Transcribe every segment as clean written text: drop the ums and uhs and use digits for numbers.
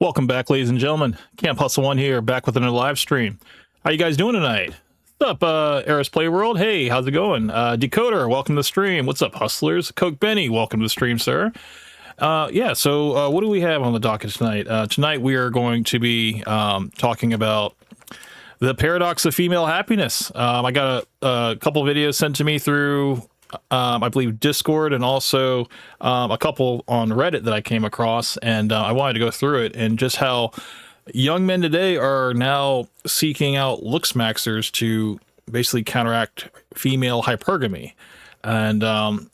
Welcome back, ladies and gentlemen. Camp Hustle One here, back with another live stream. How you guys doing tonight? What's up, Eris Play World? Hey, how's it going? Decoder, welcome to the stream. What's up, Hustlers? Coke Benny, welcome to the stream, sir. So what do we have on the docket tonight? Tonight we are going to be talking about the paradox of female happiness. I got a couple videos sent to me through I believe Discord, and also a couple on Reddit that I came across, and I wanted to go through it, and just how young men today are now seeking out Looksmaxxers to basically counteract female hypergamy. And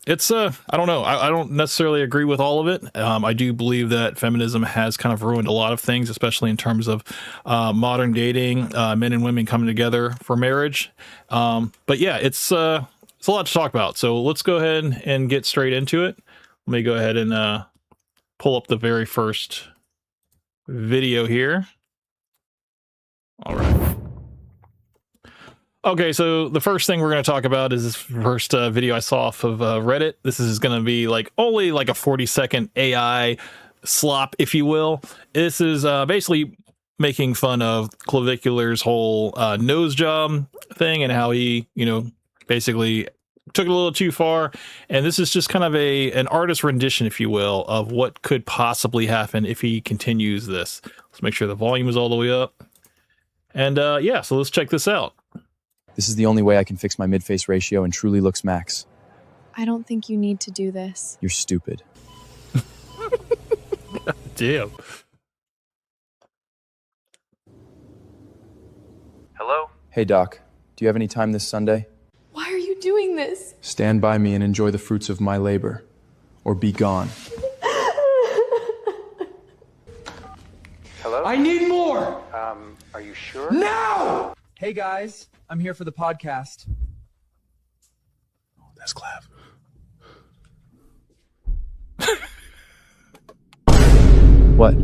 it's I don't know, I don't necessarily agree with all of it. I do believe that feminism has kind of ruined a lot of things, especially in terms of modern dating, men and women coming together for marriage. But yeah, it's a lot to talk about, so let's go ahead and get straight into it. Let me go ahead and pull up the very first video here. All right. Okay, so the first thing we're going to talk about is this first video I saw off of Reddit. This is going to be like only like a 40-second AI slop, if you will. This is basically making fun of Clavicular's whole nose job thing, and how he, basically took it a little too far. And this is just kind of an artist rendition, if you will, of what could possibly happen if he continues this. Let's make sure the volume is all the way up. And yeah, so let's check this out. This is the only way I can fix my mid-face ratio and truly looks max. I don't think you need to do this. You're stupid. God damn. Hello? Hey, Doc. Do you have any time this Sunday? Why are you doing this? Stand by me and enjoy the fruits of my labor. Or be gone. Hello? I need more! Are you sure? Now! Hey guys, I'm here for the podcast. Oh, that's Clav. What?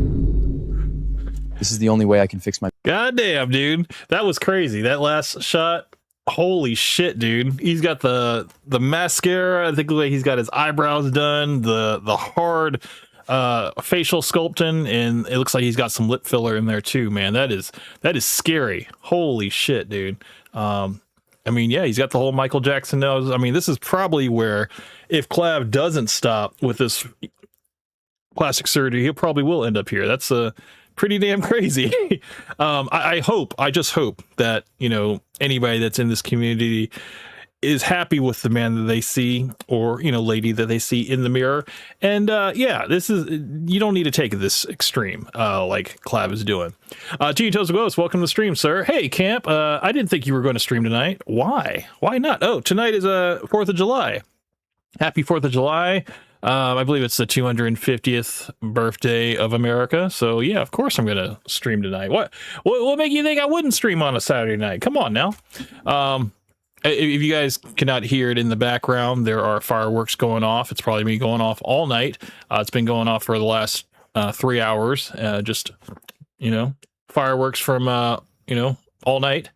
This is the only way I can fix my... Goddamn, dude. That was crazy. That last shot. Holy shit, dude. He's got the mascara. I think the way he's got his eyebrows done, the hard facial sculpting, and it looks like he's got some lip filler in there too, man. That is scary. Holy shit, dude. I mean, yeah, he's got the whole Michael Jackson nose. I mean, this is probably where, if Clav doesn't stop with this plastic surgery, he probably will end up here. That's pretty damn crazy. I just hope that, anybody that's in this community is happy with the man that they see, or, lady that they see in the mirror. And yeah, you don't need to take it this extreme, like Clav is doing. Toes Ghost, welcome to the stream, sir. Hey, Camp, I didn't think you were going to stream tonight. Why not? Oh, tonight is 4th of July. Happy 4th of July. I believe it's the 250th birthday of America. So yeah, of course I'm going to stream tonight. What make you think I wouldn't stream on a Saturday night? Come on now. If you guys cannot hear it in the background, there are fireworks going off. It's probably been going off all night. It's been going off for the last 3 hours. Just, fireworks from, all night.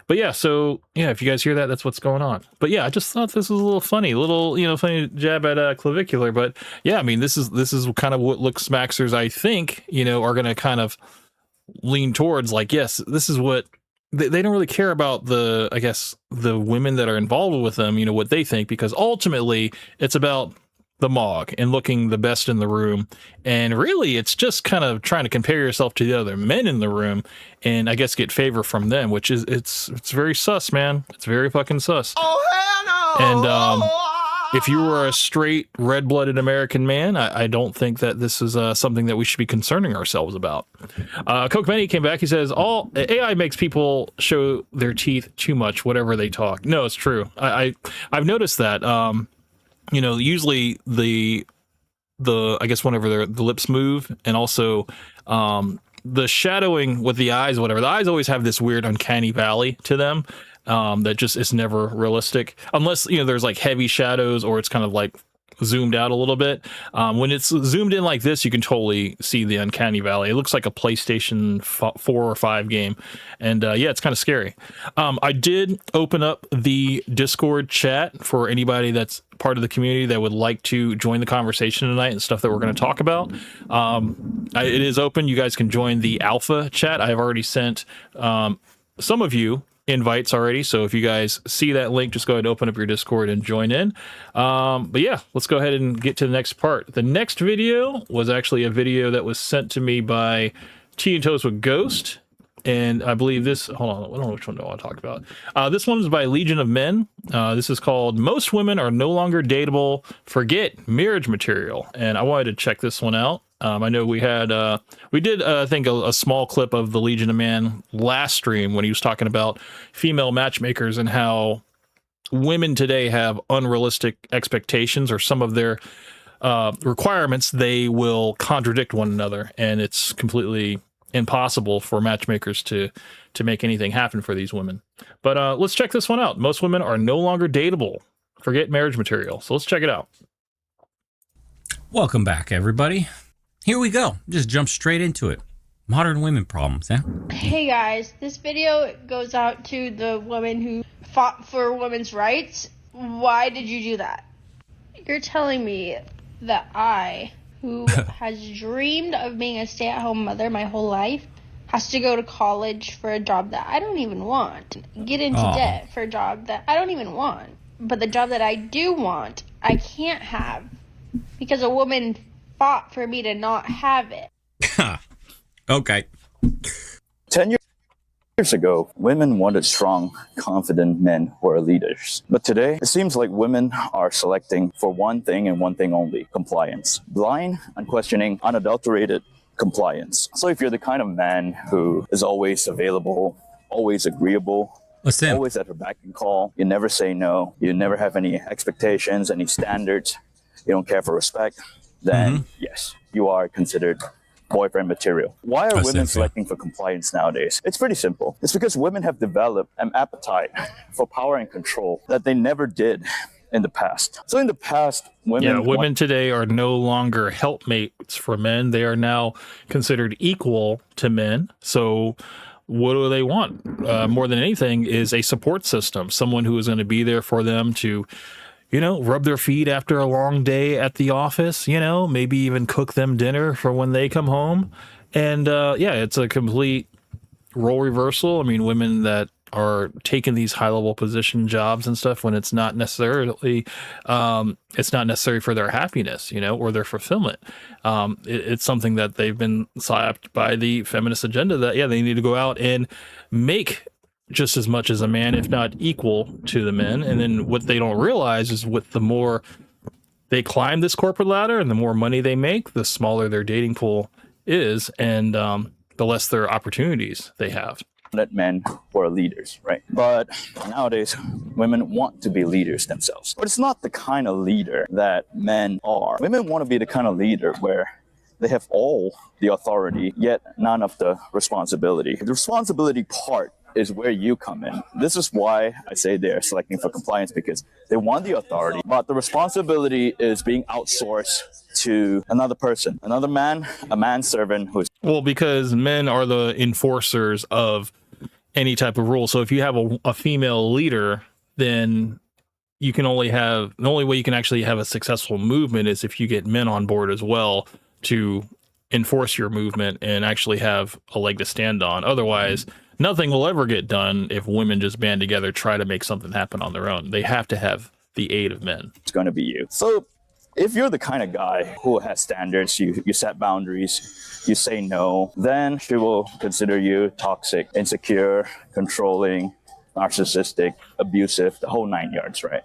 But yeah, so yeah, if you guys hear that, that's what's going on. But yeah, I just thought this was a little funny, funny jab at Clavicular. But yeah, I mean, this is kind of what Looksmaxxers, I think, are going to kind of lean towards. Like, yes, this is what they don't really care about the women that are involved with them, what they think, because ultimately it's about the mog and looking the best in the room. And really, it's just kind of trying to compare yourself to the other men in the room and I guess get favor from them, which is, it's very sus, man. It's very fucking sus. Oh, hell no! And if you were a straight red-blooded American man, I don't think that this is something that we should be concerning ourselves about. Coke Benny came back. He says, all AI makes people show their teeth too much, whatever they talk. No, it's true. I've noticed that. Usually the I guess whenever the lips move, and also the shadowing with the eyes, whatever, the eyes always have this weird uncanny valley to them that just is never realistic, unless there's like heavy shadows, or it's kind of like zoomed out a little bit. When it's zoomed in like this, you can totally see the uncanny valley. It looks like a PlayStation 4 or 5 game. And yeah, it's kind of scary. I did open up the Discord chat for anybody that's part of the community that would like to join the conversation tonight and stuff that we're going to talk about. It is open. You guys can join the alpha chat. I've already sent some of you invites already, so if you guys see that link, just go ahead and open up your Discord and join in. But yeah, let's go ahead and get to the next part. The next video was actually a video that was sent to me by Tea and Toast with Ghost, and I believe this, hold on, I don't know which one I want to talk about. This one is by Legion of Men. This is called Most Women Are No Longer Dateable, Forget Marriage Material, and I wanted to check this one out. I know we did, I think, a small clip of the Legion of Man last stream when he was talking about female matchmakers and how women today have unrealistic expectations, or some of their requirements, they will contradict one another, and it's completely impossible for matchmakers to make anything happen for these women. But let's check this one out. Most women are no longer dateable. Forget marriage material. So let's check it out. Welcome back, everybody. Here we go. Just jump straight into it. Modern women problems, yeah? Hey guys, this video goes out to the woman who fought for women's rights. Why did you do that? You're telling me that I, who has dreamed of being a stay-at-home mother my whole life, has to go to college for a job that I don't even want, get into debt for a job that I don't even want, but the job that I do want, I can't have because a woman fought for me to not have it. Okay. 10 years ago, women wanted strong, confident men who are leaders. But today, it seems like women are selecting for one thing and one thing only: compliance. Blind, unquestioning, unadulterated compliance. So if you're the kind of man who is always available, always agreeable, always at her beck and call, you never say no, you never have any expectations, any standards, you don't care for respect, then yes, you are considered boyfriend material. Why are women selecting for compliance nowadays? It's pretty simple. It's because women have developed an appetite for power and control that they never did in the past. So in the past, women today are no longer helpmates for men. They are now considered equal to men. So what do they want? More than anything is a support system, someone who is going to be there for them to, you know, rub their feet after a long day at the office, you know, maybe even cook them dinner for when they come home. And yeah, it's a complete role reversal. I mean, women that are taking these high level position jobs and stuff when it's not necessary for their happiness, you know, or their fulfillment. It's something that they've been slapped by the feminist agenda that, yeah, they need to go out and make just as much as a man, if not equal to the men. And then what they don't realize is with the more they climb this corporate ladder and the more money they make, the smaller their dating pool is, and the less their opportunities they have. Men who are leaders, right? But nowadays, women want to be leaders themselves. But it's not the kind of leader that men are. Women want to be the kind of leader where they have all the authority, yet none of the responsibility. The responsibility part is where you come in. This is why I say they're selecting for compliance, because they want the authority, but the responsibility is being outsourced to another person, another man, a manservant who's... Well, because men are the enforcers of any type of rule. So if you have a female leader, then you can only have, the only way you can actually have a successful movement is if you get men on board as well to enforce your movement and actually have a leg to stand on. Otherwise, nothing will ever get done if women just band together, try to make something happen on their own. They have to have the aid of men. It's going to be you. So if you're the kind of guy who has standards, you set boundaries, you say no, then she will consider you toxic, insecure, controlling, narcissistic, abusive, the whole 9 yards, right?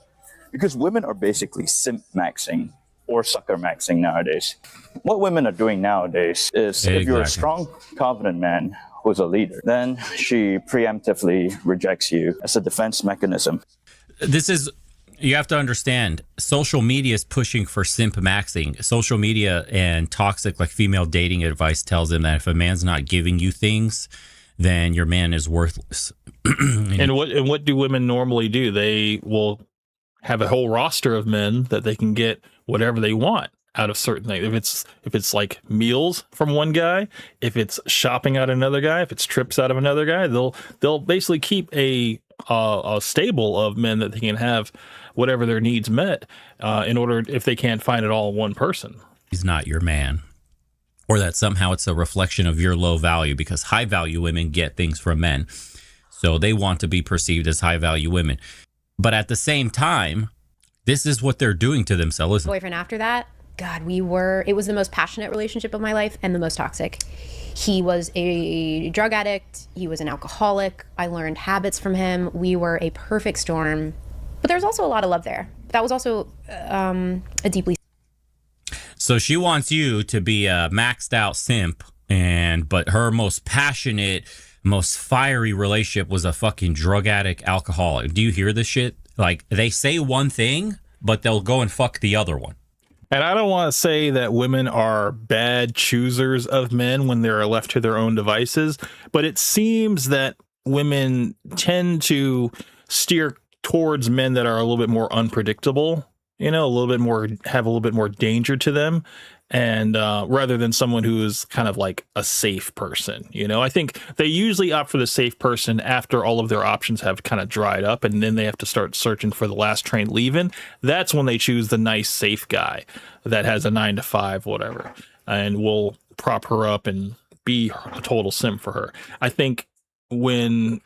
Because women are basically simp maxing or sucker maxing nowadays. What women are doing nowadays is if you're a strong, confident man who's a leader, then she preemptively rejects you as a defense mechanism. This is, you have to understand, social media is pushing for simp maxing. Social media and toxic, like, female dating advice tells them that if a man's not giving you things, then your man is worthless. And what do women normally do? They will have a whole roster of men that they can get whatever they want out of certain things. If it's like meals from one guy, if it's shopping out of another guy, if it's trips out of another guy, they'll basically keep a stable of men that they can have whatever their needs met in order, if they can't find it all in one person. He's not your man, or that somehow it's a reflection of your low value, because high value women get things from men. So they want to be perceived as high value women. But at the same time, this is what they're doing to themselves. Boyfriend after that, God, it was the most passionate relationship of my life and the most toxic. He was a drug addict. He was an alcoholic. I learned habits from him. We were a perfect storm. But there was also a lot of love there. That was also a deeply. So she wants you to be a maxed out simp, but her most passionate, most fiery relationship was a fucking drug addict alcoholic. Do you hear this shit? Like, they say one thing, but they'll go and fuck the other one. And I don't want to say that women are bad choosers of men when they're left to their own devices, but it seems that women tend to steer towards men that are a little bit more unpredictable, have a little bit more danger to them. And rather than someone who is kind of like a safe person, I think they usually opt for the safe person after all of their options have kind of dried up, and then they have to start searching for the last train leaving. That's when they choose the nice, safe guy that has a 9 to 5, whatever, and will prop her up and be a total simp for her. I think when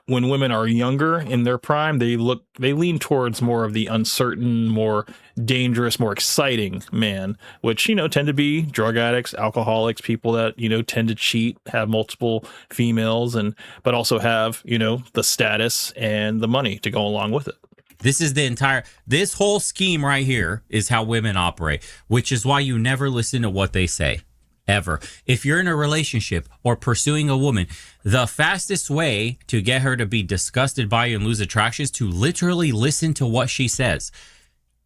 women are younger in their prime, they lean towards more of the uncertain, more dangerous, more exciting man, which, tend to be drug addicts, alcoholics, people that, tend to cheat, have multiple females, but also have, the status and the money to go along with it. This whole scheme right here is how women operate, which is why you never listen to what they say. Ever. If you're in a relationship or pursuing a woman, the fastest way to get her to be disgusted by you and lose attraction is to literally listen to what she says.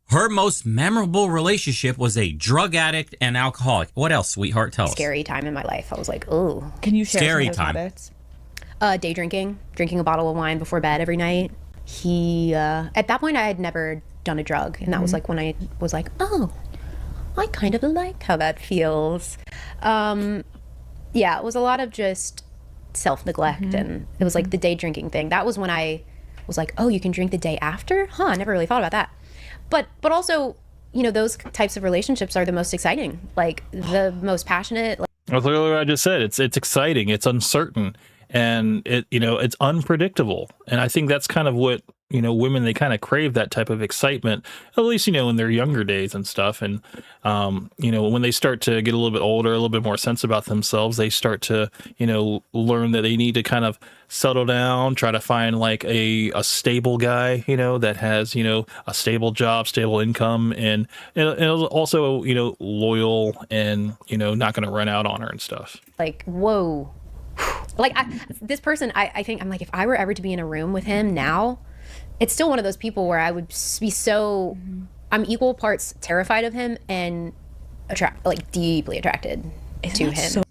Her most memorable relationship was a drug addict and alcoholic. What else, sweetheart? Tell us. Scary time in my life. I was like, oh. Can you share Scary some of those time. habits? Day drinking a bottle of wine before bed every night. He, at that point, I had never done a drug. And that was like when I was like, oh, I kind of like how that feels. Yeah, it was a lot of just self-neglect, and it was like the day drinking thing. That was when I was like, oh, you can drink the day after? Huh, I never really thought about that. But also, those types of relationships are the most exciting, like the most passionate. That's like what I just said. It's exciting, it's uncertain, and it's unpredictable. And I think that's kind of what women, they kind of crave that type of excitement, at least, in their younger days and stuff. And, when they start to get a little bit older, a little bit more sense about themselves, they start to, learn that they need to kind of settle down, try to find like a stable guy, that has, a stable job, stable income, and also, loyal and, not going to run out on her and stuff. Like, whoa. Like this person, I think I'm like, if I were ever to be in a room with him now, it's still one of those people where I would be so, I'm equal parts terrified of him and deeply attracted to him.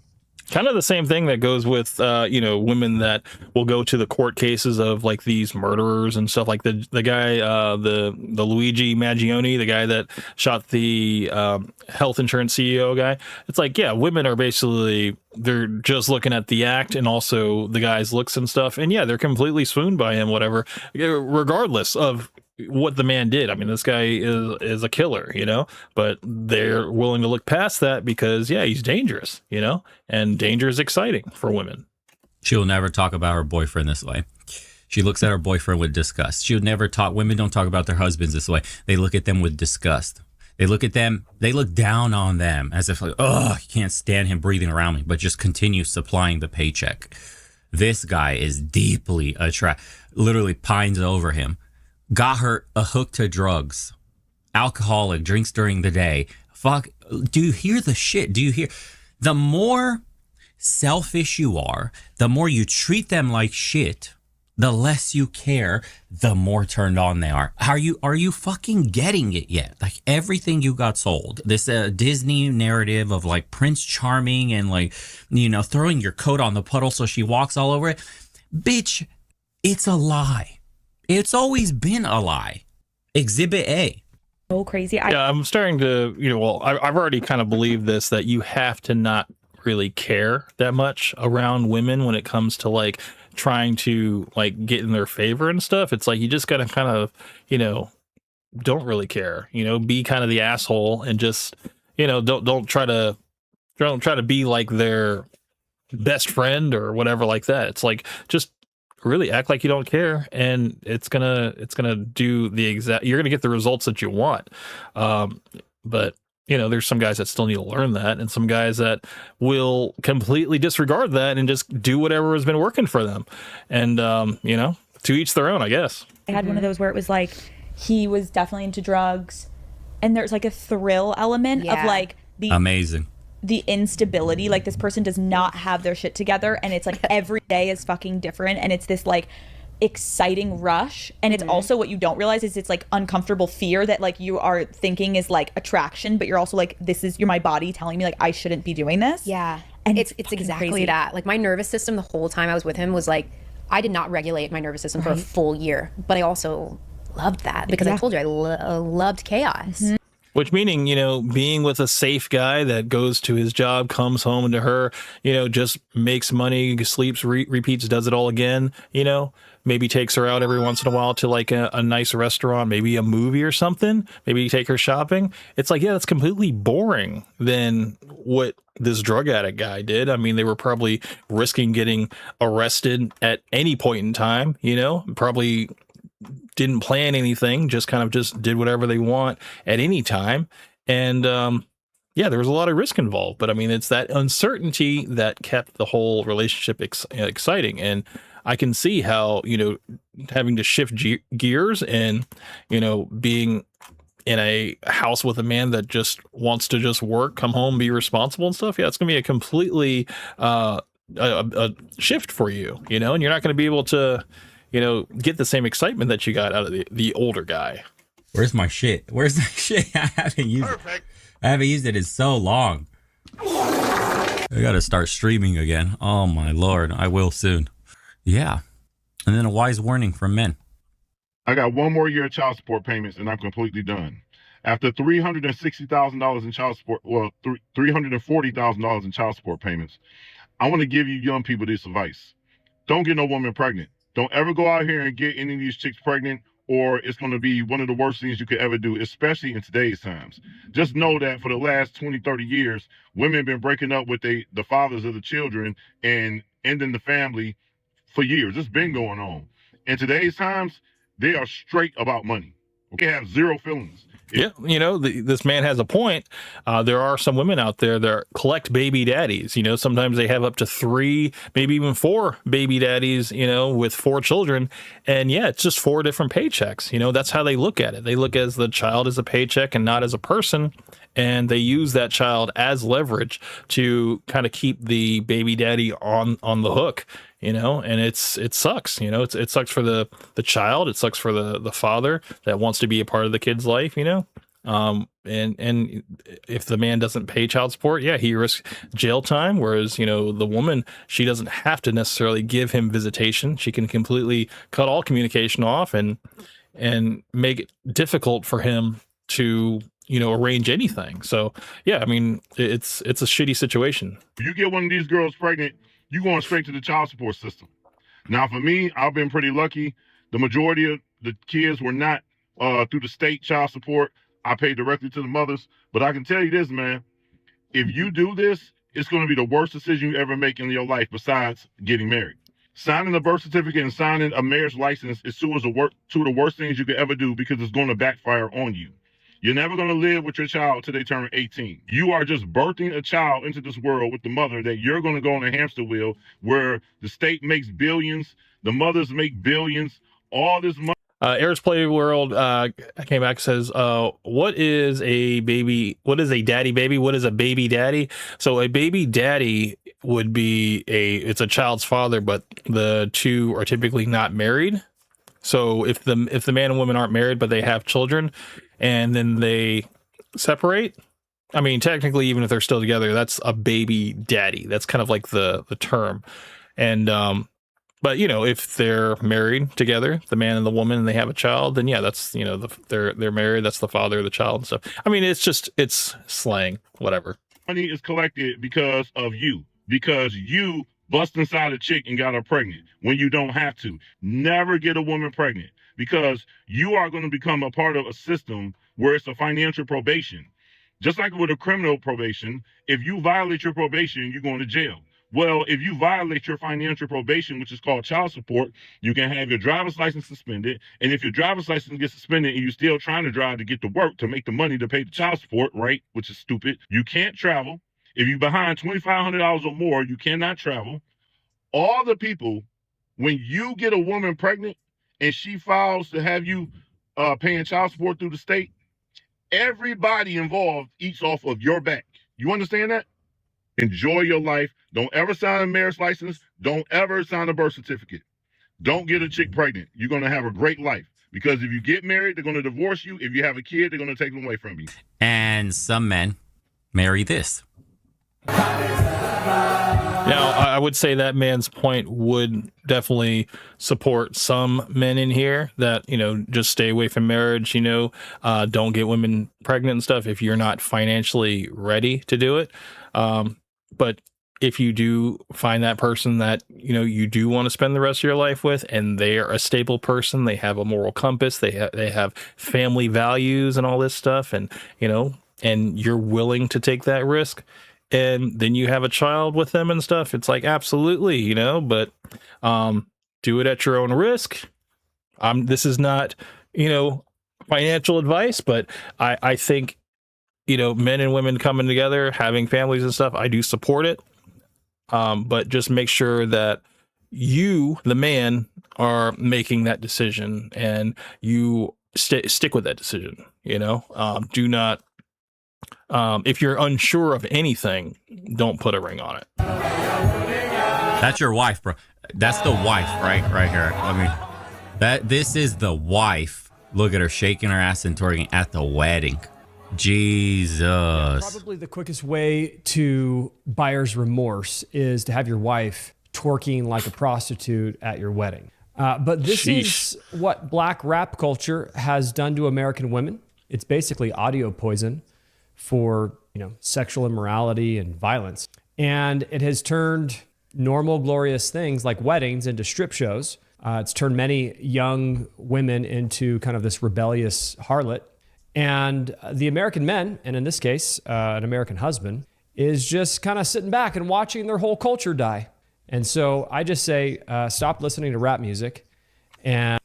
Kind of the same thing that goes with, women that will go to the court cases of like these murderers and stuff, like the guy, the Luigi Maggioni, the guy that shot the health insurance CEO guy. It's like, yeah, women are basically, they're just looking at the act and also the guy's looks and stuff. And yeah, they're completely swooned by him, whatever, regardless of what the man did. I mean, this guy is a killer, but they're willing to look past that because, yeah, he's dangerous, and danger is exciting for women. She'll never talk about her boyfriend this way. She looks at her boyfriend with disgust. She would never talk. Women don't talk about their husbands this way. They look at them with disgust. They look at them. They look down on them as if like, oh, I can't stand him breathing around me, but just continue supplying the paycheck. This guy is deeply literally pines over him. Got her a hook to drugs, alcoholic, drinks during the day. Fuck, do you hear the shit? Do you hear? The more selfish you are, the more you treat them like shit, the less you care, the more turned on they are. Are you fucking getting it yet? Like everything you got sold, this Disney narrative of like Prince Charming and like, throwing your coat on the puddle so she walks all over it. Bitch, it's a lie. It's always been a lie. Exhibit A. So crazy. Yeah, I'm starting to, well, I've already kind of believed this, that you have to not really care that much around women when it comes to like trying to like get in their favor and stuff. It's like you just gotta kind of, don't really care, be kind of the asshole and just, don't try to be like their best friend or whatever like that. It's like just really act like you don't care, and it's gonna do the exact, you're gonna get the results that you want. But there's some guys that still need to learn that, and some guys that will completely disregard that and just do whatever has been working for them. And to each their own, I guess. I had one of those where it was like he was definitely into drugs, and there's like a thrill element of like the amazing, the instability, like this person does not have their shit together, and it's like every day is fucking different, and it's this like exciting rush. And it's also, what you don't realize is it's like uncomfortable fear that like you are thinking is like attraction, but you're also like, you're my body telling me like I shouldn't be doing this. Yeah. And it's exactly crazy. that. Like my nervous system the whole time I was with him was like, I did not regulate my nervous system for a full year, but I also loved that because I told you I loved chaos. Which meaning, being with a safe guy that goes to his job, comes home to her, just makes money, sleeps, repeats, does it all again, maybe takes her out every once in a while to like a nice restaurant, maybe a movie or something, maybe take her shopping. It's like, yeah, that's completely boring than what this drug addict guy did. I mean, they were probably risking getting arrested at any point in time, probably didn't plan anything, just kind of just did whatever they want at any time. And there was a lot of risk involved, but I mean, it's that uncertainty that kept the whole relationship exciting. And I can see how, having to shift gears and, being in a house with a man that just wants to just work, come home, be responsible and stuff. Yeah, it's going to be a completely a shift for you, and you're not going to be able to, get the same excitement that you got out of the older guy. Where's my shit? Where's that shit? I haven't used it. I haven't used it in so long. I gotta start streaming again. Oh my Lord, I will soon. Yeah. And then a wise warning from men. I got one more year of child support payments and I'm completely done. After $360,000 in child support, $340,000 in child support payments, I want to give you young people this advice. Don't get no woman pregnant. Don't ever go out here and get any of these chicks pregnant, or it's going to be one of the worst things you could ever do, especially in today's times. Just know that for the last 20, 30 years, women have been breaking up with the fathers of the children and ending the family for years. It's been going on. In today's times, they are straight about money. They have zero feelings. Yeah, this man has a point. There are some women out there that collect baby daddies. Sometimes they have up to 3, maybe even 4 baby daddies, with 4 children. And yeah, it's just 4 different paychecks. That's how they look at it. They look as the child as a paycheck and not as a person. And they use that child as leverage to kind of keep the baby daddy on the hook, and it sucks, it sucks for the child. It sucks for the father that wants to be a part of the kid's life, and if the man doesn't pay child support, yeah, he risks jail time. Whereas, the woman, she doesn't have to necessarily give him visitation. She can completely cut all communication off and make it difficult for him to, arrange anything. So yeah, I mean, it's a shitty situation. If you get one of these girls pregnant, you're going straight to the child support system. Now, for me, I've been pretty lucky. The majority of the kids were not through the state child support. I paid directly to the mothers. But I can tell you this, man, if you do this, it's going to be the worst decision you ever make in your life besides getting married. Signing a birth certificate and signing a marriage license is two of the worst things you could ever do, because it's going to backfire on you. You're never going to live with your child till they turn 18. You are just birthing a child into this world with the mother that you're going to go on a hamster wheel where the state makes billions, the mothers make billions, all this money. Air's Play World came back and says, what is a daddy baby? What is a baby daddy? So a baby daddy would be it's a child's father, but the two are typically not married. So if the man and woman aren't married, but they have children and then they separate, I mean, technically, even if they're still together, that's a baby daddy. That's kind of like the term. And But if they're married together, the man and the woman, and they have a child, then yeah, that's they're married. That's the father of the child and stuff. I mean, it's slang, whatever. Money is collected because of you, because you bust inside a chick and got her pregnant when you don't have to. Never get a woman pregnant, because you are going to become a part of a system where it's a financial probation. Just like with a criminal probation, if you violate your probation, you're going to jail. Well, if you violate your financial probation, which is called child support, you can have your driver's license suspended. And if your driver's license gets suspended and you're still trying to drive to get to work to make the money to pay the child support, right, which is stupid, you can't travel. If you're behind $2,500 or more, you cannot travel. All the people, when you get a woman pregnant and she files to have you paying child support through the state, everybody involved eats off of your back. You understand that? Enjoy your life. Don't ever sign a marriage license. Don't ever sign a birth certificate. Don't get a chick pregnant. You're going to have a great life. Because if you get married, they're going to divorce you. If you have a kid, they're going to take them away from you. And some men marry this. Now, I would say that man's point would definitely support some men in here that, just stay away from marriage, don't get women pregnant and stuff if you're not financially ready to do it. But if you do find that person that, you do want to spend the rest of your life with, and they're a stable person, they have a moral compass, they have family values and all this stuff, and, and you're willing to take that risk, and then you have a child with them and stuff, it's like, absolutely, but do it at your own risk. This is not, financial advice, but I think, men and women coming together, having families and stuff, I do support it. But just make sure that you, the man, are making that decision, and you stick with that decision. Do not, if you're unsure of anything, don't put a ring on it. That's your wife, bro. That's the wife, right here. I mean, this is the wife. Look at her shaking her ass and twerking at the wedding. Jesus. Probably the quickest way to buyer's remorse is to have your wife twerking like a prostitute at your wedding. But this is what black rap culture has done to American women. It's basically audio poison for, sexual immorality and violence. And it has turned normal, glorious things like weddings into strip shows. It's turned many young women into kind of this rebellious harlot. And the American men, and in this case, an American husband, is just kind of sitting back and watching their whole culture die. And so I just say, stop listening to rap music. And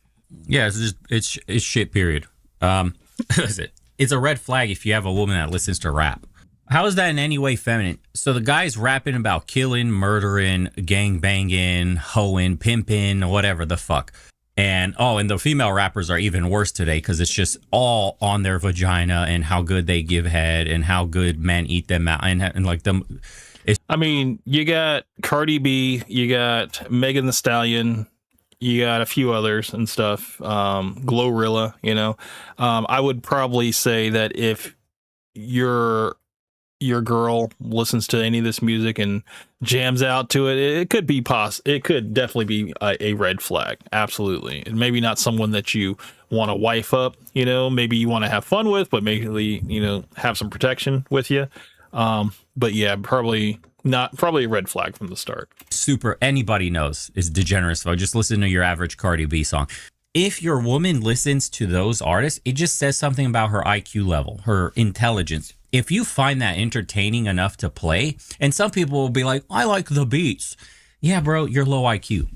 yeah, it's shit, period. It's a red flag if you have a woman that listens to rap. How is that in any way feminine? So the guy's rapping about killing, murdering, gang banging, hoeing, pimping, whatever the fuck. And the female rappers are even worse today because it's just all on their vagina and how good they give head and how good men eat them out and like them. I mean, you got Cardi B, you got Megan Thee Stallion, you got a few others and stuff. Glorilla, I would probably say that if your girl listens to any of this music and jams out to it, it could be it could definitely be a red flag. Absolutely. And maybe not someone that you want to wife up, maybe you want to have fun with, but maybe, have some protection with you. But yeah, probably a red flag from the start. Super. Anybody knows is degenerate. So just listen to your average Cardi B song. If your woman listens to those artists, it just says something about her IQ level, her intelligence. If you find that entertaining enough to play, and some people will be like, I like the beats. Yeah, bro, you're low IQ.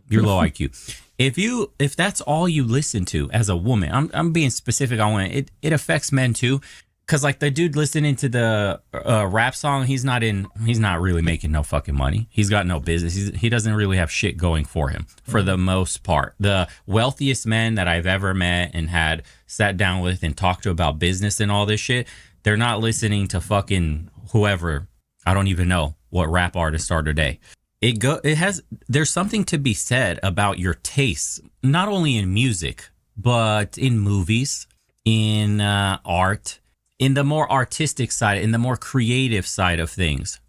You're low IQ. If that's all you listen to as a woman, I'm being specific on women. It affects men too. Cause like the dude listening to the rap song, he's not really making no fucking money. He's got no business. He doesn't really have shit going for him for the most part. The wealthiest men that I've ever met and had sat down with and talked to about business and all this shit, they're not listening to fucking whoever. I don't even know what rap artists are today. There's something to be said about your tastes, not only in music, but in movies, in art, in the more artistic side, in the more creative side of things.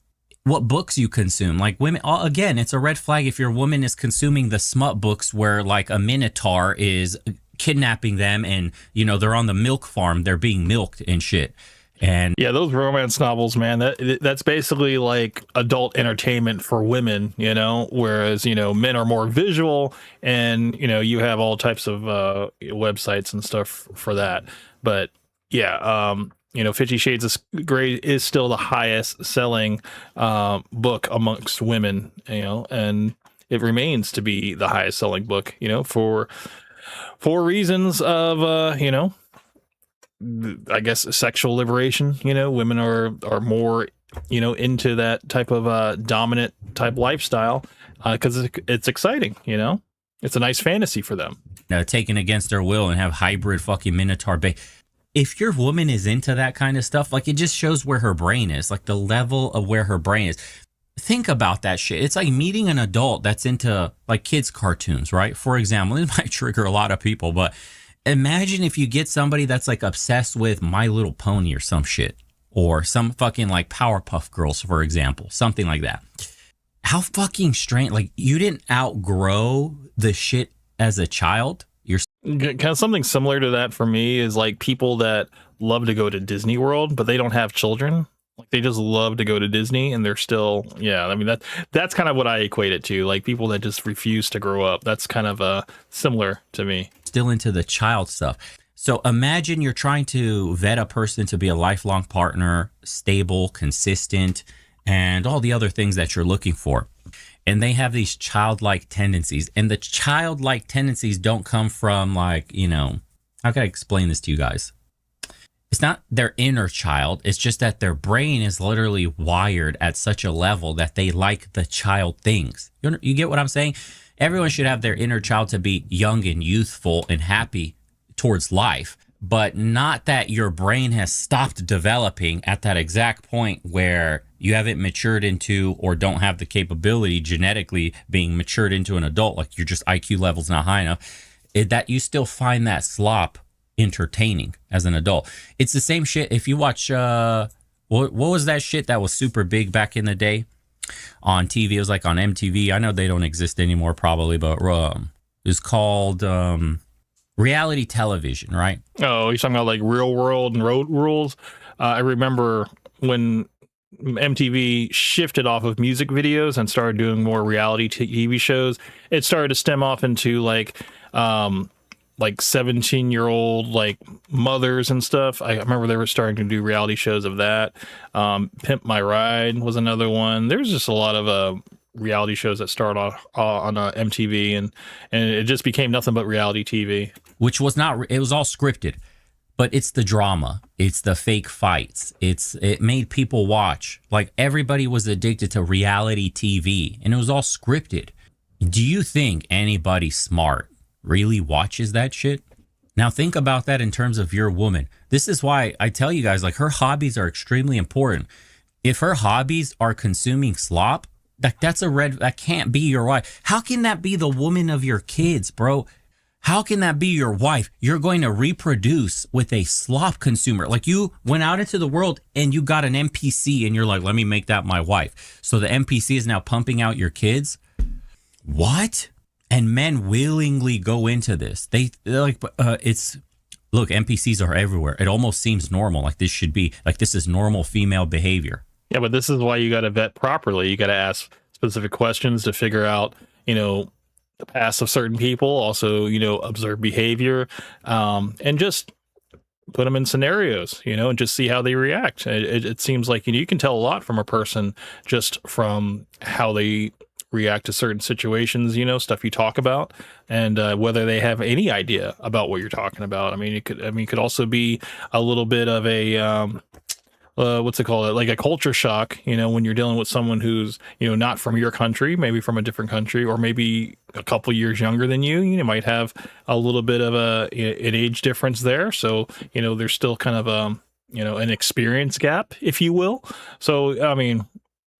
what books you consume. Like women, again, it's a red flag if your woman is consuming the smut books where like a minotaur is kidnapping them and, you know, they're on the milk farm, they're being milked and shit. And yeah, those romance novels, man, that's basically like adult entertainment for women, you know, whereas, you know, men are more visual and, you know, you have all types of websites and stuff for that. But yeah, you know, 50 Shades of Grey is still the highest selling book amongst women, you know, and it remains to be the highest selling book, you know, for reasons of, you know, I guess sexual liberation. You know, women are more, you know, into that type of dominant type lifestyle because it's exciting. You know, it's a nice fantasy for them. Taken against their will and have hybrid fucking minotaur. If your woman is into that kind of stuff, like it just shows where her brain is, like the level of where her brain is. Think about that shit. It's like meeting an adult that's into like kids cartoons, right? For example, it might trigger a lot of people, but imagine if you get somebody that's like obsessed with My Little Pony or some shit, or some fucking like Powerpuff Girls, for example, something like that. How fucking strange. Like you didn't outgrow the shit as a child. You're kind of something similar to that for me is like people that love to go to Disney World, but they don't have children. Like they just love to go to Disney and they're still, yeah, I mean, that's kind of what I equate it to. Like people that just refuse to grow up. That's kind of similar to me. Still into the child stuff. So imagine you're trying to vet a person to be a lifelong partner, stable, consistent, and all the other things that you're looking for. And they have these childlike tendencies. And the childlike tendencies don't come from like, you know, how can I explain this to you guys? It's not their inner child. It's just that their brain is literally wired at such a level that they like the child things. You get what I'm saying? Everyone should have their inner child to be young and youthful and happy towards life, but not that your brain has stopped developing at that exact point where you haven't matured into or don't have the capability genetically being matured into an adult. Like your just IQ level's not high enough. That you still find that slop entertaining as an adult. It's the same shit if you watch what was that shit that was super big back in the day on TV? It was like on MTV. I know they don't exist anymore probably, but it's called reality television, right? Oh, you're talking about like Real World and Road Rules. I remember when MTV shifted off of music videos and started doing more reality TV shows, it started to stem off into like 17-year-old like mothers and stuff. I remember they were starting to do reality shows of that. Pimp My Ride was another one. There's just a lot of reality shows that started on MTV and it just became nothing but reality TV. Which was not, it was all scripted, but it's the drama. It's the fake fights. It made people watch. Like everybody was addicted to reality TV and it was all scripted. Do you think anybody smart really watches that shit? Now think about that in terms of your woman. This is why I tell you guys, like her hobbies are extremely important. If her hobbies are consuming slop, that can't be your wife. How can that be the woman of your kids, bro? How can that be your wife? You're going to reproduce with a slop consumer. Like you went out into the world and you got an NPC and you're like, let me make that my wife. So the NPC is now pumping out your kids. What? And men willingly go into this. They're like, look, NPCs are everywhere. It almost seems normal. Like this should be, like this is normal female behavior. Yeah, but this is why you got to vet properly. You got to ask specific questions to figure out, you know, the past of certain people. Also, you know, observe behavior, and just put them in scenarios, you know, and just see how they react. It seems like, you know, you can tell a lot from a person just from how they react to certain situations, you know, stuff you talk about, and whether they have any idea about what you're talking about. I mean, it could also be a little bit of a what's it called? Like a culture shock, you know, when you're dealing with someone who's, you know, not from your country, maybe from a different country, or maybe a couple years younger than you. You might have a little bit of an age difference there. So, you know, there's still kind of you know, an experience gap, if you will. So, I mean,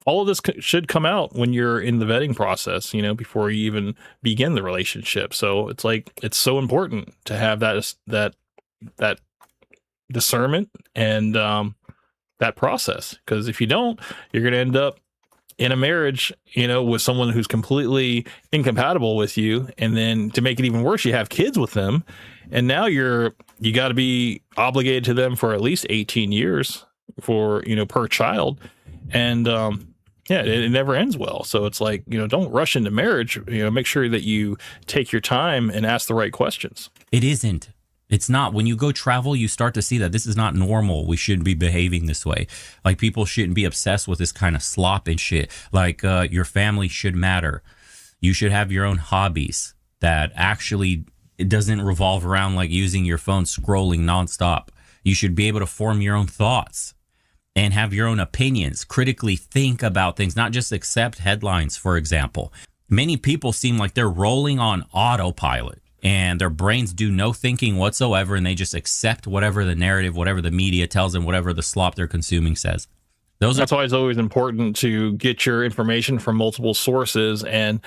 all of this should come out when you're in the vetting process, you know, before you even begin the relationship. So it's like, it's so important to have that discernment and that process, because if you don't, you're going to end up in a marriage, with someone who's completely incompatible with you, and then to make it even worse, you have kids with them, and now you got to be obligated to them for at least 18 years for per child, and it never ends well. So it's like, don't rush into marriage. Make sure that you take your time and ask the right questions. It isn't. It's not. When you go travel, you start to see that this is not normal. We shouldn't be behaving this way. Like, people shouldn't be obsessed with this kind of slop and shit. Like, your family should matter. You should have your own hobbies that actually, it doesn't revolve around like using your phone scrolling nonstop. You should be able to form your own thoughts and have your own opinions, critically think about things, not just accept headlines, for example. Many people seem like they're rolling on autopilot, and their brains do no thinking whatsoever, and they just accept whatever the narrative, whatever the media tells them, whatever the slop they're consuming says. That's why it's always important to get your information from multiple sources, and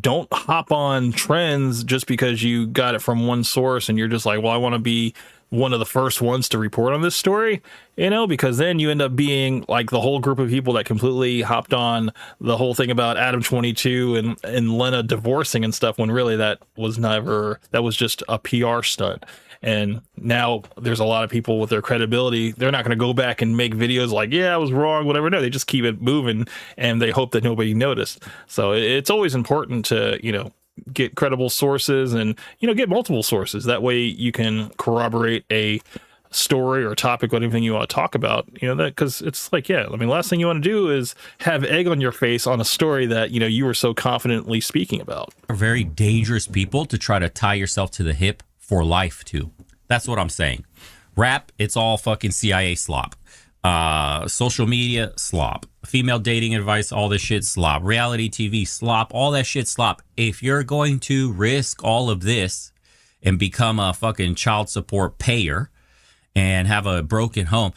don't hop on trends just because you got it from one source and you're just like, well, I want to be one of the first ones to report on this story, because then you end up being like the whole group of people that completely hopped on the whole thing about Adam 22 and Lena divorcing and stuff, when really that was just a PR stunt. And now there's a lot of people with their credibility. They're not going to go back and make videos like, yeah, I was wrong, whatever. No, they just keep it moving, and they hope that nobody noticed. So it's always important to, get credible sources and, get multiple sources. That way you can corroborate a story or topic or anything you want to talk about, that, because it's like, last thing you want to do is have egg on your face on a story that, you were so confidently speaking about. Are very dangerous people to try to tie yourself to the hip for life to. That's what I'm saying. Rap, it's all fucking CIA slop. Social media, slop. Female dating advice, all this shit, slop. Reality TV, slop. All that shit, slop. If you're going to risk all of this and become a fucking child support payer and have a broken home,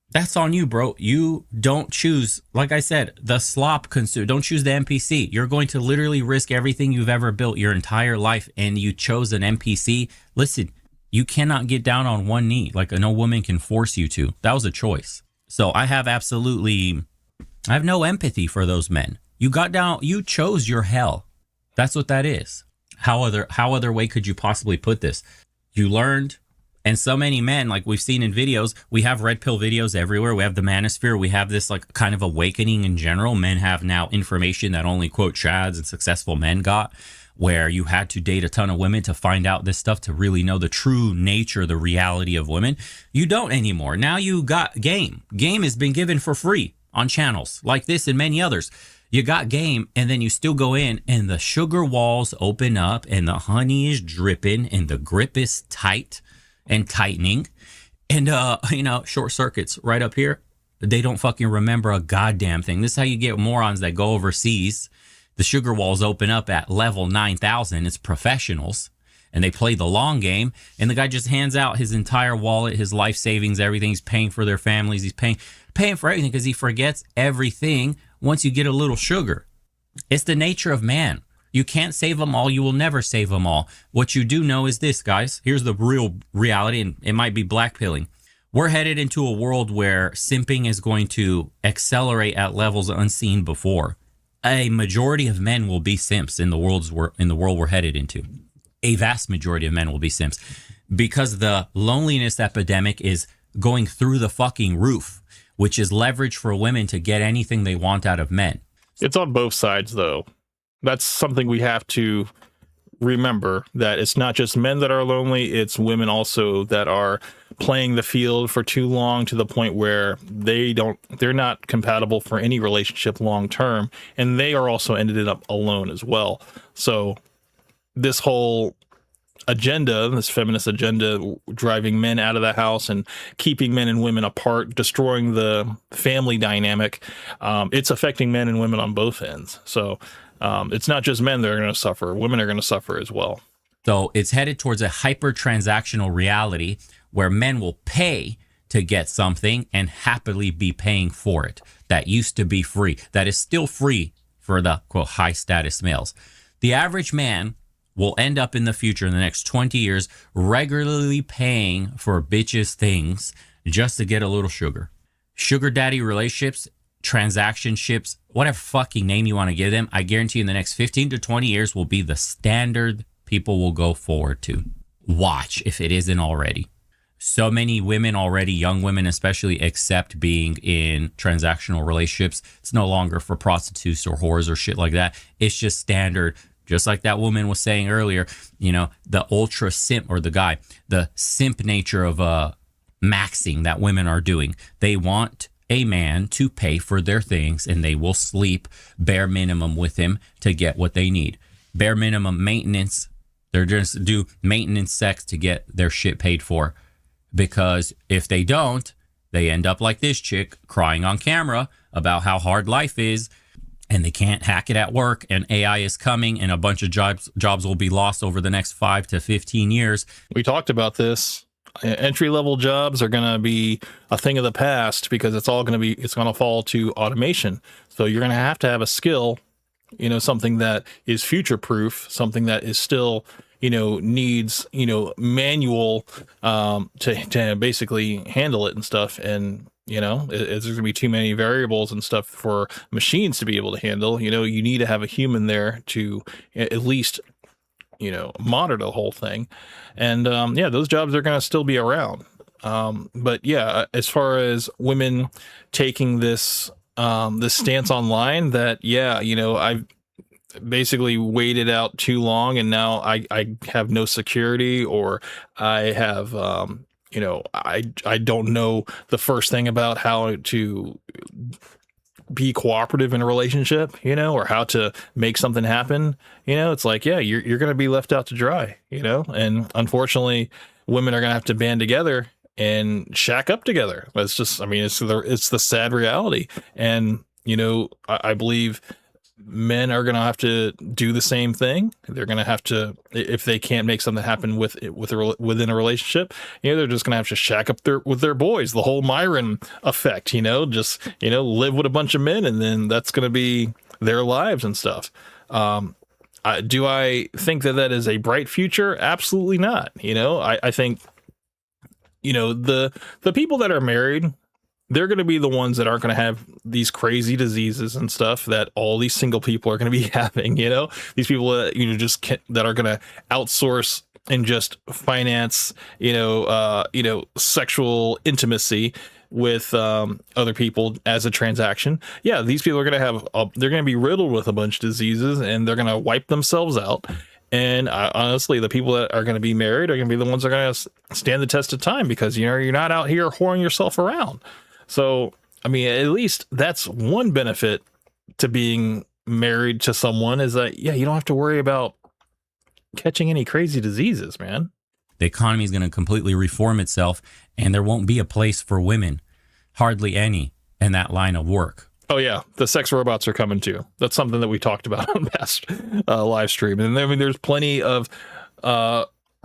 that's on you, bro. You don't choose, like I said, the slop consume. Don't choose the NPC. You're going to literally risk everything you've ever built your entire life, and you chose an NPC. Listen, you cannot get down on one knee. Like, no woman can force you to. That was a choice. So I have no empathy for those men. You got down, you chose your hell. That's what that is. How other way could you possibly put this? You learned, and so many men, like we've seen in videos, we have red pill videos everywhere. We have the manosphere. We have this like kind of awakening in general. Men have now information that only quote chads and successful men got, where you had to date a ton of women to find out this stuff, to really know the true nature, the reality of women. You don't anymore. Now you got game. Game has been given for free on channels like this and many others. You got game, and then you still go in, and the sugar walls open up, and the honey is dripping, and the grip is tight and tightening, and short circuits right up here. They don't fucking remember a goddamn thing. This is how you get morons that go overseas. The sugar walls open up at level 9,000. It's professionals, and they play the long game, and the guy just hands out his entire wallet, his life savings, everything. He's paying for their families. He's paying for everything, because he forgets everything once you get a little sugar. It's the nature of man. You can't save them all. You will never save them all. What you do know is this, guys. Here's the real reality, and it might be blackpilling. We're headed into a world where simping is going to accelerate at levels unseen before. A majority of men will be simps in the world we're headed into. A vast majority of men will be simps, because the loneliness epidemic is going through the fucking roof, which is leverage for women to get anything they want out of men. It's on both sides, though. That's something we have to remember, that it's not just men that are lonely, it's women also that are playing the field for too long, to the point where they're not compatible for any relationship long term, and they are also ended up alone as well. So this whole agenda, this feminist agenda, driving men out of the house and keeping men and women apart, destroying the family dynamic, it's affecting men and women on both ends. So it's not just men that are going to suffer. Women are going to suffer as well. So it's headed towards a hyper-transactional reality where men will pay to get something and happily be paying for it. That used to be free. That is still free for the, quote, high-status males. The average man will end up in the future, in the next 20 years, regularly paying for bitches' things just to get a little sugar. Sugar daddy relationships transaction ships, whatever fucking name you want to give them, I guarantee in the next 15 to 20 years will be the standard people will go forward to. Watch if it isn't already. So many women already, young women especially, accept being in transactional relationships. It's no longer for prostitutes or whores or shit like that. It's just standard. Just like that woman was saying earlier, you know, the ultra simp, or the simp nature of maxing that women are doing. They want a man to pay for their things, and they will sleep bare minimum with him to get what they need. Bare minimum maintenance. They're just do maintenance sex to get their shit paid for. Because if they don't, they end up like this chick crying on camera about how hard life is, and they can't hack it at work, and AI is coming, and a bunch of jobs will be lost over the next 5 to 15 years. We talked about this. Entry-level jobs are going to be a thing of the past because it's going to fall to automation. So you're going to have a skill, you know, something that is future-proof, something that is still, you know, needs, you know, manual to basically handle it and stuff. And, you know, there's going to be too many variables and stuff for machines to be able to handle. You know, you need to have a human there to at least, you know, monitor the whole thing. And yeah, those jobs are going to still be around. But yeah, as far as women taking this stance online, that, yeah, you know, I've basically waited out too long, and now I have no security, or I have you know, I don't know the first thing about how to be cooperative in a relationship, you know, or how to make something happen. You know, it's like, yeah, you're going to be left out to dry, you know, and unfortunately women are going to have to band together and shack up together. That's just, I mean, it's the sad reality. And, you know, I believe men are going to have to do the same thing. They're going to have to, if they can't make something happen within a relationship, you know, they're just going to have to shack up with their boys. The whole Myron effect, you know, just, you know, live with a bunch of men, and then that's going to be their lives and stuff. Do I think that is a bright future? Absolutely not. You know, I think, you know, the people that are married, they're going to be the ones that aren't going to have these crazy diseases and stuff that all these single people are going to be having, you know, these people that, you know, that are going to outsource and just finance, you know, sexual intimacy with other people as a transaction. Yeah, these people are going to have, they're going to be riddled with a bunch of diseases, and they're going to wipe themselves out. And honestly, the people that are going to be married are going to be the ones that are going to stand the test of time, because, you know, you're not out here whoring yourself around. So, I mean, at least that's one benefit to being married to someone, is that, yeah, you don't have to worry about catching any crazy diseases, man. The economy is going to completely reform itself, and there won't be a place for women, hardly any, in that line of work. Oh yeah, the sex robots are coming too. That's something that we talked about on past live stream. And I mean, there's plenty of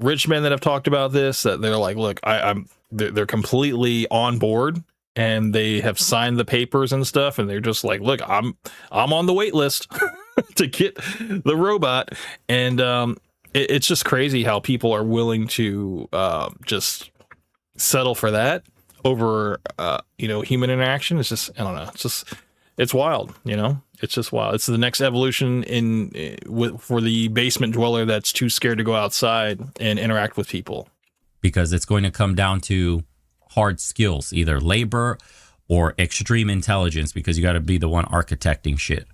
rich men that have talked about this, that they're like, look, they're completely on board, and they have signed the papers and stuff, and they're just like, look, I'm on the wait list to get the robot. And it's just crazy how people are willing to just settle for that over you know, human interaction. It's just, I don't know, it's wild, you know. It's just wild. It's the next evolution for the basement dweller that's too scared to go outside and interact with people, because it's going to come down to hard skills, either labor or extreme intelligence, because you got to be the one architecting shit.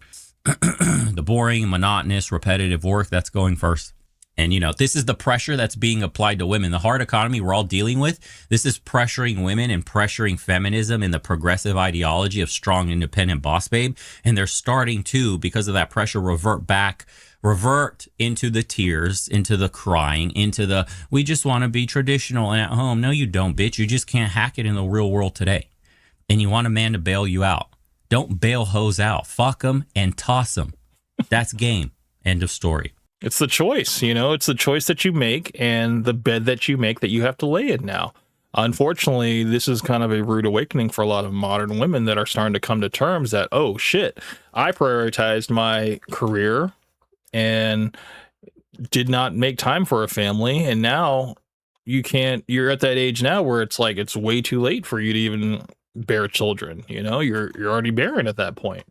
The boring, monotonous, repetitive work, that's going first. And, you know, this is the pressure that's being applied to women. The hard economy we're all dealing with, this is pressuring women and pressuring feminism and the progressive ideology of strong, independent boss babe. And they're starting to, because of that pressure, revert into the tears, into the crying, into the, we just want to be traditional and at home. No, you don't, bitch. You just can't hack it in the real world today. And you want a man to bail you out. Don't bail hoes out. Fuck them and toss them. That's game. End of story. It's the choice, you know, it's the choice that you make, and the bed that you make that you have to lay in now. Unfortunately, this is kind of a rude awakening for a lot of modern women that are starting to come to terms that, oh shit, I prioritized my career and did not make time for a family. And now you're at that age now where it's like, it's way too late for you to even bear children. You know, you're already barren at that point.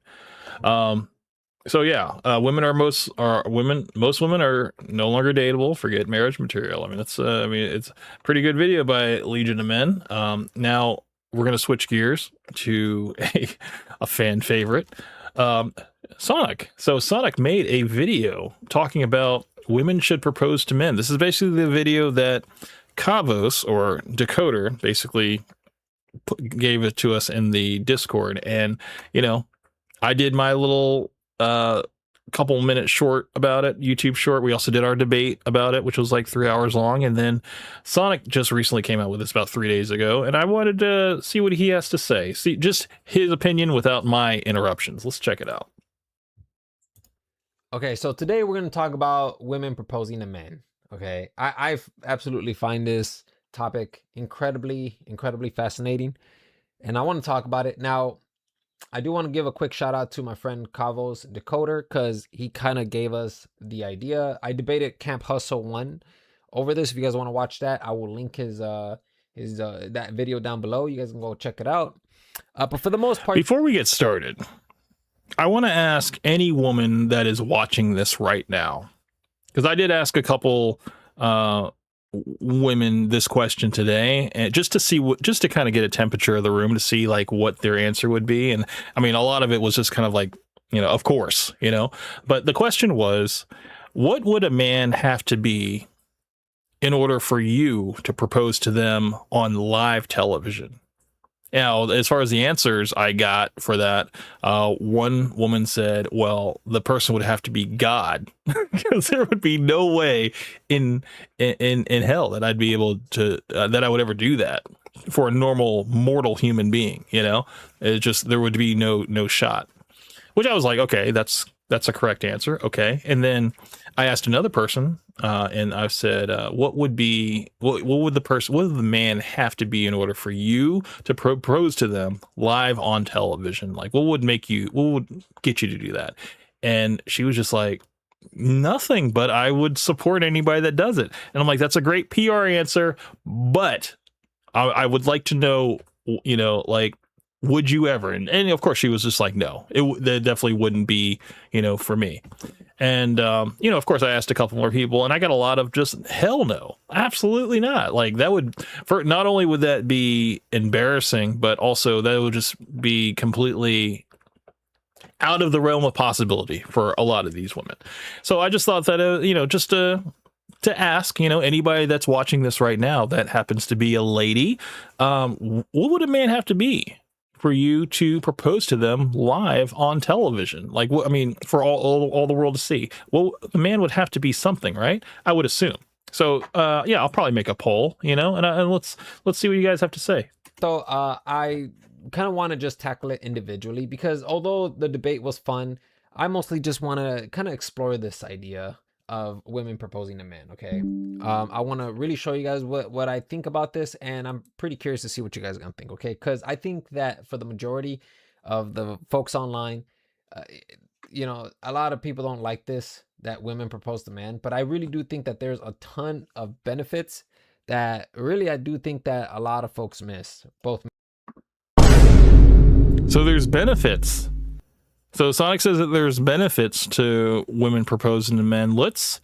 So yeah, most women are no longer dateable. Forget marriage material. I mean, it's a pretty good video by Legion of Men. Now we're gonna switch gears to a fan favorite, Sonic. So Sonic made a video talking about women should propose to men. This is basically the video that Kavos, or Decoder, basically gave it to us in the Discord. And you know, I did my little couple minute short about it, YouTube short. We also did our debate about it, which was like 3 hours long. And then Sonic just recently came out with this about 3 days ago, and I wanted to see what he has to say. See just his opinion without my interruptions. Let's check it out. Okay, so today we're going to talk about women proposing to men. Okay, I absolutely find this topic incredibly fascinating, and I want to talk about it. Now, I do want to give a quick shout out to my friend Kavos Decoder, because he kind of gave us the idea. I debated Camp Hustle 1 over this. If you guys want to watch that, I will link his that video down below. You guys can go check it out. But for the most part, before we get started, I want to ask any woman that is watching this right now, because I did ask a couple women this question today, and just to kind of get a temperature of the room to see like what their answer would be. And I mean, a lot of it was just kind of like, you know, of course, you know, but the question was, what would a man have to be in order for you to propose to them on live television? Now, as far as the answers I got for that, one woman said, well, the person would have to be God, because there would be no way in hell that I'd be able to, that I would ever do that for a normal mortal human being. You know, it just, there would be no shot, which I was like, okay, that's a correct answer. Okay. And then I asked another person, and I said, what would the man have to be in order for you to propose to them live on television? Like, what would get you to do that? And she was just like, nothing, but I would support anybody that does it. And I'm like, that's a great PR answer, but I would like to know, you know, like, would you ever? And of course she was just like, no, that definitely wouldn't be, you know, for me. And, you know, of course I asked a couple more people, and I got a lot of just hell no, absolutely not. Like, that would, for not only would that be embarrassing, but also that would just be completely out of the realm of possibility for a lot of these women. So I just thought that, you know, just to ask, you know, anybody that's watching this right now that happens to be a lady, what would a man have to be for you to propose to them live on television? Like, what, I mean, for all the world to see. Well, the man would have to be something, right? I would assume. So, yeah, I'll probably make a poll, you know, and let's see what you guys have to say. So, I kind of want to just tackle it individually, because although the debate was fun, I mostly just want to kind of explore this idea of women proposing to men. Okay, I want to really show you guys what I think about this, and I'm pretty curious to see what you guys are gonna think. Okay, because I think that for the majority of the folks online, you know, a lot of people don't like this, that women propose to men, but I really do think that there's a ton of benefits that really I do think that a lot of folks miss. Both. So there's benefits. So Sonic says that there's benefits to women proposing to men. Let's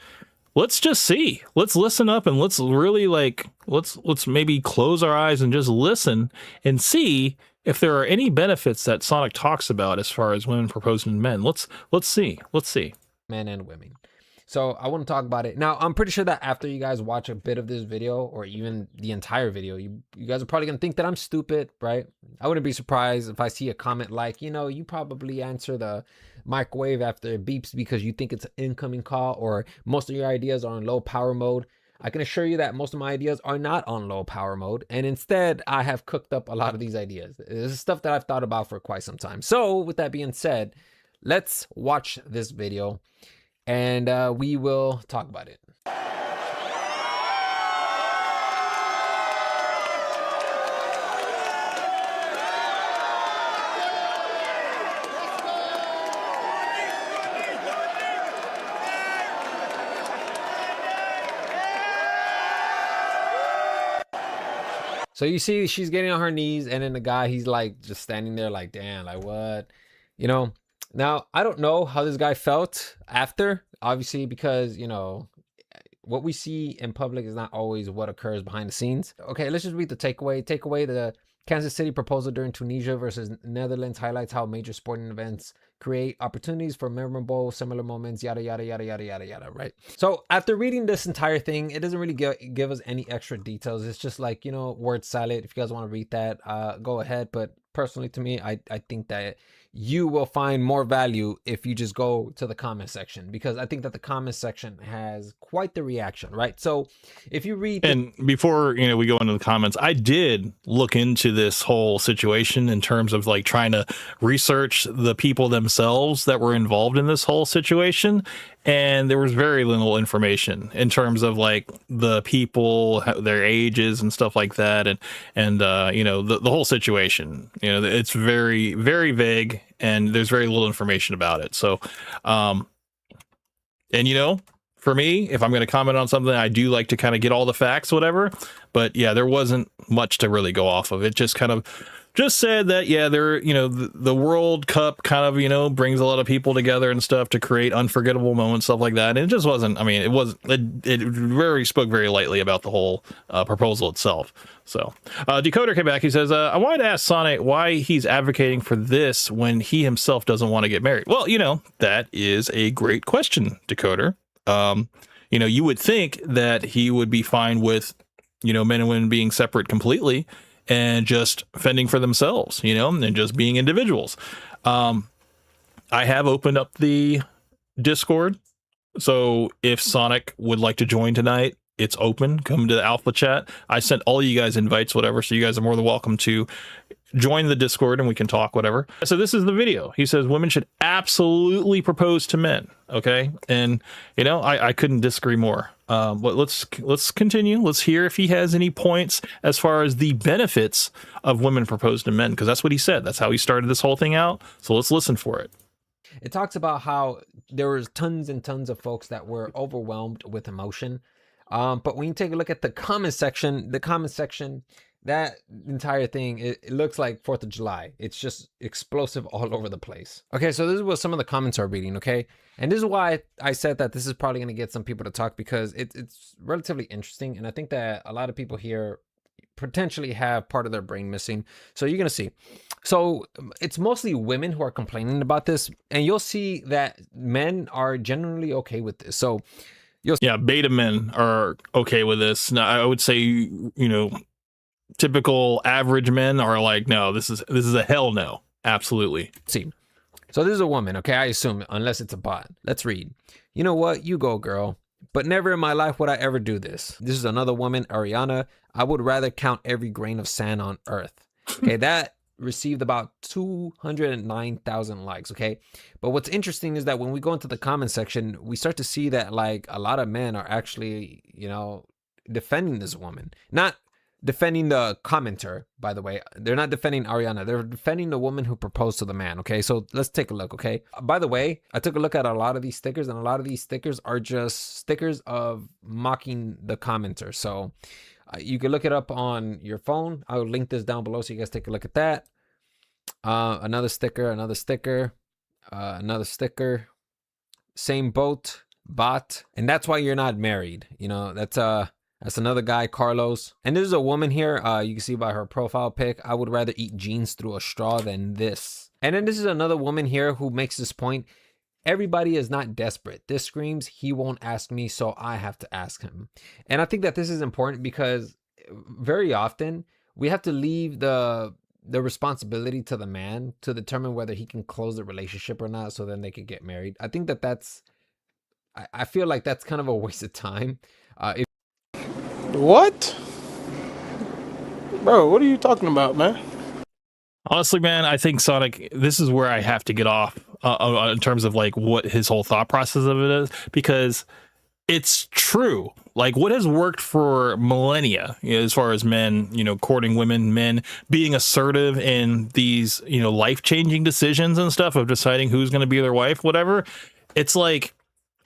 just see. Let's listen up, and let's really let's maybe close our eyes and just listen and see if there are any benefits that Sonic talks about as far as women proposing to men. Let's see. Men and women. So I want to talk about it. Now, I'm pretty sure that after you guys watch a bit of this video, or even the entire video, you guys are probably going to think that I'm stupid, right? I wouldn't be surprised if I see a comment like, you know, you probably answer the microwave after it beeps because you think it's an incoming call, or most of your ideas are on low power mode. I can assure you that most of my ideas are not on low power mode, and instead I have cooked up a lot of these ideas. This is stuff that I've thought about for quite some time. So with that being said, let's watch this video, and we will talk about it. So you see she's getting on her knees, and then the guy, he's like just standing there like, damn, like what? You know? Now, I don't know how this guy felt after, obviously, because, you know, what we see in public is not always what occurs behind the scenes. Okay, let's just read the takeaway. Takeaway, the Kansas City proposal during Tunisia versus Netherlands highlights how major sporting events create opportunities for memorable, similar moments, yada, yada, yada, yada, yada, yada, right? So after reading this entire thing, it doesn't really give us any extra details. It's just like, you know, word salad. If you guys want to read that, go ahead. But personally, to me, I think that you will find more value if you just go to the comment section, because I think that the comment section has quite the reaction, right? So if you read, and before, you know, we go into the comments, I did look into this whole situation in terms of like trying to research the people themselves that were involved in this whole situation, and there was very little information in terms of like the people, their ages and stuff like that, and you know, the whole situation. You know, it's very, very vague, and there's very little information about it. So and you know, for me, if I'm going to comment on something, I do like to kind of get all the facts, whatever. But yeah, there wasn't much to really go off of. It just kind of just said that, yeah, there, you know, the World Cup kind of, you know, brings a lot of people together and stuff to create unforgettable moments, stuff like that. And it just wasn't, I mean, it very spoke very lightly about the whole proposal itself. So Decoder came back. He says, I wanted to ask Sonic why he's advocating for this when he himself doesn't want to get married. Well, you know, that is a great question, Decoder. You know, you would think that he would be fine with, you know, men and women being separate completely and just fending for themselves, you know, and just being individuals. I have opened up the Discord. So if Sonic would like to join tonight, it's open. Come to the alpha chat. I sent all you guys invites, whatever. So you guys are more than welcome to join the Discord and we can talk, whatever. So this is the video. He says women should absolutely propose to men. Okay. And you know, I couldn't disagree more. But let's continue. Let's hear if he has any points as far as the benefits of women propose to men, because that's what he said. That's how he started this whole thing out. So let's listen for it. It talks about how there was tons and tons of folks that were overwhelmed with emotion. But when you take a look at the comment section, that entire thing, it looks like 4th of July. It's just explosive all over the place. Okay, so this is what some of the comments are reading, okay? And this is why I said that this is probably going to get some people to talk, because it's relatively interesting. And I think that a lot of people here potentially have part of their brain missing. So you're going to see. So it's mostly women who are complaining about this. And you'll see that men are generally okay with this. So yeah, beta men are okay with this. Now, I would say, you know, typical average men are like, no, this is a hell no. Absolutely. See, so this is a woman, okay? I assume, unless it's a bot. Let's read. You know what? You go, girl. But never in my life would I ever do this. This is another woman, Ariana. I would rather count every grain of sand on earth. Okay, that received about 209,000 likes, okay? But what's interesting is that when we go into the comment section, we start to see that like a lot of men are actually, you know, defending this woman. Not defending the commenter, by the way. They're not defending Ariana. They're defending the woman who proposed to the man, okay? So let's take a look, okay? By the way, I took a look at a lot of these stickers, and a lot of these stickers are just stickers of mocking the commenter. So you can look it up on your phone. I'll link this down below so you guys take a look at that. Another sticker, another sticker, another sticker. Same boat, bot. And that's why you're not married. You know, that's another guy, Carlos. And this is a woman here. You can see by her profile pic. I would rather eat jeans through a straw than this. And then this is another woman here who makes this point. Everybody is not desperate. This screams, he won't ask me, so I have to ask him. And I think that this is important because very often we have to leave the responsibility to the man to determine whether he can close the relationship or not, so then they could get married. I think that I feel like that's kind of a waste of time. What? Bro, what are you talking about, man? Honestly, man, I think Sonic, this is where I have to get off in terms of like what his whole thought process of it is, because it's true. Like what has worked for millennia, you know, as far as men, you know, courting women, men being assertive in these, you know, life-changing decisions and stuff of deciding who's going to be their wife, whatever. It's like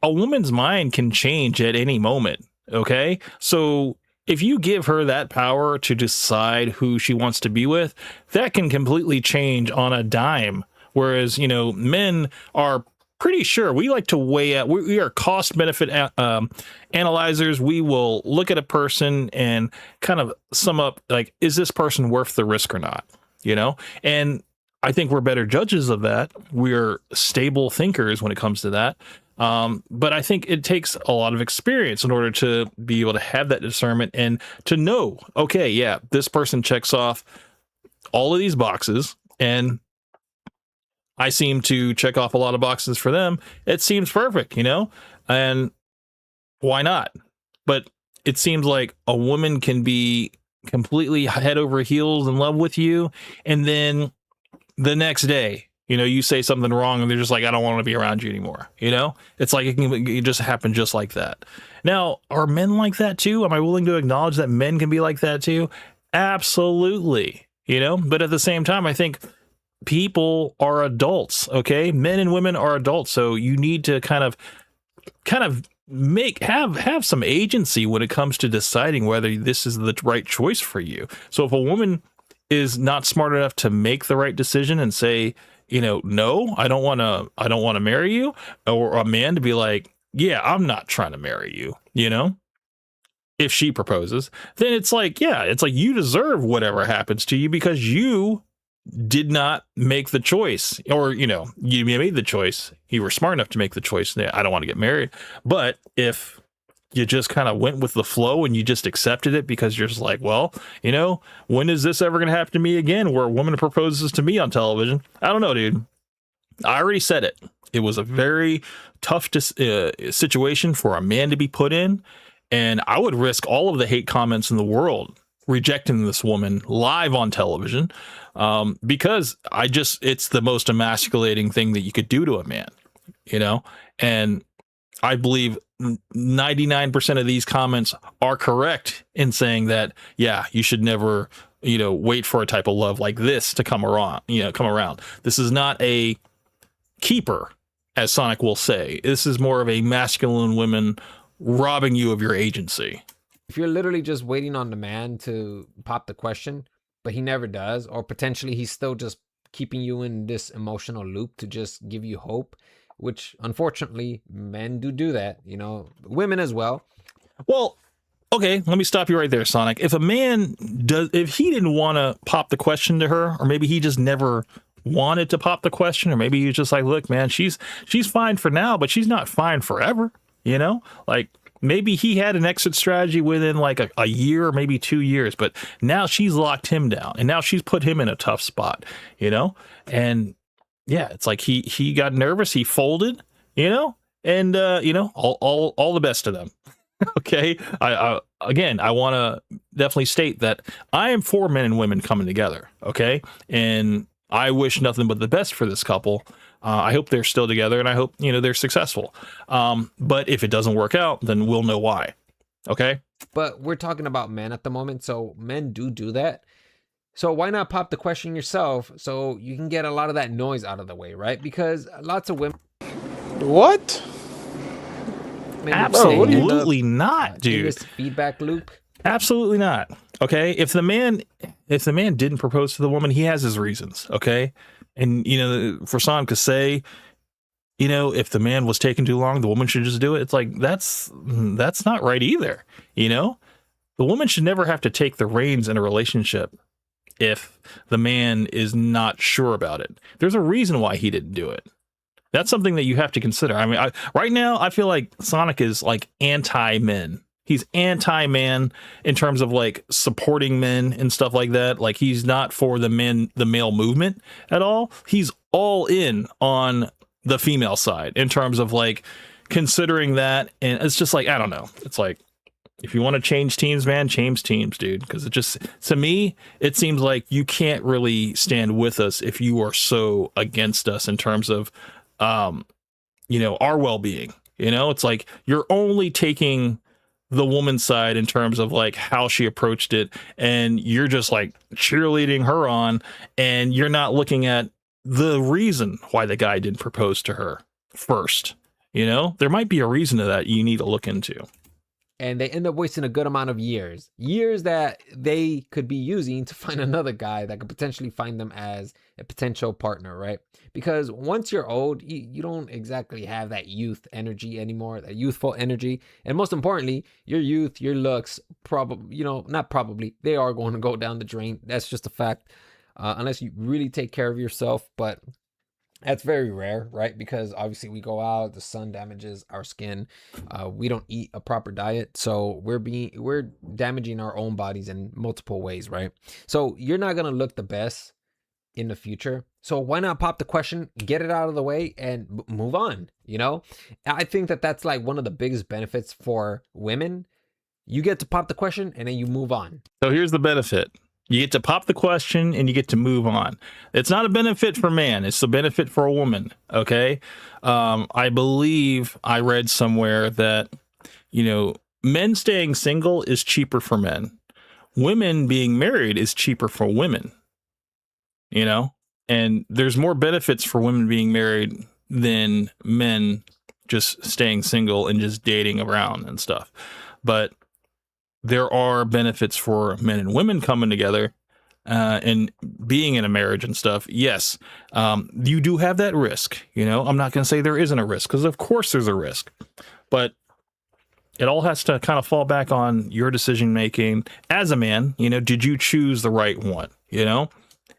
a woman's mind can change at any moment. Okay. So if you give her that power to decide who she wants to be with, that can completely change on a dime. Whereas, you know, men are pretty sure we like to weigh out, we are cost benefit analyzers. We will look at a person and kind of sum up, like, is this person worth the risk or not? You know, and I think we're better judges of that. We're stable thinkers when it comes to that. But I think it takes a lot of experience in order to be able to have that discernment and to know, okay, yeah, this person checks off all of these boxes and I seem to check off a lot of boxes for them. It seems perfect, you know, and why not? But it seems like a woman can be completely head over heels in love with you. And then the next day, you know, you say something wrong and they're just like, I don't want to be around you anymore. You know, it's like it just happen just like that. Now, are men like that too? Am I willing to acknowledge that men can be like that too? Absolutely. You know, but at the same time, I think people are adults. Okay. Men and women are adults. So you need to kind of have some agency when it comes to deciding whether this is the right choice for you. So if a woman is not smart enough to make the right decision and say, you know, no, I don't want to marry you, or a man to be like, yeah, I'm not trying to marry you, you know, if she proposes, then it's like, yeah, it's like you deserve whatever happens to you because you did not make the choice, or, you know, you made the choice. You were smart enough to make the choice. I don't want to get married. But if you just kind of went with the flow and you just accepted it because you're just like, well, you know, when is this ever going to happen to me again where a woman proposes to me on television? I don't know, dude. I already said it. It was a very tough situation for a man to be put in. And I would risk all of the hate comments in the world rejecting this woman live on television, because it's the most emasculating thing that you could do to a man, you know? And I believe 99% of these comments are correct in saying that, yeah, you should never, you know, wait for a type of love like this to come around. This is not a keeper, as Sonic will say. This is more of a masculine woman robbing you of your agency. If you're literally just waiting on the man to pop the question, but he never does, or potentially he's still just keeping you in this emotional loop to just give you hope, which unfortunately men do that, you know, women as well. Well, okay, let me stop you right there, Sonic. If a man if he didn't want to pop the question to her, or maybe he just never wanted to pop the question, or maybe he's just like, look, man, she's fine for now, but she's not fine forever, you know? Like, maybe he had an exit strategy within like a year or maybe 2 years, but now she's locked him down and now she's put him in a tough spot, you know? And yeah, it's like he got nervous, he folded, you know, and you know, all the best to them. Okay. I want to definitely state that I am for men and women coming together. Okay. And I wish nothing but the best for this couple. I hope they're still together and I hope, you know, they're successful. But if it doesn't work out, then we'll know why. Okay. But we're talking about men at the moment. So men do that. So why not pop the question yourself so you can get a lot of that noise out of the way, right? Because lots of women. What? Absolutely not, dude. This feedback loop. Absolutely not. Okay. If the man didn't propose to the woman, he has his reasons. Okay. And, you know, for Son to say, you know, if the man was taking too long, the woman should just do it. It's like, that's not right either. You know, the woman should never have to take the reins in a relationship if the man is not sure about it. There's a reason why he didn't do it. That's something that you have to consider. I mean, right now, I feel like Sonic is like anti-men. He's anti-man in terms of like supporting men and stuff like that. Like he's not for the male movement at all. He's all in on the female side in terms of like considering that. And it's just like, I don't know. It's like, if you want to change teams, man, change teams, dude. Because it just, to me, it seems like you can't really stand with us if you are so against us in terms of, you know, our well-being. You know, it's like you're only taking the woman's side in terms of like how she approached it, and you're just like cheerleading her on, and you're not looking at the reason why the guy didn't propose to her first. You know, there might be a reason to that you need to look into. and they end up wasting a good amount of years that they could be using to find another guy that could potentially find them as a potential partner, right? Because once you're old, you don't exactly have that youth energy anymore, that youthful energy. And most importantly, your youth, your looks, probably, not probably, they are going to go down the drain. That's just a fact, unless you really take care of yourself. But that's very rare, right? Because obviously we go out, the sun damages our skin. We don't eat a proper diet, so we're damaging our own bodies in multiple ways, right? So you're not gonna look the best in the future. So why not pop the question, get it out of the way, and move on? I think that that's like one of the biggest benefits for women. You get to pop the question, and then you move on. So here's the benefit. You get to pop the question and you get to move on. It's not a benefit for man. It's a benefit for a woman. Okay. I believe I read somewhere that, men staying single is cheaper for men. Women being married is cheaper for women, and there's more benefits for women being married than men just staying single and just dating around and stuff. But there are benefits for men and women coming together and being in a marriage and stuff. Yes, you do have that risk. I'm not going to say there isn't a risk, because of course there's a risk, but it all has to kind of fall back on your decision making as a man. Did you choose the right one?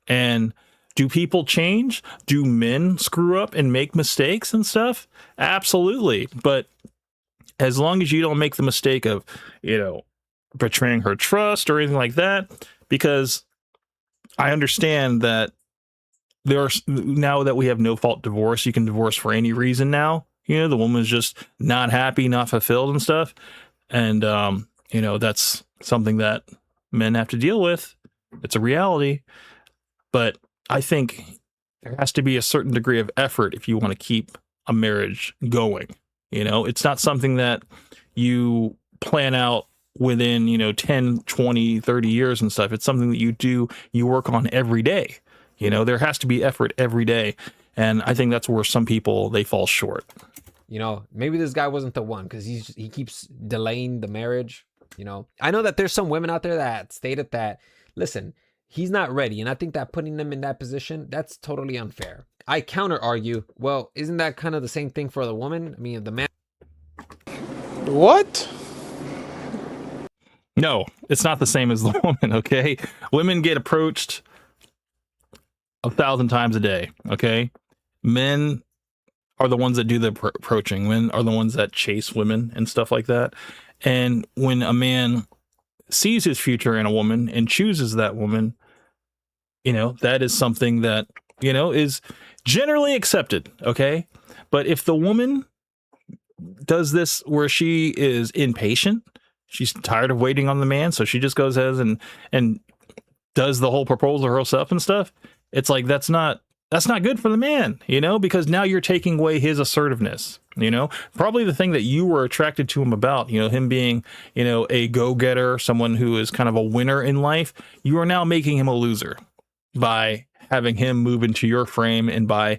And do people change? Do men screw up and make mistakes and stuff? Absolutely. But as long as you don't make the mistake of, betraying her trust or anything like that, because I understand that now that we have no fault divorce, you can divorce for any reason now. The woman's just not happy, not fulfilled and stuff. And, that's something that men have to deal with. It's a reality. But I think there has to be a certain degree of effort if you want to keep a marriage going. It's not something that you plan out within 10, 20, 30 years and stuff. It's something that you work on every day. There has to be effort every day, and I think that's where some people, they fall short. Maybe this guy wasn't the one, because he keeps delaying the marriage. I know that there's some women out there that stated that, listen, he's not ready, and I think that putting them in that position, that's totally unfair. I counter argue, well, isn't that kind of the same thing for the woman? I mean, the man. What? No, it's not the same as the woman, okay? Women get approached 1,000 times a day, okay? Men are the ones that do the approaching. Men are the ones that chase women and stuff like that. And when a man sees his future in a woman and chooses that woman, that is something that, is generally accepted, okay? But if the woman does this where she is impatient, she's tired of waiting on the man, so she just goes ahead and does the whole proposal herself and stuff. It's like, that's not good for the man, because now you're taking away his assertiveness, probably the thing that you were attracted to him about, him being, a go-getter, someone who is kind of a winner in life. You are now making him a loser by having him move into your frame and by,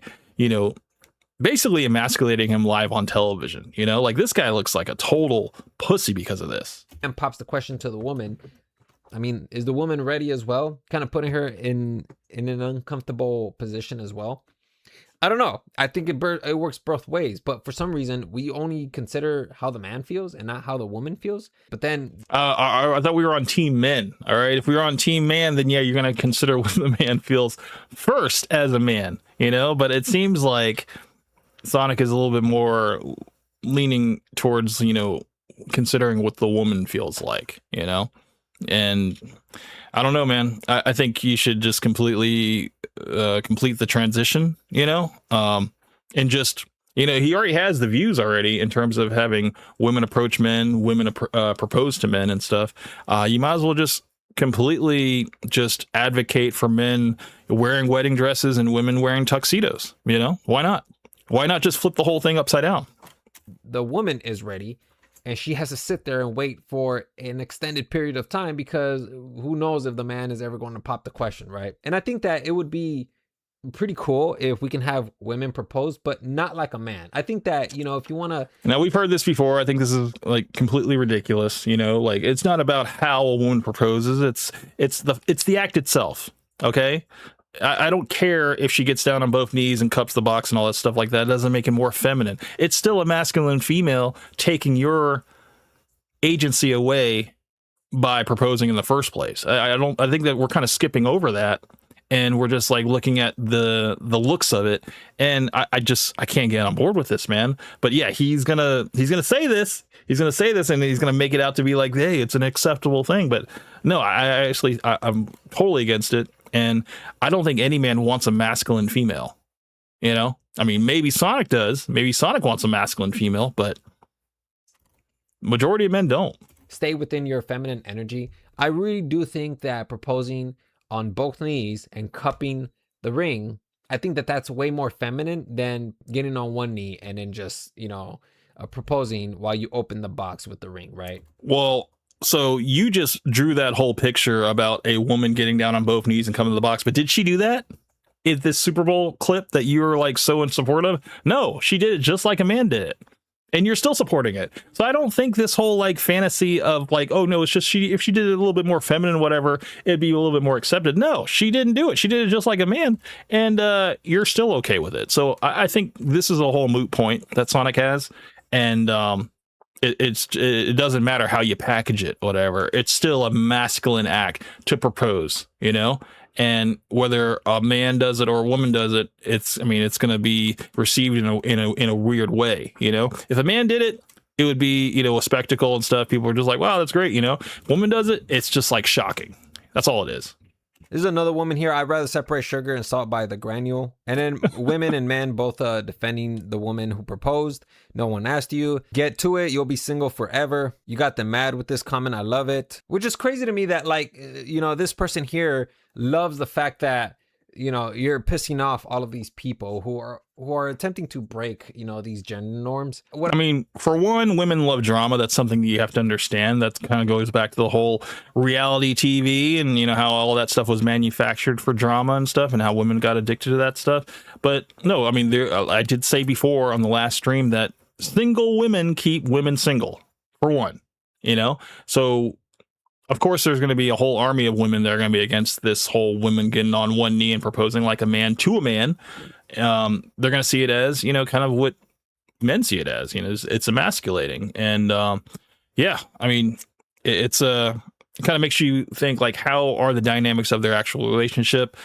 basically emasculating him live on television. Like, this guy looks like a total pussy because of this. And pops the question to the woman. I mean, is the woman ready as well? Kind of putting her in an uncomfortable position as well. I don't know. I think it works both ways, but for some reason we only consider how the man feels and not how the woman feels. But then I thought we were on team men. All right. If we were on team man, then yeah, you're going to consider what the man feels first as a man, but it seems like Sonic is a little bit more leaning towards, considering what the woman feels like, and I don't know, man. I think you should just completely complete the transition, and just, he already has the views already in terms of having women approach men, women propose to men and stuff. You might as well just completely just advocate for men wearing wedding dresses and women wearing tuxedos. Why not? Why not just flip the whole thing upside down? The woman is ready, and she has to sit there and wait for an extended period of time, because who knows if the man is ever going to pop the question, right? And I think that it would be pretty cool if we can have women propose, but not like a man. I think that, you know, if you want to. Now, we've heard this before. I think this is like completely ridiculous. You know, like it's not about how a woman proposes. It's the act itself. Okay. I don't care if she gets down on both knees and cups the box and all that stuff like that. It doesn't make it more feminine. It's still a masculine female taking your agency away by proposing in the first place. I think that we're kind of skipping over that, and we're just like looking at the looks of it. And I can't get on board with this, man. But yeah, he's gonna say this. He's gonna say this, and he's gonna make it out to be like, hey, it's an acceptable thing. But no, I'm totally against it. And I don't think any man wants a masculine female. You know, I mean, maybe Sonic does. Maybe Sonic wants a masculine female, but majority of men don't. Stay within your feminine energy. I really do think that proposing on both knees and cupping the ring, I think that that's way more feminine than getting on one knee and then just, you know, proposing while you open the box with the ring, right? Well, so you just drew that whole picture about a woman getting down on both knees and coming to the box, but did she do that in this Super Bowl clip that you were like so in support of? No, she did it just like a man did it, and you're still supporting it. So I don't think this whole like fantasy of like, oh no, it's just if she did it a little bit more feminine, whatever, it'd be a little bit more accepted. No, she didn't do it. She did it just like a man, and you're still okay with it. So I think this is a whole moot point that Sonic has, and it doesn't matter how you package it, whatever. It's still a masculine act to propose, you know? And whether a man does it or a woman does it, it's going to be received in a weird way, you know? If a man did it, it would be, you know, a spectacle and stuff. People are just like, wow, that's great, you know? Woman does it, it's just like shocking. That's all it is. There's another woman here. I'd rather separate sugar and salt by the granule. And then women and men both defending the woman who proposed. No one asked you. Get to it. You'll be single forever. You got them mad with this comment. I love it. Which is crazy to me that, like, you know, this person here loves the fact that, you know, you're pissing off all of these people who are attempting to break, you know, these gender norms. I mean, for one, women love drama. That's something that you have to understand. That kind of goes back to the whole reality TV and, you know, how all of that stuff was manufactured for drama and stuff, and how women got addicted to that stuff. But no, I mean, I did say before on the last stream that single women keep women single, for one, you know? So of course, there's going to be a whole army of women that are going to be against this whole women getting on one knee and proposing like a man to a man. They're going to see it as, you know, kind of what men see it as, you know, it's emasculating. And yeah, I mean, it kind of makes you think like, how are the dynamics of their actual relationship?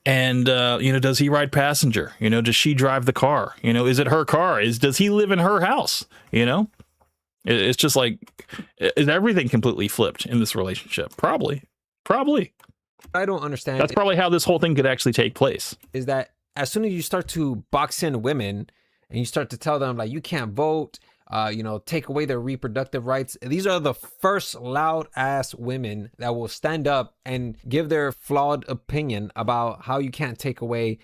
And, you know, does he ride passenger? You know, does she drive the car? You know, is it her car? Does he live in her house? You know? It's just like, is everything completely flipped in this relationship? Probably. I don't understand. That's probably how this whole thing could actually take place. Is that as soon as you start to box in women and you start to tell them like, you can't vote, you know, take away their reproductive rights. These are the first loud ass women that will stand up and give their flawed opinion about how you can't take away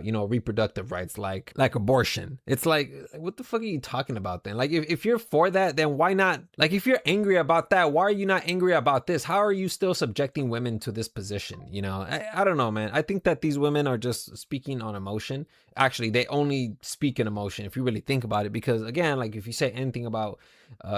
you know, reproductive rights like abortion. It's like, what the fuck are you talking about then? Like, if you're for that, then why not? Like, if you're angry about that, why are you not angry about this? How are you still subjecting women to this position? You know, I don't know, man. I think that these women are just speaking on emotion. Actually, they only speak in emotion if you really think about it, because again, like if you say anything about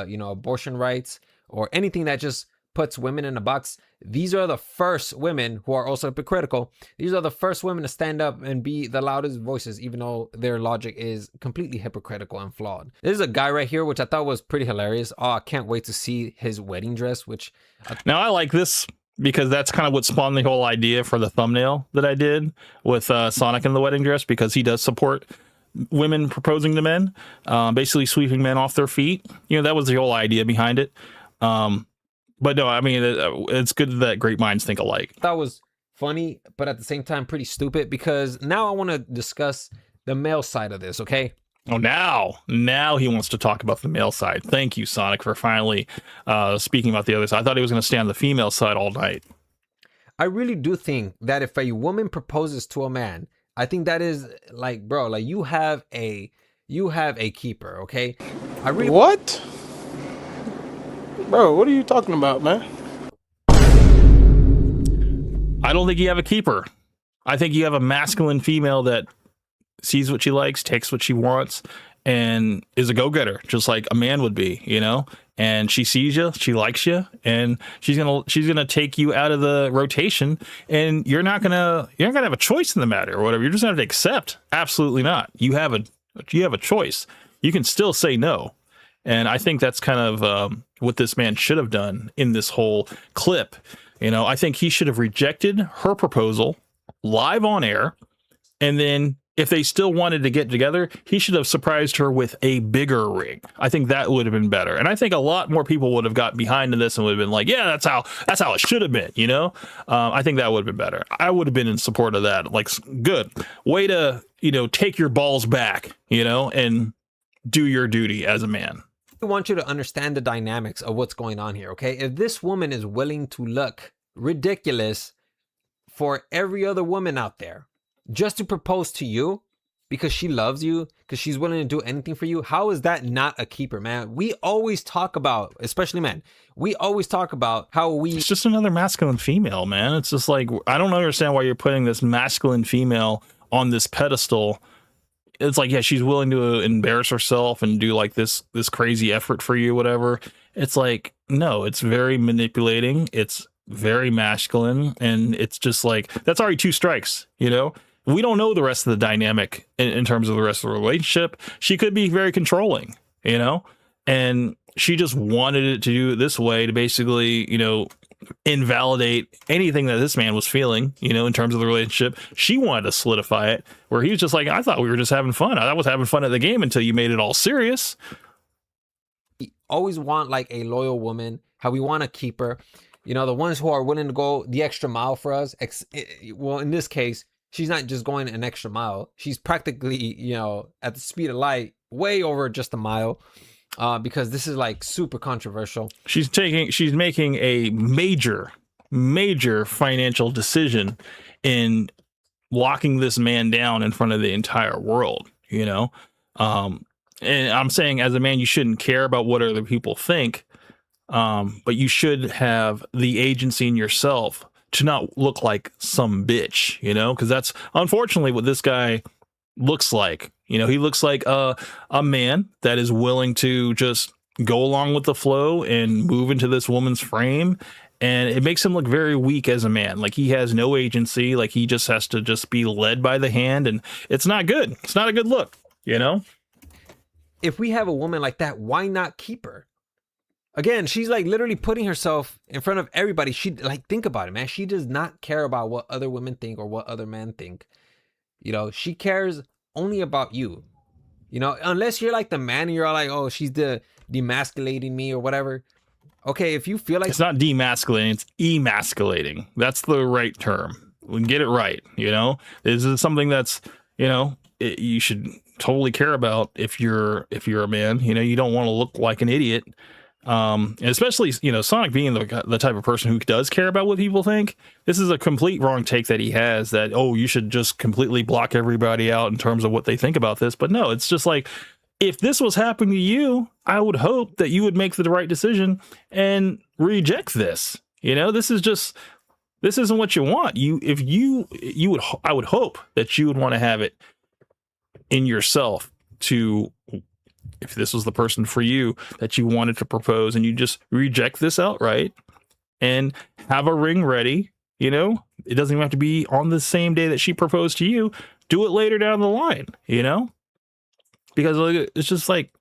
you know, abortion rights or anything that just puts women in a box, these are the first women who are also hypocritical. These are the first women to stand up and be the loudest voices, even though their logic is completely hypocritical and flawed. There's a guy right here, which I thought was pretty hilarious. Oh, I can't wait to see his wedding dress, which... Now, I like this because that's kind of what spawned the whole idea for the thumbnail that I did with Sonic in the wedding dress, because he does support women proposing to men, basically sweeping men off their feet. You know, that was the whole idea behind it. But no, I mean, it's good that great minds think alike. That was funny, but at the same time, pretty stupid, because now I want to discuss the male side of this, okay? Oh, now he wants to talk about the male side. Thank you, Sonic, for finally speaking about the other side. I thought he was going to stay on the female side all night. I really do think that if a woman proposes to a man, I think that is like, bro, like you have a keeper, okay? What? Bro, what are you talking about, man? I don't think you have a keeper. I think you have a masculine female that sees what she likes, takes what she wants, and is a go-getter, just like a man would be, you know? And she sees you, she likes you, and she's gonna take you out of the rotation, and you're not gonna have a choice in the matter or whatever. You're just gonna have to accept. Absolutely not. You have a choice. You can still say no. And I think that's kind of what this man should have done in this whole clip. You know, I think he should have rejected her proposal live on air, and then if they still wanted to get together, he should have surprised her with a bigger ring. I think that would have been better. And I think a lot more people would have got behind this and would have been like, yeah, that's how it should have been, you know? I think that would have been better. I would have been in support of that. Like, good way to, you know, take your balls back, you know, and do your duty as a man. I want you to understand the dynamics of what's going on here, okay? If this woman is willing to look ridiculous for every other woman out there, just to propose to you because she loves you, because she's willing to do anything for you, how is that not a keeper, man? We always talk about, especially men, we always talk about how it's just another masculine female, man. It's just like, I don't understand why you're putting this masculine female on this pedestal. It's like, yeah, she's willing to embarrass herself and do like this crazy effort for you, whatever. It's like, no, it's very manipulating. It's very masculine, and it's just like, that's already 2 strikes, you know? We don't know the rest of the dynamic in terms of the rest of the relationship. She could be very controlling, you know, and she just wanted it to do it this way to basically, you know, invalidate anything that this man was feeling, you know, in terms of the relationship. She wanted to solidify it, where he was just like, I thought we were just having fun. I was having fun at the game until you made it all serious. We always want like a loyal woman, how we want to keep her, you know, the ones who are willing to go the extra mile for us. Well, in this case, she's not just going an extra mile. She's practically, you know, at the speed of light, way over just a mile, because this is like super controversial. She's making a major financial decision in locking this man down in front of the entire world, you know? And I'm saying, as a man, you shouldn't care about what other people think, but you should have the agency in yourself to not look like some bitch, you know, because that's unfortunately what this guy looks like. You know, he looks like a man that is willing to just go along with the flow and move into this woman's frame. And it makes him look very weak as a man. Like, he has no agency. Like, he just has to just be led by the hand. And it's not good. It's not a good look, you know? If we have a woman like that, why not keep her? Again, she's like literally putting herself in front of everybody. She, like, think about it, man. She does not care about what other women think or what other men think. You know, she cares only about you. You know, unless you're like the man and you're all like, oh, she's demasculating me or whatever. Okay, if you feel like... It's not demasculating, it's emasculating. That's the right term. We can get it right, you know? This is something that's, you know, you should totally care about if you're a man. You know, you don't want to look like an idiot. And especially, you know, Sonic being the type of person who does care about what people think. This is a complete wrong take that he has, that, oh, you should just completely block everybody out in terms of what they think about this. But no, it's just like, if this was happening to you, I would hope that you would make the right decision and reject this. You know, this isn't what you want. I would hope that you would want to have it in yourself to, if this was the person for you that you wanted to propose, and you just reject this outright and have a ring ready. You know, it doesn't even have to be on the same day that she proposed to you. Do it later down the line, you know, because it's just like,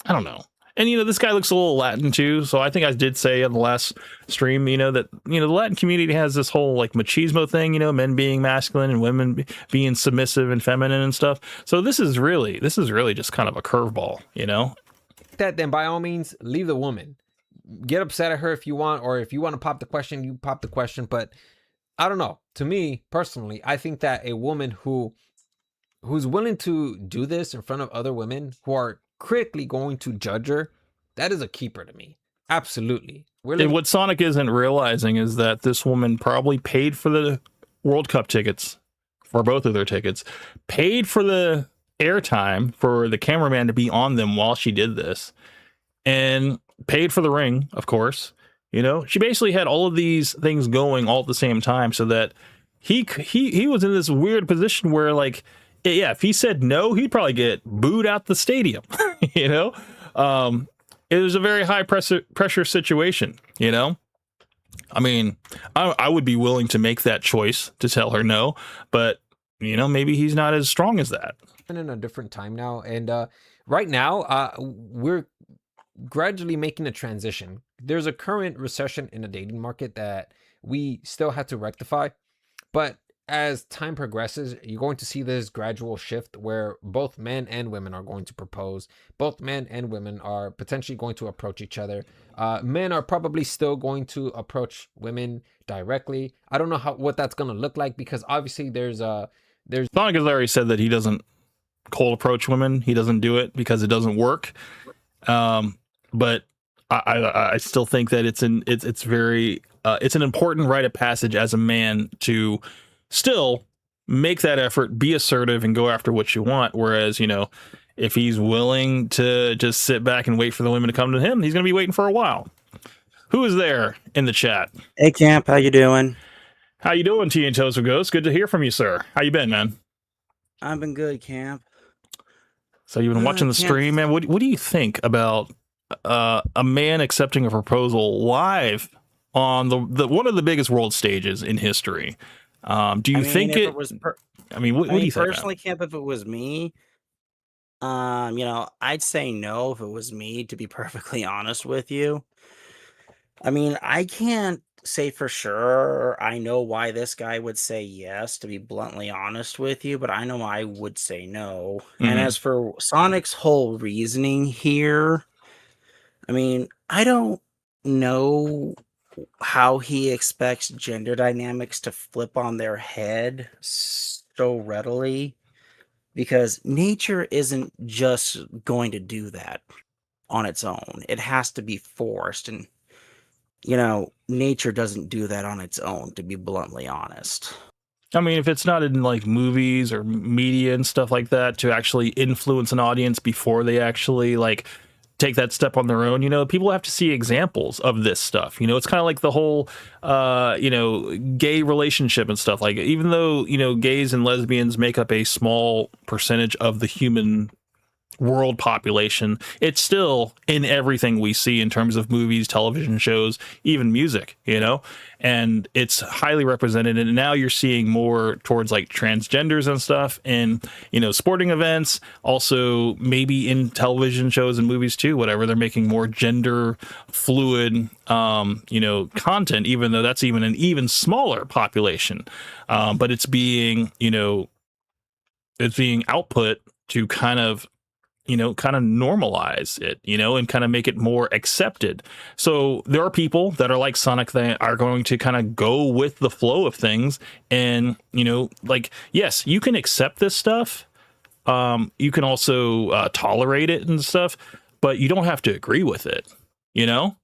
I don't know. And, you know, this guy looks a little Latin too. So I think I did say on the last stream, you know, that, you know, the Latin community has this whole like machismo thing, you know, men being masculine and women being submissive and feminine and stuff. So this is really just kind of a curveball, you know? That then by all means, leave the woman. Get upset at her if you want, or if you want to pop the question, you pop the question. But I don't know. To me personally, I think that a woman who's willing to do this in front of other women who are critically going to judge her, that is a keeper to me. Absolutely. And what Sonic isn't realizing is that this woman probably paid for the World Cup tickets, for both of their tickets, paid for the airtime for the cameraman to be on them while she did this, and paid for the ring, of course. You know, she basically had all of these things going all at the same time so that he was in this weird position where, like, yeah, if he said no, he'd probably get booed out the stadium. You know, it was a very high pressure situation. You know, I mean, I would be willing to make that choice to tell her no, but you know, maybe he's not as strong as that. In a different time now, and right now we're gradually making a transition. There's a current recession in the dating market that we still have to rectify, but as time progresses, you're going to see this gradual shift where both men and women are going to propose. Both men and women are potentially going to approach each other. Men are probably still going to approach women directly. I don't know what that's going to look like, because obviously there's Sonic has already said that he doesn't cold approach women. He doesn't do it because it doesn't work. But I still think that it's an important rite of passage as a man to still make that effort, be assertive, and go after what you want. Whereas, you know, if he's willing to just sit back and wait for the women to come to him, he's going to be waiting for a while. Who is there in the chat? Hey, Camp, how you doing? How you doing, T and Toes of Ghost? Good to hear from you, sir. How you been, man? I've been good, Camp. So you've been watching the stream, man. What do you think about a man accepting a proposal live on the one of the biggest world stages in history? Do you think it was? I mean, what do you think? Personally, Camp, if it was me, you know, I'd say no if it was me, to be perfectly honest with you. I mean, I can't say for sure I know why this guy would say yes, to be bluntly honest with you, but I know I would say no. And as for Sonic's whole reasoning here, I mean, I don't know how he expects gender dynamics to flip on their head so readily, because nature isn't just going to do that on its own. It has to be forced, and you know, nature doesn't do that on its own, to be bluntly honest. I mean, if it's not in like movies or media and stuff like that to actually influence an audience before they actually like take that step on their own, you know, people have to see examples of this stuff. You know, it's kind of like the whole, you know, gay relationship and stuff. Like, even though, you know, gays and lesbians make up a small percentage of the human world population, it's still in everything we see in terms of movies, television shows, even music, you know, and it's highly represented. And now you're seeing more towards like transgenders and stuff in, you know, sporting events, also maybe in television shows and movies too, whatever. They're making more gender fluid, you know, content, even though that's even an even smaller population. But it's being, you know, it's being output to kind of, you know, kind of normalize it, you know, and kind of make it more accepted. So there are people that are like Sonic that are going to kind of go with the flow of things. And, you know, like, yes, you can accept this stuff. You can also tolerate it and stuff, but you don't have to agree with it, you know?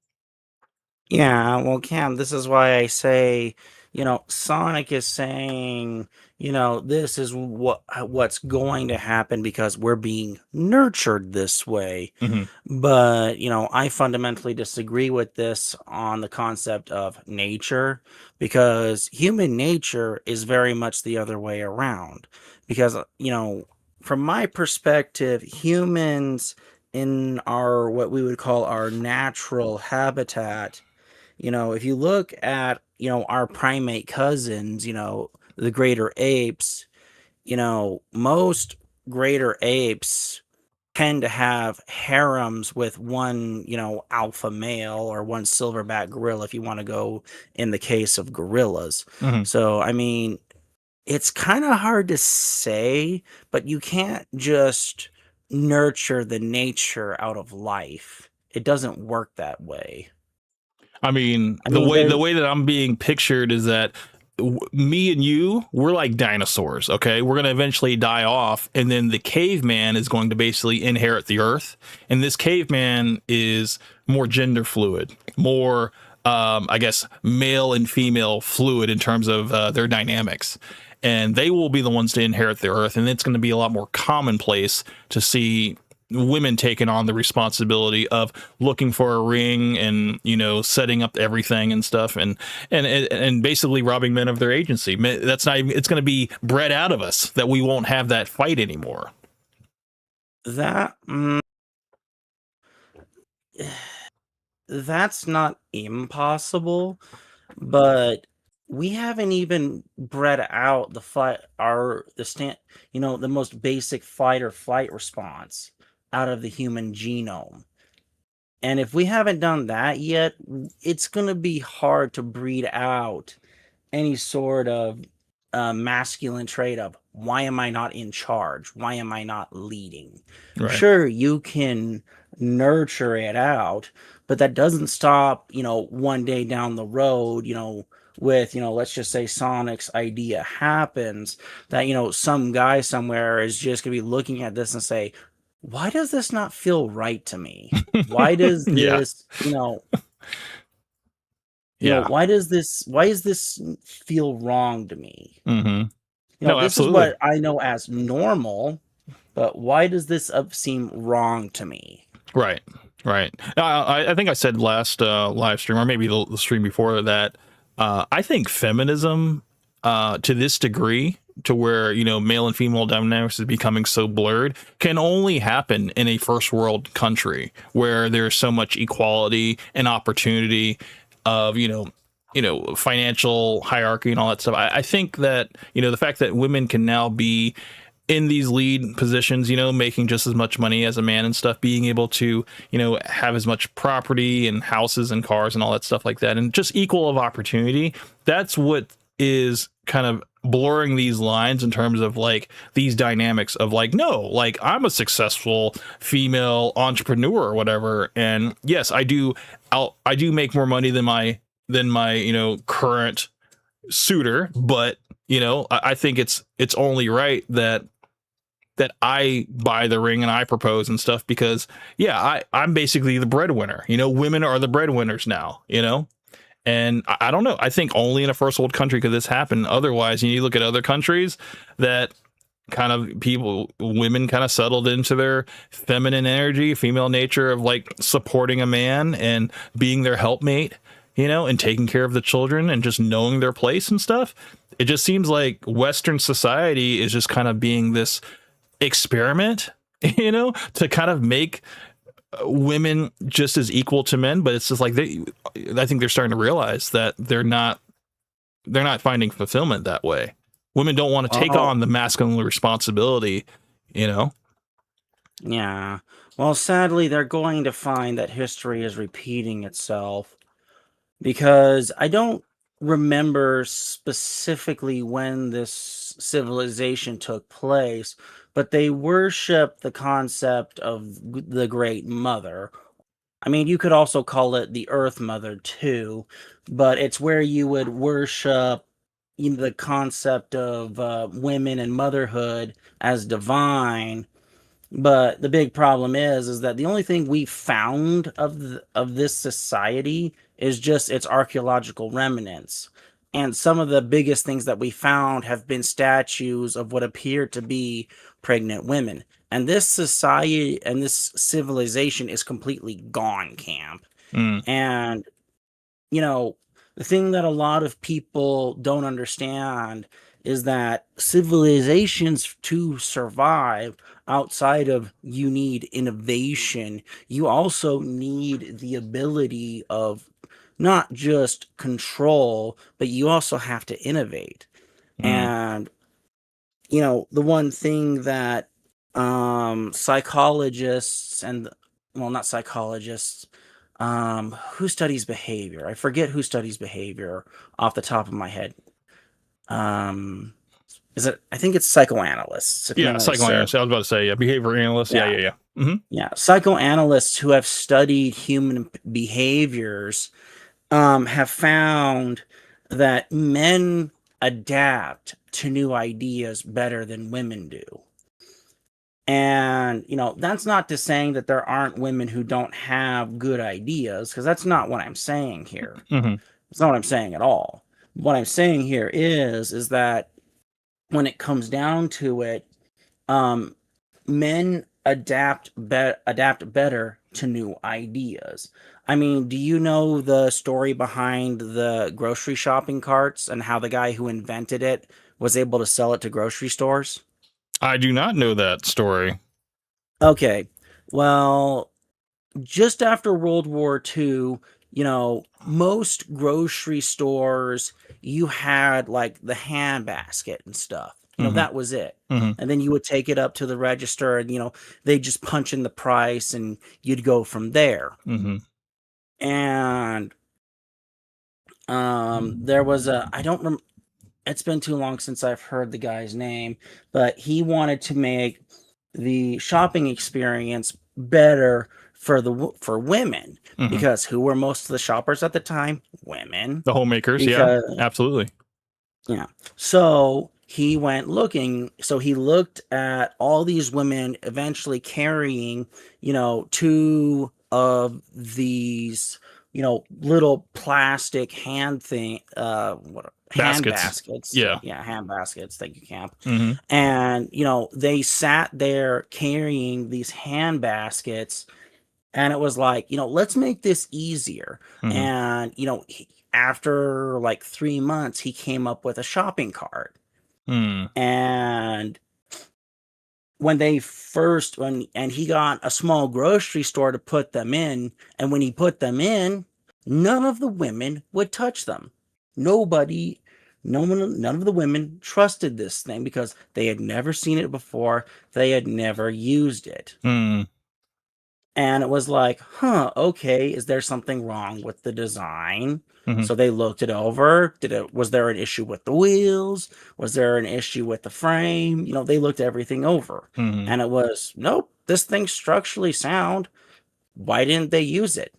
Yeah, well, Cam, this is why I say, you know, Sonic is saying, you know, this is what's going to happen because we're being nurtured this way. But, you know, I fundamentally disagree with this on the concept of nature, because human nature is very much the other way around. Because, you know, from my perspective, humans in our, what we would call our natural habitat, you know, if you look at, you know, our primate cousins, you know, the greater apes, you know, most greater apes tend to have harems with one, you know, alpha male or one silverback gorilla, if you want to go in the case of gorillas. So, I mean, it's kind of hard to say, but you can't just nurture the nature out of life. It doesn't work that way. I mean, the way that I'm being pictured is that me and you, we're like dinosaurs, okay? We're going to eventually die off, and then the caveman is going to basically inherit the earth. And this caveman is more gender fluid, more, I guess, male and female fluid in terms of their dynamics. And they will be the ones to inherit the earth, and it's going to be a lot more commonplace to see women taking on the responsibility of looking for a ring and, you know, setting up everything and stuff, and basically robbing men of their agency. That's not even, it's going to be bred out of us that we won't have that fight anymore. That that's not impossible, but we haven't even bred out the fight the most basic fight or flight response out of the human genome. And if we haven't done that yet, it's going to be hard to breed out any sort of masculine trait of why am I not in charge? Why am I not leading? Right. Sure, you can nurture it out, but that doesn't stop, one day down the road, with, let's just say Sonic's idea happens, that, some guy somewhere is just going to be looking at this and say, why does this not feel right to me? Why does this, why does this feel wrong to me? Mm-hmm. This absolutely. is what I know as normal, but why does this seem wrong to me? Right. I think I said last live stream, or maybe the stream before that, I think feminism, to this degree, to where, male and female dynamics is becoming so blurred, can only happen in a first world country where there's so much equality and opportunity of, financial hierarchy and all that stuff. I think that, the fact that women can now be in these lead positions, making just as much money as a man and stuff, being able to, have as much property and houses and cars and all that stuff like that, and just equal of opportunity. That's what is kind of blurring these lines in terms of like these dynamics of like, no, like I'm a successful female entrepreneur or whatever. And yes, I do make more money than my, current suitor. But, I think it's only right that I buy the ring and I propose and stuff, because I'm basically the breadwinner. Women are the breadwinners now, and I don't know. I think only in a first world country could this happen. Otherwise, you look at other countries that kind of women kind of settled into their feminine energy, female nature of like supporting a man and being their helpmate, and taking care of the children and just knowing their place and stuff. It just seems like Western society is just kind of being this experiment, to kind of make women just as equal to men. But it's just like I think they're starting to realize that they're not finding fulfillment that way. Women don't want to take on the masculine responsibility, Yeah. Well, sadly, they're going to find that history is repeating itself, because I don't remember specifically when this civilization took place, but they worship the concept of the Great Mother. I mean, you could also call it the Earth Mother too, but it's where you would worship the concept of women and motherhood as divine. But the big problem is that the only thing we found of this society is just its archaeological remnants. And some of the biggest things that we found have been statues of what appear to be pregnant women. And this society and this civilization is completely gone, Camp. And, the thing that a lot of people don't understand is that civilizations to survive, outside of you need innovation, you also need the ability of not just control, but you also have to innovate. And, the one thing that psychologists and, well, not psychologists, who studies behavior? I forget who studies behavior off the top of my head. Is it? I think it's psychoanalysts. Psychoanalysts. I was about to say, behavior analysts. Yeah. Mm-hmm. Yeah, psychoanalysts who have studied human behaviors have found that men adapt to new ideas better than women do. And, that's not to saying that there aren't women who don't have good ideas, because that's not what I'm saying here. It's not what I'm saying at all. What I'm saying here is that when it comes down to it, men adapt better to new ideas. I mean, do you know the story behind the grocery shopping carts and how the guy who invented it was able to sell it to grocery stores? I do not know that story. Okay. Well, just after World War II, most grocery stores, you had like the hand basket and stuff. That was it. Mhm. And then you would take it up to the register and, they just punch in the price and you'd go from there. Mm-hmm. And there was I don't remember, it's been too long since I've heard the guy's name, but he wanted to make the shopping experience better for women, Mhm. because who were most of the shoppers at the time? Women. The homemakers, Because, yeah, absolutely. yeah. So he went looking. So he looked at all these women eventually carrying, two of these, little plastic hand hand baskets. Yeah. Yeah, hand baskets. Thank you, Camp. Mm-hmm. And, they sat there carrying these hand baskets, and it was like, let's make this easier. Mhm. And, after like 3 months, he came up with a shopping cart. Mm. And when he got a small grocery store to put them in, and when he put them in, none of the women would touch them. None of the women trusted this thing because they had never seen it before. They had never used it. Mm. And it was like, okay, is there something wrong with the design? Mhm. So they looked it over. Was there an issue with the wheels? Was there an issue with the frame? They looked everything over. Mhm. And it was, nope, this thing's structurally sound. Why didn't they use it?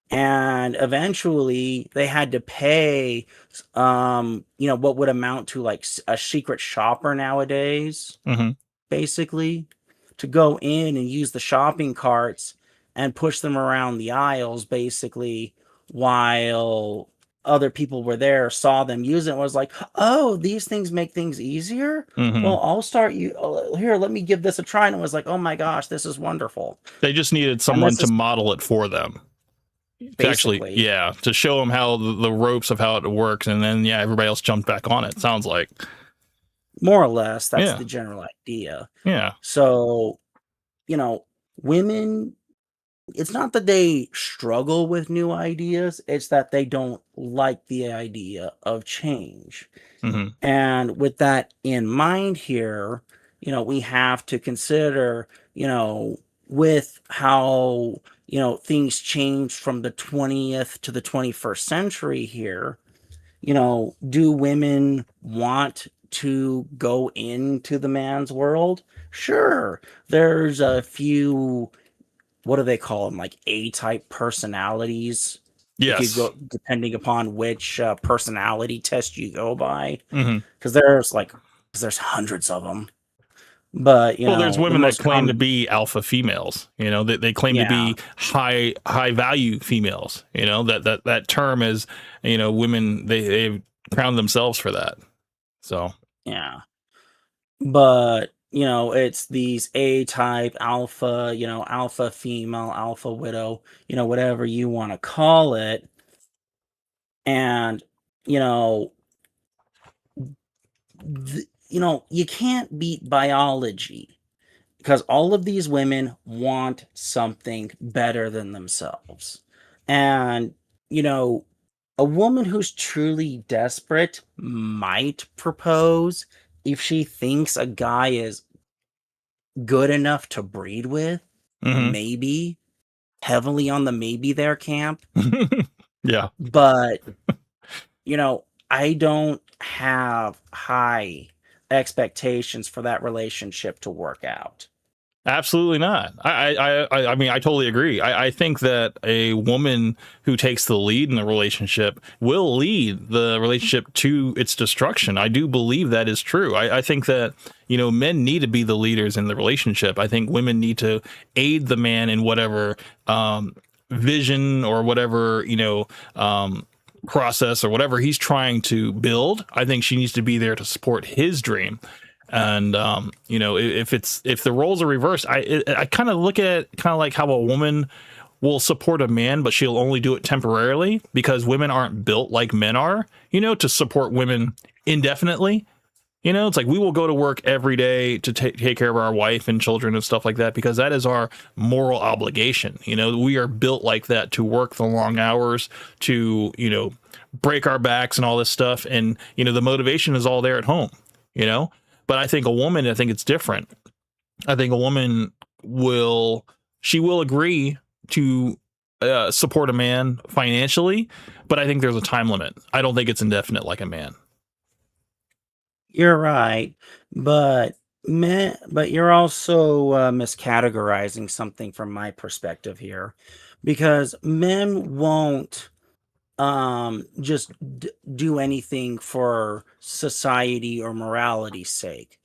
And eventually they had to pay, what would amount to like a secret shopper nowadays, Mhm. basically, to go in and use the shopping carts and push them around the aisles, basically, while other people were there, saw them use it, and was like, oh, these things make things easier? Mhm. Well, I'll start here, let me give this a try. And it was like, oh my gosh, this is wonderful. They just needed someone to model it for them. To actually, Basically. yeah, to show them how the ropes of how it works, and then everybody else jumped back on it. Sounds like More or less, that's Yeah. the general idea. Yeah. So, women, it's not that they struggle with new ideas, it's that they don't like the idea of change. Mhm. And with that in mind here, we have to consider, with how, things changed from the 20th to the 21st century here, do women want to go into the man's world? Sure. There's a few, what do they call them? Like A-type personalities. Yes. If you go, depending upon which personality test you go by. Mhm. Because there's hundreds of them. But, there's the women that most claim to common- be alpha females. They claim to be high value females. That term is, women they've crowned themselves for that. So Yeah. But, it's these A-type alpha, alpha female, alpha widow, whatever you want to call it. And, you can't beat biology, because all of these women want something better than themselves. And, a woman who's truly desperate might propose if she thinks a guy is good enough to breed with. Mhm. Maybe. Heavily on the maybe there, Camp. Yeah. But, I don't have high expectations for that relationship to work out. Absolutely not. I mean, I totally agree. I think that a woman who takes the lead in the relationship will lead the relationship to its destruction. I do believe that is true. I think that, men need to be the leaders in the relationship. I think women need to aid the man in whatever vision or whatever, process or whatever he's trying to build. I think she needs to be there to support his dream. And you know, if the roles are reversed, I kind of look at it kind of like how a woman will support a man, but she'll only do it temporarily because women aren't built like men are, you know, to support women indefinitely. You know, it's like we will go to work every day to take care of our wife and children and stuff like that because that is our moral obligation. You know, we are built like that to work the long hours, to, you know, break our backs and all this stuff. And, you know, the motivation is all there at home, you know. But I think a woman, I think it's different. I think a woman she will agree to support a man financially, but I think there's a time limit. I don't think it's indefinite like a man. You're right, but but you're also miscategorizing something from my perspective here, because men won't just do anything for society or morality's sake.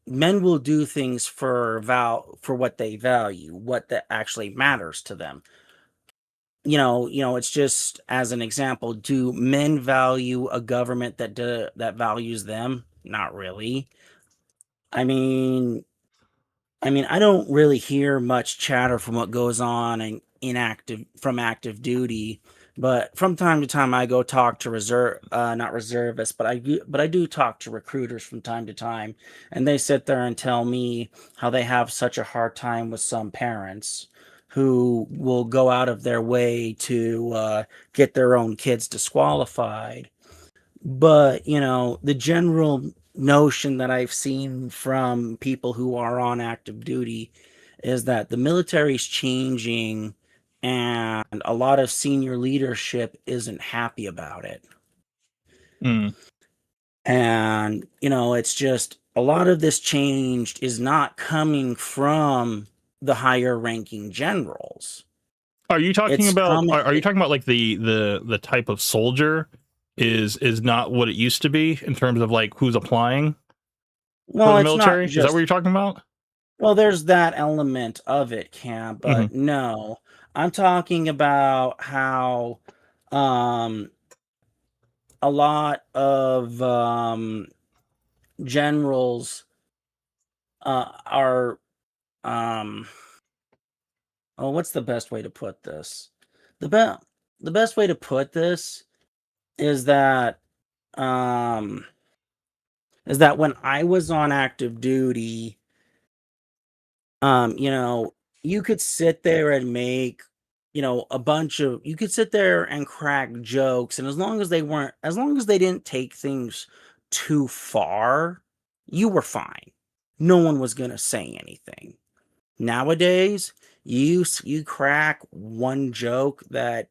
Men will do things for what they value, what that actually matters to them. It's just as an example, do men value a government that values them? Not really. I mean, I don't really hear much chatter from what goes on in active duty, but from time to time I go talk to not reservists, but I do talk to recruiters from time to time, and they sit there and tell me how they have such a hard time with some parents who will go out of their way to get their own kids disqualified. But, the general notion that I've seen from people who are on active duty is that the military's changing and a lot of senior leadership isn't happy about it. And, it's just a lot of this change is not coming from the higher ranking generals. Are you talking It's about coming. are you talking about like the type of soldier is not what it used to be in terms of like who's applying for Well, the it's not military? Is that what just. you're talking about? Well, there's that element of it, Cam, hmm but no. I'm talking about how um a lot of generals are um oh, what's the best way to put this? The be- the best way to put this is that um when I was on active duty, you know, you could sit there and make, you could sit there and crack jokes, and as long as they didn't take things too far, you were fine. No one was gonna say anything. Nowadays, you crack one joke that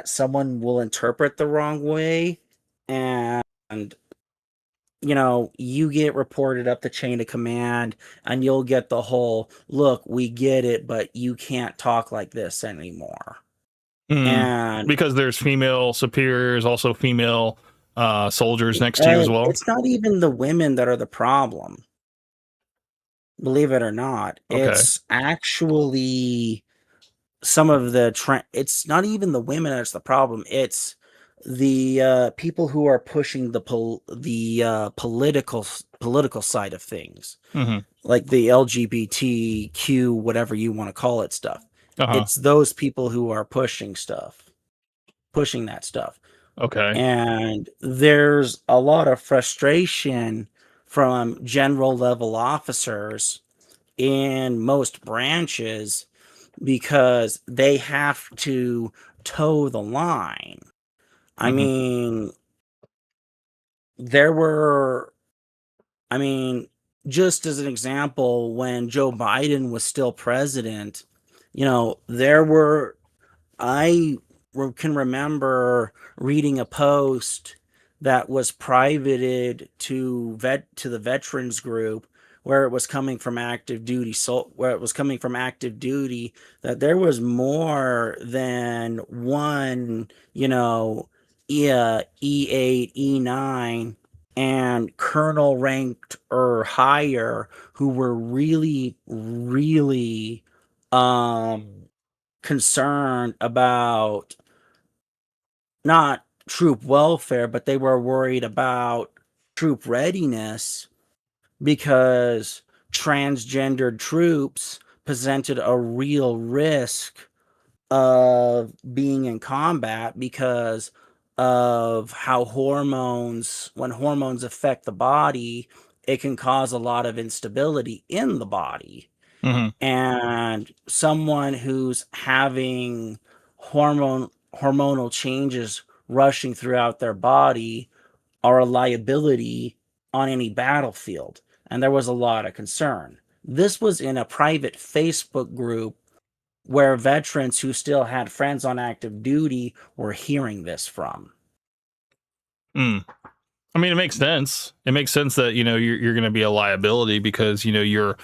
someone will interpret the wrong way, and you get reported up the chain of command, and you'll get the whole, look, we get it, but you can't talk like this anymore. And Because there's female superiors, also female soldiers next to you as well. it's not even the women that are the problem, believe it or not. Okay. It's actually some of the trend. It's not even the women that's the problem. It's the people who are pushing the political side of things, hmm like the LGBTQ, whatever you want to call it, stuff. Uh-huh. It's those people who are pushing that stuff. Okay. And there's a lot of frustration from general level officers in most branches because they have to toe the line. I Mhm. mean, there were, I mean, just as an example, when Joe Biden was still president, there were, can remember reading a post that was privated to the veterans group, where it was coming from active duty, that there was more than one, E8, E9, and colonel ranked or higher, who were really, really concerned about not troop welfare, but they were worried about troop readiness because transgendered troops presented a real risk of being in combat because of how when hormones affect the body, it can cause a lot of instability in the body. And someone who's having hormonal changes rushing throughout their body are a liability on any battlefield. And there was a lot of concern. This was in a private Facebook group where veterans who still had friends on active duty were hearing this from. I mean, it makes sense. It makes sense that, you're going to be a liability because, your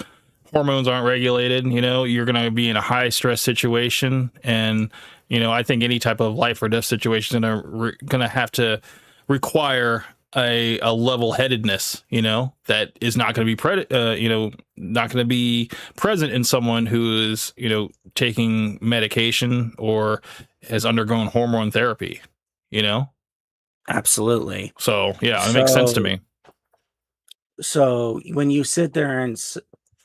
hormones aren't regulated. You're going to be in a high stress situation. And, I think any type of life or death situation is going to have to require a level headedness, that is not going to be not going to be present in someone who is, taking medication or has undergone hormone therapy, Absolutely. So, yeah, it makes sense to me. So when you sit there and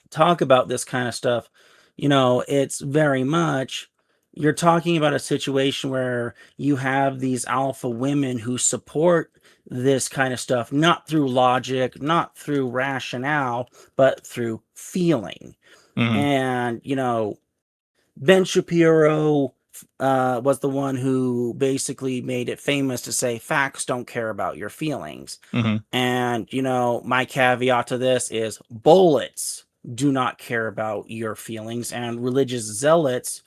talk about this kind of stuff, it's very much you're talking about a situation where you have these alpha women who support this kind of stuff, not through logic, not through rationale, but through feeling. And, Ben Shapiro was the one who basically made it famous to say facts don't care about your feelings. And, my caveat to this is bullets do not care about your feelings, and religious zealots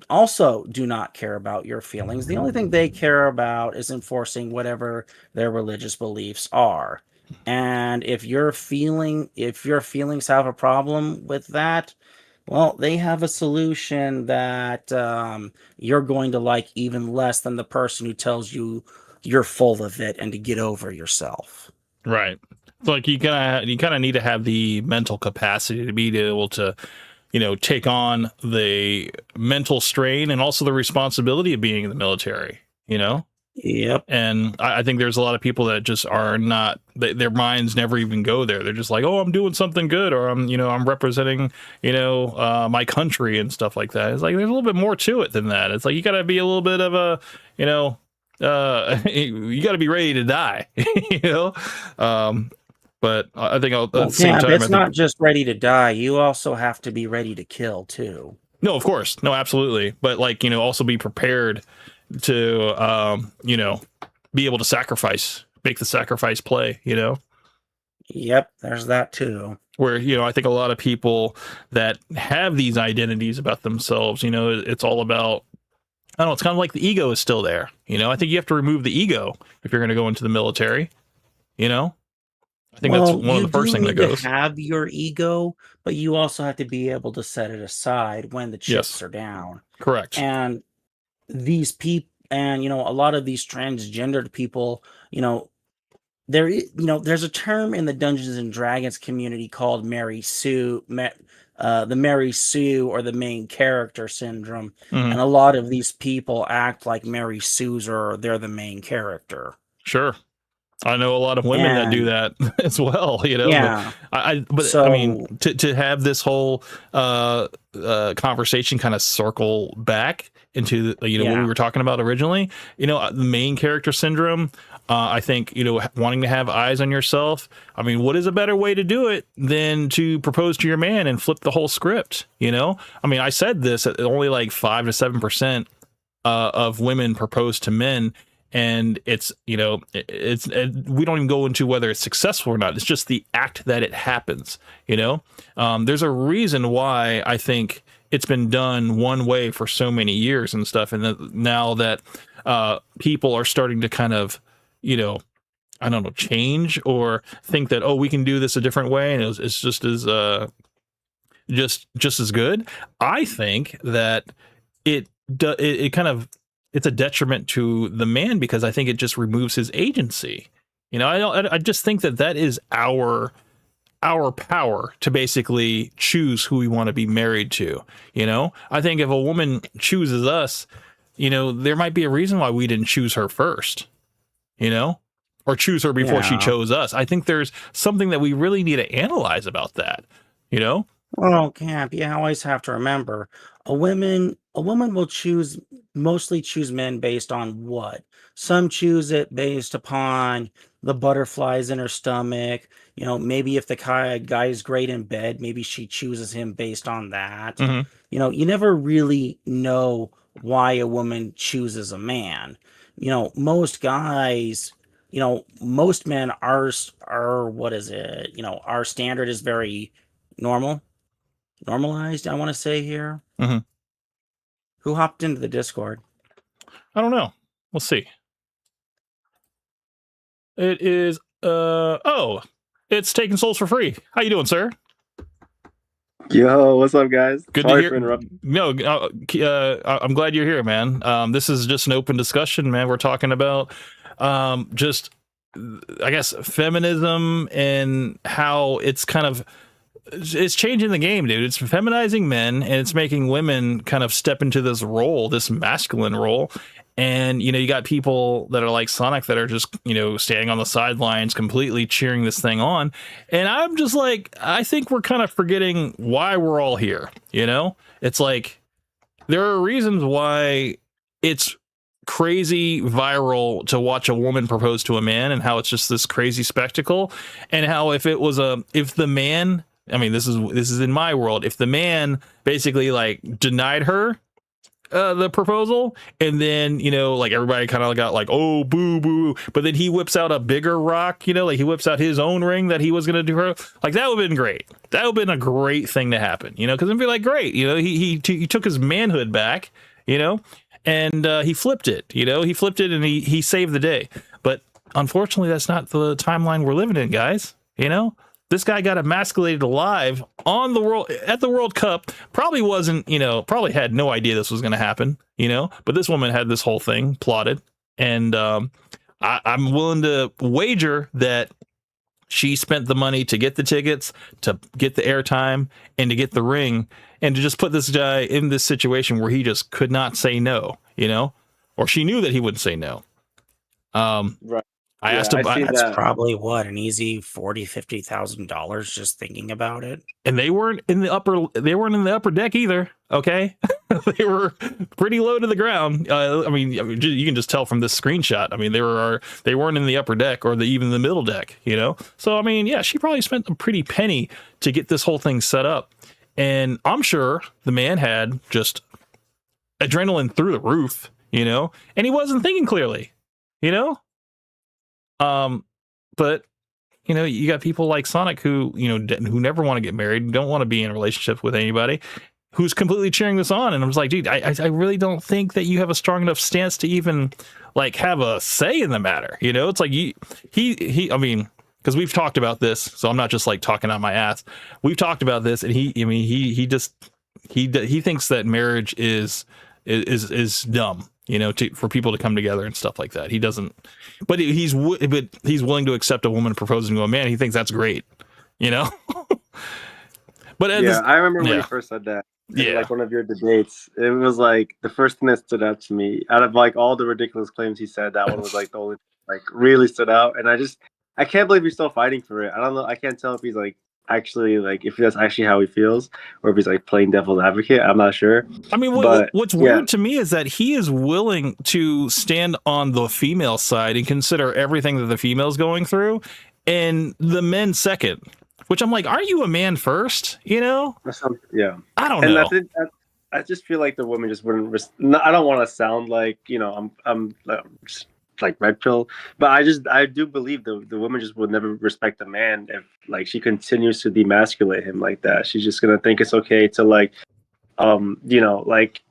also do not care about your feelings. The only thing they care about is enforcing whatever their religious beliefs are. And if your feelings have a problem with that, well, they have a solution that you're going to like even less than the person who tells you you're full of it and to get over yourself. Right. So like you kind of need to have the mental capacity to be able to, take on the mental strain and also the responsibility of being in the military, Yep. And I think there's a lot of people that just are not, their minds never even go there. They're just like, oh, I'm doing something good, or I'm representing, my country and stuff like that. It's like, there's a little bit more to it than that. It's like, you got to be a little bit of a, you got to be ready to die, but I think at the same time, it's not just ready to die. You also have to be ready to kill too. No, of course. No, absolutely. But also be prepared to, be able to make the sacrifice play, Yep. There's that too. Where, I think a lot of people that have these identities about themselves, it's all about, I don't know, it's kind of like the ego is still there. I think you have to remove the ego if you're going to go into the military, I think that's one of the first things that goes. You have your ego, but you also have to be able to set it aside when the chips are down. Correct. And these people, and a lot of these transgendered people, there's a term in the Dungeons and Dragons community called Mary Sue, the Mary Sue or the main character syndrome. And a lot of these people act like Mary Sue's or they're the main character. Sure. I know a lot of women that do that as well, Yeah. But I mean, to have this whole conversation kind of circle back into what we were talking about originally, the main character syndrome, I think, wanting to have eyes on yourself. I mean, what is a better way to do it than to propose to your man and flip the whole script? I mean, I said this, only like 5 to 7% of women propose to men. And it's, we don't even go into whether it's successful or not. It's just the act that it happens, there's a reason why I think it's been done one way for so many years and stuff. And now that people are starting to kind of, I don't know, change or think that, oh, we can do this a different way. And it's just as, just as good. I think that it kind of, it's a detriment to the man because I think it just removes his agency. I just think that is our power to basically choose who we want to be married to. I think if a woman chooses us, there might be a reason why we didn't choose her first, or or choose her before she Yeah. chose us. I think there's something that we really need to analyze about that, you know? Well, Camp, you always have to remember a woman will mostly choose men based on what? Some choose it based upon the butterflies in her stomach. Maybe if the guy is great in bed, maybe she chooses him based on that. Mhm. You never really know why a woman chooses a man. Most guys, most men are what is it? Our standard is very normalized, I want to say here. Mhm. Who hopped into the Discord? I don't know. We'll see. It is it's taking souls for free. How you doing, sir? Yo, what's up, guys? Good Sorry to for hear. interrupting. No, I'm glad you're here, man. This is just an open discussion, man. We're talking about just, I guess, feminism and how it's kind of it's changing the game, dude. It's feminizing men and it's making women kind of step into this role, this masculine role. And, you got people that are like Sonic that are just, standing on the sidelines, completely cheering this thing on. And I'm just like, I think we're kind of forgetting why we're all here. It's like there are reasons why it's crazy viral to watch a woman propose to a man and how it's just this crazy spectacle. And how if the man, I mean, this is in my world, if the man basically like denied her the proposal, and then like everybody kind of got like, oh, boo boo, but then he whips out a bigger rock, like he whips out his own ring that he was gonna do her, like that would have been great. That would have been a great thing to happen, because it'd be like great, he took his manhood back, and he flipped it, and he saved the day. But unfortunately that's not the timeline we're living in, guys. This guy got emasculated alive at the World Cup. Probably wasn't, probably had no idea this was going to happen, but this woman had this whole thing plotted. And I'm willing to wager that she spent the money to get the tickets, to get the airtime, and to get the ring, and to just put this guy in this situation where he just could not say no, or she knew that he wouldn't say no. Right. I asked him. That's probably an easy $40,000-$50,000 just thinking about it. And they weren't in the upper deck either. Okay, they were pretty low to the ground. I mean, you can just tell from this screenshot. I mean, they weren't in the upper deck or even the middle deck. So I mean, yeah, she probably spent a pretty penny to get this whole thing set up, and I'm sure the man had just adrenaline through the roof. And he wasn't thinking clearly. But you got people like Sonic who who never want to get married, don't want to be in a relationship with anybody, who's completely cheering this on. And I was like, dude, I really don't think that you have a strong enough stance to even like have a say in the matter. It's like I mean, because we've talked about this, so I'm not just like talking out my ass. We've talked about this, and he thinks that marriage is dumb. For people to come together and stuff like that. He doesn't, but he's willing to accept a woman proposing to a man. He thinks that's great, But I remember when you first said that. In, like one of your debates, it was like the first thing that stood out to me. Out of like all the ridiculous claims he said, that one was like the only like really stood out. And I can't believe he's still fighting for it. I don't know. I can't tell if he's like actually like if that's actually how he feels or if he's like playing devil's advocate. I'm not sure. I mean, what's weird to me is that he is willing to stand on the female side and consider everything that the female's going through, and the men second. Which I'm like, aren't you a man first? Yeah. I don't know. I just feel like the women just wouldn't. I don't want to sound like I'm just like red pill, but I do believe the woman just would never respect a man if like she continues to demasculate him like that. She's just gonna think it's okay to like like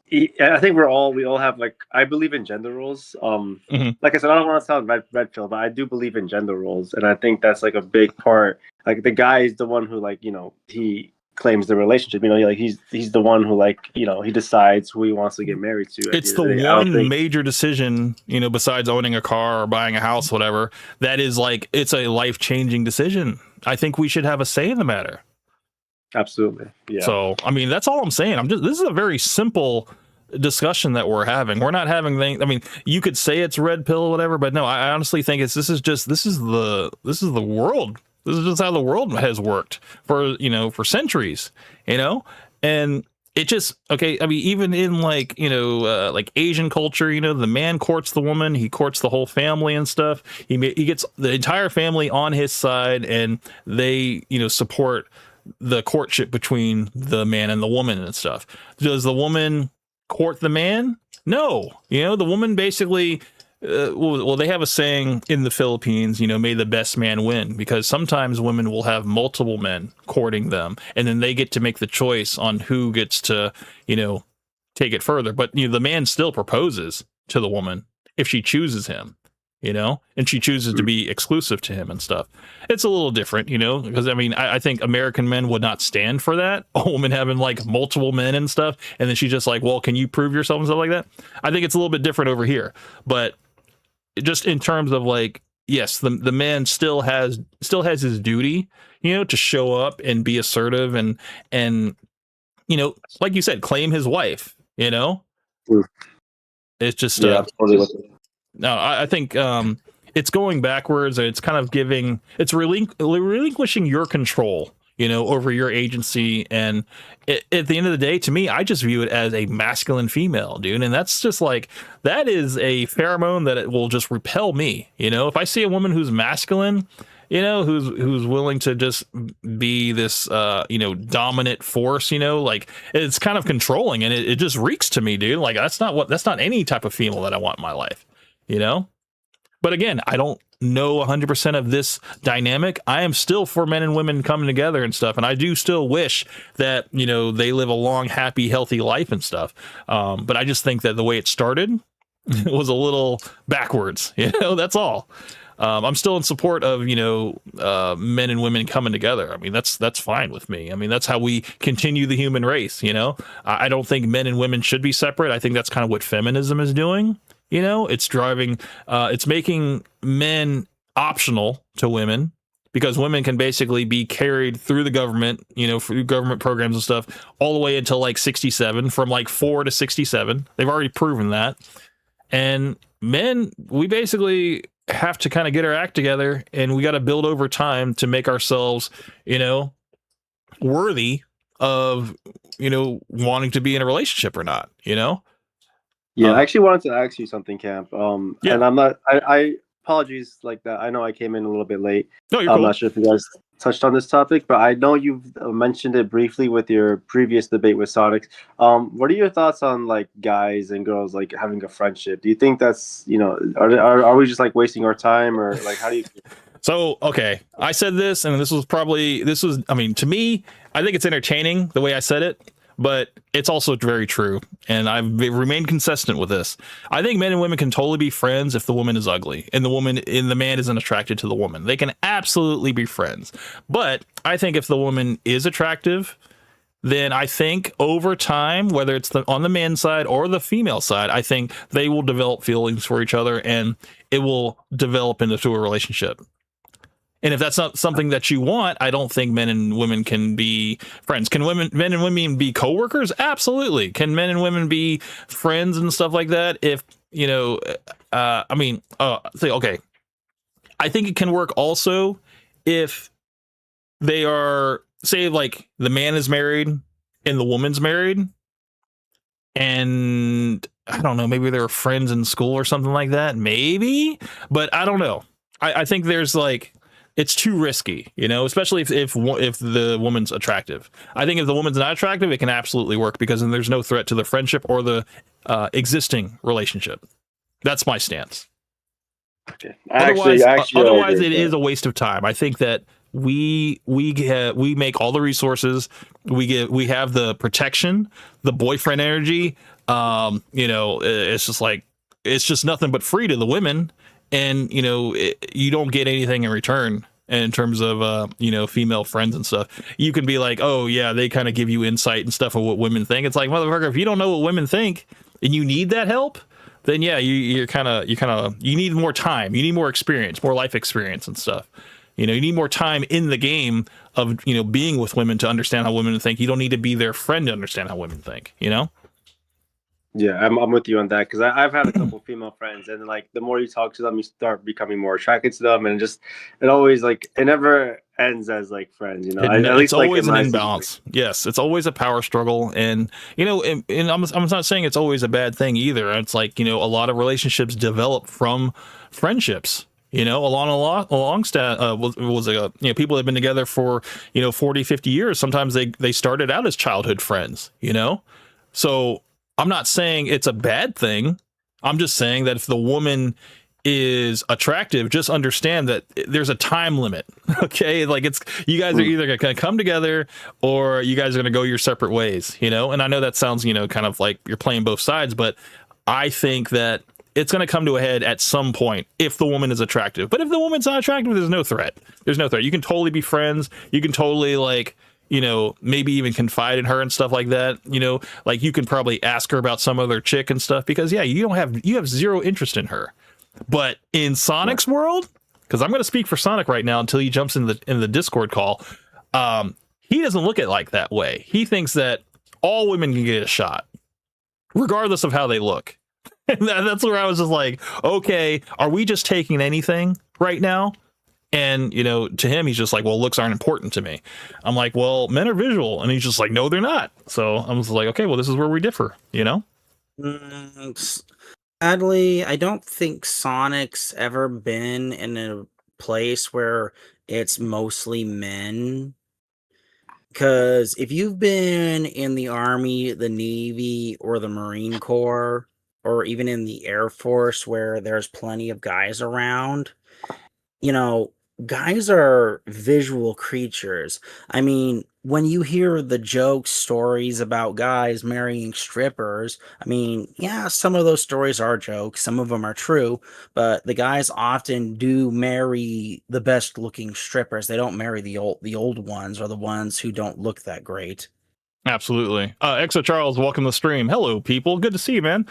I think we all have like I believe in gender roles. Like I said, I don't want to sound red pill, but I do believe in gender roles, and I think that's like a big part. Like the guy is the one who like he claims the relationship. Like he's the one who like he decides who he wants to get married to. It's the one major decision besides owning a car or buying a house, whatever. That is like it's a life-changing decision. I think we should have a say in the matter. Absolutely. Yeah. So I mean that's all I'm saying. This is a very simple discussion that we're having. We're not having things. I mean, you could say it's red pill or whatever, but no, I honestly think this is the world. This is just how the world has worked for, for centuries, and it just, okay. I mean, even in like, like Asian culture, the man courts the woman, he courts the whole family and stuff. He gets the entire family on his side, and they, support the courtship between the man and the woman and stuff. Does the woman court the man? No. The woman basically, well, they have a saying in the Philippines, may the best man win, because sometimes women will have multiple men courting them, and then they get to make the choice on who gets to, take it further. But, the man still proposes to the woman if she chooses him, and she chooses to be exclusive to him and stuff. It's a little different, because I mean, I think American men would not stand for that. A woman having like multiple men and stuff. And then she's just like, well, can you prove yourself and stuff like that? I think it's a little bit different over here, but just in terms of like, yes, the man still has his duty, to show up and be assertive and, like you said, claim his wife, it's just, no, I think it's going backwards. It's kind of relinquishing your control, over your agency. And at the end of the day, to me, I just view it as a masculine female, dude. And that's just like, that is a pheromone that it will just repel me. If I see a woman who's masculine, who's willing to just be this, dominant force, like it's kind of controlling, and it just reeks to me, dude. Like that's not any type of female that I want in my life. But again, I don't know 100% of this dynamic. I am still for men and women coming together and stuff. And I do still wish that, they live a long, happy, healthy life and stuff. But I just think that the way it started was a little backwards, that's all. I'm still in support of, men and women coming together. I mean, that's fine with me. I mean, that's how we continue the human race. I don't think men and women should be separate. I think that's kind of what feminism is doing. It's driving, it's making men optional to women, because women can basically be carried through the government, through government programs and stuff, all the way until like 67, from like 4 to 67. They've already proven that. And men, we basically have to kind of get our act together, and we got to build over time to make ourselves, worthy of, wanting to be in a relationship or not, Yeah, I actually wanted to ask you something, Camp. And I'm not. I apologies like that. I know I came in a little bit late. No, you're I'm cool. not sure if you guys touched on this topic, but I know you've mentioned it briefly with your previous debate with Sonic. What are your thoughts on like guys and girls like having a friendship? Do you think that's are we just like wasting our time, or like how do you? So, okay, I said this, and this was, I mean, to me, I think it's entertaining the way I said it, but it's also very true. And I've remained consistent with this. I think men and women can totally be friends if the woman is ugly and the man isn't attracted to the woman. They can absolutely be friends. But I think if the woman is attractive, then I think over time, whether it's on the man's side or the female side, I think they will develop feelings for each other, and it will develop into a relationship. And if that's not something that you want, I don't think men and women can be friends. Can men and women be coworkers? Absolutely. Can men and women be friends and stuff like that? If, okay. I think it can work also if they are, say, like the man is married and the woman's married, and I don't know, maybe they were friends in school or something like that. Maybe, but I don't know. I think there's like, it's too risky, especially if the woman's attractive. I think if the woman's not attractive, it can absolutely work, because then there's no threat to the friendship or the existing relationship. That's my stance. Okay. Otherwise, it is a waste of time. I think that we make all the resources. We have the protection, the boyfriend energy. It's just nothing but free to the women. And, you don't get anything in return in terms of, female friends and stuff. You can be like, oh, yeah, they kind of give you insight and stuff of what women think. It's like, motherfucker, if you don't know what women think and you need that help, then, yeah, you need more time. You need more experience, more life experience and stuff. You need more time in the game of, being with women to understand how women think. You don't need to be their friend to understand how women think, Yeah, I'm with you on that because I've had a couple female friends, and like the more you talk to them, you start becoming more attracted to them, and just it always like it never ends as like friends, you know. At It's least like in always an my situation. imbalance. Yes, it's always a power struggle, and and I'm not saying it's always a bad thing either. It's like a lot of relationships develop from friendships. People that have been together for 40, 50 years. Sometimes they started out as childhood friends. So I'm not saying it's a bad thing. I'm just saying that if the woman is attractive, just understand that there's a time limit. Okay, like you guys are either going to come together or you guys are going to go your separate ways. And I know that sounds kind of like you're playing both sides, but I think that it's going to come to a head at some point if the woman is attractive. But if the woman's not attractive, there's no threat. You can totally be friends. You can totally maybe even confide in her and stuff like that. Like you can probably ask her about some other chick and stuff because you have zero interest in her. But in Sonic's world, because I'm going to speak for Sonic right now until he jumps in the Discord call, he doesn't look at it like that way. He thinks that all women can get a shot, regardless of how they look. And that's where I was just like, okay, are we just taking anything right now? And, to him, he's just like, well, looks aren't important to me. I'm like, well, men are visual. And he's just like, no, they're not. So I was like, okay, well, this is where we differ, Sadly, I don't think Sonic's ever been in a place where it's mostly men. Because if you've been in the Army, the Navy, or the Marine Corps, or even in the Air Force where there's plenty of guys around, guys are visual creatures. I mean, when you hear the joke stories about guys marrying strippers, I mean, yeah, some of those stories are jokes, some of them are true, but the guys often do marry the best looking strippers. They don't marry the old ones or the ones who don't look that great. Absolutely. Exo Charles, welcome to the stream. Hello, people. Good to see you, man.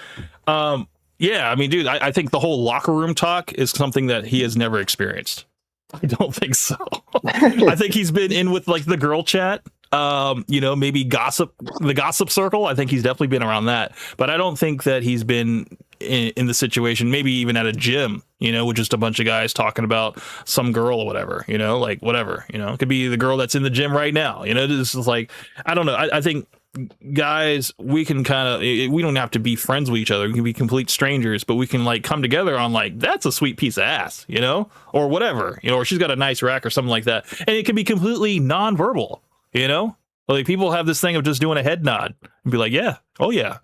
Yeah, I mean, dude, I think the whole locker room talk is something that he has never experienced. I don't think so. I think he's been in with like the girl chat, maybe the gossip circle. I think he's definitely been around that, but I don't think that he's been in the situation, maybe even at a gym, with just a bunch of guys talking about some girl or whatever, like whatever, it could be the girl that's in the gym right now, this is like, I don't know. I think guys, we can we don't have to be friends with each other. We can be complete strangers, but we can like come together on like, that's a sweet piece of ass, or whatever, or she's got a nice rack or something like that. And it can be completely non-verbal, like people have this thing of just doing a head nod and be like, yeah, oh yeah.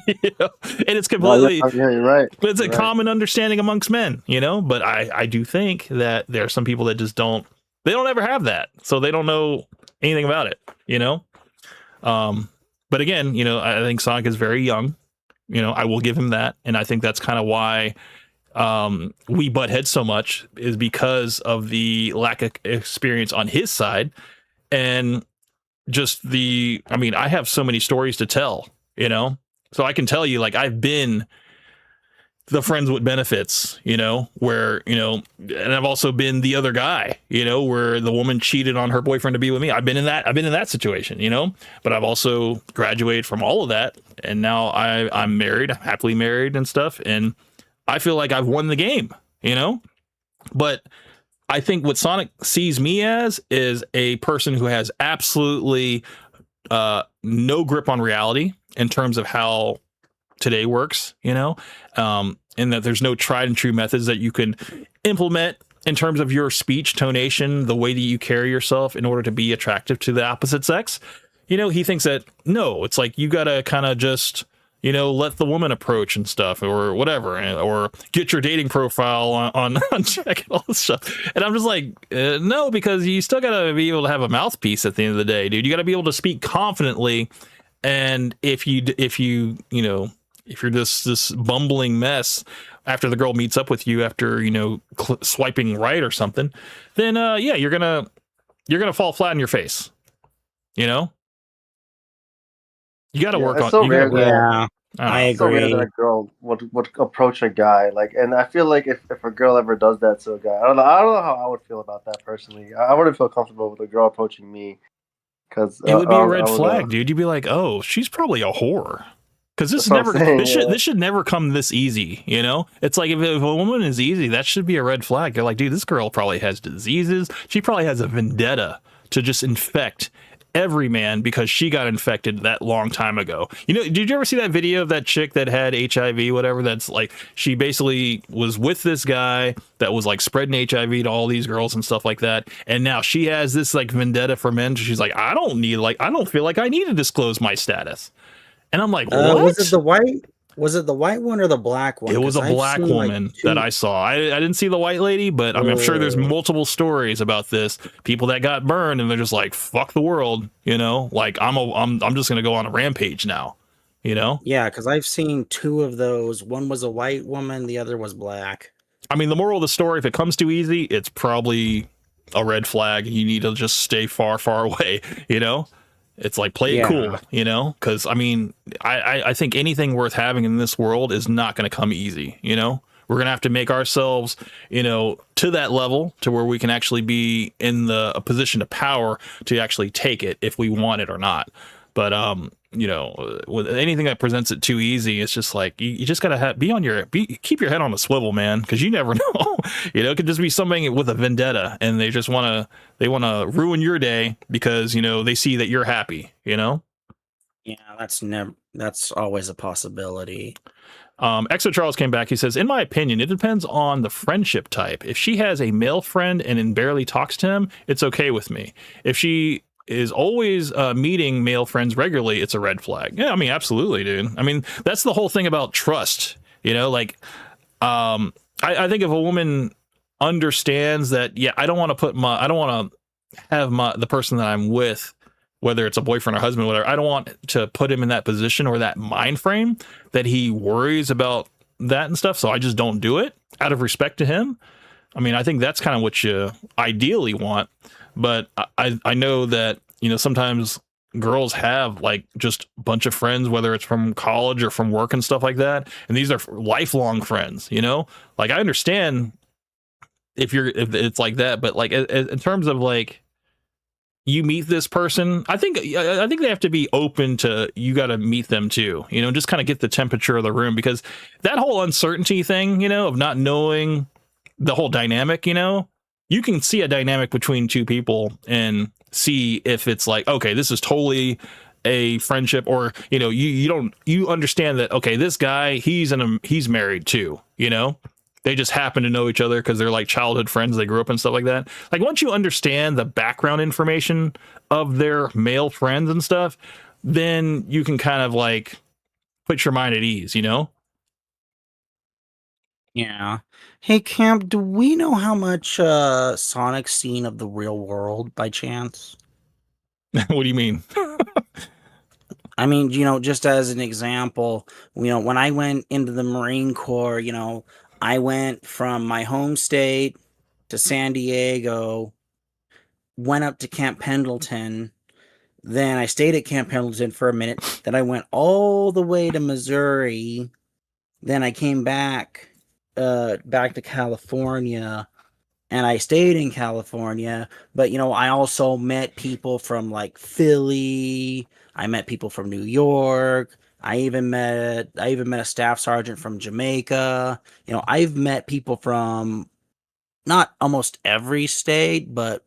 And it's completely, you're right. It's a common understanding amongst men, but I do think that there are some people that just don't ever have that. So they don't know anything about it, but again, I think Sonic is very young, I will give him that. And I think that's kind of why we butt heads so much, is because of the lack of experience on his side. And just I have so many stories to tell, so I can tell you, like, I've been the friends with benefits, where, and I've also been the other guy, where the woman cheated on her boyfriend to be with me. I've been in that situation, but I've also graduated from all of that. And now I'm married, happily married and stuff. And I feel like I've won the game, but I think what Sonic sees me as is a person who has absolutely no grip on reality in terms of how today works, and that there's no tried and true methods that you can implement in terms of your speech, tonation, the way that you carry yourself in order to be attractive to the opposite sex. He thinks that, no, it's like you got to kind of just, let the woman approach and stuff or whatever, or get your dating profile on check and all this stuff. And I'm just like, no, because you still got to be able to have a mouthpiece at the end of the day, dude. You got to be able to speak confidently. And if you're this bumbling mess after the girl meets up with you after, swiping right or something, then, you're going to fall flat on your face, You got to work on. So rare I agree. So rare that a girl would approach a guy and I feel like if a girl ever does that to a guy, I don't know how I would feel about that personally. I wouldn't feel comfortable with a girl approaching me because it would be a red flag, dude. You'd be like, oh, she's probably a whore. Because this That's is what I'm saying, this should never come this easy, you know? It's like if a woman is easy, that should be a red flag. You're like, dude, this girl probably has diseases. She probably has a vendetta to just infect every man because she got infected that long time ago. You know, did you ever see that video of that chick that had HIV, whatever? That's like, she basically was with this guy that was like spreading HIV to all these girls and stuff like that. And now she has this like vendetta for men. She's like, I don't feel like I need to disclose my status. And I'm like, what? Was it the white? Was it the white one or the black one? It was a 'Cause I've black seen, woman like, that I saw. I didn't see the white lady, but I mean, I'm sure there's multiple stories about this. People that got burned and they're just like, fuck the world, you know? Like I'm just gonna go on a rampage now, you know? Yeah, because I've seen 2 of those. One was a white woman, the other was black. I mean, the moral of the story, if it comes too easy, it's probably a red flag. You need to just stay far, far away, you know? It's like, play it cool, you know? Because, I mean, I think anything worth having in this world is not going to come easy, you know? We're going to have to make ourselves, you know, to that level to where we can actually be in a position of power to actually take it if we want it or not. But, you know, with anything that presents it too easy, it's just like, you just got to keep your head on a swivel, man, because you never know. You know, it could just be something with a vendetta and they just want to ruin your day because, you know, they see that you're happy, you know? Yeah, that's always a possibility. Exo Charles came back. He says, in my opinion, it depends on the friendship type. If she has a male friend and barely talks to him, it's okay with me. If she is always meeting male friends regularly, it's a red flag. Yeah, I mean, absolutely, dude. I mean, that's the whole thing about trust, you know, like, I think if a woman understands that, yeah, I don't want to have the person that I'm with, whether it's a boyfriend or husband, whatever, I don't want to put him in that position or that mind frame that he worries about that and stuff. So I just don't do it out of respect to him. I mean, I think that's kind of what you ideally want. But I know that, you know, sometimes girls have like just a bunch of friends, whether it's from college or from work and stuff like that. And these are lifelong friends, you know, like I understand if it's like that, but like in terms of like you meet this person, I think they have to be open to, you got to meet them too, you know, just kind of get the temperature of the room, because that whole uncertainty thing, you know, of not knowing the whole dynamic, you know, you can see a dynamic between 2 people and see if it's like, okay, this is totally a friendship, or, you know, you understand that, okay, this guy, he's married too, you know, they just happen to know each other because they're like childhood friends, they grew up and stuff like that. Like once you understand the background information of their male friends and stuff, then you can kind of like put your mind at ease, you know? Yeah. Hey, Camp, do we know how much Sonic's seen of the real world by chance? What do you mean? I mean, you know, just as an example, you know, when I went into the Marine Corps, you know, I went from my home state to San Diego, went up to Camp Pendleton, then I stayed at Camp Pendleton for a minute, then I went all the way to Missouri, then I came back to California, and I stayed in California. But you know, I also met people from like Philly, I met people from New York, I even met a staff sergeant from Jamaica. You know, I've met people from not almost every state, but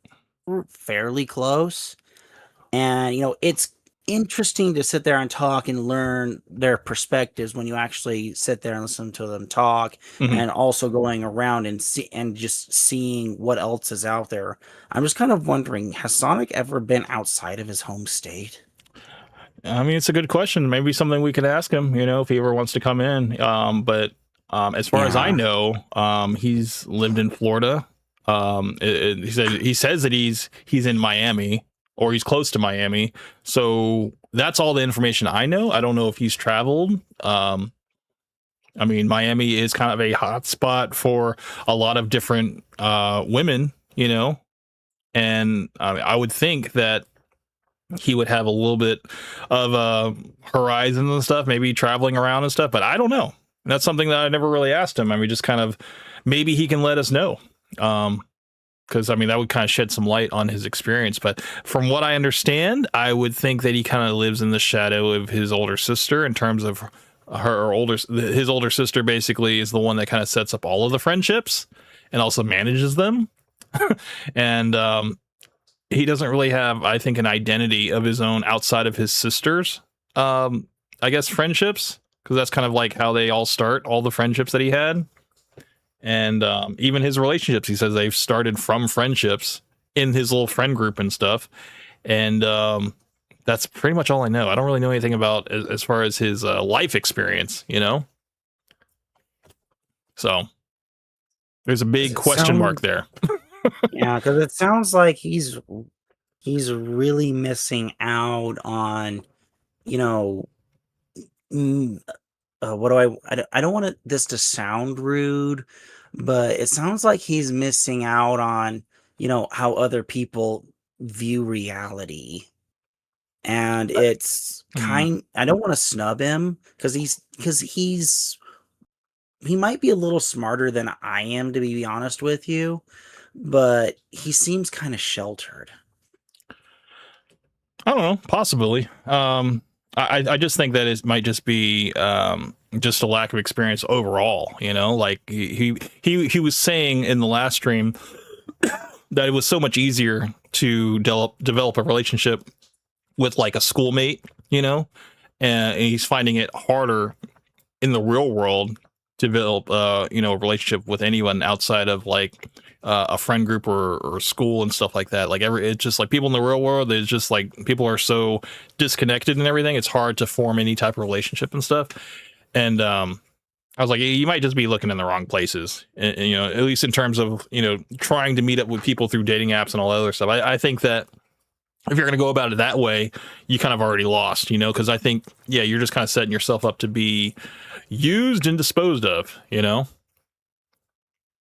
fairly close. And you know, it's interesting to sit there and talk and learn their perspectives when you actually sit there and listen to them talk, and also going around and just seeing what else is out there. I'm just kind of wondering, has Sonic ever been outside of his home state? I mean, it's a good question. Maybe something we could ask him, you know, if he ever wants to come in. But as far as I know, he's lived in Florida. He says that he's in Miami, or he's close to Miami. So that's all the information I know. I don't know if he's traveled. I mean, Miami is kind of a hot spot for a lot of different women, you know, and I would think that he would have a little bit of horizon and stuff, maybe traveling around and stuff, but I don't know. That's something that I never really asked him. I mean, just kind of, maybe he can let us know. because I mean that would kind of shed some light on his experience. But from what I understand, I would think that he kind of lives in the shadow of his older sister in terms of his older sister basically is the one that kind of sets up all of the friendships and also manages them. And he doesn't really have, I think, an identity of his own outside of his sister's, I guess, friendships, because that's kind of like how they all start, all the friendships that he had. And even his relationships, he says they've started from friendships in his little friend group and stuff. And that's pretty much all I know. I don't really know anything about as far as his life experience, you know? So there's a big question mark there. Yeah, because it sounds like he's really missing out on, you know, what do I don't want this to sound rude, but it sounds like he's missing out on, you know, how other people view reality. And it's I don't want to snub him because he might be a little smarter than I am, to be honest with you, but he seems kind of sheltered. I don't know, possibly. I just think that it might just be just a lack of experience overall, you know, like he was saying in the last stream that it was so much easier to develop a relationship with like a schoolmate, you know, and he's finding it harder in the real world to develop you know, a relationship with anyone outside of like a friend group or school and stuff like that. Like it's just like people in the real world, it's just like people are so disconnected and everything. It's hard to form any type of relationship and stuff. And I was like, you might just be looking in the wrong places, and, you know, at least in terms of, you know, trying to meet up with people through dating apps and all that other stuff. I think that if you're going to go about it that way, you kind of already lost, you know, because I think, yeah, you're just kind of setting yourself up to be used and disposed of, you know.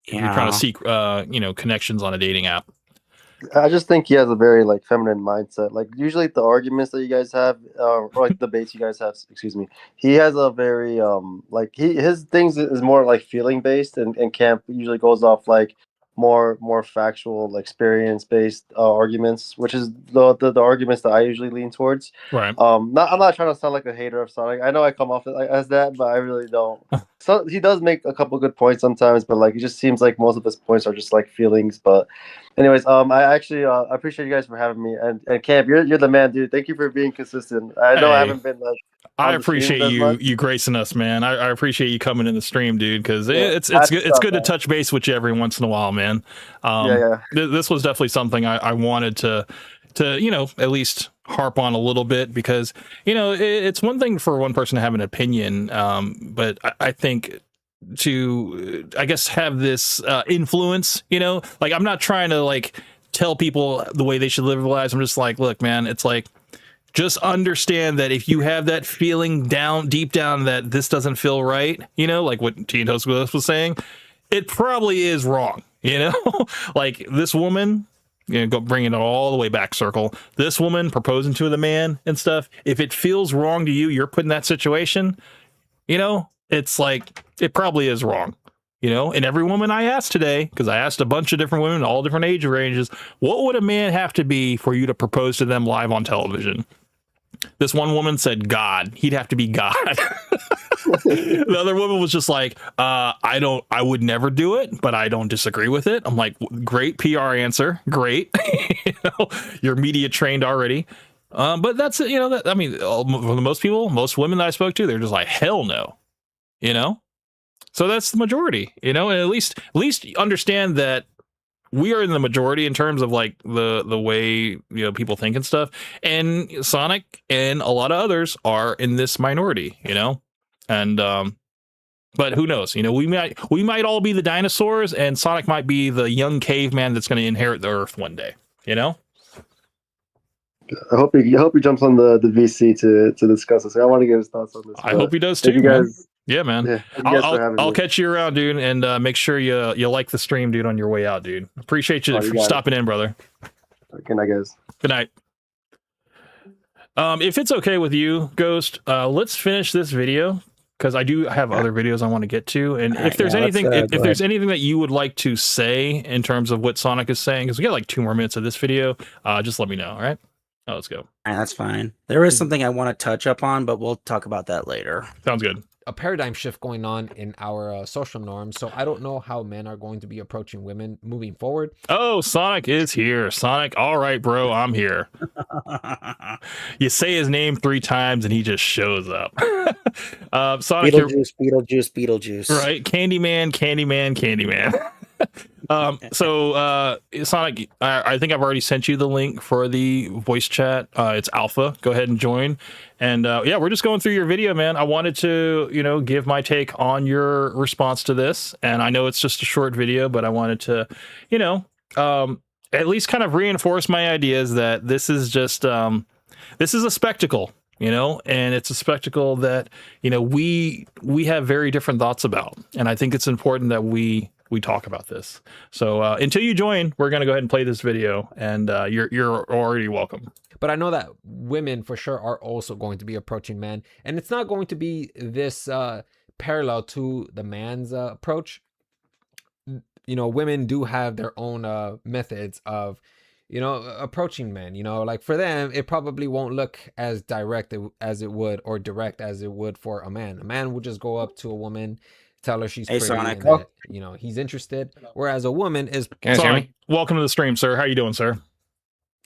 Yeah. You're trying to seek, you know, connections on a dating app. I just think he has a very like feminine mindset. Like usually the arguments that you guys have, or like debates you guys have, excuse me, he has a very like his things is more like feeling based, and Camp usually goes off like more factual, experience based arguments, which is the arguments that I usually lean towards. Right. I'm not trying to sound like a hater of Sonic. I know I come off as that, but I really don't. So he does make a couple good points sometimes, but like it just seems like most of his points are just like feelings. But anyways, I actually I appreciate you guys for having me, and Camp, you're the man, dude. Thank you for being consistent. I know I haven't been like. I appreciate you gracing us, man. I appreciate you coming in the stream, dude, because it's good to touch base with you every once in a while, man. This was definitely something I wanted to you know, at least harp on a little bit, because, you know, it's one thing for one person to have an opinion, but I think to, I guess, have this influence, you know, like I'm not trying to like tell people the way they should live their lives. I'm just like, look, man, it's like, just understand that if you have that feeling deep down that this doesn't feel right, you know, like what Tientos was saying, it probably is wrong, you know. Like this woman, you know, go bringing it all the way back circle, this woman proposing to the man and stuff, if it feels wrong to you, you're put in that situation, you know, it's like, it probably is wrong, you know. And every woman I asked today, because I asked a bunch of different women, all different age ranges, what would a man have to be for you to propose to them live on television? This one woman said God. He'd have to be God. The other woman was just like, I would never do it, but I don't disagree with it. I'm like, great PR answer. Great. You know, you're media trained already. But that's it. You know, I mean, most women that I spoke to, they're just like, hell no, you know? So that's the majority, you know, and at least understand that we are in the majority in terms of like the way, you know, people think and stuff, and Sonic and a lot of others are in this minority, you know. And but who knows, you know, we might all be the dinosaurs, and Sonic might be the young caveman that's going to inherit the earth one day, you know. I hope he jumps on the VC to discuss this. I want to get his thoughts on this. I hope he does too, man. Yeah, man. Yeah, I'll catch you around, dude, and make sure you like the stream, dude, on your way out, dude. Appreciate you for stopping in, brother. Good night, guys. Good night. If it's okay with you, Ghost, let's finish this video because I do have other videos I want to get to. And if there's anything, if there's anything that you would like to say in terms of what Sonic is saying, because we got like 2 more minutes of this video, just let me know. All right. Oh, let's go. That's fine. There is something I want to touch up on, but we'll talk about that later. Sounds good. A paradigm shift going on in our social norms. So I don't know how men are going to be approaching women moving forward. Oh, Sonic is here. Sonic, all right, bro, I'm here. You say his name 3 times and he just shows up. Sonic, Beetlejuice. Right, Candyman. Sonic, I think I've already sent you the link for the voice chat. It's alpha. Go ahead and join. And yeah, we're just going through your video, man. I wanted to, give my take on your response to this. And I know it's just a short video, but I wanted to, at least kind of reinforce my ideas that this is just, this is a spectacle, and it's a spectacle that, we have very different thoughts about. And I think it's important that we talk about this. So until you join, we're going to go ahead and play this video, and you're already welcome. But I know that women for sure are also going to be approaching men, and it's not going to be this parallel to the man's approach. Women do have their own methods of, approaching men. Like for them, it probably won't look as direct as it would, or direct as it would for a man. A man would just go up to a woman, tell her she's pretty, Sonic. and that, he's interested. Whereas a woman is. Sonic, welcome to the stream, sir. How you doing, sir?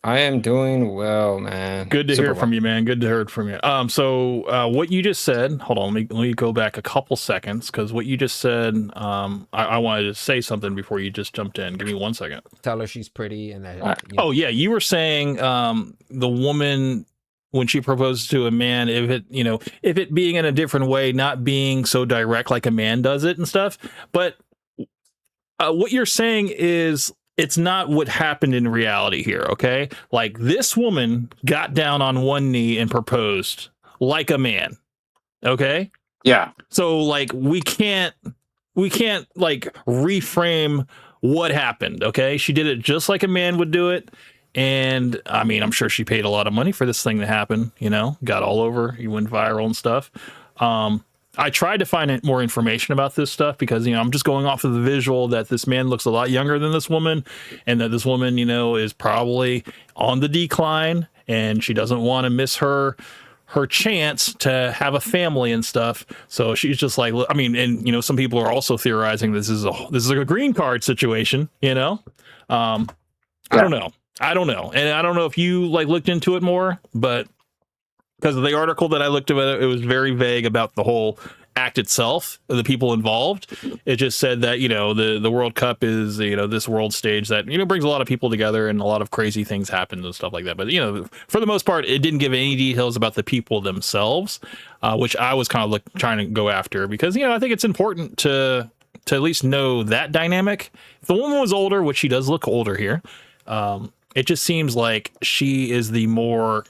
I am doing well, man. Good to hear from you, man. Good to hear from you. So what you just said, hold on, let me go back a couple seconds, because what you just said, I wanted to say something before you just jumped in. Give me 1 second. Tell her she's pretty, and that. Oh yeah, you were saying the woman, when she proposes to a man, if it being in a different way, not being so direct like a man does it and stuff. But what you're saying is, it's not what happened in reality here, okay? Like, this woman got down on one knee and proposed like a man, okay? Yeah. So, like, we can't like reframe what happened, okay? She did it just like a man would do it. And I mean, I'm sure she paid a lot of money for this thing to happen, got all over, you went viral and stuff. I tried to find more information about this stuff because, I'm just going off of the visual that this man looks a lot younger than this woman, and that this woman, is probably on the decline, and she doesn't want to miss her chance to have a family and stuff. So she's just like, I mean, and, some people are also theorizing this is a green card situation, I don't know. And I don't know if you looked into it more, but because of the article that I looked at, it was very vague about the whole act itself, the people involved. It just said that, the World Cup is, this world stage that, brings a lot of people together and a lot of crazy things happen and stuff like that. But, for the most part, it didn't give any details about the people themselves, which I was kind of trying to go after because, I think it's important to at least know that dynamic. If the woman was older, which she does look older here, it just seems like she is the more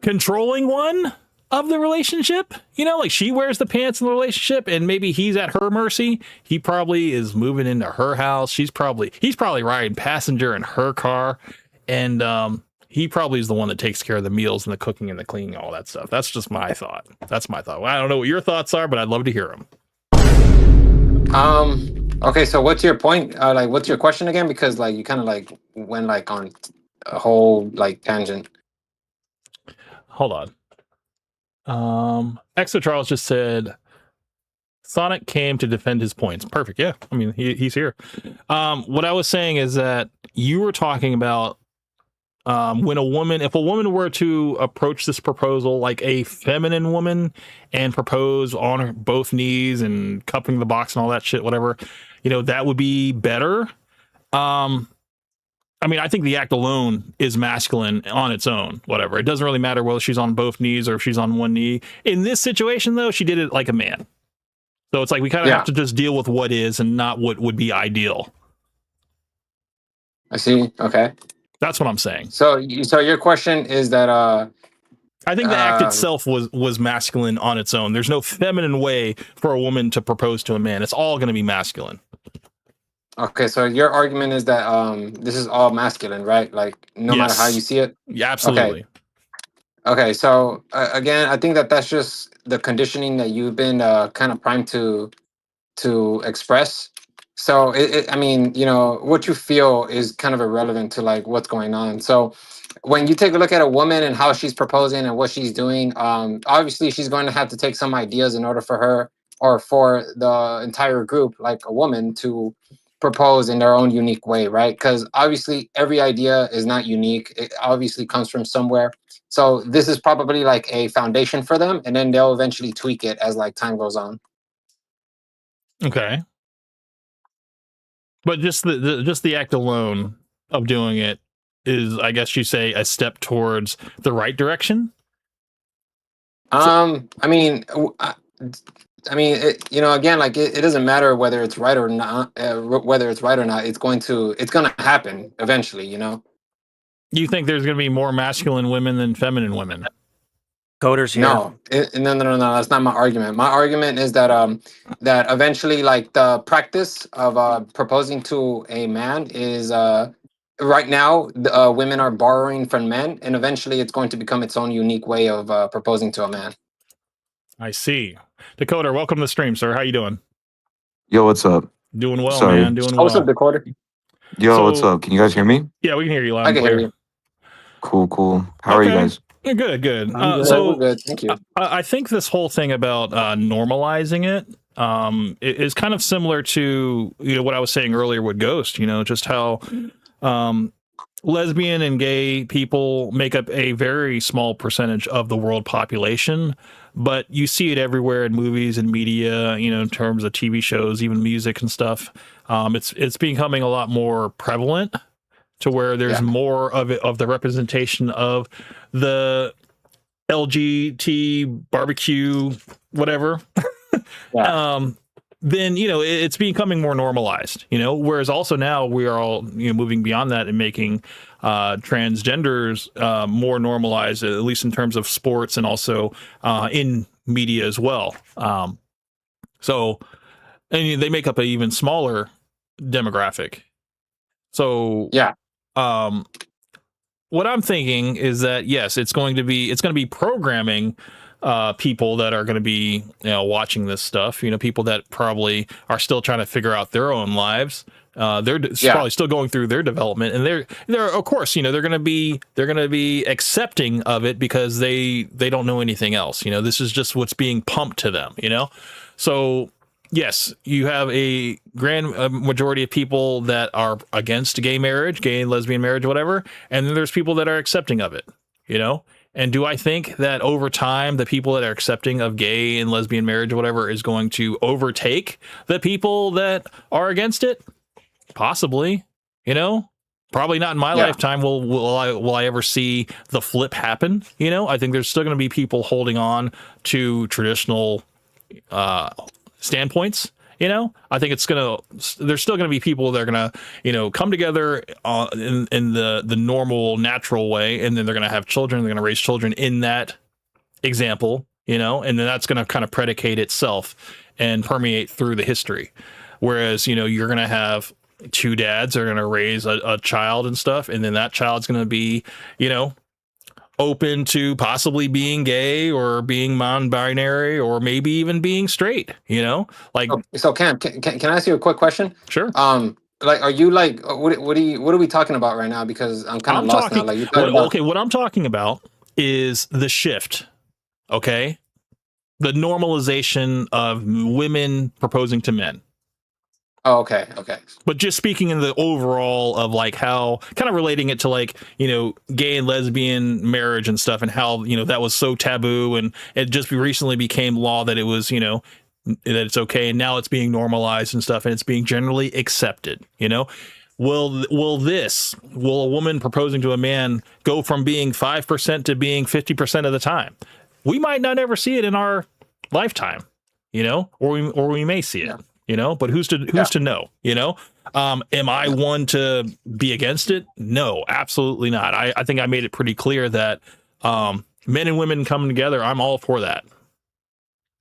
controlling one of the relationship, like she wears the pants in the relationship and maybe he's at her mercy. He probably is moving into her house. He's probably riding passenger in her car. And he probably is the one that takes care of the meals and the cooking and the cleaning, all that stuff. That's just my thought. Well, I don't know what your thoughts are, but I'd love to hear them. Okay, so what's your point? What's your question again? Because you kind of went on a whole tangent. Hold on. Exo Charles just said Sonic came to defend his points. Perfect. Yeah. I mean, he's here. What I was saying is that you were talking about if a woman were to approach this proposal like a feminine woman and propose on both knees and cupping the box and all that shit, whatever, that would be better. I mean, I think the act alone is masculine on its own, whatever. It doesn't really matter whether she's on both knees or if she's on one knee. In this situation, though, she did it like a man. So it's like we kind of have to just deal with what is and not what would be ideal. I see. Okay. That's what I'm saying. So your question is that I think the act itself was masculine on its own. There's no feminine way for a woman to propose to a man. It's all going to be masculine. Okay, so your argument is that this is all masculine, right? No matter how you see it? Yeah, absolutely. Okay, so again, I think that that's just the conditioning that you've been kind of primed to express. So I mean, you know, what you feel is kind of irrelevant to like what's going on. So when you take a look at a woman and how she's proposing and what she's doing, obviously she's going to have to take some ideas in order for her or for the entire group, like a woman, to propose in their own unique way, right? Because obviously every idea is not unique. It obviously comes from somewhere. So this is probably like a foundation for them, and then they'll eventually tweak it as like time goes on. Okay. But just the act alone of doing it is, I guess you say, a step towards the right direction. I mean, you know, again, like it doesn't matter whether it's right or not. Whether it's right or not, it's going to happen eventually. You know. You think there's going to be more masculine women than feminine women? Coders here. No, no. That's not my argument. My argument is that that eventually, like the practice of proposing to a man is right now, women are borrowing from men, and eventually, it's going to become its own unique way of proposing to a man. I see. Dakota, welcome to the stream, sir. How you doing? Yo, what's up? Doing well, Sorry. man. Doing well. What's up, Dakota? Yo, what's up? Can you guys hear me? Yeah, we can hear you loud I and can clear. hear you. Cool. How are you guys? Good. Good. So We're good. Thank you. I think this whole thing about normalizing it is kind of similar to, you know, what I was saying earlier with Ghost. You know, just how lesbian and gay people make up a very small percentage of the world population, but you see it everywhere in movies and media. You know, in terms of TV shows, even music and stuff. It's becoming a lot more prevalent, to where there's more of it, of the representation of the LGBT barbecue, whatever. Then, you know, it's becoming more normalized, you know, whereas also now we are all, you know, moving beyond that and making transgenders more normalized, at least in terms of sports and also in media as well. So, and they make up an even smaller demographic. So, what I'm thinking is that, yes, it's going to be programming people that are going to be, you know, watching this stuff, you know, people that probably are still trying to figure out their own lives. They're probably still going through their development, and they're of course, you know, they're going to be accepting of it because they don't know anything else. You know, this is just what's being pumped to them, you know? So yes, you have a grand majority of people that are against gay marriage, gay and lesbian marriage, whatever. And then there's people that are accepting of it, you know? And do I think that over time, the people that are accepting of gay and lesbian marriage or whatever is going to overtake the people that are against it? Possibly, you know? Probably not in my lifetime will I ever see the flip happen, you know? I think there's still going to be people holding on to traditional standpoints, you know. I think there's still gonna be people that are gonna, you know, come together in the normal natural way, and then they're gonna have children, they're gonna raise children in that example, you know, and then that's gonna kind of predicate itself and permeate through the history. Whereas, you know, you're gonna have two dads that are gonna raise a child and stuff, and then that child's gonna be, you know, open to possibly being gay or being non-binary or maybe even being straight, you know, like. So Cam, can I ask you a quick question? Sure. Like, are you like, what are we talking about right now? Because I'm kind of lost now. Like, you're talking about. Okay, what I'm talking about is the shift. Okay, the normalization of women proposing to men. Oh, okay. But just speaking in the overall of like how, kind of relating it to like, you know, gay and lesbian marriage and stuff, and how, you know, that was so taboo, and it just recently became law that it was, you know, that it's okay, and now it's being normalized and stuff, and it's being generally accepted, you know. Will a woman proposing to a man go from being 5% to being 50% of the time? We might not ever see it in our lifetime, you know, or we may see it. You know, but who's to know, you know? Am I one to be against it? No, absolutely not. I think I made it pretty clear that men and women coming together, I'm all for that.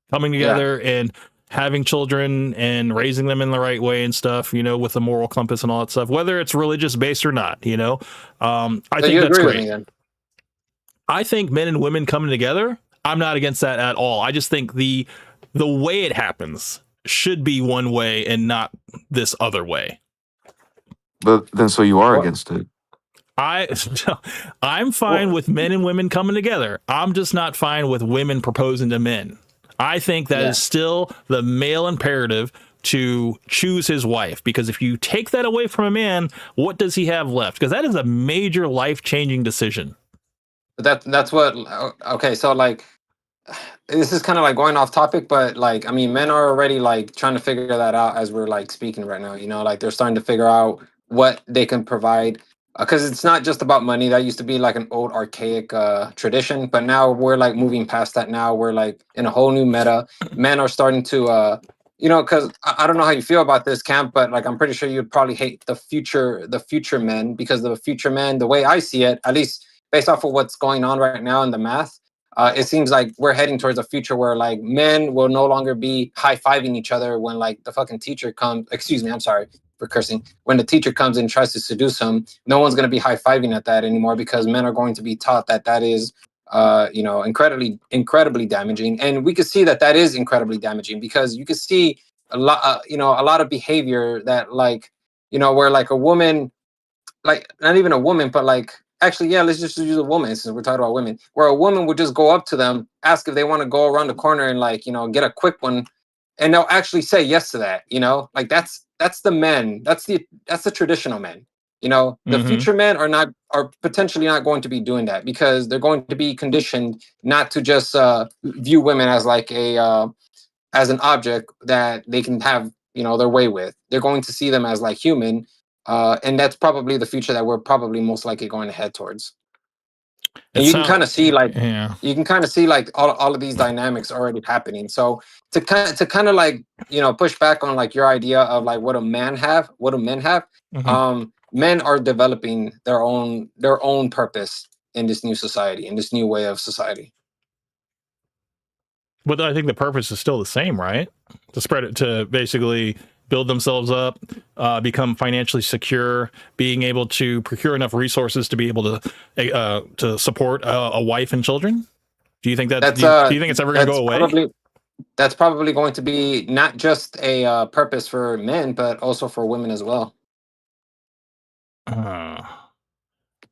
Coming together and having children and raising them in the right way and stuff, you know, with a moral compass and all that stuff, whether it's religious based or not, you know. I think that's great. I think men and women coming together, I'm not against that at all. I just think the way it happens should be one way and not this other way. But then, so you are against it? I'm fine with men and women coming together. I'm just not fine with women proposing to men. I think that is still the male imperative to choose his wife, because if you take that away from a man, what does he have left? Because that is a major life-changing decision. That's what. Okay, so like, this is kind of like going off topic, but like, I mean, men are already like trying to figure that out as we're like speaking right now. You know, like they're starting to figure out what they can provide, because it's not just about money. That used to be like an old archaic tradition, but now we're like moving past that. Now we're like in a whole new meta. Men are starting to you know, because I don't know how you feel about this, Camp, but like I'm pretty sure you'd probably hate the future men, because the future men, the way I see it, at least based off of what's going on right now in the math, it seems like we're heading towards a future where like men will no longer be high-fiving each other when like the fucking teacher comes. Excuse me, I'm sorry for cursing. When the teacher comes and tries to seduce them, no one's going to be high-fiving at that anymore, because men are going to be taught that that is you know, incredibly damaging. And we could see that that is incredibly damaging, because you could see a lot you know, a lot of behavior that like, you know, where like a woman, like not even a woman, but like, actually, yeah, let's just use a woman since we're talking about women, where a woman would just go up to them, ask if they want to go around the corner and like, you know, get a quick one, and they'll actually say yes to that. You know, like that's the men, that's the traditional men. You know, the future men are potentially not going to be doing that, because they're going to be conditioned not to just view women as like a as an object that they can have, you know, their way with. They're going to see them as like human. And that's probably the future that we're probably most likely going to head towards. And you can kind of see like, you can kind of see like all of these dynamics already happening. So to kind of like, you know, push back on like your idea of like what do men have, men are developing their own purpose in this new society, in this new way of society. But I think the purpose is still the same, right? To spread it, to basically build themselves up, become financially secure, being able to procure enough resources to be able to support a wife and children. Do you think that do you think it's ever going to go away? That's probably going to be not just a purpose for men, but also for women as well.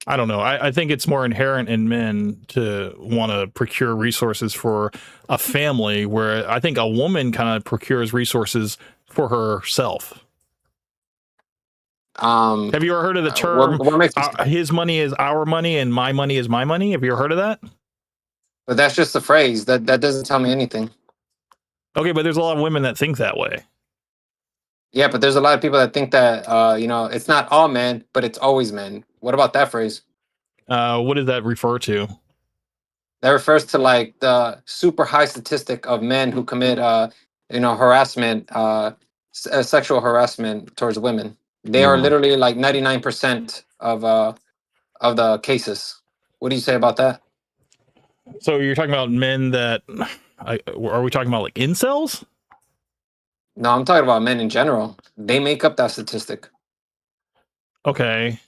I don't know. I think it's more inherent in men to want to procure resources for a family, where I think a woman kind of procures resources for herself. Have you ever heard of the term, his money is our money and my money is my money? Have you ever heard of that? But that's just a phrase. That doesn't tell me anything. Okay, but there's a lot of women that think that way. Yeah, but there's a lot of people that think that, you know, it's not all men, but it's always men. What about that phrase? What does that refer to? That refers to like the super high statistic of men who commit, you know, harassment, sexual harassment towards women. They are literally like 99% of the cases. What do you say about that? So you're talking about men that, are we talking about like incels? No, I'm talking about men in general. They make up that statistic. Okay.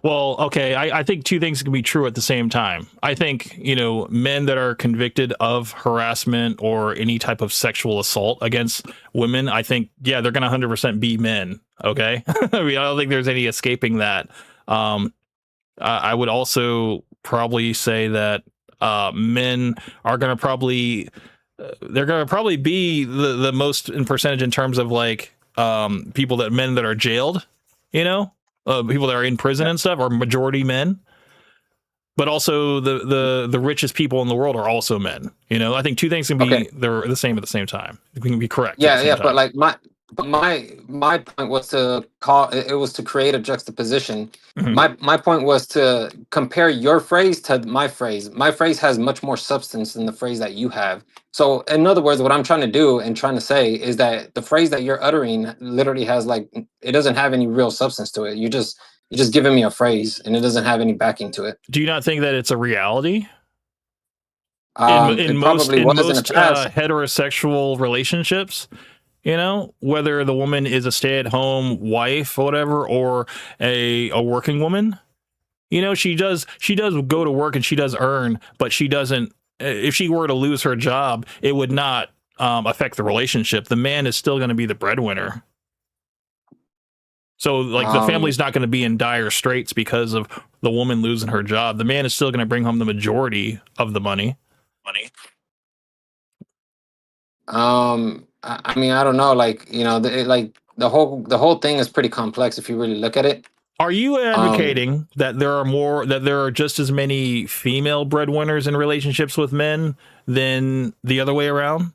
Well, okay, I think two things can be true at the same time. I think, you know, men that are convicted of harassment or any type of sexual assault against women, I think, yeah, they're going to 100% be men, okay? I mean, I don't think there's any escaping that. I would also probably say that men are going to probably, they're going to probably be the most in percentage in terms of like men that are jailed, you know? People that are in prison and stuff are majority men, but also the richest people in the world are also men. You know, I think two things can be they're the same at the same time. We can be correct. Yeah, but like my point was to create a juxtaposition. My point was to compare your phrase to my phrase. My phrase has much more substance than the phrase that you have. So in other words, what I'm trying to do and trying to say is that the phrase that you're uttering literally has like, it doesn't have any real substance to it. You're just giving me a phrase and it doesn't have any backing to it. Do you not think that it's a reality? In most heterosexual relationships, you know, whether the woman is a stay-at-home wife or whatever, or a working woman, You know, she does go to work and she does earn, but she doesn't. If she were to lose her job, it would not affect the relationship. The man is still going to be the breadwinner. So, like, the family's not going to be in dire straits because of the woman losing her job. The man is still going to bring home the majority of the money. I mean, I don't know. Like, you know, the whole thing is pretty complex if you really look at it. Are you advocating that there are just as many female breadwinners in relationships with men than the other way around?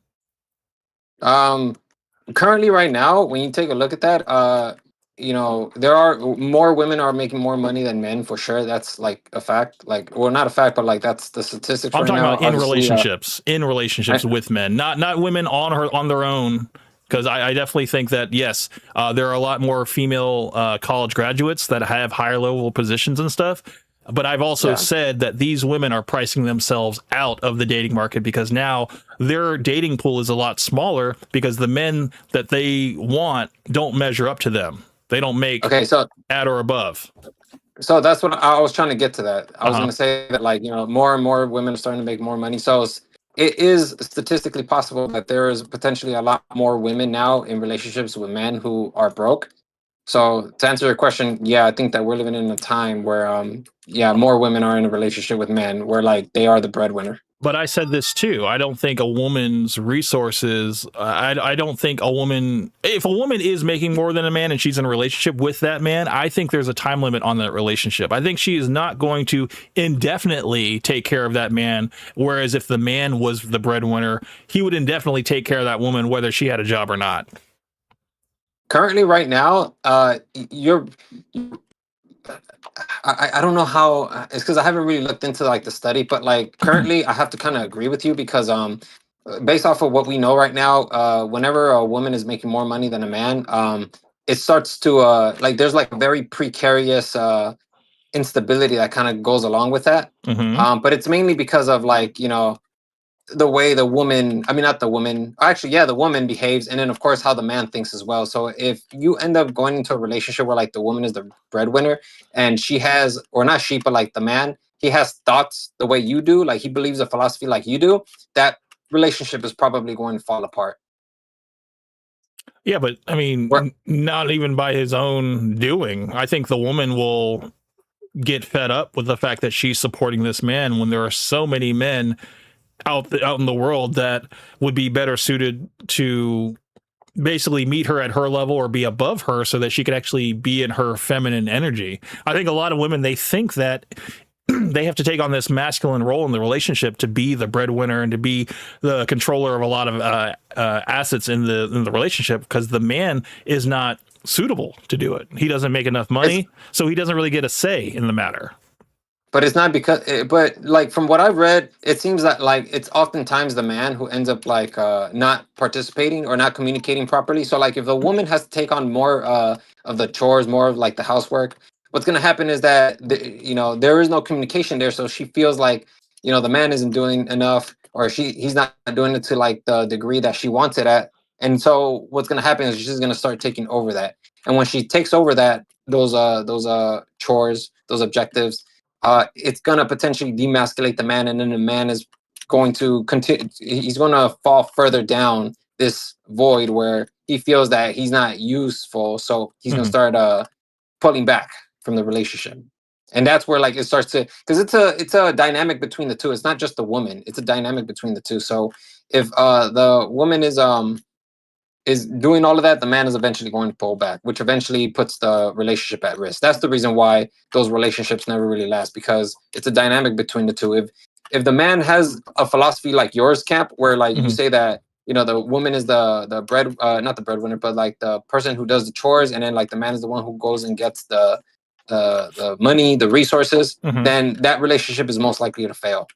Currently, right now, when you take a look at that, you know, there are more women are making more money than men for sure. That's like a fact. Like, well, not a fact, but like that's the statistics I'm right talking now. about in Obviously, relationships with men, not women on their own. Because I definitely think that, yes, there are a lot more female college graduates that have higher level positions and stuff. But I've also said that these women are pricing themselves out of the dating market because now their dating pool is a lot smaller because the men that they want don't measure up to them. They don't make at or above. So that's what I was trying to get to. That I was Uh-huh. going to say that, like, you know, more and more women are starting to make more money. So it is statistically possible that there is potentially a lot more women now in relationships with men who are broke. So to answer your question, yeah, I think that we're living in a time where, more women are in a relationship with men where like they are the breadwinner. But I said this too. I don't think a woman's resources. I don't think a woman. If a woman is making more than a man and she's in a relationship with that man, I think there's a time limit on that relationship. I think she is not going to indefinitely take care of that man. Whereas if the man was the breadwinner, he would indefinitely take care of that woman, whether she had a job or not. Currently, right now, you're. I don't know how it's because I haven't really looked into like the study, but like currently I have to kind of agree with you because based off of what we know right now, whenever a woman is making more money than a man, it starts to like there's like a very precarious instability that kind of goes along with that. But it's mainly because of like, you know, the way the woman, I mean, not the woman, actually, yeah, the woman behaves. And then, of course, how the man thinks as well. So if you end up going into a relationship where like the woman is the breadwinner and she has, or not she, but like the man, he has thoughts the way you do, like he believes a philosophy like you do, that relationship is probably going to fall apart. Yeah, but I mean, not even by his own doing. I think the woman will get fed up with the fact that she's supporting this man when there are so many men out in the world that would be better suited to basically meet her at her level or be above her so that she could actually be in her feminine energy. I think a lot of women, they think that they have to take on this masculine role in the relationship to be the breadwinner and to be the controller of a lot of assets in the relationship because the man is not suitable to do it. He doesn't make enough money, so he doesn't really get a say in the matter. But it's not because, but like from what I've read, it seems that like it's oftentimes the man who ends up like not participating or not communicating properly. So like if a woman has to take on more of the chores, more of like the housework, what's going to happen is that, you know, there is no communication there. So she feels like, you know, the man isn't doing enough or he's not doing it to like the degree that she wants it at. And so what's going to happen is she's going to start taking over that. And when she takes over that, those chores, those objectives, it's going to potentially demasculate the man, and then the man is going to continue. He's going to fall further down this void where he feels that he's not useful, so he's going to start pulling back from the relationship, and that's where like it starts to, because it's a dynamic between the two. It's not just the woman; it's a dynamic between the two. So if the woman is doing all of that, the man is eventually going to pull back, which eventually puts the relationship at risk. That's the reason why those relationships never really last, because it's a dynamic between the two. If the man has a philosophy like yours, Camp, where like you say that, you know, the woman is the not the breadwinner, but like the person who does the chores, and then like the man is the one who goes and gets the money, the resources, then that relationship is most likely to fail.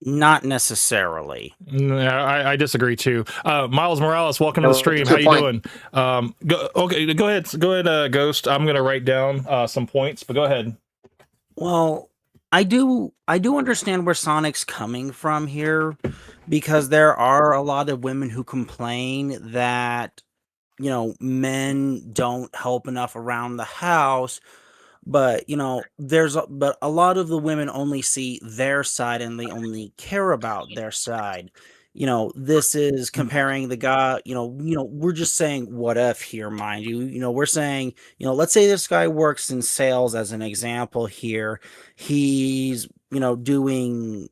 Not necessarily. I disagree too. Miles Morales, welcome to the stream. How you doing? Go ahead, Ghost. I'm gonna write down some points, but go ahead. Well, I do understand where Sonic's coming from here, because there are a lot of women who complain that, you know, men don't help enough around the house. But but a lot of the women only see their side and they only care about their side. This is comparing the guy. We're just saying what if here, mind you. We're saying, let's say this guy works in sales as an example here. He's doing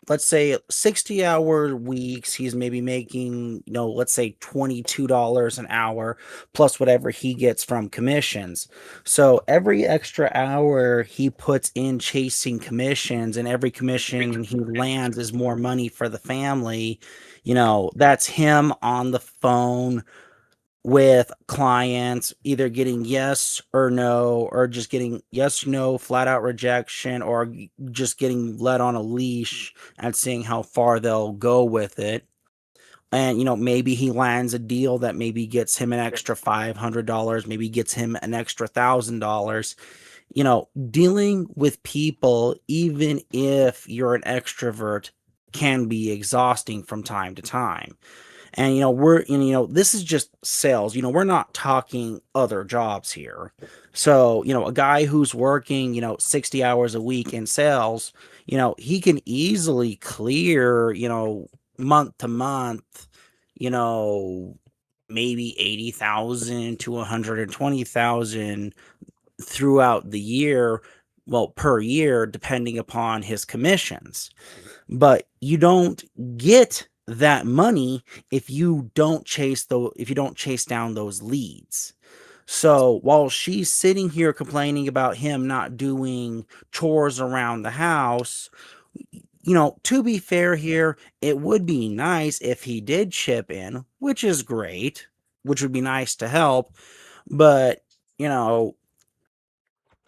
let's say 60-hour weeks. He's maybe making let's say $22 an hour plus whatever he gets from commissions. So every extra hour he puts in chasing commissions, and every commission he lands is more money for the family. That's him on the phone with clients, either getting yes or no, or just getting yes, no, flat out rejection, or just getting led on a leash and seeing how far they'll go with it. And maybe he lands a deal that maybe gets him an extra $500, maybe gets him an extra $1,000. Dealing with people, even if you're an extrovert, can be exhausting from time to time. And this is just sales. We're not talking other jobs here. So a guy who's working 60 hours a week in sales, he can easily clear month to month, maybe 80,000 to 120,000 throughout the year, well, per year, depending upon his commissions. But you don't get that money if you don't chase down those leads. So while she's sitting here complaining about him not doing chores around the house, to be fair here, it would be nice if he did chip in, which is great, which would be nice to help. But,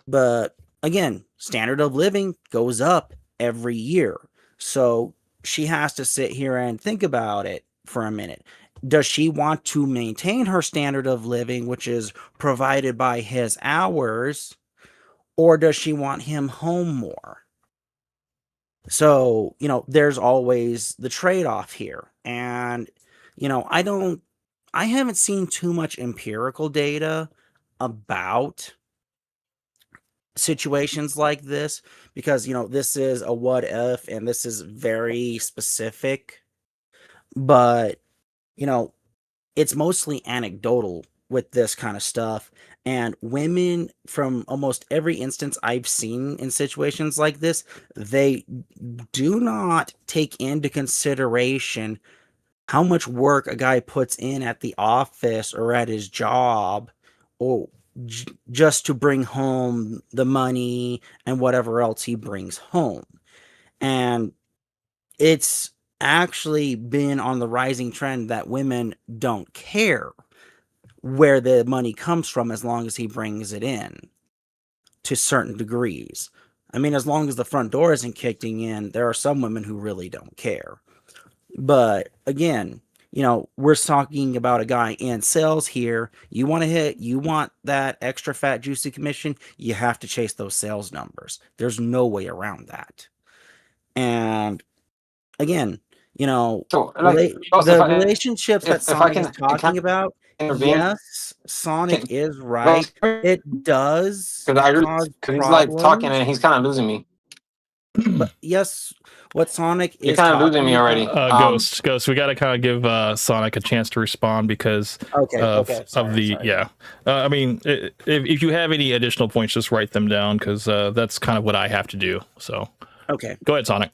but again, standard of living goes up every year. So she has to sit here and think about it for a minute. Does she want to maintain her standard of living, which is provided by his hours, or does she want him home more? So, there's always the trade-off here. And, I haven't seen too much empirical data about situations like this because, this is a what if and this is very specific. But, it's mostly anecdotal with this kind of stuff. And women, from almost every instance I've seen in situations like this, they do not take into consideration how much work a guy puts in at the office or at his job, or just to bring home the money and whatever else he brings home. And it's actually been on the rising trend that women don't care where the money comes from as long as he brings it in to certain degrees. I mean, as long as the front door isn't kicking in, there are some women who really don't care. But again, we're talking about a guy in sales here. You want that extra fat, juicy commission, you have to chase those sales numbers. There's no way around that. And again, So, like, the relationships that if I Sonic is talking about, intervene, yes, Sonic is right. It does cause because he's like talking problems. and he's kind of losing me. But yes, what Sonic You're is kind of losing me talking already. about. Ghost. We got to kind of give Sonic a chance to respond because of the yeah. I mean, if you have any additional points, just write them down because that's kind of what I have to do. So okay, go ahead, Sonic.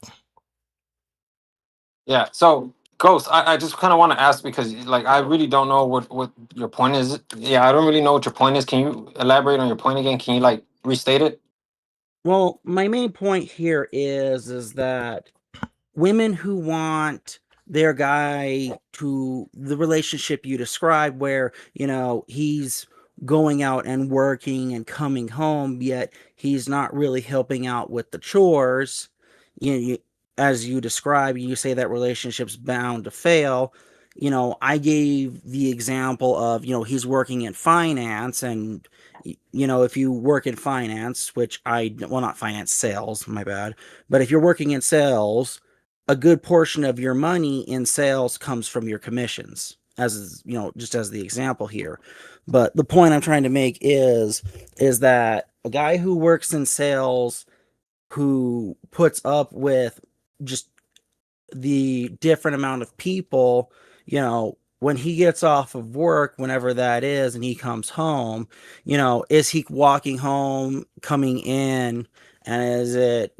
Yeah. So, Ghost, I just kind of want to ask because, like, I really don't know what your point is. Yeah, I don't really know what your point is. Can you elaborate on your point again? Can you, like, restate it? Well, my main point here is that women who want their guy to the relationship you described where, he's going out and working and coming home, yet he's not really helping out with the chores, as you describe, you say that relationship's bound to fail. I gave the example of, he's working in finance and, if you work in finance, which not finance, sales, my bad. But if you're working in sales, a good portion of your money in sales comes from your commissions, as just as the example here. But the point I'm trying to make is that a guy who works in sales who puts up with just the different amount of people, when he gets off of work, whenever that is, and he comes home, is he walking home, coming in, and is it,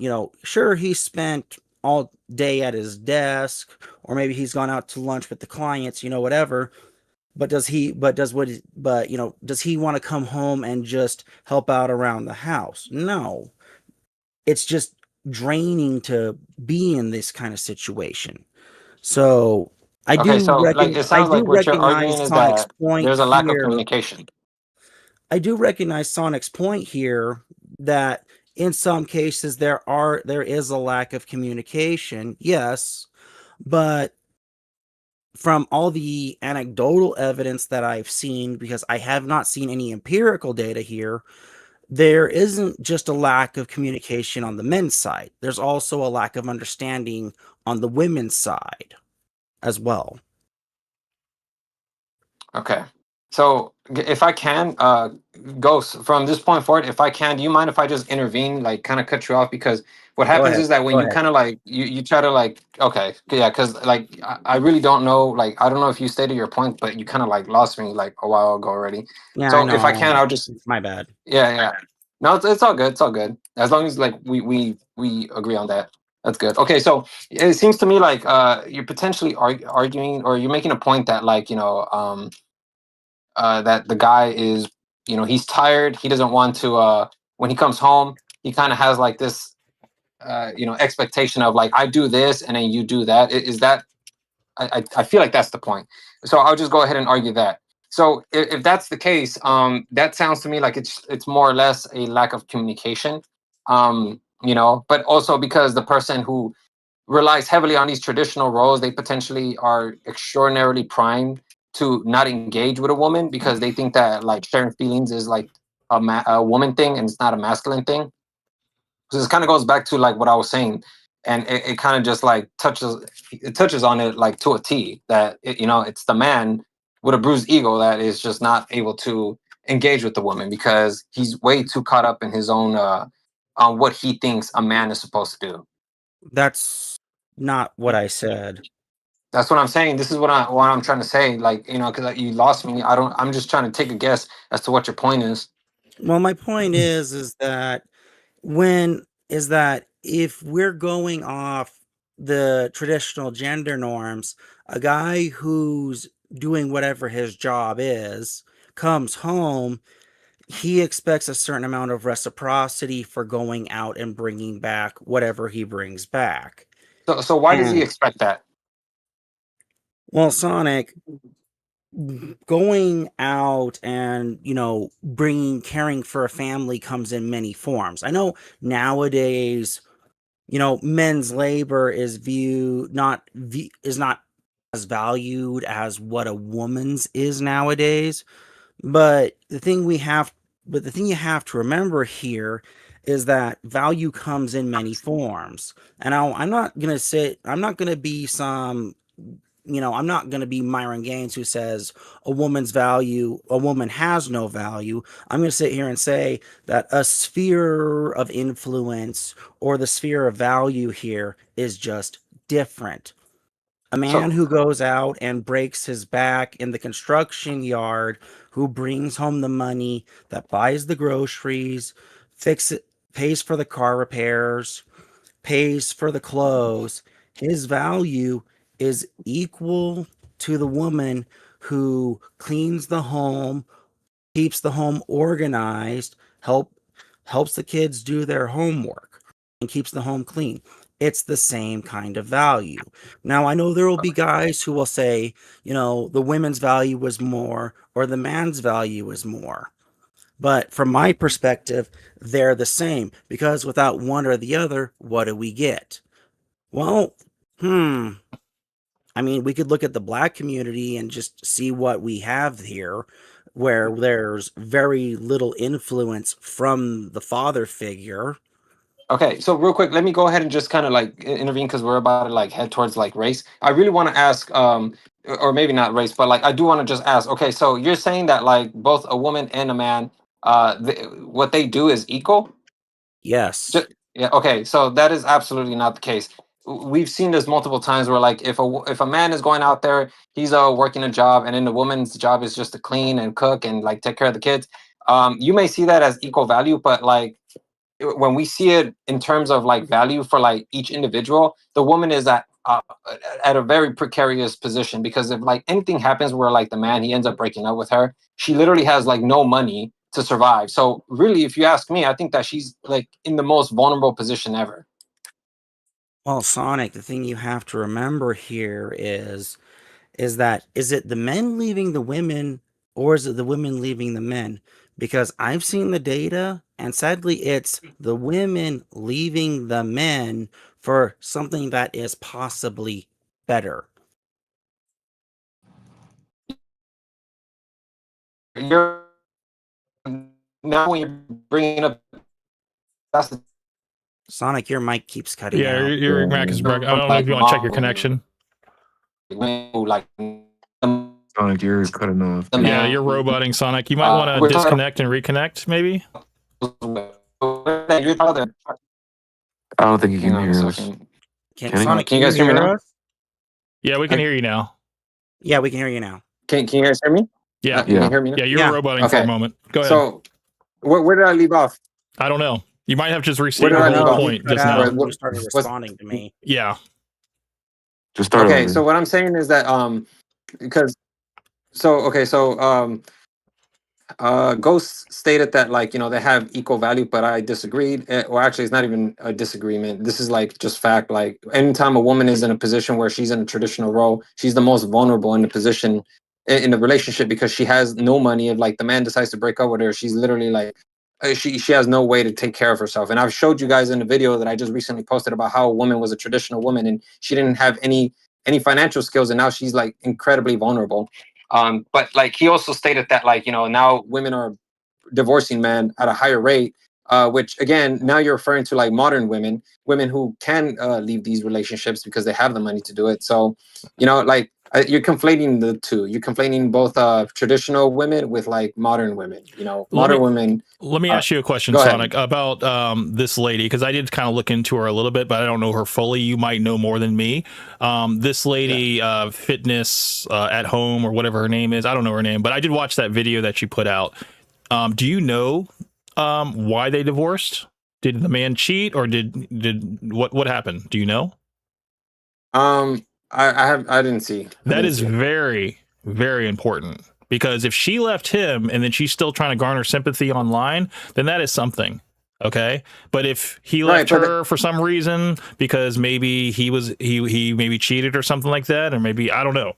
sure, he spent all day at his desk, or maybe he's gone out to lunch with the clients, whatever. But does he, but does what, but, does he want to come home and just help out around the house? No. It's just draining to be in this kind of situation. So Okay, so like it I sounds do like what you're recognize arguing is Sonic's that point there's a lack of here. communication. I do recognize Sonic's point here that in some cases there is a lack of communication. Yes, but from all the anecdotal evidence that I've seen, because I have not seen any empirical data here, there isn't just a lack of communication on the men's side. There's also a lack of understanding on the women's side as well. Okay. So if I can, Ghost, from this point forward, if I can, do you mind if I just intervene, like kind of cut you off? Because what Go happens ahead. is that when Go you ahead. kind of like you try to like, okay, yeah, because like I really don't know, like I don't know if you stated your point, but you kind of like lost me like a while ago already. Yeah, I So if I can, know. I'll just It's my bad. yeah. No, it's all good. It's all good. As long as like we agree on that. That's good. Okay, so it seems to me like you're potentially arguing or you're making a point that like, that the guy is, he's tired. He doesn't want to. When he comes home, he kind of has like this, expectation of like I do this and then you do that. Is that? I feel like that's the point. So I'll just go ahead and argue that. So if that's the case, that sounds to me like it's more or less a lack of communication. But also because the person who relies heavily on these traditional roles, they potentially are extraordinarily primed to not engage with a woman because they think that like sharing feelings is like a woman thing and it's not a masculine thing. So this kind of goes back to like what I was saying, and it kind of just like touches on it like to a T that it's the man with a bruised ego that is just not able to engage with the woman because he's way too caught up in his own on what he thinks a man is supposed to do. That's not what I said. That's what I'm saying. This is what I'm trying to say. Like, because you lost me. I'm just trying to take a guess as to what your point is. Well, my point is that if we're going off the traditional gender norms, a guy who's doing whatever his job is comes home, he expects a certain amount of reciprocity for going out and bringing back whatever he brings back. So why does he And expect that? well, Sonic, going out and caring for a family comes in many forms. I know nowadays men's labor is not as valued as what a woman's is nowadays, but the thing you have to remember here is that value comes in many forms. And I'm not going to be I'm not going to be Myron Gaines who says a woman has no value. I'm going to sit here and say that a sphere of influence or the sphere of value here is just different. A man who goes out and breaks his back in the construction yard, who brings home the money, that buys the groceries, pays for the car repairs, pays for the clothes, his value is equal to the woman who cleans the home, keeps the home organized, helps the kids do their homework, and keeps the home clean. It's the same kind of value. Now, I know there will be guys who will say, the women's value was more or the man's value is more. But from my perspective, they're the same because without one or the other, what do we get? Well, I mean, we could look at the black community and just see what we have here, where there's very little influence from the father figure. Okay, so real quick, let me go ahead and just kind of like intervene because we're about to like head towards like race. I really want to ask, or maybe not race, but like I do want to just ask. Okay, so you're saying that like both a woman and a man what they do is equal. Yes. Yeah. Okay. So that is absolutely not the case. We've seen this multiple times where, like, if a man is going out there, he's working a job, and then the woman's job is just to clean and cook and like take care of the kids. You may see that as equal value, but like when we see it in terms of like value for like each individual, the woman is at a very precarious position, because if like anything happens where like the man he ends up breaking up with her, she literally has like no money to survive. So really, if you ask me, I think that she's like in the most vulnerable position ever. Well, Sonic, the thing you have to remember here is that is it the men leaving the women, or is it the women leaving the men? Because I've seen the data, and sadly it's the women leaving the men for something that is possibly better. You're now when you're bringing up that's the Sonic, your mic keeps cutting Yeah, out. your Mac is broken. I don't know if you want to check your connection. like Sonic, you're cutting off. Yeah, you're roboting, Sonic. You might want to disconnect and reconnect, maybe. I don't think you can hear us. Can Can Sonic, you guys hear me now? us? Yeah, we can hear you now. Yeah, we can hear you now. Can you guys hear me? Yeah, Can you hear me now? Yeah, you were roboting for a moment. Go ahead. So where did I leave off? I don't know. You might have just Where restate did your I leave whole off? point just now. You started responding to me. Yeah. Just start Okay, over. so what I'm saying is that because Ghost stated that, like, you know, they have equal value, but I disagreed. Well, actually, it's not even a disagreement. This is like just fact. Like, anytime a woman is in a position where she's in a traditional role, she's the most vulnerable in the position in the relationship, because she has no money. If like the man decides to break up with her, she's literally like she has no way to take care of herself. And I've showed you guys in the video that I just recently posted about how a woman was a traditional woman and she didn't have any financial skills, and now she's like incredibly vulnerable. But like he also stated that, like, you know, now women are divorcing men at a higher rate, which again, now you're referring to like modern women who can leave these relationships because they have the money to do it. So, you know, like you're conflating the two. You're conflating both traditional women with like modern women. You know, modern women. Let me ask you a question, go ahead. Sonic, about this lady, because I did kind of look into her a little bit, but I don't know her fully. You might know more than me. This lady, Fitness at Home, or whatever her name is. I don't know her name, but I did watch that video that she put out. Do you know why they divorced? Did the man cheat, or did what happened? Do you know? I didn't see. That is very, very important, because if she left him and then she's still trying to garner sympathy online, then that is something. Okay. But if he left her for some reason, because maybe he maybe cheated or something like that, or maybe, I don't know,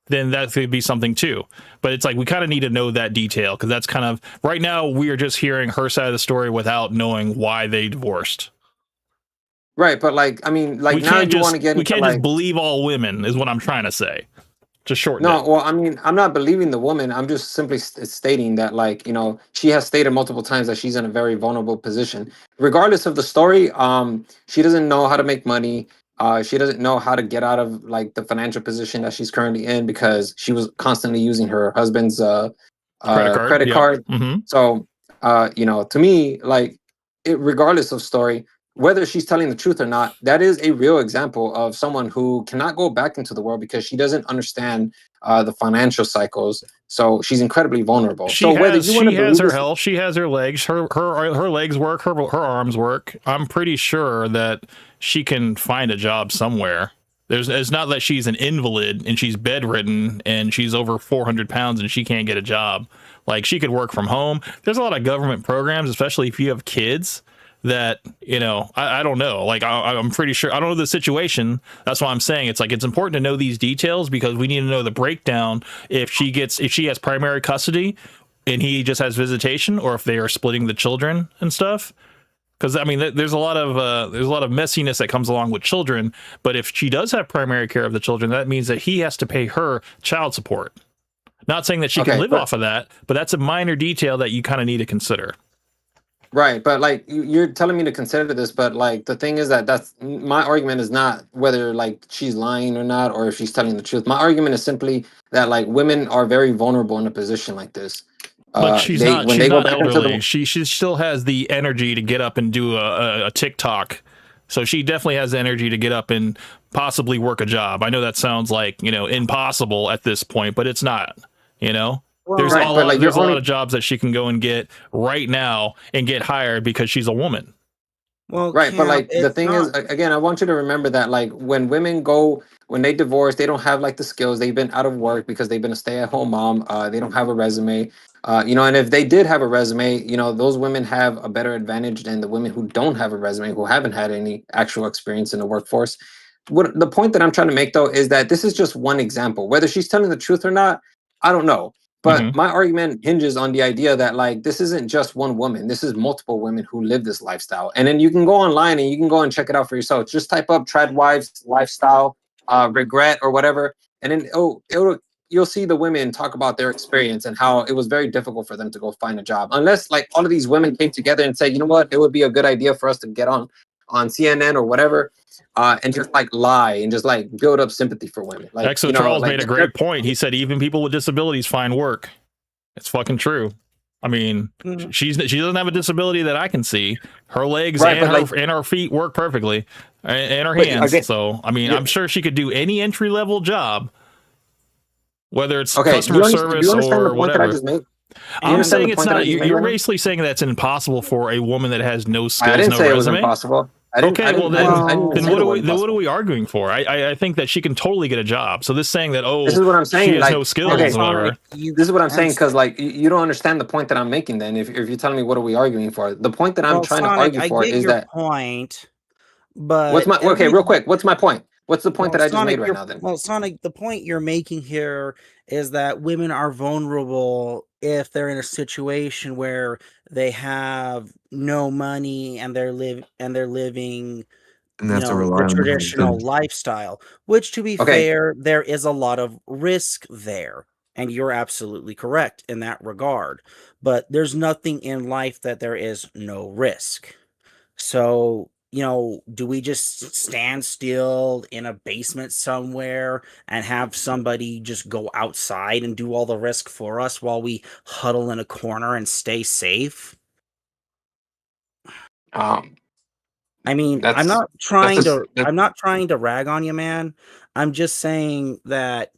then that could be something too. But it's like, we kind of need to know that detail, because that's kind of, right now we are just hearing her side of the story without knowing why they divorced. Right, but like, I mean, like, now you want to get we into can't like, just believe all women, is what I'm trying to say. Just shorten no, it. well, I mean, I'm not believing the woman. I'm just simply stating that, like, you know, she has stated multiple times that she's in a very vulnerable position. Regardless of the story, she doesn't know how to make money. She doesn't know how to get out of like the financial position that she's currently in, because she was constantly using her husband's credit card. Mm-hmm. So, you know, to me, like, regardless of story, whether she's telling the truth or not, that is a real example of someone who cannot go back into the world because she doesn't understand the financial cycles. So she's incredibly vulnerable. She so whether has, you want to believe her this, health, she has her legs, her legs work, her arms work. I'm pretty sure that she can find a job somewhere. It's not that she's an invalid and she's bedridden and she's over 400 pounds and she can't get a job. Like, she could work from home. There's a lot of government programs, especially if you have kids, that, you know, I don't know. Like, I'm pretty sure, I don't know the situation. That's why I'm saying it's like, it's important to know these details, because we need to know the breakdown. If she has primary custody and he just has visitation, or if they are splitting the children and stuff. Because, I mean, there's a lot of messiness that comes along with children. But if she does have primary care of the children, that means that he has to pay her child support. Not saying that she can live off of that, but that's a minor detail that you kind of need to consider. right? But like, you're telling me to consider this, but like, the thing is that that's my argument is not whether like she's lying or not, or if she's telling the truth. My argument is simply that like women are very vulnerable in a position like this. But she's they not. when She's they go not back into elderly. the She still has the energy to get up and do a TikTok. So she definitely has the energy to get up and possibly work a job. I know that sounds like impossible at this point, but it's not. There's Right, but like there's you're a lot only of jobs that she can go and get right now and get hired because she's a woman. Well, right, but Cam, like the it's thing is, not. again, I want you to remember that like when they divorce, they don't have like the skills. They've been out of work because they've been a stay-at-home mom. They don't have a resume. And if they did have a resume, those women have a better advantage than the women who don't have a resume, who haven't had any actual experience in the workforce. What the point that I'm trying to make though is that this is just one example. Whether she's telling the truth or not, I don't know. But my argument hinges on the idea that like this isn't just one woman. This is multiple women who live this lifestyle. And then you can go online and you can go and check it out for yourself. Just type up trad wives lifestyle, regret or whatever, and then you'll see the women talk about their experience and how it was very difficult for them to go find a job. Unless like all of these women came together and said, you know what, it would be a good idea for us to get on CNN or whatever, and just like lie and just like build up sympathy for women. Like Exo Charles made a great point. He said even people with disabilities find work. It's fucking true. I mean, she doesn't have a disability that I can see. Her legs and her feet work perfectly, and her hands. So I mean, I'm sure she could do any entry level job, whether it's customer service or whatever. I'm saying it's not. You're basically saying that's impossible for a woman that has no skills, I didn't no say resume. it was impossible. Then what are we arguing for? I think that she can totally get a job. So this saying that this is what I'm saying. she has no skills, whatever. This is what I'm saying because like you don't understand the point that I'm making. Then if you're telling me what are we arguing for, the point that I'm trying to argue for is that point. But what's my real quick? What's my point? What's the point that I just made right now? Then Sonic, the point you're making here is that women are vulnerable if they're in a situation where they have no money and they're living And that's a rely the on the traditional husband. lifestyle, which to be fair, there is a lot of risk there. And you're absolutely correct in that regard. But there's nothing in life that there is no risk. So, do we just stand still in a basement somewhere and have somebody just go outside and do all the risk for us while we huddle in a corner and stay safe? I mean, I'm not trying to rag on you, man. I'm just saying that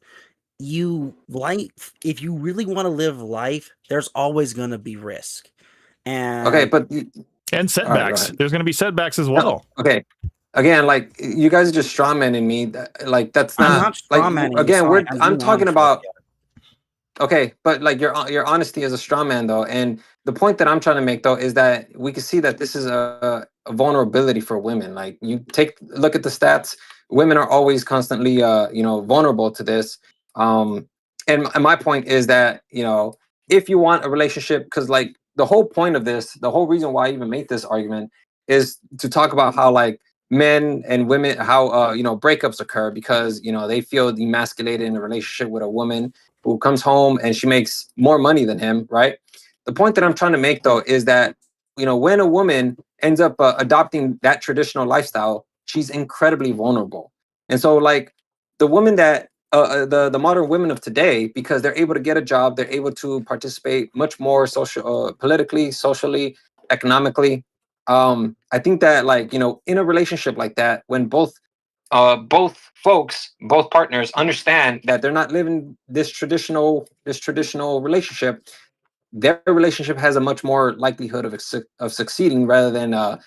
if you really want to live life, there's always going to be risk. And and setbacks. There's going to be setbacks as well. Okay. Again, like you guys are just strawmanning me. Like that's not. I'm not strawmanning. Again, I'm talking about. Okay, but like your honesty is a straw man though, and the point that I'm trying to make though is that we can see that this is a vulnerability for women. Like you look at the stats, women are always constantly vulnerable to this. And my point is that if you want a relationship, because like the whole point of this, the whole reason why I even made this argument is to talk about how like men and women, how breakups occur because they feel demasculated in a relationship with a woman who comes home and she makes more money than him, right? The point that I'm trying to make though is that when a woman ends up adopting that traditional lifestyle, she's incredibly vulnerable. And so like the woman that the modern women of today, because they're able to get a job, they're able to participate much more politically, socially, economically. I think that like in a relationship like that, when both partners understand that they're not living this traditional relationship, their relationship has a much more likelihood of succeeding rather than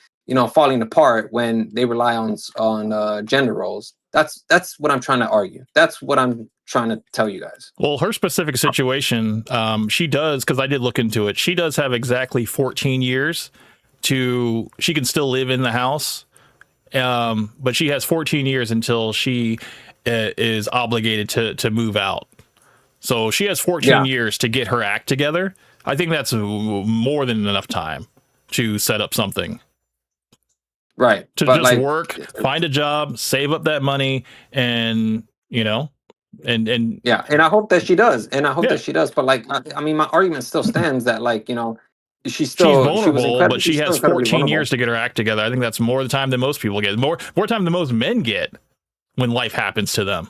falling apart when they rely on gender roles. That's what I'm trying to argue. That's what I'm trying to tell you guys. Well, her specific situation, she does, because I did look into it, she does have exactly 14 years she can still live in the house. But she has 14 years until she is obligated to move out. So she has 14 years to get her act together. I think that's more than enough time to set up something. Right. To just work, find a job, save up that money, and and yeah. And I hope that she does. But like, I mean, my argument still stands that like, she's vulnerable, but she has 14 years to get her act together. I think that's more time than most people get. More time than most men get when life happens to them.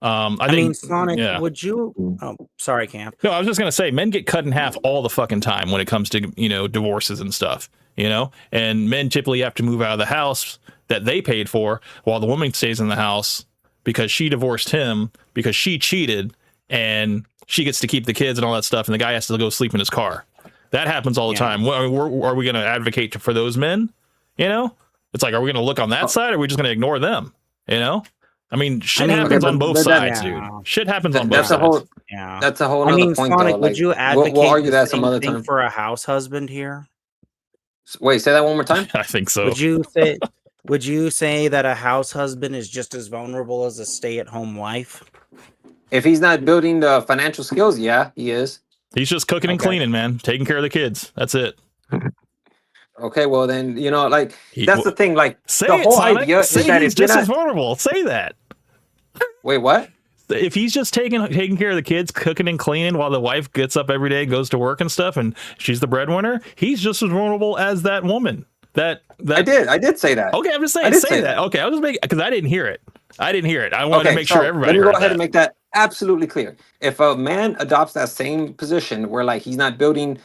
I think, mean, Sonic, yeah. would you? Oh, sorry, Camp. No, I was just gonna say, men get cut in half all the fucking time when it comes to divorces and stuff. And men typically have to move out of the house that they paid for, while the woman stays in the house because she divorced him because she cheated, and she gets to keep the kids and all that stuff, and the guy has to go sleep in his car. That happens all the time. Are we going to advocate for those men? It's like, are we going to look on that side, or are we just going to ignore them? I mean, shit happens on both sides, dude. Shit happens on both sides. That's a whole I other mean, point, Sonic, though. would you advocate we'll argue the that some same other thing time. for a house husband here? Wait, say that one more time. I think so. Would you say that a house husband is just as vulnerable as a stay-at-home wife? If he's not building the financial skills, yeah, he is. He's just cooking and cleaning, man. Taking care of the kids. That's it. Okay, well then, that's the thing. Like, say the it, whole Sonic. idea Say is that he's if you're just not, as vulnerable. Say that. Wait, what? If he's just taking care of the kids, cooking and cleaning while the wife gets up every day, goes to work and stuff, and she's the breadwinner, he's just as vulnerable as that woman. That I did say that. Okay, I'm just saying, say that. Okay, I was just making, because I didn't hear it. I wanted to make sure everybody Let me heard go ahead that. and make that absolutely clear. If a man adopts that same position where like he's not building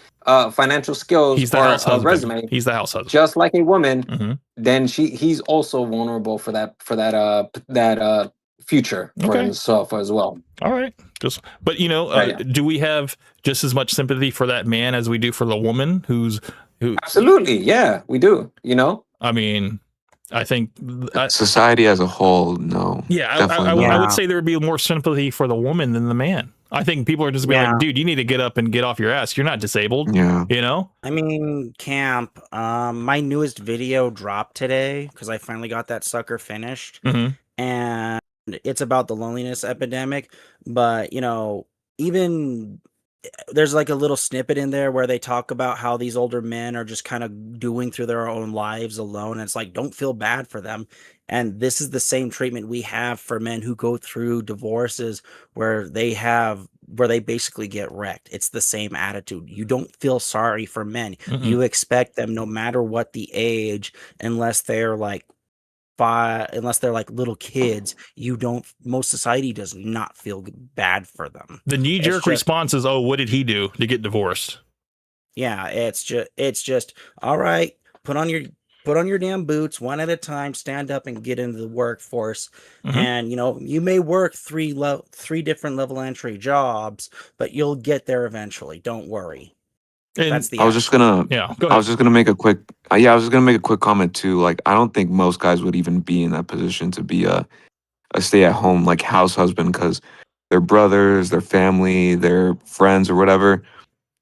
financial skills He's the or house a husband. resume, He's the house husband. just like a woman, Mm-hmm. then he's also vulnerable for that future for himself as well. All right. But do we have just as much sympathy for that man as we do for the woman who Absolutely, yeah, we do. I mean, I think society as a whole, no. Yeah, definitely I not. would say there would be more sympathy for the woman than the man. I think people are just being like, dude, you need to get up and get off your ass. You're not disabled. Yeah. I mean, Camp, my newest video dropped today because I finally got that sucker finished. And it's about the loneliness epidemic. But, even there's like a little snippet in there where they talk about how these older men are just kind of doing through their own lives alone. And it's like, don't feel bad for them. And this is the same treatment we have for men who go through divorces where they basically get wrecked. It's the same attitude. You don't feel sorry for men. You expect them, no matter what the age, unless they're like little kids, most society does not feel bad for them. The knee-jerk response is, oh, what did he do to get divorced? Yeah, it's just all right, put on your damn boots one at a time, stand up and get into the workforce. And you may work three different level entry jobs, but you'll get there eventually. Don't worry. That's the I was just gonna make a quick comment too. Like, I don't think most guys would even be in that position to be a stay-at-home like house husband, because their brothers, their family, their friends or whatever,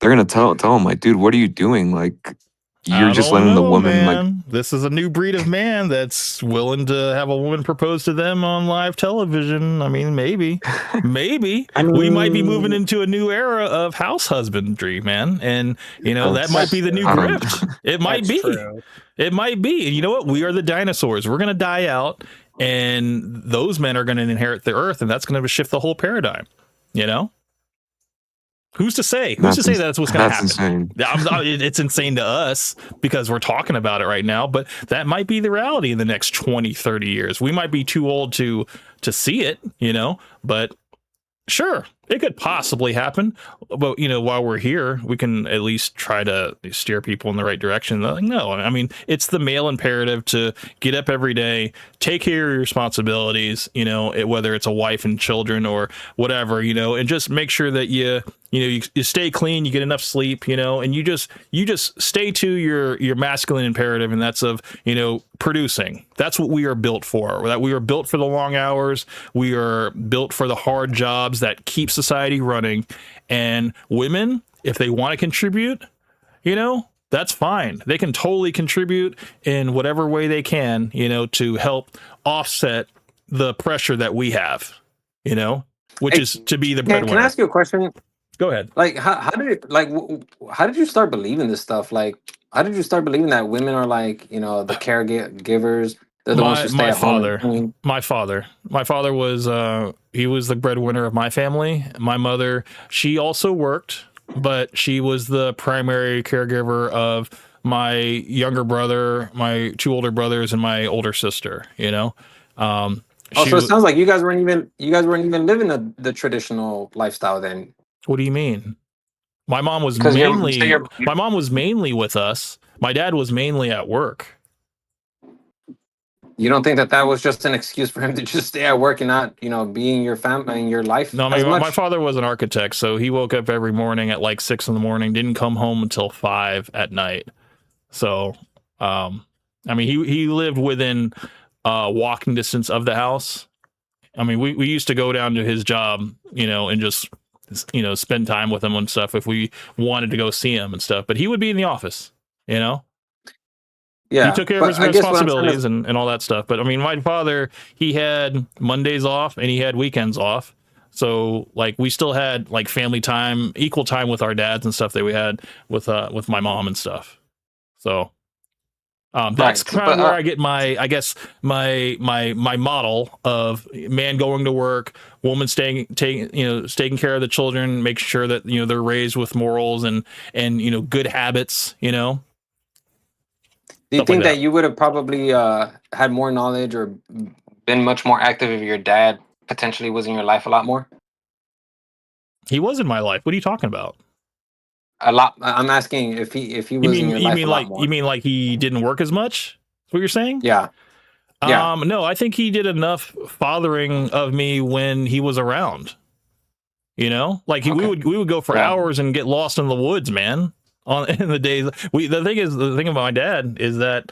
they're gonna tell them like, dude, what are you doing? Like, you're just letting the woman like. This is a new breed of man that's willing to have a woman propose to them on live television. I mean, maybe we might be moving into a new era of house husbandry, man. And that might be the new grift. It might be. It might be. And you know what? We are the dinosaurs. We're gonna die out, and those men are gonna inherit the earth, and that's gonna shift the whole paradigm. Who's to say? Who's to say that's what's going to happen? Insane. It's insane to us because we're talking about it right now, but that might be the reality in the next 20, 30 years. We might be too old to see it, but sure, it could possibly happen. But, while we're here, we can at least try to steer people in the right direction. Like, no, I mean, it's the male imperative to get up every day, take care of your responsibilities, whether it's a wife and children or whatever, and just make sure that you stay clean, you get enough sleep, and you just stay to your masculine imperative, and that's of, producing. That's what we are built for. That we are built for the long hours. We are built for the hard jobs that keep society running. And women, if they want to contribute, that's fine. They can totally contribute in whatever way they can, to help offset the pressure that we have, which is to be the breadwinner. Can I ask you a question? Go ahead. Like, how did you start believing this stuff? Like, how did you start believing that women are like, the caregivers? They're the ones who stay at home. My father was he was the breadwinner of my family. My mother, she also worked, but she was the primary caregiver of my younger brother, my two older brothers, and my older sister. Oh, so it sounds like you guys weren't even living the traditional lifestyle then. What do you mean? My mom was Because my mom was mainly with us. My dad was mainly at work. You don't think that was just an excuse for him to just stay at work and not, be in your family, in your life No, as much? my father was an architect, so he woke up every morning at like 6 a.m, didn't come home until 5 at night. So, I mean, he lived within walking distance of the house. I mean, we used to go down to his job, and just, spend time with him and stuff if we wanted to go see him and stuff. But he would be in the office, Yeah, he took care of but his I guess what I'm trying to- responsibilities and all that stuff. But I mean, my father, he had Mondays off and he had weekends off. So like we still had like family time, equal time with our dads and stuff that we had with my mom and stuff. So that's Right, kind of where I get I guess my model of man going to work, woman taking care of the children, make sure that they're raised with morals and good habits. Do you Stuff like think that. that you would have probably had more knowledge or been much more active if your dad potentially was in your life a lot more? He was in my life. What are you talking about? A lot. I'm asking if he was in your life a lot more. You mean like he didn't work as much? That's what you're saying? Yeah. Yeah. No, I think he did enough fathering of me when he was around. Like we would go for hours and get lost in the woods, man. In the days the thing about my dad is that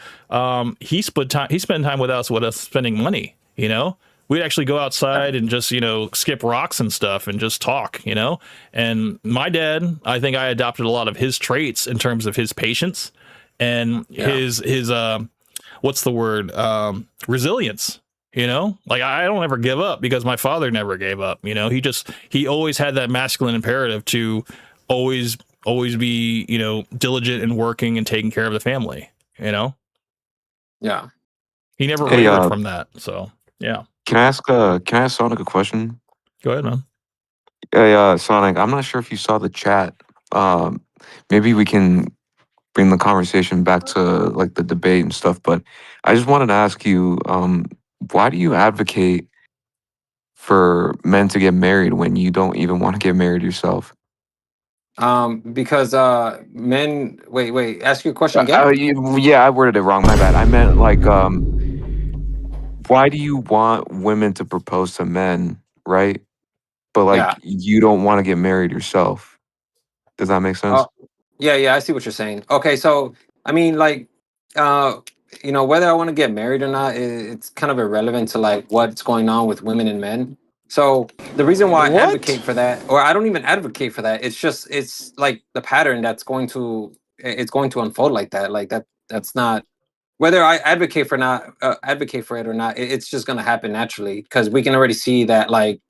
he spent time with us spending money. We'd actually go outside and just skip rocks and stuff and just talk. And my dad, I think I adopted a lot of his traits in terms of his patience and his what's the word, resilience. Like I don't ever give up because my father never gave up. He always had that masculine imperative to always be diligent and working and taking care of the family. Yeah. He never wavered from that. So yeah. Can I ask Sonic a question? Go ahead, man. Hey, Sonic, I'm not sure if you saw the chat. Maybe we can bring the conversation back to like the debate and stuff, but I just wanted to ask you, why do you advocate for men to get married when you don't even want to get married yourself? Because men. Wait. Ask your question again. Yeah, I worded it wrong. My bad. I meant like, why do you want women to propose to men, right? But like, you don't want to get married yourself. Does that make sense? Yeah, I see what you're saying. Okay, so I mean, like, whether I want to get married or not, it's kind of irrelevant to like what's going on with women and men. So the reason why I advocate for that, or I don't even advocate for that, it's like the pattern it's going to unfold like that. Like that's not whether I advocate for it or not. It's just going to happen naturally because we can already see that like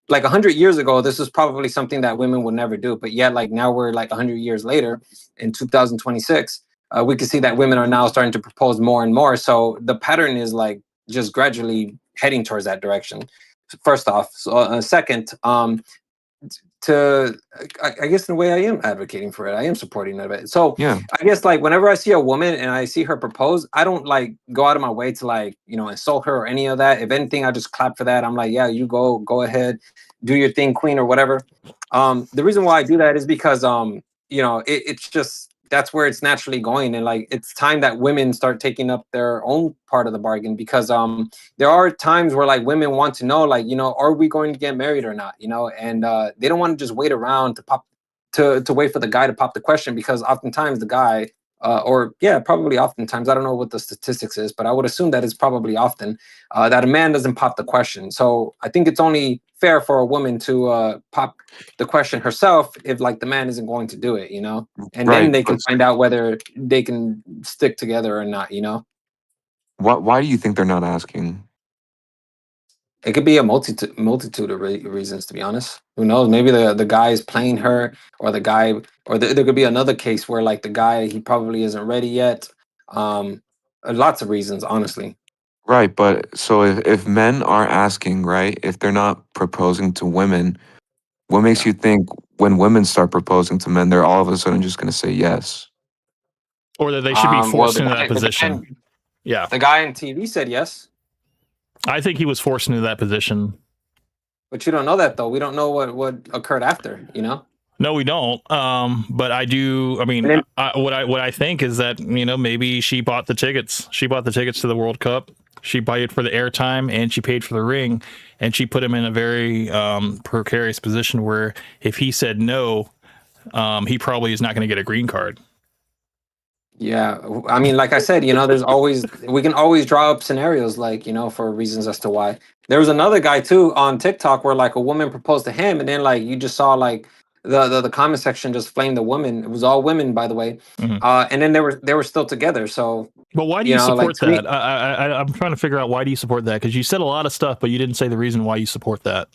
100 years ago, this is probably something that women would never do. But yet, like now we're like 100 years later in 2026, we can see that women are now starting to propose more and more. So the pattern is like just gradually heading towards that direction. First off, so second, I guess in a way I am advocating for it. I am supporting it. So yeah, I guess like whenever I see a woman and I see her propose, I don't like go out of my way to like, insult her or any of that. If anything, I just clap for that. I'm like, yeah, you go ahead, do your thing, queen, or whatever. The reason why I do that is because it's just that's where it's naturally going, and like it's time that women start taking up their own part of the bargain because there are times where like women want to know like are we going to get married or not, and they don't want to just wait around to wait for the guy to pop the question because oftentimes the guy probably oftentimes, I don't know what the statistics is, but I would assume that it's probably often that a man doesn't pop the question. So I think it's only fair for a woman to pop the question herself if like the man isn't going to do it, and then they can find out whether they can stick together or not, Why do you think they're not asking? It could be a multitude of reasons, to be honest. Who knows? Maybe the guy is playing her, or the guy, or there could be another case where like the guy, he probably isn't ready yet. Lots of reasons, honestly. Right, but so if men aren't asking, right, if they're not proposing to women, what makes you think when women start proposing to men, they're all of a sudden just going to say yes? Or that they should be forced into that position? The guy in TV said yes. I think he was forced into that position. But you don't know that though. We don't know what occurred after. You know. No, we don't. But I do. I mean, what I think is that maybe she bought the tickets. She bought the tickets to the World Cup. She paid for the airtime and she paid for the ring, and she put him in a very precarious position where if he said no, he probably is not going to get a green card. Yeah, I mean, like I said, there's always we can always draw up scenarios like for reasons as to why. There was another guy too on TikTok where like a woman proposed to him, and then like you just saw like the comment section just flamed the woman. It was all women, by the way, and then they were still together. So, but why do you support to me- that? I'm trying to figure out why do you support that? Because you said a lot of stuff, but you didn't say the reason why you support that.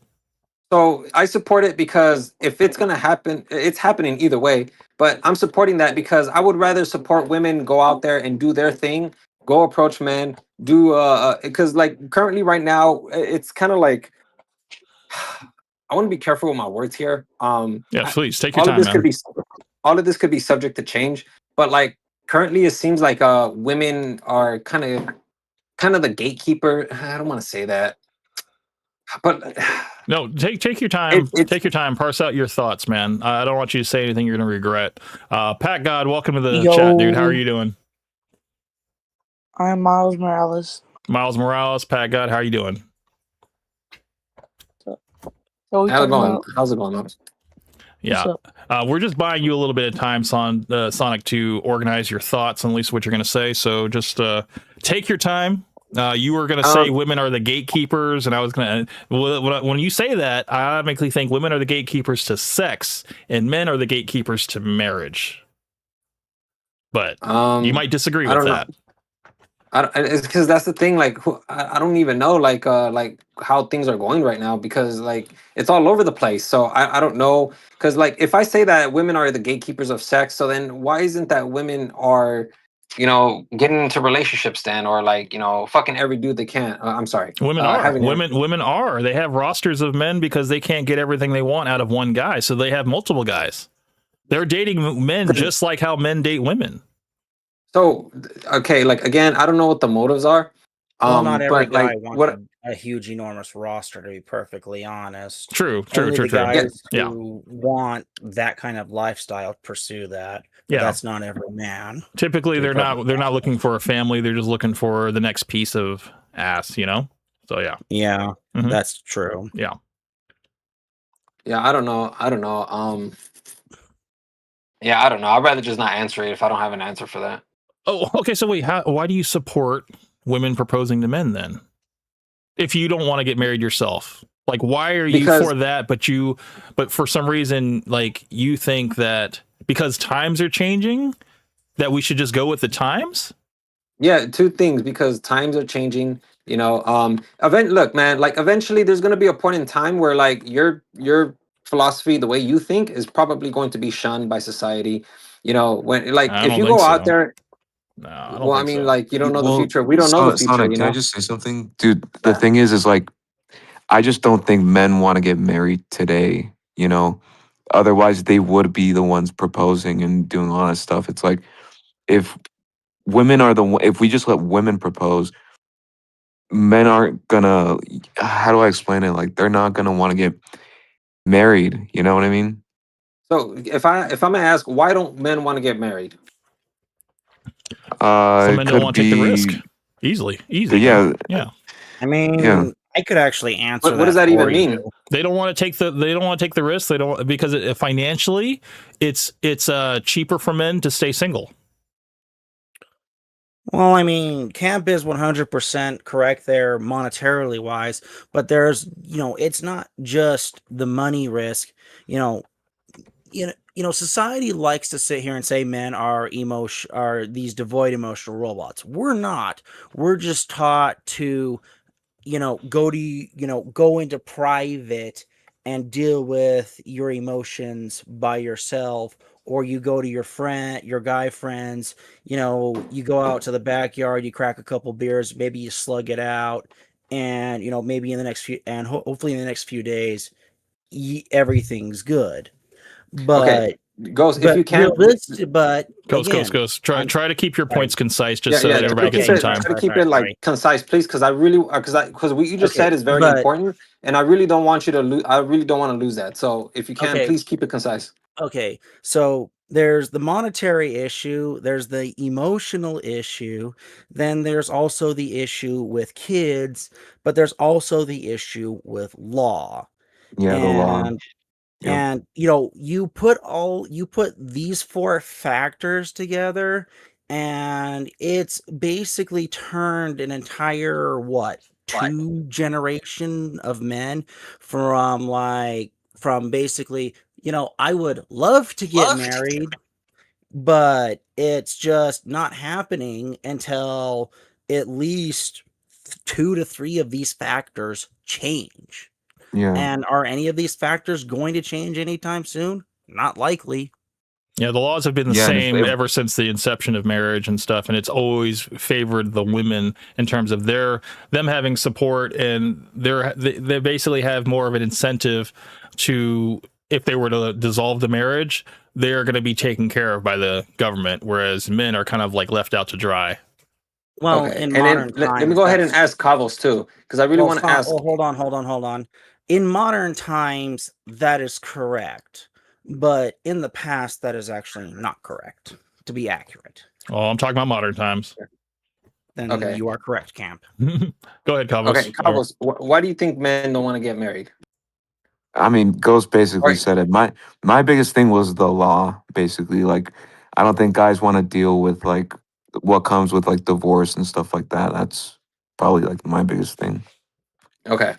So I support it because if it's gonna happen, it's happening either way. But I'm supporting that because I would rather support women go out there and do their thing, go approach men, do because like currently right now it's kind of like I want to be careful with my words here. Yeah, please take your all time, of this man. could be all of this could be subject to change, but like currently it seems like women are kind of the gatekeeper. I don't want to say that, but no, take your time. Take your time. Parse out your thoughts, man. I don't want you to say anything you're going to regret. Pat God, welcome to the chat, dude. How are you doing? I'm Miles Morales. Miles Morales, Pat God, how are you doing? How's it going, Miles? Yeah, we're just buying you a little bit of time, Sonic, to organize your thoughts and at least what you're going to say. So just take your time. You were going to say women are the gatekeepers, and I was going to. When you say that, I automatically think women are the gatekeepers to sex, and men are the gatekeepers to marriage. But you might disagree with that. It's because that's the thing. Like, I don't even know, like how things are going right now because like it's all over the place. So I don't know because like if I say that women are the gatekeepers of sex, so then why isn't that women are getting into relationships then, or like fucking every dude they can? I'm sorry, women are women are. They have rosters of men because they can't get everything they want out of one guy, so they have multiple guys. They're dating men just like how men date women. So, okay, like again, I don't know what the motives are. Well, not every but guy like wants a huge, enormous roster, to be perfectly honest. True. Only the guys Yeah. who want that kind of lifestyle pursue that. But that's not every man. Typically, they're not looking for a family. They're just looking for the next piece of ass, So yeah. Yeah, that's true. Yeah. Yeah, I don't know. Yeah, I don't know. I'd rather just not answer it if I don't have an answer for that. Oh, okay. So wait, why do you support women proposing to men then? If you don't want to get married yourself, like why are you for that? But for some reason, like you think that because times are changing, that we should just go with the times? Yeah, two things because times are changing. Look, man, like eventually there's gonna be a point in time where like your philosophy, the way you think, is probably going to be shunned by society. When like if you go out there. No, I don't well, I mean, like you don't know the future. We don't know the future. Sonic, can I just say something, dude? The thing is like, I just don't think men want to get married today. Otherwise they would be the ones proposing and doing all that stuff. It's like if if we just let women propose, men aren't gonna. How do I explain it? Like they're not gonna want to get married. You know what I mean? So if I'm gonna ask, why don't men want to get married? Some men don't want to take the risk. Easy. Yeah. I mean, I could actually answer that. What does that even mean? They don't want to take the risk. They don't because financially, it's cheaper for men to stay single. Well, I mean, Camp is 100% correct there, monetarily wise, but there's, it's not just the money risk. Society likes to sit here and say men are these devoid emotional robots. We're not. We're just taught to, go into private and deal with your emotions by yourself, or you go to your guy friends, you go out to the backyard, you crack a couple beers, maybe you slug it out, and maybe in the next few hopefully in the next few days everything's good. But Ghost, if But you can, Ghost. Try to keep your points concise, just yeah, so yeah. that everybody gets some time. Try to keep it like concise, please, because I really, because what you just said is very important, and I really don't want you to lose. I really don't want to lose that. So if you can, please keep it concise. Okay, so there's the monetary issue, there's the emotional issue, then there's also the issue with kids, but there's also the issue with law. Yeah, the law. And Yep. and you put these four factors together, and it's basically turned an entire two generation of men from basically, I would love to get married, but it's just not happening until at least 2 to 3 of these factors change. Yeah. And are any of these factors going to change anytime soon? Not likely. Yeah, the laws have been the same ever since the inception of marriage and stuff, and it's always favored the women in terms of them having support, and they basically have more of an incentive to, if they were to dissolve the marriage, they're going to be taken care of by the government, whereas men are kind of like left out to dry. Well, Okay. in And modern then times, let me go ahead and ask Kavos too, because I really want to ask. Hold on. In modern times, that is correct, but in the past, that is actually not correct. To be accurate, Oh, I'm talking about modern times. then Okay. you are correct, Camp. Go ahead, Kavos. Okay, Kavos, why do you think men don't want to get married? I mean, Ghost basically said it. My biggest thing was the law, basically. Like, I don't think guys want to deal with like what comes with like divorce and stuff like that. That's probably like my biggest thing. Okay.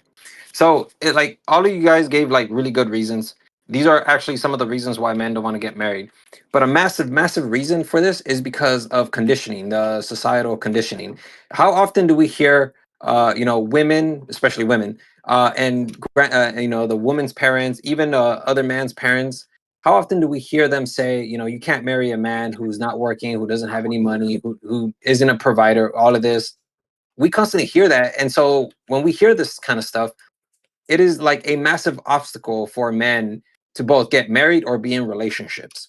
So, like, all of you guys gave like really good reasons. These are actually some of the reasons why men don't want to get married. But a massive, massive reason for this is because of conditioning, the societal conditioning. How often do we hear, women, especially women, the woman's parents, even the other man's parents? How often do we hear them say, you can't marry a man who's not working, who doesn't have any money, who isn't a provider, all of this? We constantly hear that. And so when we hear this kind of stuff, it is like a massive obstacle for men to both get married or be in relationships.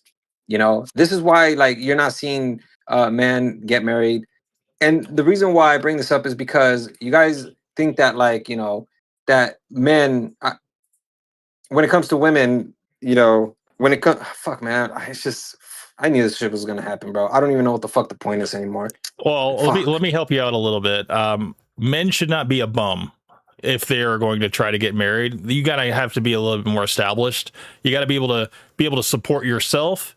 This is why like you're not seeing men get married. And the reason why I bring this up is because you guys think that like, that men, when it comes to women, when it comes, fuck man, I knew this shit was going to happen, bro. I don't even know what the fuck the point is anymore. Well, let me help you out a little bit. Men should not be a bum if they are going to try to get married. You gotta have to be a little bit more established. You got to be able to support yourself,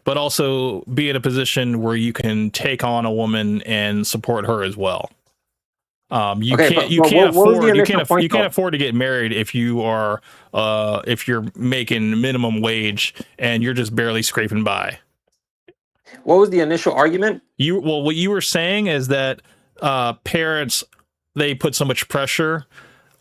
but also be in a position where you can take on a woman and support her as well. You can't afford to get married if you are if you're making minimum wage and you're just barely scraping by. What was the initial argument? What you were saying is that parents, they put so much pressure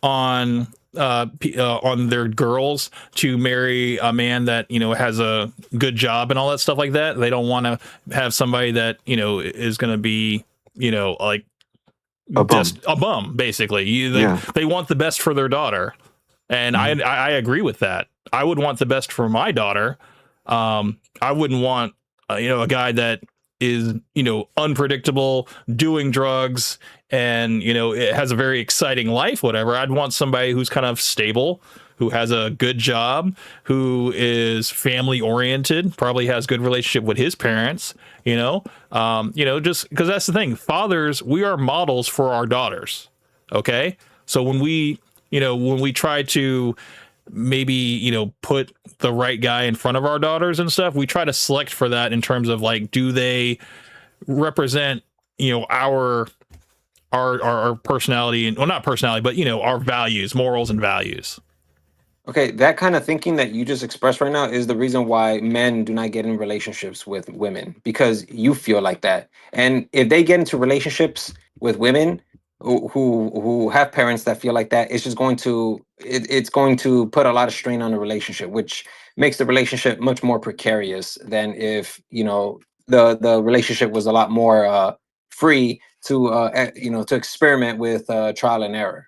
on their girls to marry a man that has a good job and all that stuff like that. They don't want to have somebody that is going to be like a bum basically. They want the best for their daughter, and I agree with that. I would want the best for my daughter. I wouldn't want a guy that is unpredictable, doing drugs, and it has a very exciting life, whatever. I'd want somebody who's kind of stable, who has a good job, who is family oriented, probably has good relationship with his parents, just because that's the thing. Fathers, we are models for our daughters. Okay. So when we try to maybe put the right guy in front of our daughters and stuff, we try to select for that in terms of like, do they represent our personality, and well, not personality, but our values, morals and values. Okay, that kind of thinking that you just expressed right now is the reason why men do not get in relationships with women, because you feel like that. And if they get into relationships with women who have parents that feel like that, it's just going to it's going to put a lot of strain on the relationship, which makes the relationship much more precarious than if the relationship was a lot more free to to experiment with trial and error.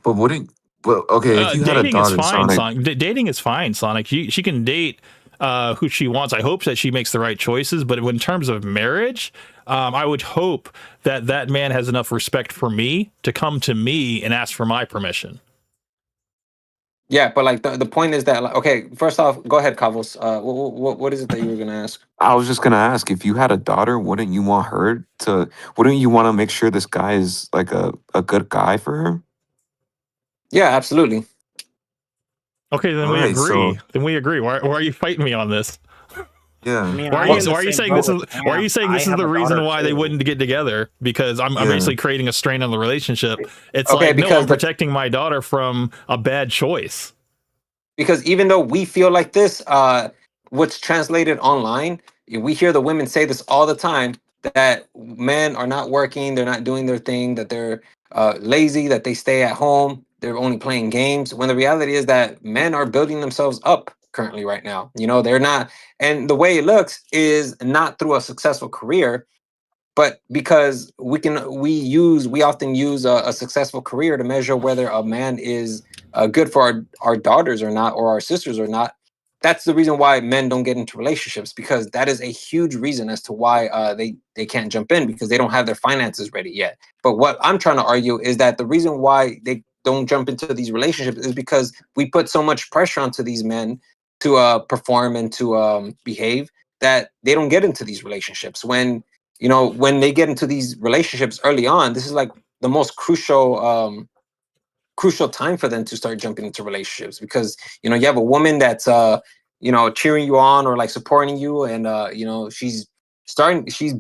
But wouldn't if you had a dating daughter, is fine, Sonic. Dating is fine, Sonic. She can date who she wants. I hope that she makes the right choices. But in terms of marriage, I would hope that that man has enough respect for me to come to me and ask for my permission. Yeah, but like the point is that, like, okay, first off, go ahead, Kavos. What is it that you were gonna ask? I was just gonna ask, if you had a daughter, wouldn't you want her to? Wouldn't you want to make sure this guy is like a good guy for her? Yeah, absolutely. Okay, then All we right, so agree. Then we agree. Why are you fighting me on this? yeah. I mean, Why I'm in the are you same saying boat this is with why are you Cam. saying I this is have the a reason daughter why they too. wouldn't get together? Because I'm Yeah. basically creating a strain on the relationship. It's Okay, like, no, because I'm protecting my daughter from a bad choice. because even though we feel like this, what's translated online, we hear the women say this all the time, that men are not working, they're not doing their thing, that they're lazy, that they stay at home, they're only playing games. When the reality is that men are building themselves up currently right now. You know, they're not, and the way it looks is not through a successful career, but because we often use a successful career to measure whether a man is good for our daughters or not, or our sisters or not. That's the reason why men don't get into relationships, because that is a huge reason as to why they can't jump in, because they don't have their finances ready yet. But what I'm trying to argue is that the reason why they don't jump into these relationships is because we put so much pressure onto these men to perform and to behave, that they don't get into these relationships. When they get into these relationships early on, this is like the most crucial time for them to start jumping into relationships, because you have a woman that's cheering you on, or like supporting you, and she's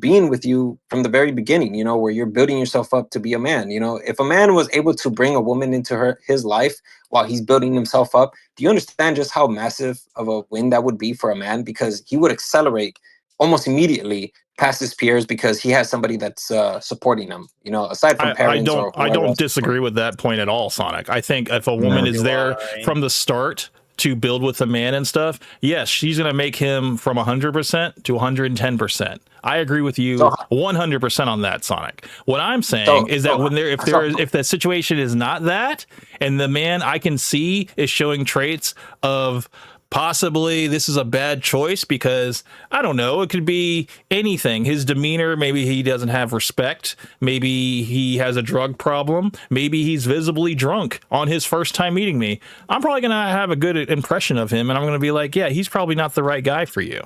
being with you from the very beginning, where you're building yourself up to be a man. If a man was able to bring a woman into his life while he's building himself up, do you understand just how massive of a win that would be for a man? Because he would accelerate almost immediately past his peers, because he has somebody that's supporting him, aside from parents or I whoever don't else. disagree with that point at all, Sonic. I think if a No. woman is Do there I. from the start to build with a man and stuff, yes, she's gonna make him from 100% to 110%. I agree with you So 100% on that, Sonic. What I'm saying is that if the situation is not that, and the man I can see is showing traits of possibly this is a bad choice, because I don't know, it could be anything. His demeanor, maybe he doesn't have respect, maybe he has a drug problem, maybe he's visibly drunk on his first time meeting me. I'm probably gonna have a good impression of him, and I'm gonna be like, yeah, he's probably not the right guy for you.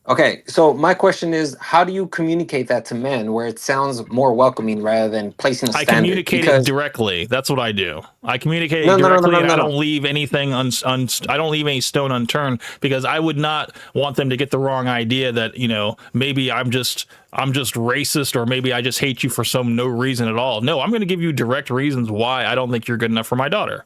Okay, so my question is, how do you communicate that to men where it sounds more welcoming rather than placing a I standard? communicate it directly. That's what I do. I communicate it No, no, no, no, directly, no, and no, I no. don't leave anything I don't leave any stone unturned, because I would not want them to get the wrong idea that, maybe I'm just racist, or maybe I just hate you for no reason at all. No, I'm going to give you direct reasons why I don't think you're good enough for my daughter.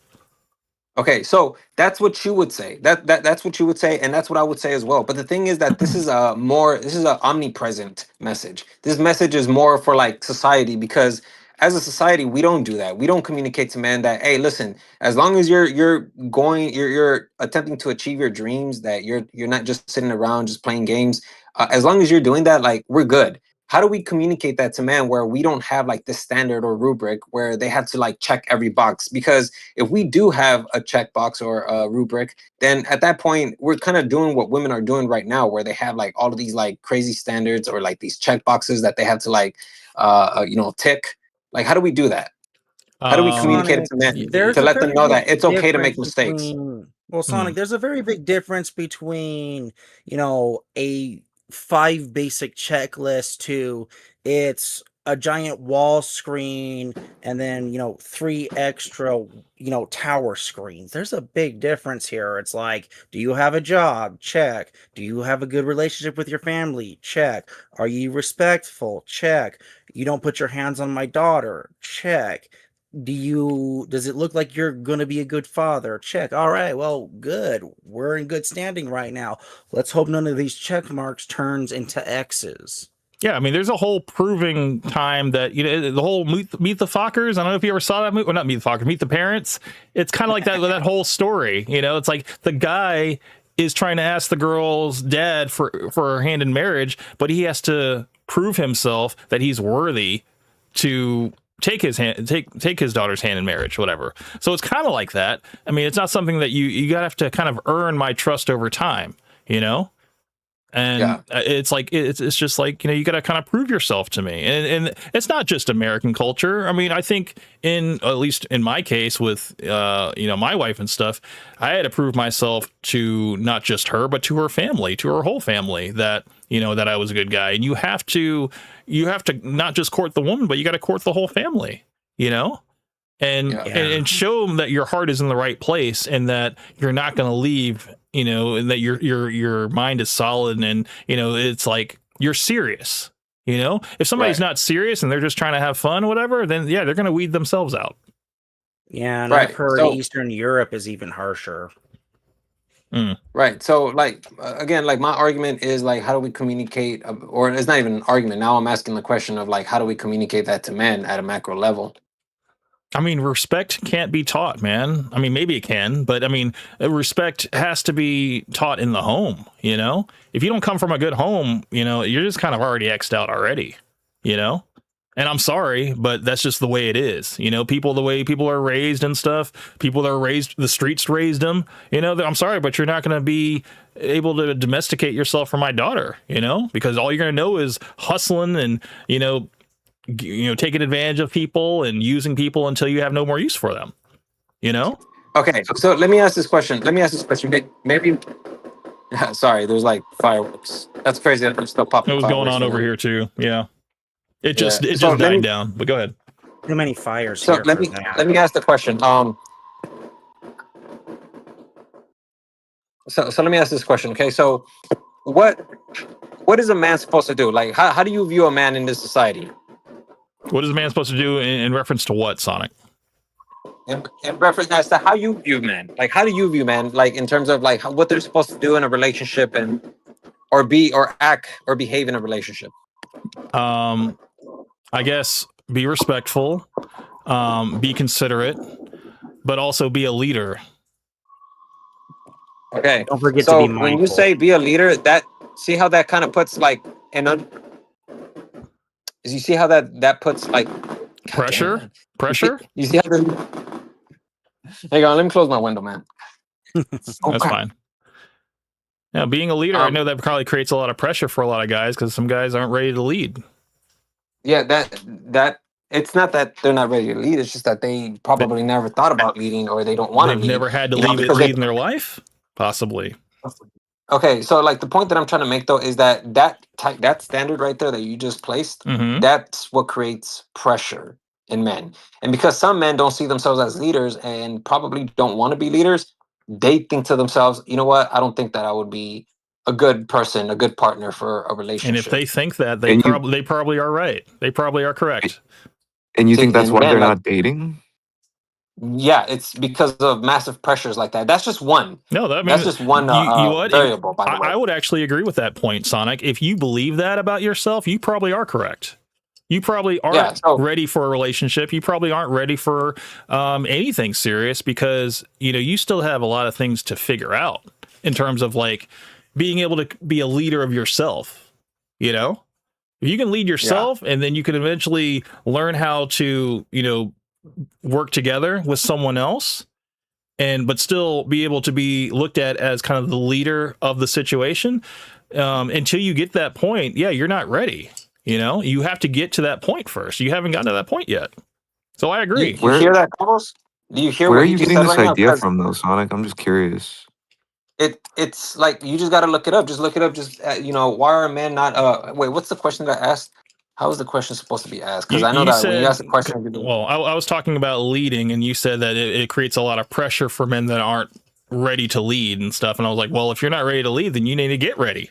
Okay, so that's what you would say. That's what you would say, and that's what I would say as well. But the thing is that this is an omnipresent message. This message is more for like society, because as a society we don't do that. We don't communicate to men that, hey, listen, as long as you're attempting to achieve your dreams, that you're not just sitting around just playing games. As long as you're doing that, like, we're good. How do we communicate that to men where we don't have like this standard or rubric where they have to like check every box? Because if we do have a checkbox or a rubric, then at that point we're kind of doing what women are doing right now, where they have like all of these like crazy standards or like these checkboxes that they have to like tick. Like, how do we do that? How do we communicate it Sonic, to men there's to a let them very know big that it's okay to make difference mistakes? between, well, Sonic, there's a very big difference between, a 5 basic checklist to it's a giant wall screen and then, 3 extra, tower screens. There's a big difference here. It's like, do you have a job? Check. Do you have a good relationship with your family? Check. Are you respectful? Check. You don't put your hands on my daughter? Check. Does it look like you're gonna be a good father? Check. All right, well, good. We're in good standing right now. Let's hope none of these check marks turns into X's. Yeah, I mean, there's a whole proving time that, the whole meet the Fockers. I don't know if you ever saw that movie. Well, not Meet the Fockers, Meet the Parents. It's kind of like that whole story. It's like the guy is trying to ask the girl's dad for her hand in marriage, but he has to prove himself that he's worthy to take his hand, take his daughter's hand in marriage, whatever. So it's kind of like that. I mean, it's not something that you gotta have to kind of earn my trust over time, you know. And it's like it's just like, you know, you got to kind of prove yourself to me, and it's not just American culture. I mean, I think at least in my case with you know, my wife and stuff, I had to prove myself to not just her but to her family, to her whole family, that, you know, that I was a good guy. And you have to not just court the woman, but you got to court the whole family, you know. And show them that your heart is in the right place and that you're not going to leave, you know, and that your mind is solid, and, you know, it's like you're serious. You know, if somebody's not serious and they're just trying to have fun or whatever, then yeah, they're going to weed themselves out. Yeah, and I've heard Eastern Europe is even harsher. Right. So, like, again, like my argument is like, how do we communicate? Or it's not even an argument. Now I'm asking the question of like, how do we communicate that to men at a macro level? I mean, respect can't be taught, man. I mean, maybe it can, but I mean, respect has to be taught in the home, you know? If you don't come from a good home, you know, you're just kind of already X'd out already, you know? And I'm sorry, but that's just the way it is. You know, the way people are raised and stuff, people that are raised, the streets raised them, you know, I'm sorry, but you're not going to be able to domesticate yourself for my daughter, you know, because all you're going to know is hustling and, you know, taking advantage of people and using people until you have no more use for them, you know? Okay, so let me ask this question. Maybe sorry, there's like fireworks. That's crazy. That still popping. It was going on over here too. Yeah. It just died down, but go ahead. Too many fires So here. let me ask the question. So let me ask this question. Okay, so what is a man supposed to do? Like, how do you view a man in this society? What is a man supposed to do in reference to what, Sonic? In reference as to how you view men. Like, how do you view men? Like, in terms of like what they're supposed to do in a relationship or act or behave in a relationship. I guess be respectful, be considerate, but also be a leader. Okay. Don't forget so to be mindful. When you say be a leader, see how that kind of puts like you see how that puts like pressure? You see how hang on, let me close my window, man. That's fine. Yeah, being a leader, I know that probably creates a lot of pressure for a lot of guys because some guys aren't ready to lead. Yeah, that it's not that they're not ready to lead. It's just that they probably never thought about leading, or they don't want to lead. They've never had to lead in their life, possibly. Okay, so like the point that I'm trying to make though is that standard right there that you just placed, that's what creates pressure in men. And because some men don't see themselves as leaders and probably don't want to be leaders, they think to themselves, you know what? I don't think that I would be a good person, a good partner for a relationship. And if they think that, they probably are right. They probably are correct. And you think that's why they're not dating? Yeah, it's because of massive pressures like that. That's just one. No, that's just one variable. By the way, I would actually agree with that point, Sonic. If you believe that about yourself, you probably are correct. You probably aren't ready for a relationship. You probably aren't ready for anything serious because, you know, you still have a lot of things to figure out in terms of like being able to be a leader of yourself. You know, if you can lead yourself and then you can eventually learn how to, you know, work together with someone else but still be able to be looked at as kind of the leader of the situation until you get that point. Yeah, you're not ready. You know, you have to get to that point first. You haven't gotten to that point yet. So I agree. You hear that, Carlos? Do you hear where what are you getting this right idea from though, Sonic? I'm just curious. It's like you just got to look it up. Just look it up. Just you know, why are men not? Wait, what's the question that I asked? How is the question supposed to be asked? Because I know that when you ask the question, well, I was talking about leading, and you said that it creates a lot of pressure for men that aren't ready to lead and stuff. And I was like, well, if you're not ready to lead, then you need to get ready.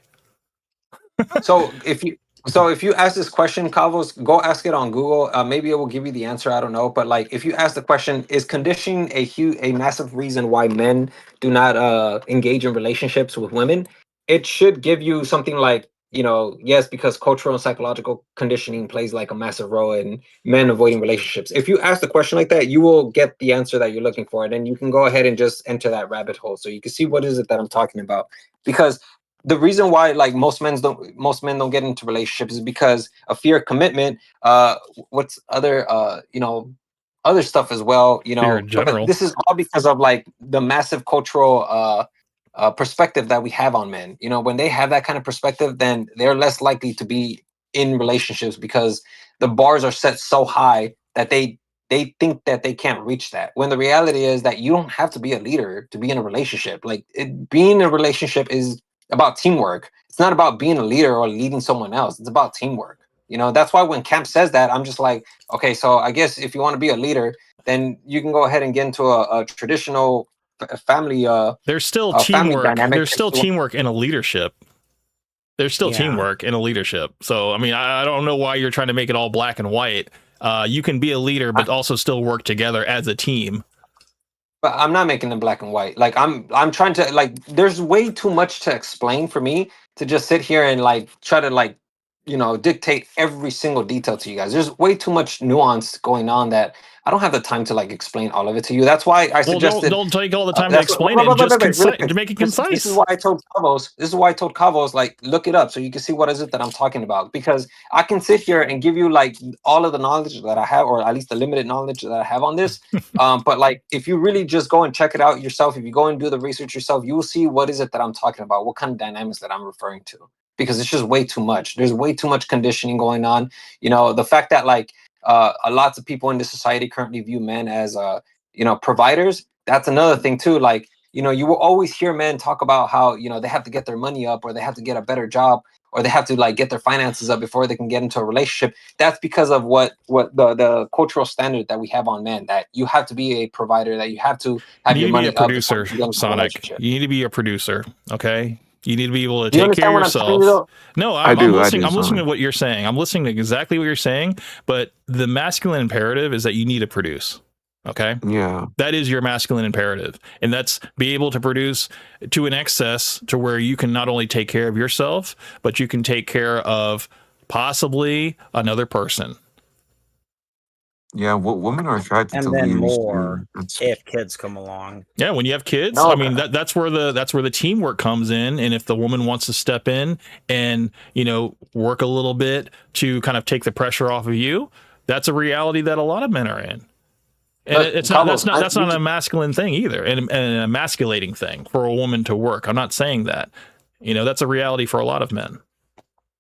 So if you ask this question, Calvos, go ask it on Google. Maybe it will give you the answer. I don't know. But like, if you ask the question, is conditioning a massive reason why men do not engage in relationships with women? It should give you something like, you know, yes, because cultural and psychological conditioning plays like a massive role in men avoiding relationships. If you ask the question like that, you will get the answer that you're looking for. And then you can go ahead and just enter that rabbit hole. So you can see what is it that I'm talking about. Because the reason why like most men don't get into relationships is because of fear of commitment. What's other other stuff as well, Fear in but general. this is all because of like the massive cultural perspective that we have on men. When they have that kind of perspective, then they're less likely to be in relationships because the bars are set so high that they think that they can't reach that, when the reality is that you don't have to be a leader to be in a relationship. Like being in a relationship is about teamwork. It's not about being a leader or leading someone else. It's about teamwork. That's why when Camp says that, I'm just like, okay, so I guess if you want to be a leader, then you can go ahead and get into a traditional family There's still family teamwork. dynamic. There's still teamwork in a leadership. There's still Yeah. teamwork in a leadership. So, I mean, I don't know why you're trying to make it all black and white. You can be a leader, but also still work together as a team. But I'm not making them black and white. Like I'm trying to like. There's way too much to explain for me to just sit here and like try to like dictate every single detail to you guys. There's way too much nuance going on that I don't have the time to like explain all of it to you. That's why I suggested. Don't take all the time to that's explain what- it. Just wait, really concise, quick. to make it This concise. is why I told Cavos. This is why I told Cavos, like, look it up so you can see what is it that I'm talking about. Because I can sit here and give you like all of the knowledge that I have, or at least the limited knowledge that I have on this. But like, if you really just go and check it out yourself, if you go and do the research yourself, you will see what is it that I'm talking about, what kind of dynamics that I'm referring to. Because it's just way too much. There's way too much conditioning going on. The fact that like lots of people in this society currently view men as providers. That's another thing too. Like, you will always hear men talk about how they have to get their money up, or they have to get a better job, or they have to like get their finances up before they can get into a relationship. That's because of what the cultural standard that we have on men, that you have to be a provider, that you have to have You your need to be money a up before producer, you can get into a Sonic. relationship. You need to be a producer. Okay. You need to be able to Do you take care of understand what I'm telling you, yourself. though? No, I I'm do, listening. I'm listening Sonic. to what you're saying. I'm listening to exactly what you're saying. But the masculine imperative is that you need to produce. Okay. Yeah. That is your masculine imperative. And that's be able to produce to an excess to where you can not only take care of yourself, but you can take care of possibly another person. Yeah, women are attracted And to then leaders. more That's, if kids come along. Yeah, when you have kids, No, I mean that's where the teamwork comes in. And if the woman wants to step in and work a little bit to kind of take the pressure off of you, that's a reality that a lot of men are in. And But, it's not Carlos, that's not a masculine thing either, and an emasculating thing for a woman to work. I'm not saying that. That's a reality for a lot of men.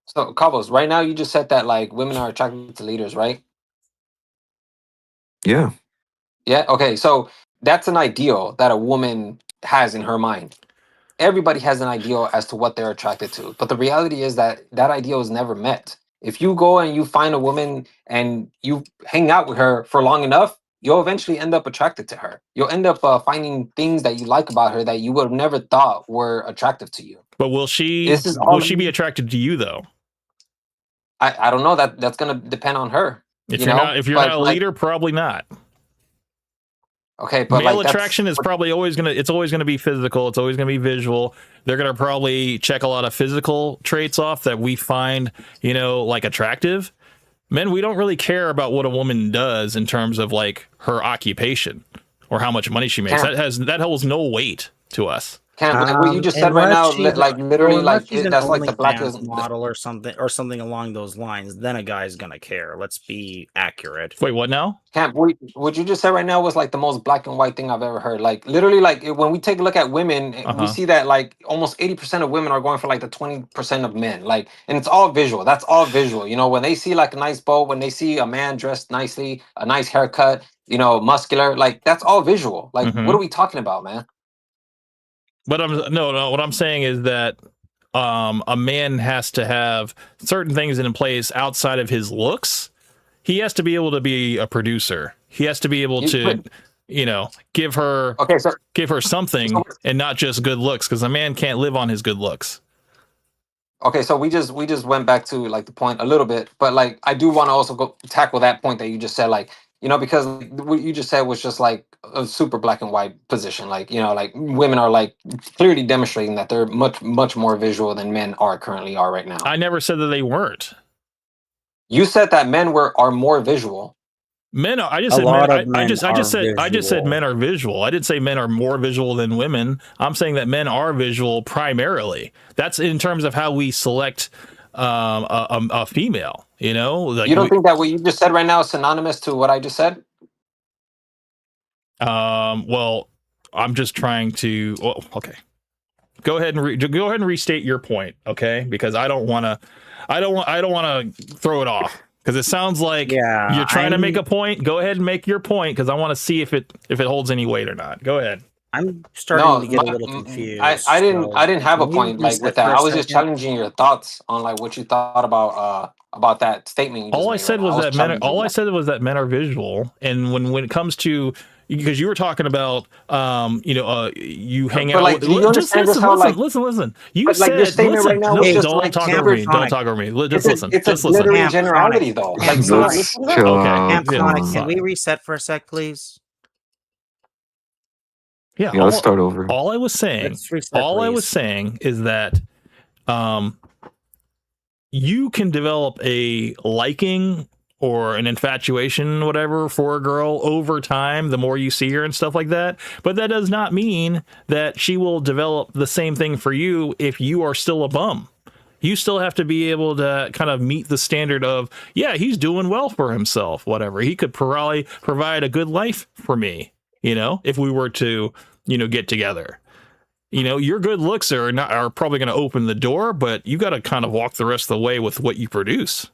So, Carlos, right now you just said that like women are attracted to leaders, right? yeah. Yeah. Okay. So that's an ideal that a woman has in her mind. Everybody has an ideal as to what they're attracted to, but the reality is that that ideal is never met. If you go and you find a woman and you hang out with her for long enough, you'll eventually end up attracted to her. You'll end up finding things that you like about her that you would have never thought were attractive to you. But will she be attracted to you though? I don't know. That's gonna depend on her. If you're not But, a like, leader, probably not. okay, but Male like, that's- attraction is probably always gonna be physical. It's always gonna be visual. They're gonna probably check a lot of physical traits off that we find, like attractive. Men, we don't really care about what a woman does in terms of like her occupation or how much money she makes. Cam. That holds no weight to us. Cam, like what you just said right now, like literally, unless like she's an that's like the OnlyFans blackest model or something along those lines, then a guy's gonna care. Let's be accurate. Wait, what now? Camp, what you just said right now was like the most black and white thing I've ever heard. Like literally, like when we take a look at women, we see that like almost 80% of women are going for like the 20% of men. Like, and it's all visual. That's all visual. When they see like a nice bow, when they see a man dressed nicely, a nice haircut, muscular, like that's all visual. Like, what are we talking about, man? But what I'm saying is that a man has to have certain things in place outside of his looks. He has to be able to be a producer. He has to be able to, give her something and not just good looks, because a man can't live on his good looks. Okay, so we just went back to like the point a little bit, but like I do want to also go tackle that point that you just said, like, because what you just said was just like a super black and white position. Like, like women are like clearly demonstrating that they're much more visual than men currently are right now. I never said that they weren't. You said that men are more visual. Men are, I just A said men. lot of I men just are said men visual. are visual. I didn't say men are more visual than women. I'm saying that men are visual primarily. That's in terms of how we select a female. You know, like You don't think that what you just said right now is synonymous to what I just said? well, I'm just trying to. Well, okay, go ahead and restate your point, okay? Because I don't want to throw it off because it sounds like Yeah, you're trying to make a point. Go ahead and make your point because I want to see if it holds any weight or not. Go ahead. I'm starting to get a little confused. I So didn't have a can we point like with reset that. for a I was just second? challenging your thoughts on like what you thought about that statement you just All I made said right now. was I was that men. challenging All I that. said was that men are visual, and when it comes to because you were talking about you hang But out like, with do you just understand just how like? listen. You But like your said statement right now is just don't like talk Camp over me. Don't Sonic. talk over me. it's Just a listen. it's a Just listen. glittering Camp Sonic. generality though. Camp Like, do you Sonic. listen to that? chill Okay. out. Camp Yeah. Sonic. Can we reset for a sec, please? Yeah. Yeah, let's start over. All I was saying. Let's reset, All I was please. saying is that you can develop a liking or an infatuation, whatever, for a girl over time, the more you see her and stuff like that. But that does not mean that she will develop the same thing for you if you are still a bum. You still have to be able to kind of meet the standard of, yeah, he's doing well for himself, whatever. He could probably provide a good life for me, if we were to, get together. Your good looks are probably going to open the door, but you got to kind of walk the rest of the way with what you produce.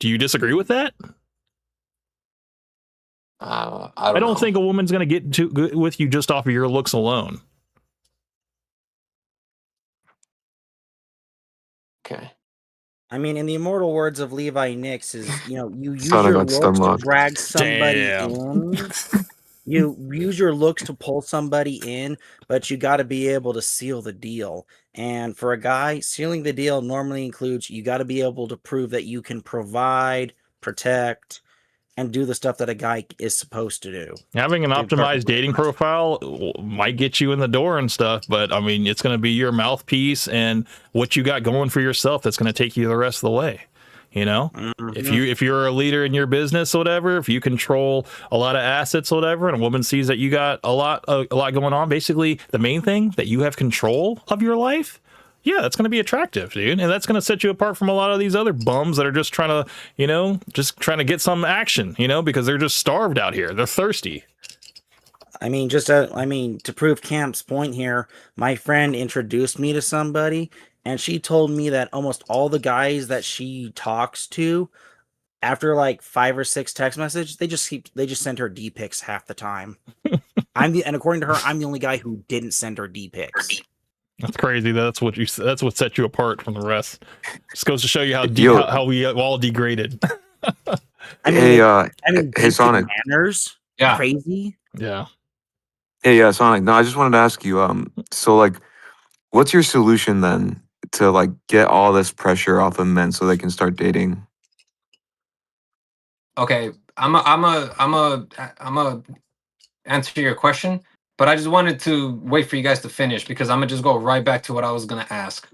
Do you disagree with that? I don't think a woman's going to get too good with you just off of your looks alone. Okay. I mean, in the immortal words of Levi Nix, you use Sonic your got looks to stunlocked. drag somebody Damn. in. You use your looks to pull somebody in, but you got to be able to seal the deal. And for a guy, sealing the deal normally includes you got to be able to prove that you can provide, protect, and do the stuff that a guy is supposed to do. Having an To be optimized perfectly dating honest. profile might get you in the door and stuff, but I mean, it's going to be your mouthpiece and what you got going for yourself that's going to take you the rest of the way. If you're a leader in your business or whatever, if you control a lot of assets or whatever, and a woman sees that you got a lot going on, basically the main thing that you have control of your life. Yeah, that's going to be attractive, dude. And that's going to set you apart from a lot of these other bums that are just trying to get some action, because they're just starved out here. They're thirsty. I mean, to prove Camp's point here, my friend introduced me to somebody, and she told me that almost all the guys that she talks to, after like 5 or 6 text messages, they just send her D pics half the time. And according to her, I'm the only guy who didn't send her D pics. That's crazy. That's what set you apart from the rest. Just goes to show you Yo. how we all degraded. Hey, basic Sonic. manners. Yeah. Crazy. Yeah. Hey, Sonic. No, I just wanted to ask you. So like, what's your solution then to like get all this pressure off of men so they can start dating? Okay, I'm a answer your question, but I just wanted to wait for you guys to finish because I'm gonna just go right back to what I was gonna ask.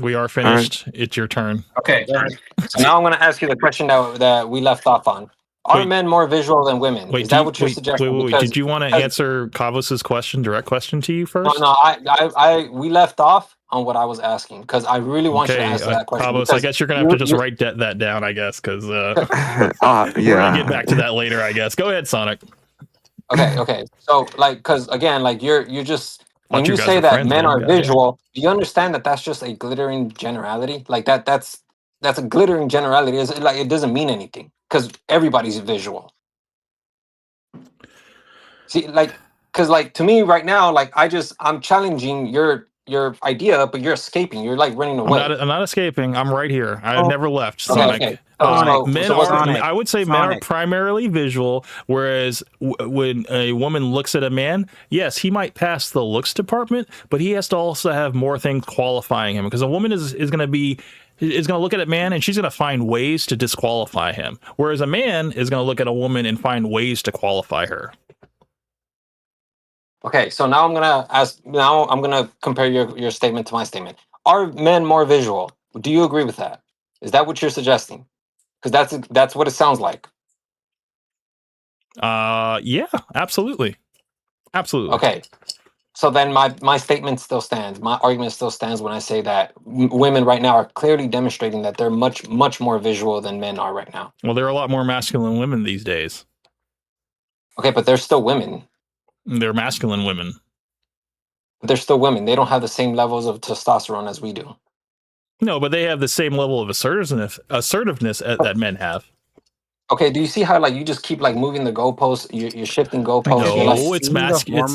We are finished. It's your turn. Okay, so now I'm gonna ask you the question that we left off on. Are men more visual than women? Is that what you're suggesting? Wait. Did you want to answer Kavos's direct question to you first? No, we left off on what I was asking because I really want you to answer that question. Kavos, I guess you're gonna have to just write that down, I guess, because we're gonna get back to that later, I guess. Go ahead, Sonic. Okay. So, because again, you're just when you guys say are that friends, men man. are Goddamn. visual, do you understand that that's just a glittering generality? That's a glittering generality. It doesn't mean anything because everybody's visual. See, because to me right now, I'm challenging your idea, but you're escaping. You're running away. I'm not escaping. I'm right here. I've never left, Sonic. Okay. I would say men are primarily visual, whereas when a woman looks at a man, yes, he might pass the looks department, but he has to also have more things qualifying him because a woman is going to look at a man and she's going to find ways to disqualify him, whereas a man is going to look at a woman and find ways to qualify her. Okay, so now I'm gonna ask. Now I'm gonna compare your statement to my statement. Are men more visual? Do you agree with that? Is that what you're suggesting? Because that's what it sounds like. Yeah, absolutely. Absolutely. Okay. So then my statement still stands. My argument still stands when I say that women right now are clearly demonstrating that they're much more visual than men are right now. Well, there are a lot more masculine women these days. Okay, but they're still women. They're masculine women. They're still women. They don't have the same levels of testosterone as we do. No, but they have the same level of assertiveness that men have. Okay, do you see how like you just keep like moving the goalposts? You're shifting goalposts. No, it's masculine.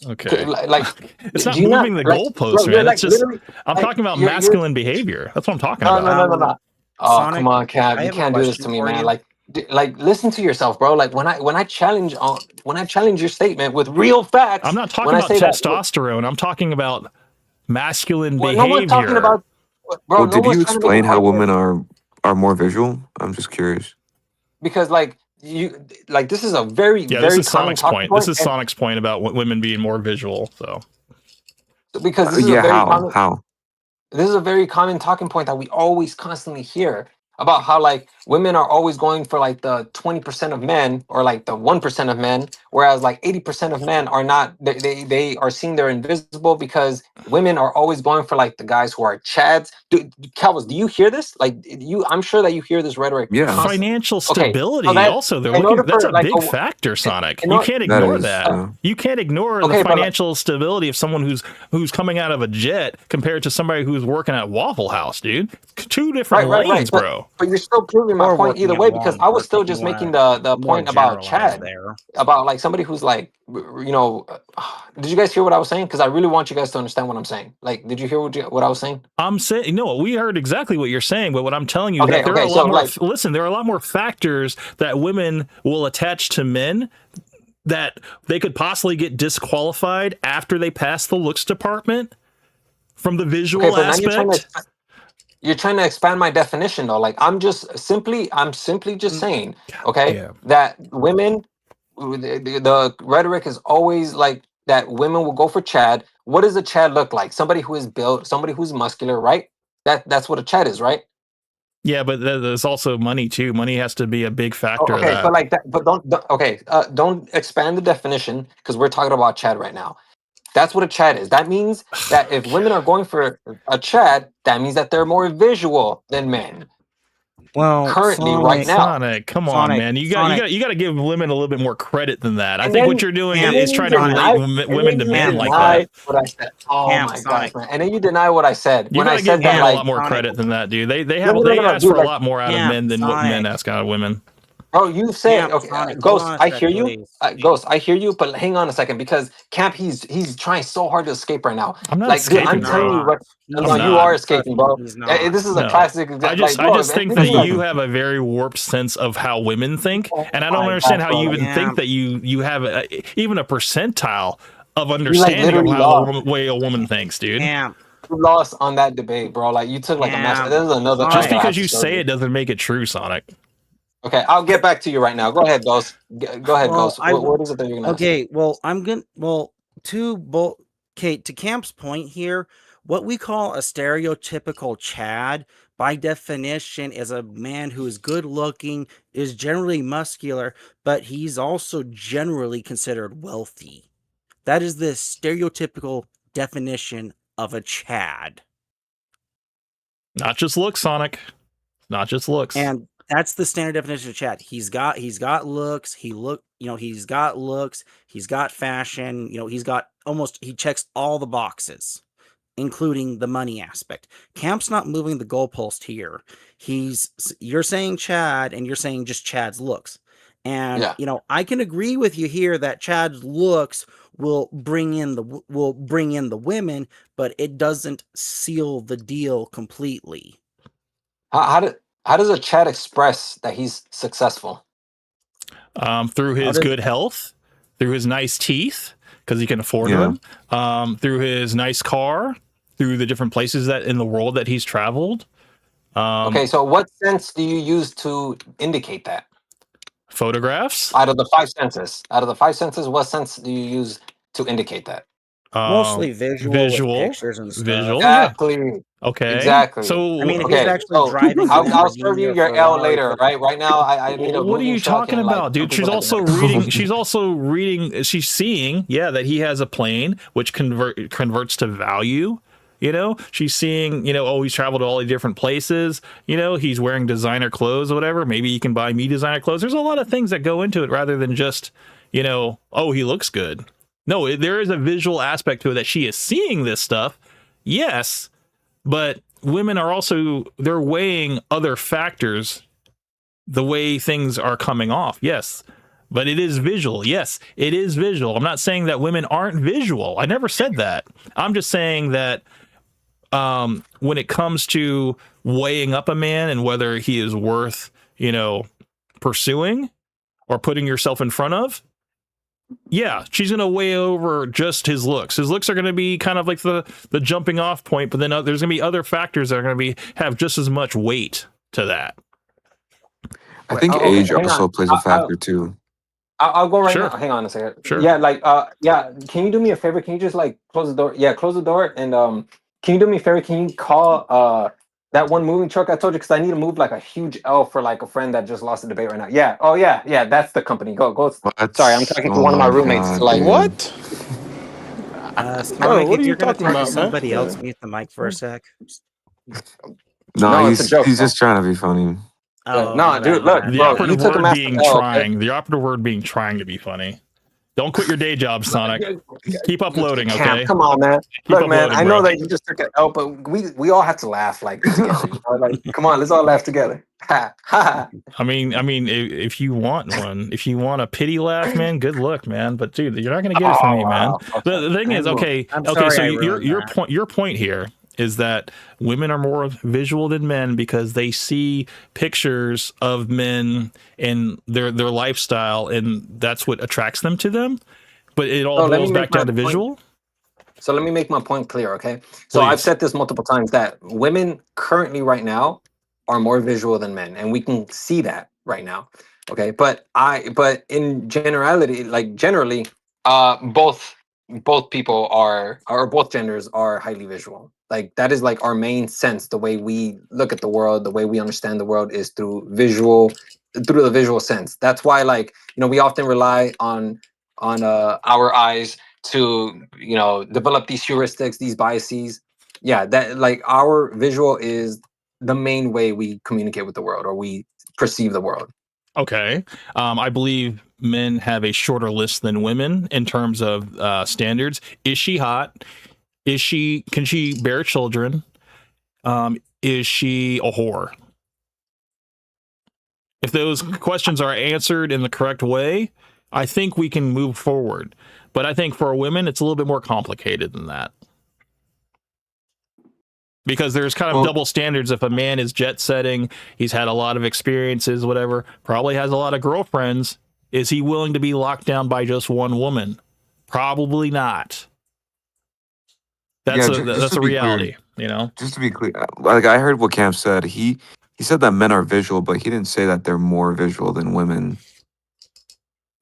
Okay, like it's not do you moving the like, goalposts, bro, you're man. like It's just literally- I'm like, talking about you're- masculine behavior. That's what I'm talking No, about. no. Oh, Sonic, come on, Cap. I You have a can't do this question to me, for man. you. Like listen to yourself, bro. Like when I challenge your statement with real facts. I'm not talking when I about say that- testosterone. I'm talking about masculine Well, behavior. no one's talking about. Bro, Well, no did one's you trying to make explain an how argument women are more visual? I'm just curious. because like this is a very Yeah, very this is common Sonic's talking point. This is and- Sonic's point about women being more visual. So because this is yeah, a very how? common. How? This is a very common talking point that we always constantly hear about how like women are always going for like the 20% of men or like the 1% of men, whereas like 80% of men are not. They are seeing they're invisible because women are always going for like the guys who are chads. Calvus, do you hear this? Like I'm sure that you hear this rhetoric. Yeah. constantly. financial Okay, stability so that- also they're in looking. order That's for, a like, big factor, Sonic. in You order- can't That ignore is, that. You can't ignore Okay, the but, like- financial stability of someone who's coming out of a jet compared to somebody who's working at Waffle House, dude. Two different lanes, but, bro. But you're still proving my Or point working either at way because I was Walmart, still if you just wanna making the more point about generalize Chad, there. about like somebody who's like, did you guys hear what I was saying? Because I really want you guys to understand what I'm saying. Like, did you hear what I was saying? I'm saying no. We heard exactly what you're saying, but what I'm telling you is Okay, that there are a okay, lot so, more. like- Listen, there are a lot more factors that women will attach to men that they could possibly get disqualified after they pass the looks department from the visual but now aspect. you're trying to expand my definition though. Like I'm simply just saying, okay, damn. that women, the rhetoric is always like that women will go for Chad. What does a Chad look like? Somebody who is built, somebody who's muscular, right? That's what a Chad is, right? Yeah, but there's also money too. Money has to be a big factor of Okay, that. but like that, but don't expand the definition because we're talking about Chad right now. That's what a Chad is. That means that if women are going for a Chad, that means that they're more visual than men. Well, Currently, right now. Sonic, come on, Sonic, man. You Sonic. got to give women a little bit more credit than that. I And think then- what you're doing and is then trying you to deny- relate and women then to you men like deny that. What I said. Oh Cam, my Sonic. gosh, man! And then you deny what I said You when I got to said give that. women Like, a lot more Sonic. credit than that, dude. They No, ask dude, for a like, lot more out of Cam, men than what men Sonic. ask out of women. bro, you said Cam, okay, Sonic, hold Ghost. on a I sec, hear you, please. Ghost. I hear you, but hang on a second because Camp, he's trying so hard to escape right now. I'm not Like, dude, escaping, I'm telling you, bro. what, He's no, you not. are escaping, bro. He's not. This is a No. classic example. I just bro, think this that is like- you have a very warped sense of how women think, and I don't my understand God, how bro, you like- even think that you have even a percentile of like, understanding of literally how lost. way a woman thinks, dude. Cam, You lost on that debate, bro. Like you took like a match. Cam, This is another. Just thing I have because to you show say it doesn't make it true, Sonic. Okay, I'll get back to you right now. Go ahead, Ghost. Go ahead, Well, Ghost. What is it that you're gonna ask? okay, well, I'm gonna to Camp's point here, what we call a stereotypical Chad, by definition, is a man who is good looking, is generally muscular, but he's also generally considered wealthy. That is the stereotypical definition of a Chad. Not just looks, Sonic. Not just looks. And that's the standard definition of Chad. He's got looks. He's got looks. He's got fashion. He checks all the boxes, including the money aspect. Camp's not moving the goalpost here. You're saying Chad, and you're saying just Chad's looks. And Yeah. I can agree with you here that Chad's looks will bring in the women, but it doesn't seal the deal completely. How does a Chad express that he's successful? Through his good health, through his nice teeth, because he can afford them, through his nice car, through the different places that in the world that he's traveled. Okay, so what sense do you use to indicate that? Photographs. Out of the five senses, what sense do you use to indicate that? Mostly visual with pictures and stuff. Visual, yeah. Exactly. Okay. Exactly. So I mean, if he's Okay, actually so driving a I'll serve Lamborghini you or your L Ferrari, later, right? Right now, I need a what are you moving truck talking and, like, about, dude? something She's like also that. reading. She's also reading. She's seeing, yeah, that he has a plane, which converts to value. You know, she's seeing, you know, oh, he's traveled to all these different places. You know, he's wearing designer clothes or whatever. Maybe he can buy me designer clothes. There's a lot of things that go into it rather than just, you know, oh, he looks good. No, there is a visual aspect to it that she is seeing this stuff. Yes, but women are also, they're weighing other factors the way things are coming off. Yes, but it is visual. Yes, it is visual. I'm not saying that women aren't visual. I never said that. I'm just saying that when it comes to weighing up a man and whether he is worth, you know, pursuing or putting yourself in front of, yeah, she's going to weigh over just his looks. His looks are going to be kind of like the jumping off point, but then there's going to be other factors that are going to have just as much weight to that. I think Okay, age hang also on. plays a factor too. I'll go right Sure. now. Hang on a second. Sure. Yeah, like yeah. Can you do me a favor? Can you just like close the door? Yeah, close the door. And can you do me a favor? Can you call that one moving truck I told you? Because I need to move like a huge L for like a friend that just lost a debate right now. Yeah. Oh yeah, yeah. That's the company. Go. What? Sorry, I'm talking to Oh one of my my roommates. God, Like dude. What? Sonic, what are if you you're gonna talking talk to about, man? somebody else, mute the mic for a sec. No, No, it's a joke, he's bro. just trying to be funny. Oh, no, my dude. bad, Look, my The bro. bad. You operative took a word massive being L. trying. The operative word being trying to be funny. Don't quit your day job, Sonic. Keep uploading, Cam, okay? come on, man. Keep Look, man. uploading, I know bro. that you just took an L, but we all have to laugh like together. You know? Like, come on, let's all laugh together. Ha ha. I mean, if you want one, if you want a pity laugh, man, good luck, man. But dude, you're not gonna get it from me, man. The thing is, okay, I'm okay. sorry So I ruined that. your point here is that women are more visual than men because they see pictures of men and their lifestyle, and that's what attracts them to them. But it all So let me boils make back down my to point. visual. So let me make my point clear, okay? So I've Please. said this multiple times that women currently right now are more visual than men, and we can see that right now. Okay, but in generality, like generally, both people are, or both genders are highly visual. Like that is like our main sense. The way we look at the world, the way we understand the world is through the visual sense. That's why, like, you know, we often rely on our eyes to, you know, develop these heuristics, these biases. Yeah, that like our visual is the main way we communicate with the world or we perceive the world. Okay. I believe men have a shorter list than women in terms of standards. Is she hot? Can she bear children? Is she a whore? If those questions are answered in the correct way, I think we can move forward. But I think for women, it's a little bit more complicated than that. Because there's kind of double standards. If a man is jet setting, he's had a lot of experiences, whatever, probably has a lot of girlfriends. Is he willing to be locked down by just one woman? Probably not. That's a reality, you know? Just to be clear, like I heard what Cam said. He said that men are visual, but he didn't say that they're more visual than women.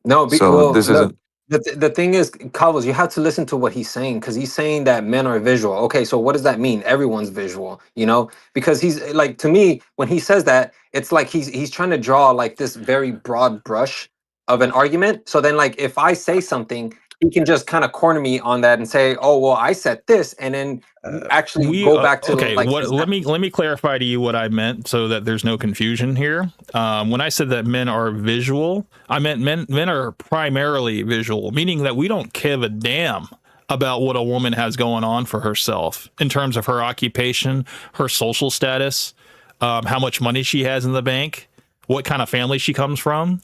No, So this isn't. The thing is, Carlos, you have to listen to what he's saying because he's saying that men are visual. Okay, so what does that mean? Everyone's visual, you know? Because he's like, to me, when he says that, it's like he's trying to draw like this very broad brush of an argument. So then, like, if I say something, he can just kind of corner me on that and say, "Oh, well, I said this," and then actually go back to okay. like. Let me clarify to you what I meant so that there's no confusion here. When I said that men are visual, I meant men are primarily visual, meaning that we don't give a damn about what a woman has going on for herself in terms of her occupation, her social status, how much money she has in the bank, what kind of family she comes from.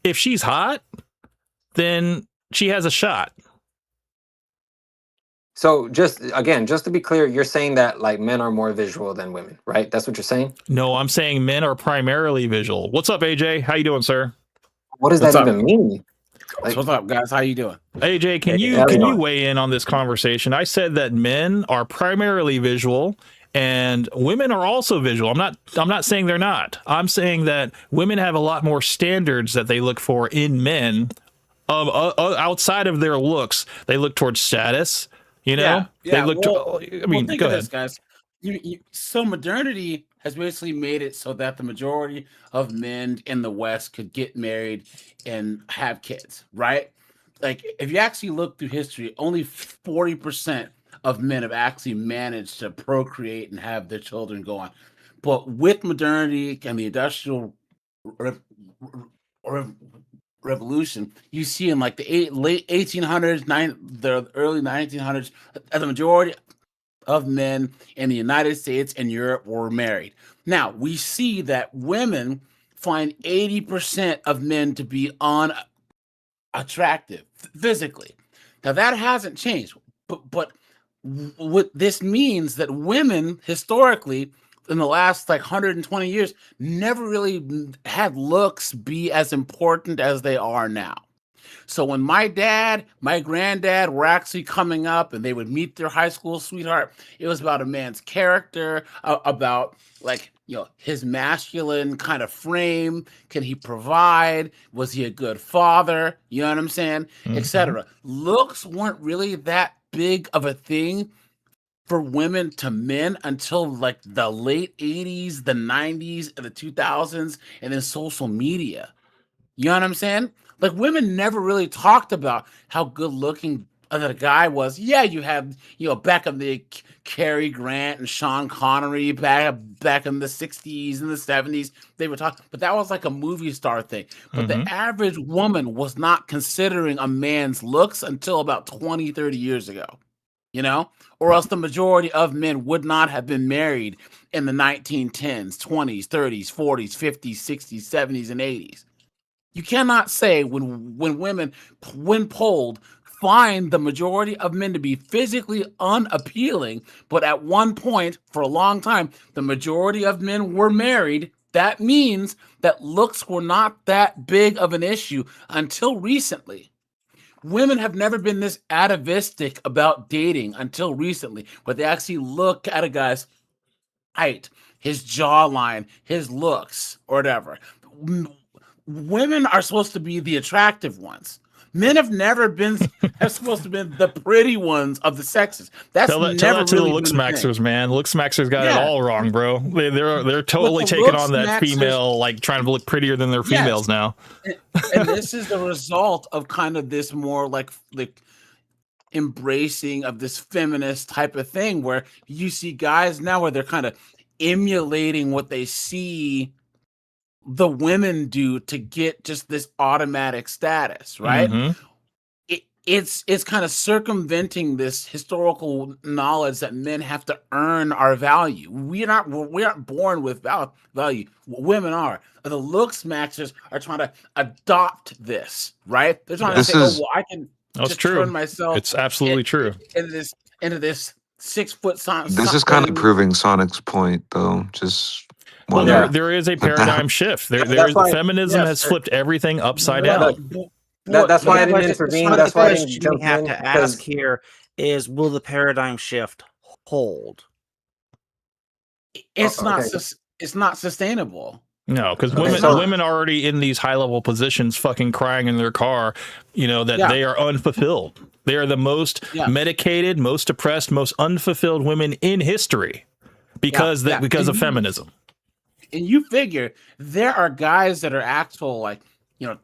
If she's hot, then she has a shot. So just to be clear, you're saying that like men are more visual than women, right? That's what you're saying? No, I'm saying men are primarily visual. What's up, AJ? How you doing, sir? What does that even mean? Like, what's up, guys? How you doing? AJ, can you weigh in on this conversation? I said that men are primarily visual and women are also visual. I'm not saying they're not. I'm saying that women have a lot more standards that they look for in men. Outside of their looks, they look towards status, You know, Yeah. they look. Well, I mean, think go of ahead. this, guys. So modernity has basically made it so that the majority of men in the West could get married and have kids, right? Like, if you actually look through history, only 40% of men have actually managed to procreate and have their children go on. But with modernity and the industrial re- re- revolution, you see in like the late 1800s, the early 1900s, the majority of men in the United States and Europe were married. Now, we see that women find 80% of men to be unattractive physically. Now, that hasn't changed, but what this means that women historically in the last like 120 years never really had looks be as important as they are now. So when my dad, my granddad were actually coming up and they would meet their high school sweetheart, it was about a man's character, about like, his masculine kind of frame. Can he provide? Was he a good father? You know what I'm saying? Etc. Looks weren't really that big of a thing for women to men until like the late 80s, the 90s, and the 2000s, and then social media. You know what I'm saying? Like, women never really talked about how good looking the guy was. Yeah, you had, back in the Cary Grant and Sean Connery back in the 60s and the 70s, they were talking, but that was like a movie star thing. But the average woman was not considering a man's looks until about 20, 30 years ago. Or else the majority of men would not have been married in the 1910s, 20s, 30s, 40s, 50s, 60s, 70s, and 80s. You cannot say when women, when polled, find the majority of men to be physically unappealing, but at one point, for a long time, the majority of men were married. That means that looks were not that big of an issue until recently. Women have never been this atavistic about dating until recently, but they actually look at a guy's height, his jawline, his looks, or whatever. Women are supposed to be the attractive ones. Men have never been have supposed to be the pretty ones of the sexes. That's Tell that never to the really been a thing. Looksmaxxers, man. Looksmaxxers got it Yeah. all wrong, bro. They're totally the taking on that Looksmaxxers- female, like trying to look prettier than their Yes. females now. And this is the result of kind of this more like embracing of this feminist type of thing where you see guys now where they're kind of emulating what they see the women do to get just this automatic status, right? It's kind of circumventing this historical knowledge that men have to earn our value. We aren't born with value. Women are. The Looksmaxxers are trying to adopt this, right? They're trying to say, "Oh, well, I can just turn myself." It's absolutely true. Into this 6 foot This is kind of proving Sonic's point, though. Just well, wonder- there is a paradigm shift. There That's is why- feminism yes, has sir. flipped everything upside Yeah. down. That's why I didn't But intervene. the That's why I question didn't we jump have in. to because- ask here is, will the paradigm shift hold? It's not. Okay. It's not sustainable. No, because Okay, women are already in these high level positions, fucking crying in their car, that Yeah. they are unfulfilled. They are the most medicated, most depressed, most unfulfilled women in history because because of feminism. And you figure there are guys that are actual like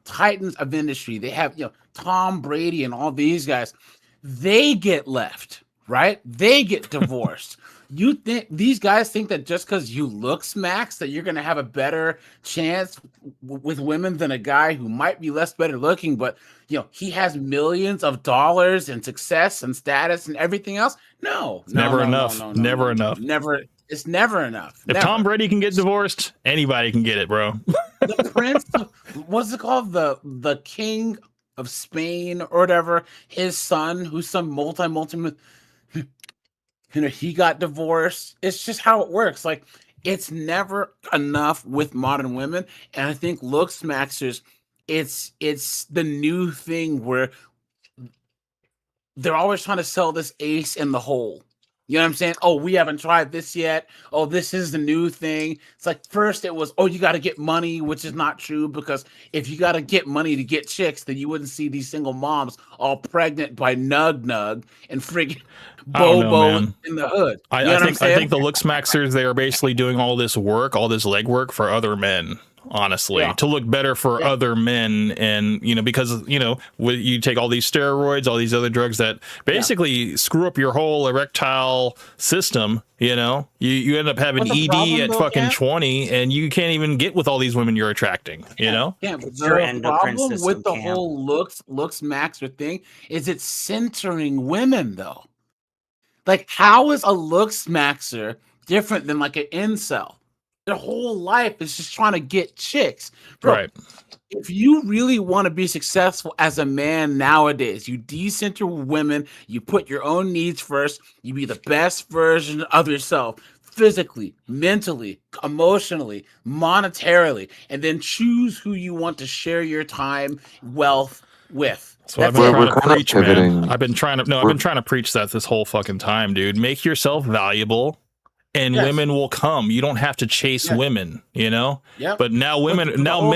titans of industry. They have Tom Brady and all these guys. They get left, right? They get divorced. You think these guys think that just because you Looksmaxx that you're going to have a better chance with women than a guy who might be less better looking, but he has millions of dollars and success and status and everything else? No, Never enough. Never enough. Never. It's never enough. If Tom Brady can get divorced, anybody can get it, bro. The prince, what's it called? The king of Spain or whatever. His son, who's some multi, he got divorced. It's just how it works. Like, it's never enough with modern women, and I think Looksmaxxers, it's the new thing where they're always trying to sell this ace in the hole. You know what I'm saying? Oh, we haven't tried this yet. Oh, this is the new thing. It's like first it was, oh, you got to get money, which is not true, because if you got to get money to get chicks, then you wouldn't see these single moms all pregnant by Nug and friggin' I don't know, Bobo man. in the hood. You know I what I'm think saying? the Looksmaxxers, they are basically doing all this work, all this legwork for other men. Honestly, Yeah. to look better for other men, and because you take all these steroids, all these other drugs that basically screw up your whole erectile system. You end up having But the ED problem, at though, fucking Cam, 20, and you can't even get with all these women you're attracting. Yeah, It's your the endocrine problem system, with the Cam. whole looks maxer thing is it's centering women though. Like, how is a looks maxer different than like an incel? Their whole life is just trying to get chicks. Bro, Right. if you really want to be successful as a man nowadays, you decenter women, you put your own needs first, you be the best version of yourself, physically, mentally, emotionally, monetarily, and then choose who you want to share your time, wealth with. So I've been trying to preach, man. I've been trying to preach that this whole fucking time, dude. Make yourself valuable, and women will come. You don't have to chase women, Yep. But now whole men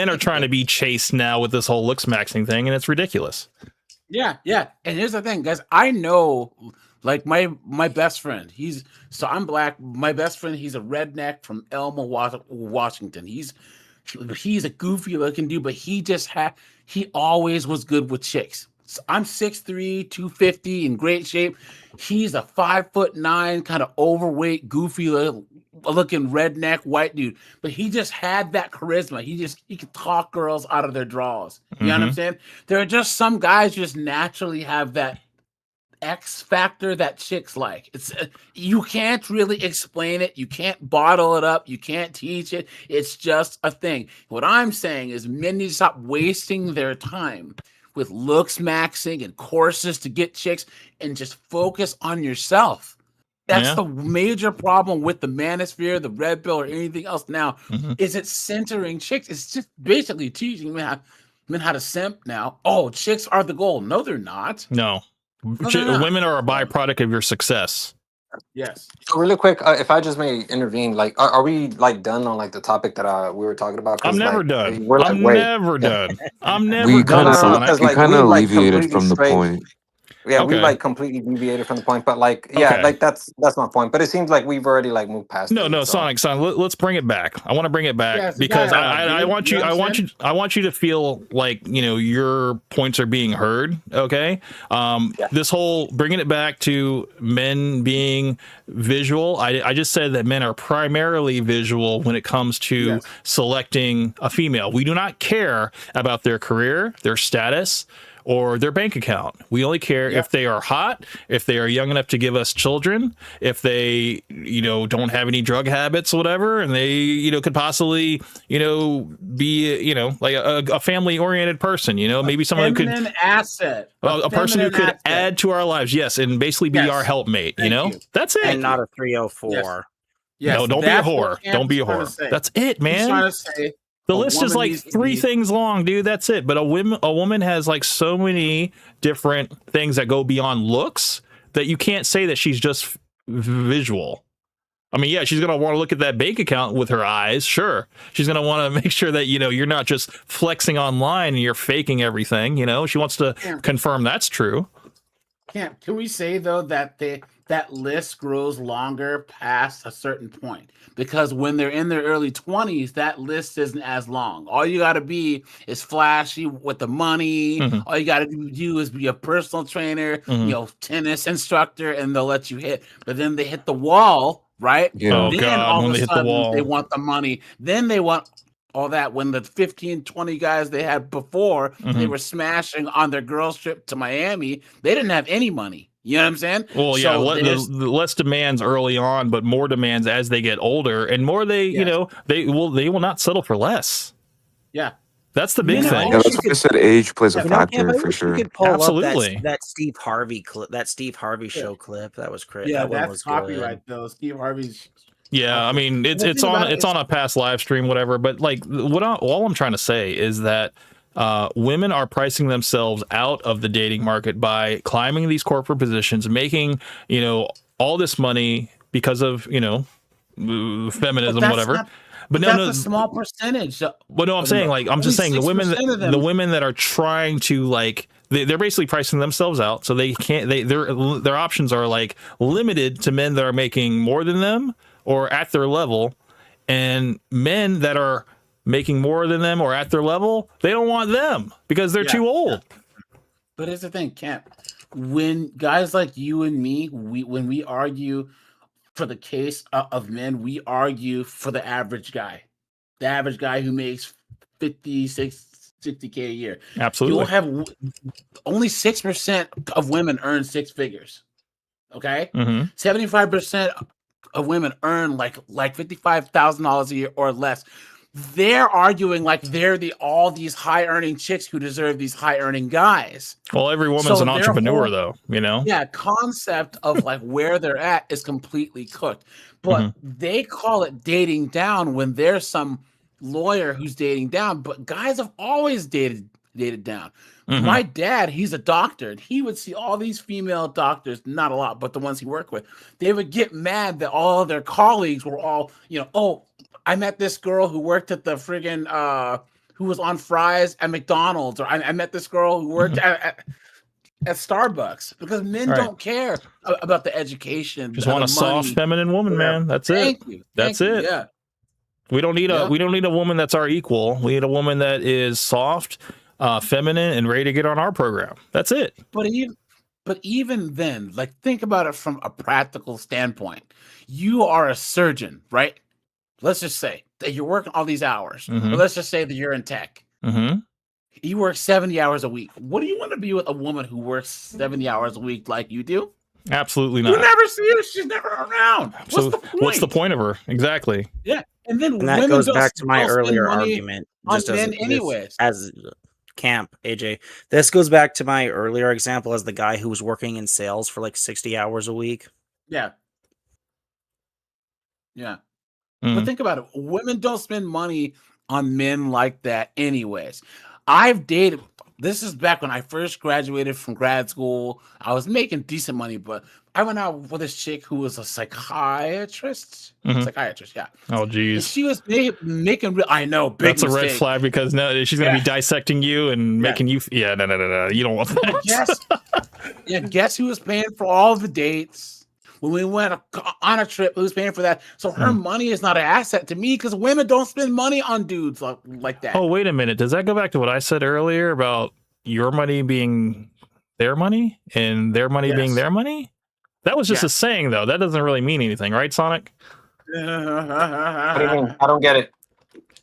are thing- trying to be chased now with this whole Looksmaxxing thing, and it's ridiculous. Yeah. And here's the thing, guys. I know, like my best friend. I'm black. My best friend. He's a redneck from Elma, Washington. He's a goofy looking dude, but he always was good with chicks. So I'm 6'3", 250, in great shape. He's a 5'9", kind of overweight, goofy looking redneck white dude. But he just had that charisma. He could talk girls out of their drawers. You know what I'm saying? There are just some guys who just naturally have that X factor that chicks like. It's you can't really explain it. You can't bottle it up. You can't teach it. It's just a thing. What I'm saying is men need to stop wasting their time with Looksmaxxing and courses to get chicks and just focus on yourself. That's the major problem with the manosphere, the red pill, or anything else now, is it centering chicks. It's just basically teaching men how to simp now. Oh, chicks are the goal. No, they're not. No, they're not. women are a byproduct of your success. Yes. So really quick, if I just may intervene, like, are we like done on like the topic that we were talking about? I'm never like, done. We're like, I'm wait. never done. I'm never We done. kind of Sonic. Because, we like, kind of we, like, alleviated completely from the straight- point. Yeah, we Okay. like completely deviated from the point, but like, yeah, Okay. like that's my point. But it seems like we've already like moved past. No, it, no, so. Sonic. Let's bring it back. I want to bring it back Yes, because dialogue, I dude. want You you. know I what I'm want you. I want you to feel like your points are being heard. Okay. This whole bringing it back to men being visual. I just said that men are primarily visual when it comes to selecting a female. We do not care about their career, their status, or their bank account. We only care if they are hot, if they are young enough to give us children, if they, don't have any drug habits, whatever, and they, could possibly, be, like a family-oriented person, maybe someone who could, Feminine asset. a person who feminine could asset. add to our lives, yes, and basically be our helpmate, Thank you. That's it. And not a 304. Yes, No, don't be a that's whore. what Cam Don't be a is trying to whore. say. That's it, man. He's trying to say The a list is woman like needs to 3 be- things long, dude. That's it. But a woman has like so many different things that go beyond looks that you can't say that she's just visual. I mean, yeah, she's going to want to look at that bank account with her eyes. Sure. She's going to want to make sure that, you're not just flexing online and you're faking everything. She wants to confirm that's true. Can we say though that that list grows longer past a certain point? Because when they're in their early 20s, that list isn't as long. All you got to be is flashy with the money. All you got to do is be a personal trainer, tennis instructor, and they'll let you hit. But then they hit the wall, right? Yeah. Oh, Then God, all when of they a hit the sudden wall. they want the money. Then they want all that. When the 15, 20 guys they had before, they were smashing on their girls trip to Miami, they didn't have any money. You know what I'm saying? Well, yeah, So the less demands early on, but more demands as they get older, and more they will not settle for less. Yeah. That's the big thing. Yeah, that's why I said age plays a factor I for wish sure. You could pull Absolutely. up that Steve Harvey clip, that Steve Harvey show clip. That was crazy. Yeah, that one that's was copyright though. Steve Harvey's. Yeah, I mean The it's thing about it on a past live stream, whatever. But like all I'm trying to say is that women are pricing themselves out of the dating market by climbing these corporate positions, making, all this money because of, feminism, whatever. But no, that's a small percentage. But no, I'm saying, like, I'm just saying the women, 6% of them, the women that are trying to, like, they're basically pricing themselves out, so they can't. Their options are like limited to men that are making more than them or at their level, and men that are making more than them or at their level, they don't want them because they're too old. But here's the thing, Kemp. When guys like you and me, when we argue for the case of men, we argue for the average guy who makes 60K a year. Absolutely. You'll have only 6% of women earn six figures. Okay, 75% of women earn like $55,000 a year or less. They're arguing like they're all these high earning chicks who deserve these high earning guys. Well, every woman's an entrepreneur, though, Yeah, concept of like where they're at is completely cooked. But they call it dating down when there's some lawyer who's dating down. But guys have always dated down. My dad, he's a doctor, and he would see all these female doctors, not a lot, but the ones he worked with. They would get mad that all of their colleagues were all, oh, I met this girl who worked at the friggin' who was on fries at McDonald's, or I met this girl who worked at Starbucks, because men don't care about the education. Just want a soft, feminine woman, man. That's it. That's it. Yeah. We don't need a woman that's our equal. We need a woman that is soft, feminine, and ready to get on our program. That's it. But even then, like, think about it from a practical standpoint. You are a surgeon, right? Let's just say that you're working all these hours. Or let's just say that you're in tech. You work 70 hours a week. What do you want to be with a woman who works 70 hours a week like you do? Absolutely not. You never see her. She's never around. What's the point of her? Exactly. Yeah. And then that goes back to my earlier argument. On Just men anyways. As Camp, AJ. This goes back to my earlier example as the guy who was working in sales for like 60 hours a week. Yeah. Yeah. But think about it. Women don't spend money on men like that anyways. I've dated, this is back when I first graduated from grad school. I was making decent money, but I went out with this chick who was a psychiatrist. Psychiatrist, yeah. Oh, geez. And she was making real, I know, big That's a red mistake. flag, because now she's going to be dissecting you and making you. Yeah, no. You don't want that. Guess who was paying for all the dates? When we went on a trip, who's paying for that? So her money is not an asset to me, because women don't spend money on dudes like that. Oh, wait a minute. Does that go back to what I said earlier about your money being their money and their money being their money? That was just a saying, though. That doesn't really mean anything, right, Sonic? What do you mean? I don't get it.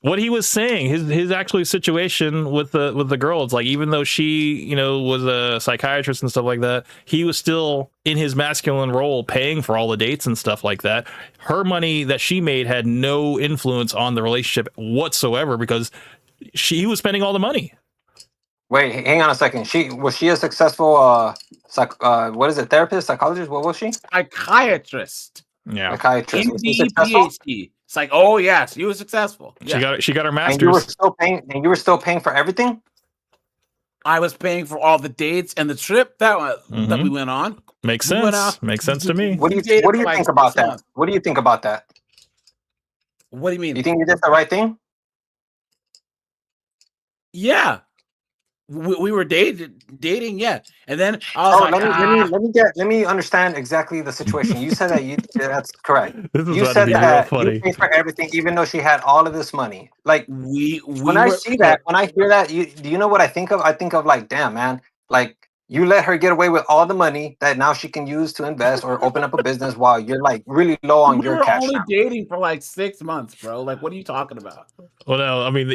What he was saying, his actual situation with the girl, it's like, even though she, was a psychiatrist and stuff like that, he was still in his masculine role paying for all the dates and stuff like that. Her money that she made had no influence on the relationship whatsoever, because he was spending all the money. Wait, hang on a second. Was she a successful what is it, therapist, psychologist? What was she? Psychiatrist. Yeah. Psychiatrist. Was she MD, successful? PhD. It's like, oh yes, he was successful. Yeah. She got her master's. And you were still paying for everything? I was paying for all the dates and the trip that we went on. Makes sense. Makes sense to me. What do you think about that? What do you think about that? What do you mean? You think you did the right thing? Yeah. We were dating, yeah, and then I was let me understand exactly the situation. You said that that's correct. You said that you paid for everything, even though she had all of this money. Like when I hear that, do you know what I think of? I think of like, damn, man, like you let her get away with all the money that now she can use to invest or open up a business while you're like really low on your cash. We were now. only dating for like 6 months, bro. Like, what are you talking about? Well, no, I mean,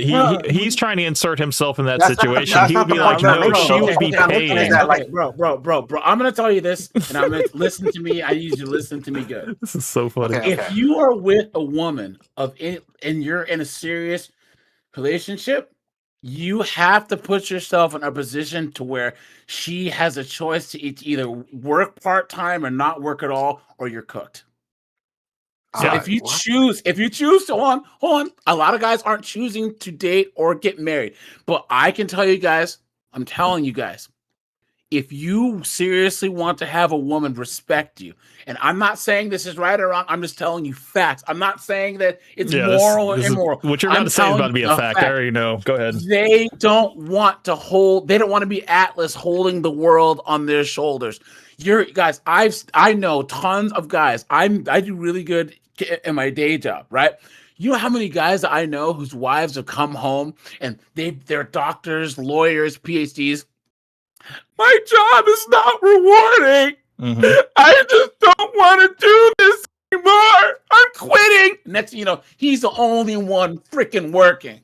he's trying to insert himself in that situation. He would be like, no, she would be paying. Like, bro. I'm gonna tell you this, and I'm gonna listen to me. I need you to listen to me good. This is so funny. If you are with a woman and you're in a serious relationship, you have to put yourself in a position to where she has a choice to either work part-time or not work at all, or you're cooked. So if you choose to hold on, a lot of guys aren't choosing to date or get married. But I can tell you guys, I'm telling you guys, if you seriously want to have a woman respect you, and I'm not saying this is right or wrong, I'm just telling you facts. I'm not saying that it's moral or immoral. What you're about to say is about to be a fact. I already know. Go ahead. They don't want to be Atlas holding the world on their shoulders. Guys, I know tons of guys. I do really good in my day job, right? You know how many guys that I know whose wives have come home and they're doctors, lawyers, PhDs. My job is not rewarding. I just don't want to do this anymore. I'm quitting. Next thing you know, he's the only one freaking working.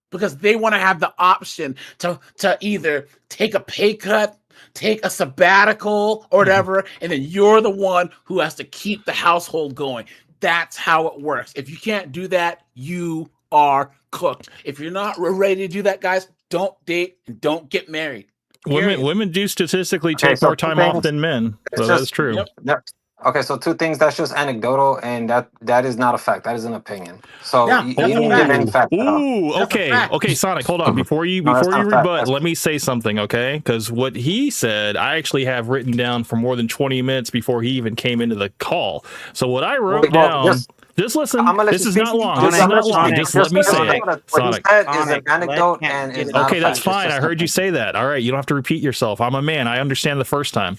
Because they want to have the option to either take a pay cut, take a sabbatical, or whatever, and then you're the one who has to keep the household going. That's how it works. If you can't do that, you are cooked. If you're not ready to do that, guys, don't date and don't get married. Women do statistically take more time off than men. So that's true. Yep. Okay, so two things. That's just anecdotal, and that is not a fact. That is an opinion. So you didn't give any fact. Ooh, okay, Sonic, hold on. Before you rebut, let me say something, okay? Because what he said, I actually have written down for more than 20 minutes before he even came into the call. So what I wrote down. Just listen. This is not long. This is not long. Just let me say it. Sonic. Is an anecdote and is not okay, a that's fact. fine. I heard you say that. All right, you don't have to repeat yourself. I'm a man. I understand the first time.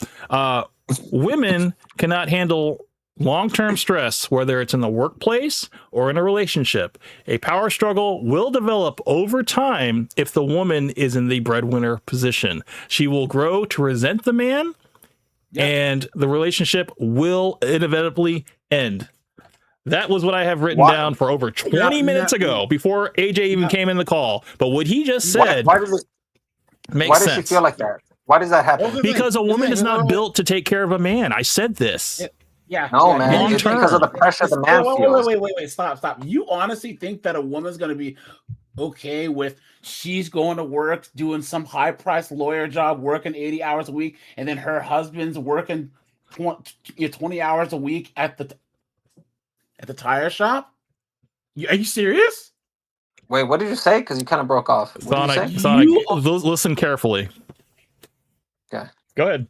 Women cannot handle long-term stress, whether it's in the workplace or in a relationship. A power struggle will develop over time if the woman is in the breadwinner position. She will grow to resent the man, and the relationship will inevitably end. That was what I have written down for over 20 minutes ago, before AJ even came in the call. But what he just said makes sense. Why does she feel like that? Why does that happen? Because a woman is not built to take care of a man. I said this. No, man. It's because of the pressure the man feels. Wait. Stop. You honestly think that a woman's going to be okay with she's going to work, doing some high-priced lawyer job, working 80 hours a week, and then her husband's working 20 hours a week at the tire shop? Are you serious? Wait, what did you say? Because you kind of broke off. Sonic, listen carefully. Okay. Go ahead.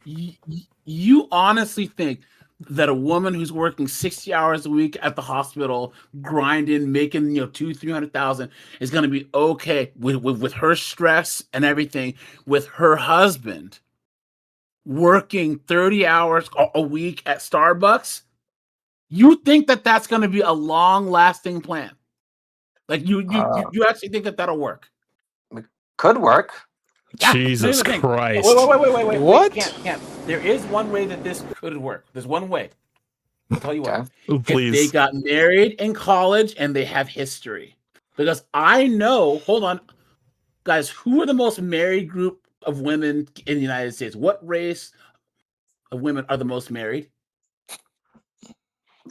You honestly think that a woman who's working 60 hours a week at the hospital, grinding, making $200,000-300,000 is going to be okay with her stress and everything, with her husband working 30 hours a week at Starbucks? You think that that's going to be a long-lasting plan? Like you actually think that that'll work? Could work. Jesus Christ! Wait! What? Can't. There is one way that this could work. There's one way. I'll tell you what. Ooh, please. If they got married in college and they have history, because I know. Hold on, guys. Who are the most married group of women in the United States? What race of women are the most married?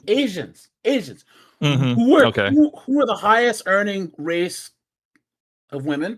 Asians. Mm-hmm. Who are the highest earning race of women?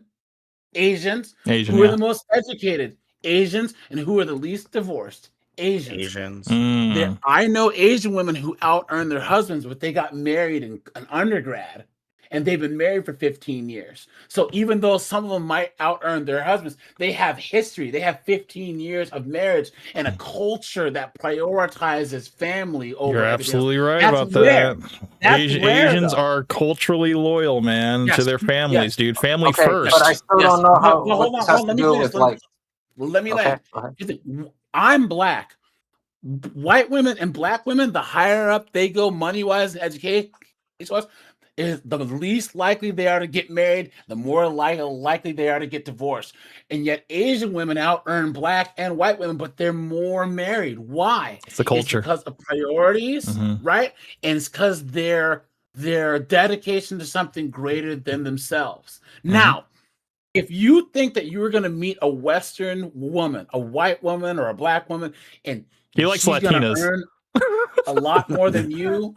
Asians. Who are the most educated? Asians. And who are the least divorced? Asians. I know Asian women who out earn their husbands, but they got married in an undergrad and they've been married for 15 years. So even though some of them might out earn their husbands, they have history. They have 15 years of marriage and a culture that prioritizes family over You're everything absolutely else. right That's about rare. that. That's rare, Asians though. are culturally loyal, man, to their families, dude. Family Okay, first. but I still don't know how. Well, What this has to do with like. Let me Okay, land. go ahead. I'm black. White women and black women, the higher up they go money-wise and education, is the least likely they are to get married, the more likely they are to get divorced. And yet Asian women out earn black and white women, but they're more married. Why? It's the culture. It's because of priorities, right? And it's because their dedication to something greater than themselves. Now, if you think that you're going to meet a Western woman, a white woman or a black woman, and he likes she's gonna Latinas. earn a lot more than you,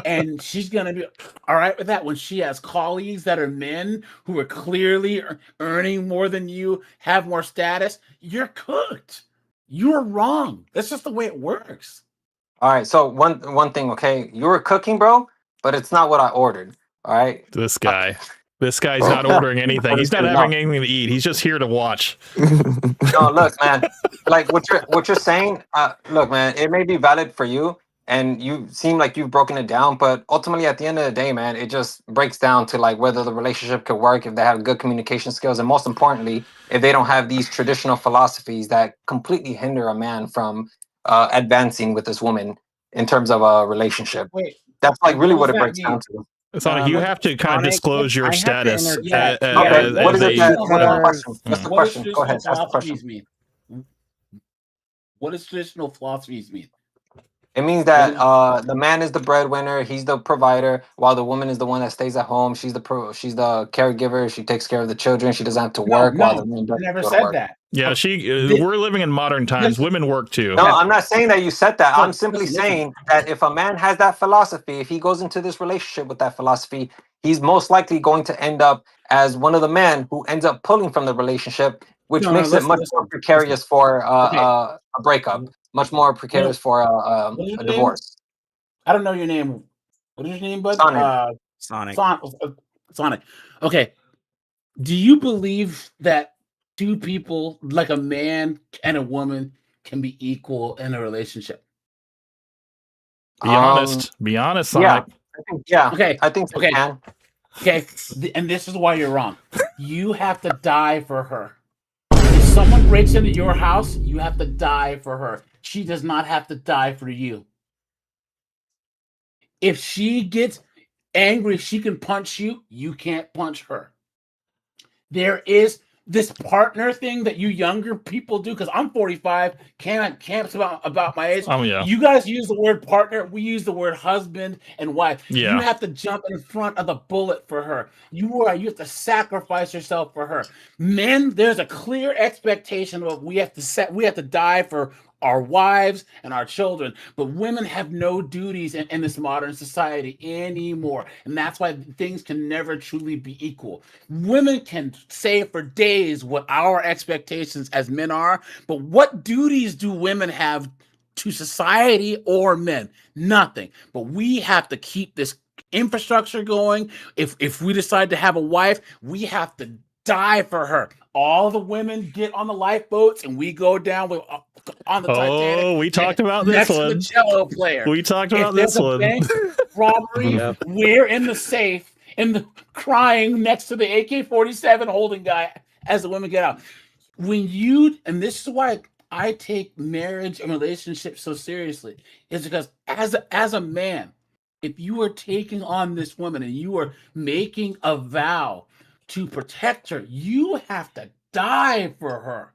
and she's going to be all right with that when she has colleagues that are men who are clearly earning more than you, have more status, you're cooked. You're wrong. That's just the way it works. All right. So one thing, okay, you were cooking, bro, but it's not what I ordered. All right. This guy. This guy's not ordering anything. He's not having anything to eat. He's just here to watch. No, look, man. Like what you're saying. Look, man. It may be valid for you, and you seem like you've broken it down, but ultimately, at the end of the day, man, it just breaks down to like whether the relationship could work if they have good communication skills, and most importantly, if they don't have these traditional philosophies that completely hinder a man from advancing with this woman in terms of a relationship. Wait, that's like really what does it that breaks down mean? to. Sonic, you have to kind of disclose your status. What is it that, what's the What does question? Go ahead, traditional ask the question. philosophies mean? What does traditional philosophies mean? It means that the man is the breadwinner, he's the provider, while the woman is the one that stays at home. She's the caregiver. She takes care of the children. She doesn't have to work while the man I does never go to said work. that. Yeah, we're living in modern times. Women work too. No, I'm not saying that you said that. No, I'm simply listen. saying that if a man has that philosophy, if he goes into this relationship with that philosophy, he's most likely going to end up as one of the men who ends up pulling from the relationship, which makes it much more precarious for a breakup, much more precarious for a divorce. I don't know your name. What is your name, bud? Sonic. Sonic. Okay. Do you believe that two people, like a man and a woman, can be equal in a relationship? Be honest. Be honest, Sonic. Okay. I think okay. can. Okay. And this is why you're wrong. You have to die for her. If someone breaks into your house, you have to die for her. She does not have to die for you. If she gets angry, she can punch you. You can't punch her. There is this partner thing that you younger people do, because I'm 45, camps about my age. Oh, yeah. You guys use the word partner. We use the word husband and wife. Yeah. You have to jump in front of the bullet for her. You have to sacrifice yourself for her. Men, there's a clear expectation of we have to die for our wives and our children, but women have no duties in this modern society anymore, and that's why things can never truly be equal. Women can say for days what our expectations as men are, but what duties do women have to society or men? Nothing. But we have to keep this infrastructure going. If we decide to have a wife, we have to die for her. All the women get on the lifeboats and we go down on the Titanic. Oh, we talked about this next one. to the cello player. We talked If about there's this a one. bank robbery, Yep. we're in the safe crying next to the AK-47 holding guy as the women get out. And this is why I take marriage and relationships so seriously, is because as a man, if you are taking on this woman and you are making a vow to protect her, you have to die for her.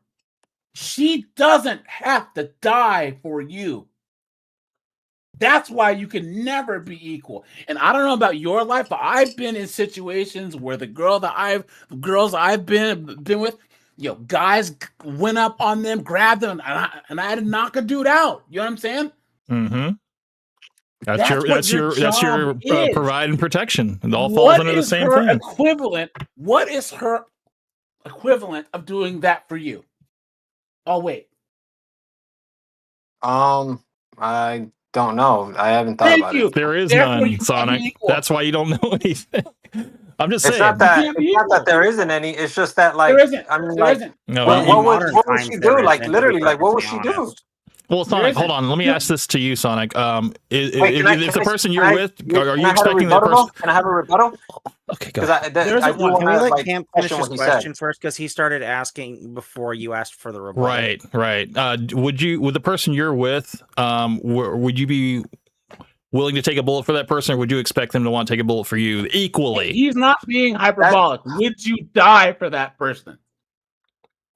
She doesn't have to die for you. That's why you can never be equal. And I don't know about your life, but I've been in situations where the girls I've been with, guys went up on them, grabbed them, and I had to knock a dude out. You know what I'm saying? Mm-hmm. That's your provide and protection. It all falls under the same thing. What is her equivalent of doing that for you? Oh wait. I don't know. I haven't thought about it. There is none, Sonic. That's why you don't know anything. I'm just saying. It's not that there isn't any. It's just that, like, there isn't. I mean, there like, isn't. No, what would she do? Like, literally, like, what would she do? Well, Sonic, hold on. Let me ask this to you, Sonic. If the person you're with, are you expecting that person? Can I have a rebuttal? Okay, go. I do Can we want to let like Cam finish question his what he said. question first? Because he started asking before you asked for the rebuttal. Right. Would the person you're with, would you be willing to take a bullet for that person, or would you expect them to want to take a bullet for you equally? He's not being hyperbolic. Would you die for that person?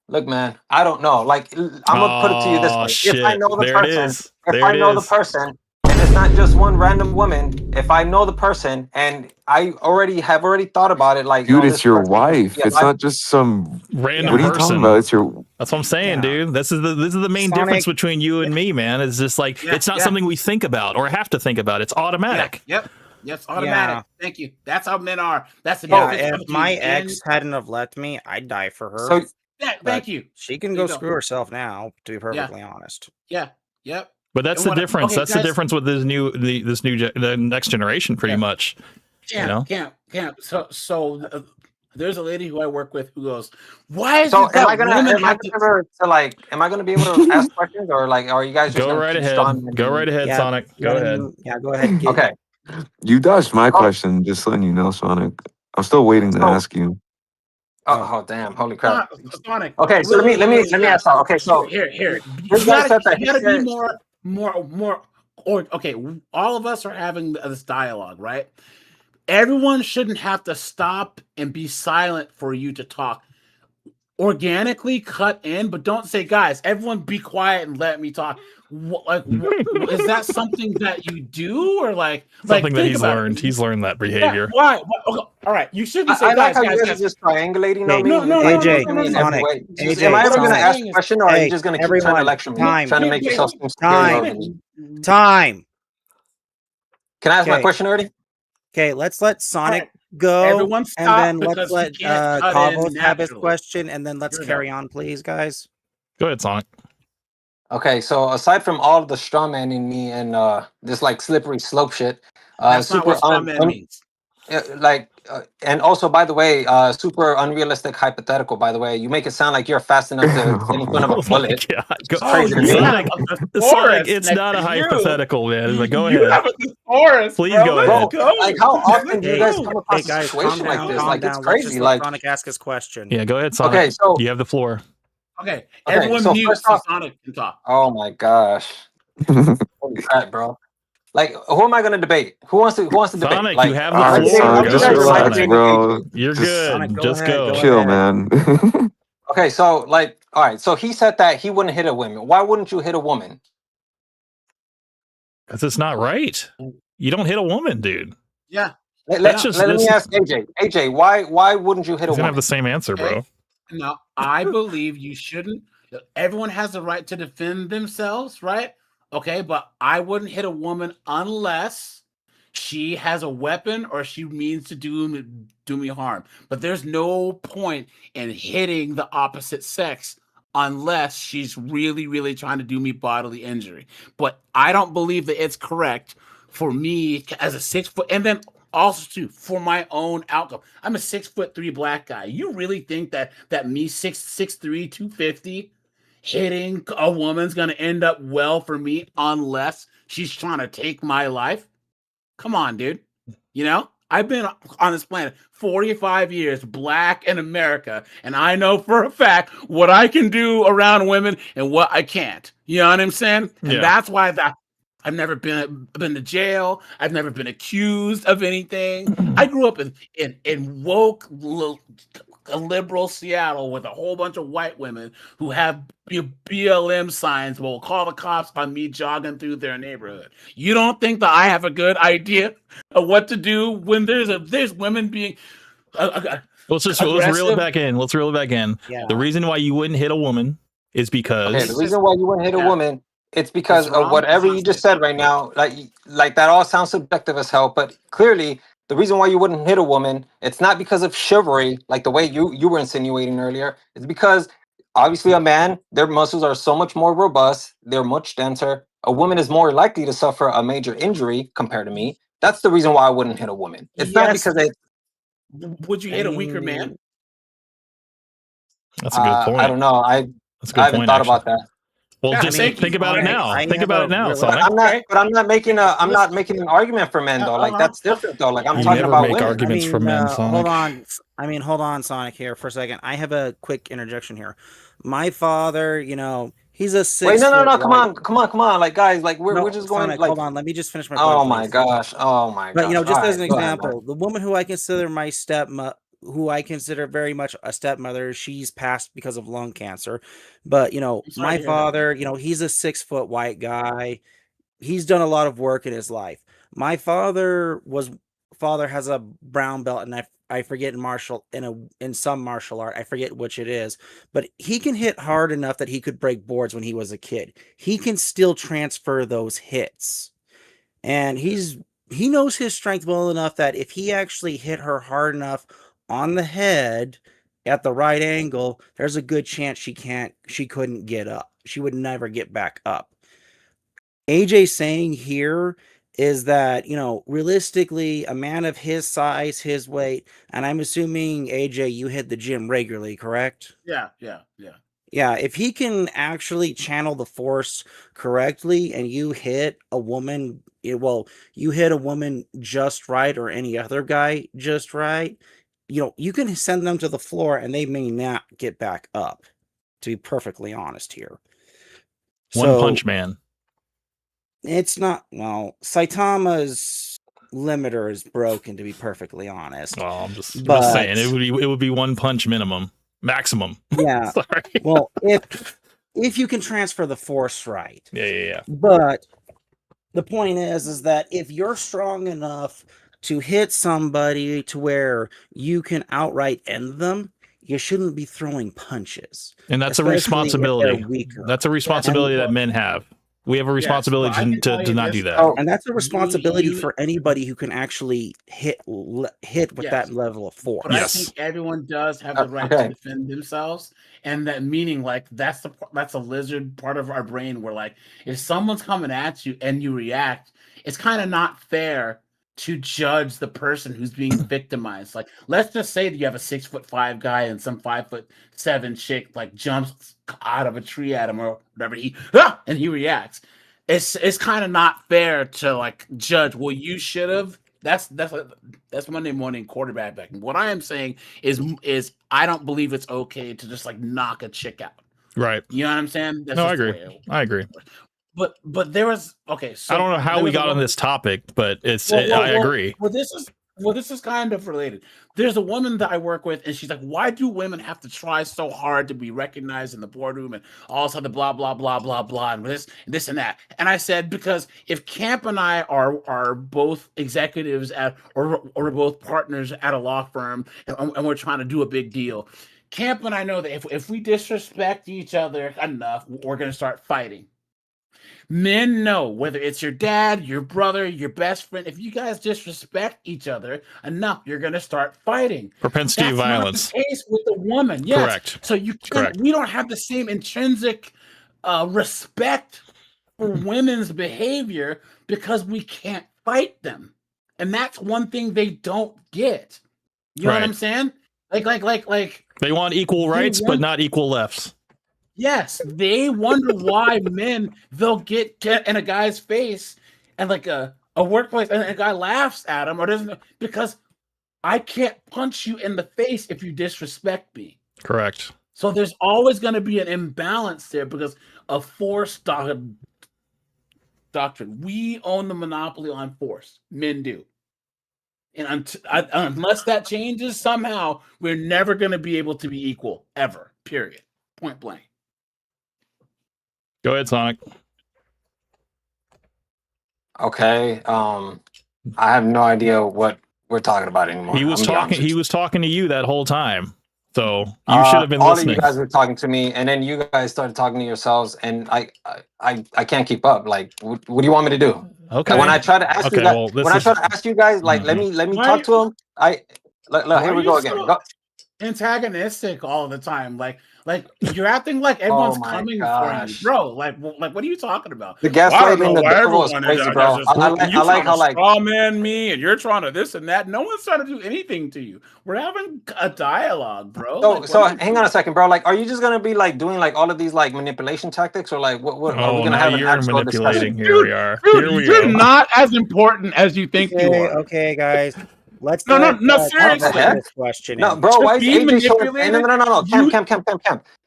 Look, man, I don't know. Like, I'm gonna put it to you this way: shit. if I know the There it person, is. if There I it know the is. person, and it's not just one random woman. If I know the person, and I have already thought about it, like, Dude, this it's your person- wife. yeah, It's not just some Random What are you person. talking about? It's your. That's what I'm saying, dude. This is the main Sonic- difference between you and me, man. It's just like it's not something we think about or have to think about. It's automatic. Yep. Yes, automatic. Thank you. That's how men are. That's the Yeah, difference if my between men- ex hadn't have left me, I'd die for her. So Yeah, But thank you. She can There go you go. screw herself now, to be perfectly honest. Yeah. Yep. But that's the difference. That's the difference with the next generation, pretty much. Camp. There's a lady who I work with who goes, "Why is So it that women have to?" Am I gonna be able to ask questions, or like, are you guys just Go gonna right keep ahead. strong? Go right ahead, Sonic. Go ahead. Yeah, go ahead. Okay. You dodged my question, just letting you know, Sonic. I'm still waiting to ask you. Oh damn! Holy crap! Sonic. Okay, so let me ask. Okay, so here. this guy said that You gotta be more. Or okay, all of us are having this dialogue, right? Everyone shouldn't have to stop and be silent for you to talk. Organically cut in, but don't say, guys, everyone be quiet and let me talk. Is that something that you do, or Something that he's learned? He's learned that behavior. Why? Okay, all right, you shouldn't say, I like guys, how you guys are just triangulating on me. AJ, in every Sonic, way. AJ, Am I ever gonna Sonic. ask a question, or are you just gonna keep trying to everyone, lecture me, time. trying to make yourself seem superior over me? Time. Can I ask my question already? Okay, let's let Sonic go, Everyone and stop, then let's because let he can't cut in Cavos have his naturally. question, and then let's Here we go. carry on, please, guys. Go ahead, Sonic. Okay, so aside from all the straw man in me and this like slippery slope shit, That's not what straw man means. And also, by the way, super unrealistic hypothetical. By the way, you make it sound like you're fast enough to get in front of a bullet. Go, It's crazy to me. Sonic, Sonic, it's not a hypothetical, man. It's like, go ahead. Please go ahead. Like, how often do you guys come across a guys, situation like this? Like, it's Let's crazy. just let Like, Sonic ask his question. Yeah, go ahead, Sonic. Okay, so you have the floor. Okay, Okay, everyone so mute first so off- Sonic can talk. oh my gosh, holy crap, bro! Like, who am I gonna debate? Who wants to debate? Sonic, Like, you have am I the debating floor. with Go, you guys, or am I Sonic. debating bro. with AJ? You're good. Sonic, go Just ahead, go. Chill, man. Okay, so like, all right, so he said that he wouldn't hit a woman. Why wouldn't you hit a woman? Because it's not right. You don't hit a woman, dude. Yeah. Let That's me ask AJ. AJ, why wouldn't you hit a He's gonna have woman? the same answer, bro. Okay. No, I believe you shouldn't. Everyone has the right to defend themselves, right? Okay, but I wouldn't hit a woman unless she has a weapon or she means to do me harm. But there's no point in hitting the opposite sex unless she's really, really trying to do me bodily injury. But I don't believe that it's correct for me as a 6 foot, and then also too for my own outcome. I'm a 6'3" black guy. You really think that me 6'3", 250 hitting a woman's gonna end up well for me unless she's trying to take my life? Come on, dude. You know, I've been on this planet 45 years, black in America, and I know for a fact what I can do around women and what I can't. You know what I'm saying? And Yeah. that's why I've never been to jail. I've never been accused of anything. I grew up in woke liberal Seattle with a whole bunch of white women who have BLM signs will call the cops on me jogging through their neighborhood. You don't think that I have a good idea of what to do when there's women being Let's reel it aggressive? back in. Let's reel it back in. Yeah. The reason why you wouldn't hit a woman is because Okay, the reason why you wouldn't hit a Yeah. woman, it's because It's of wrong. whatever It's you not just said right now. Like that all sounds subjective as hell, but clearly the reason why you wouldn't hit a woman, it's not because of chivalry, like the way you were insinuating earlier. It's because obviously a man, their muscles are so much more robust, they're much denser. A woman is more likely to suffer a major injury compared to me. That's the reason why I wouldn't hit a woman. It's not Yes. because they Would you hit a weaker man? that's a good point. I don't know. That's a good I haven't point, thought actually. about that. Well, Yeah, just thank think you. about it Okay. now. I Think have about a it now, really- Sonic. I'm not making an argument for men though. Like that's different though. Like I'm You talking never about make women. arguments for men, Sonic. Hold on, Sonic, here for a second. I have a quick interjection here. My father, he's a 6 Wait, no, foot come on. Like guys, like we're just going Sonic, like. hold on. Let me just finish my point, Oh my please. gosh. Oh my gosh. But just All as an right, go ahead, example, the woman who I consider my who I consider very much a stepmother, she's passed because of lung cancer. But sorry my to hear that. father, he's a 6 foot white guy. He's done a lot of work in his life. My father has a brown belt, and I forget in some martial art, I forget which it is, but he can hit hard enough that he could break boards when he was a kid. He can still transfer those hits. And he knows his strength well enough that if he actually hit her hard enough on the head at the right angle, there's a good chance she couldn't get up. She would never get back up. AJ saying here is that, realistically, a man of his size, his weight, and I'm assuming, AJ, you hit the gym regularly, correct? Yeah. Yeah, if he can actually channel the force correctly and you hit a woman, you hit a woman just right or any other guy just right, you can send them to the floor and they may not get back up, to be perfectly honest here. One Punch Man. It's not, Saitama's limiter is broken, to be perfectly honest. Well, I'm just saying it would be 1 punch maximum. Yeah. Sorry. Well, if you can transfer the force right. Yeah. But the point is that if you're strong enough to hit somebody to where you can outright end them, you shouldn't be throwing punches. And that's a especially if they're responsibility. weaker. That's a responsibility that men have. We have a responsibility to not do that. And that's a responsibility for anybody who can actually hit with that level of force. But I think everyone does have the right to defend themselves, and that meaning like that's a lizard part of our brain where like if someone's coming at you and you react, it's kind of not fair to judge the person who's being victimized. Like, let's just say that you have a 6'5" guy and some 5'7" chick like jumps out of a tree at him or whatever, and he reacts. It's kind of not fair to like judge. Well, you should have. That's Monday morning quarterbacking. What I am saying is I don't believe it's okay to just like knock a chick out. Right. You know what I'm saying? That's No, I just the agree. way I agree. But there was so I don't know how we got on this topic, but I agree. Well, this is kind of related. There's a woman that I work with, and she's like, "Why do women have to try so hard to be recognized in the boardroom and all this other blah blah blah blah blah and this and that?" And I said, because if Camp and I are both executives at or we're both partners at a law firm, and we're trying to do a big deal, Camp and I know that if we disrespect each other enough, we're going to start fighting. Men know, whether it's your dad, your brother, your best friend, if you guys disrespect each other enough, you're going to start fighting. Propensity That's violence. Not the case with the woman. Yes. Correct. So we don't have the same intrinsic respect for women's behavior because we can't fight them. And that's one thing they don't get. You know what I'm saying? Like they want equal rights, but not equal lefts. Yes, they wonder why they'll get in a guy's face and like a workplace and a guy laughs at him or doesn't, because I can't punch you in the face if you disrespect me. Correct. So there's always going to be an imbalance there because of force doctrine. We own the monopoly on force. Men do. And unless that changes somehow, we're never going to be able to be equal ever. Period. Point blank. Go ahead, Sonic. Okay. I have no idea what we're talking about anymore. He was talking to you that whole time. So you should have been all listening. Of you guys were talking to me, and then you guys started talking to yourselves, and I can't keep up. Like, what do you want me to do? Okay. Like, when I try to ask you guys, I try to ask you guys, like, let me talk to him. Here we go again. Go. Antagonistic all the time, like you're acting like everyone's coming for you, bro. Like what are you talking about? The gaslighting, the devil is crazy, bro. I like how like straw man me, and you're trying to this and that. No one's trying to do anything to you. We're having a dialogue, bro. So hang on a second, bro. Like, are you just gonna be like doing like all of these like manipulation tactics, or like what are we gonna have an actual manipulating? discussion? Here we are. Dude, you're not as important as you think you are. Okay, guys. Let's no, seriously. This question. No, bro. Why is AJ so? No.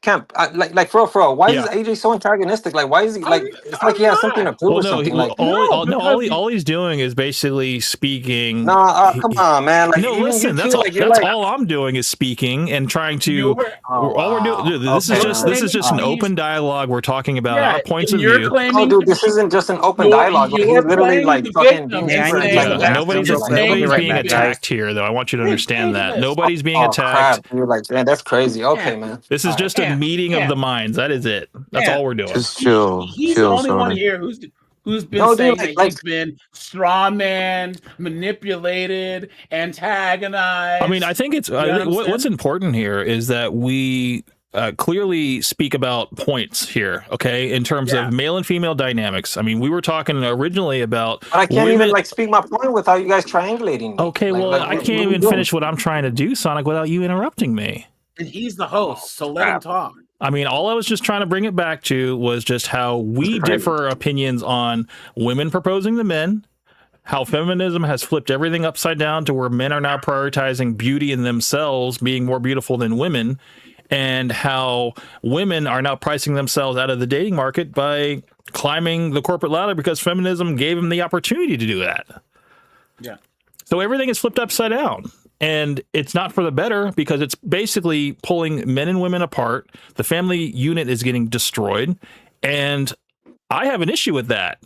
Camp. Like for real. Why is AJ so antagonistic? Like, why is he like? It's like he has something to prove or something. All he's doing is basically speaking. Come on, man. Like, listen. That's all I'm doing is speaking and trying to. All we're doing. This is just an open dialogue. We're talking about our points of view. Oh, dude, this isn't just an open dialogue. He's literally like fucking. Nobody's being attacked here, though. I want you to understand that nobody's being attacked. Crap. You're like, man, that's crazy. Okay, man. This is just a meeting of the minds. That is it. That's all we're doing. Just chill. He's the only one here who's been saying that he's been strawman, manipulated, antagonized. I mean, I think it's what's important here is that we clearly speak about points here, okay? In terms of male and female dynamics. I mean, we were talking originally about But I can't women. even like speak my point without you guys triangulating me. Okay, Like, well, like, I what can't are we even doing? finish what I'm trying to do, Sonic, without you interrupting me. And he's the host, so let him talk. I mean, all I was just trying to bring it back to was just how we differ opinions on women proposing to men, how feminism has flipped everything upside down to where men are now prioritizing beauty in themselves, being more beautiful than women, and how women are now pricing themselves out of the dating market by climbing the corporate ladder because feminism gave them the opportunity to do that. Yeah. So everything is flipped upside down. And it's not for the better because it's basically pulling men and women apart. The family unit is getting destroyed. And I have an issue with that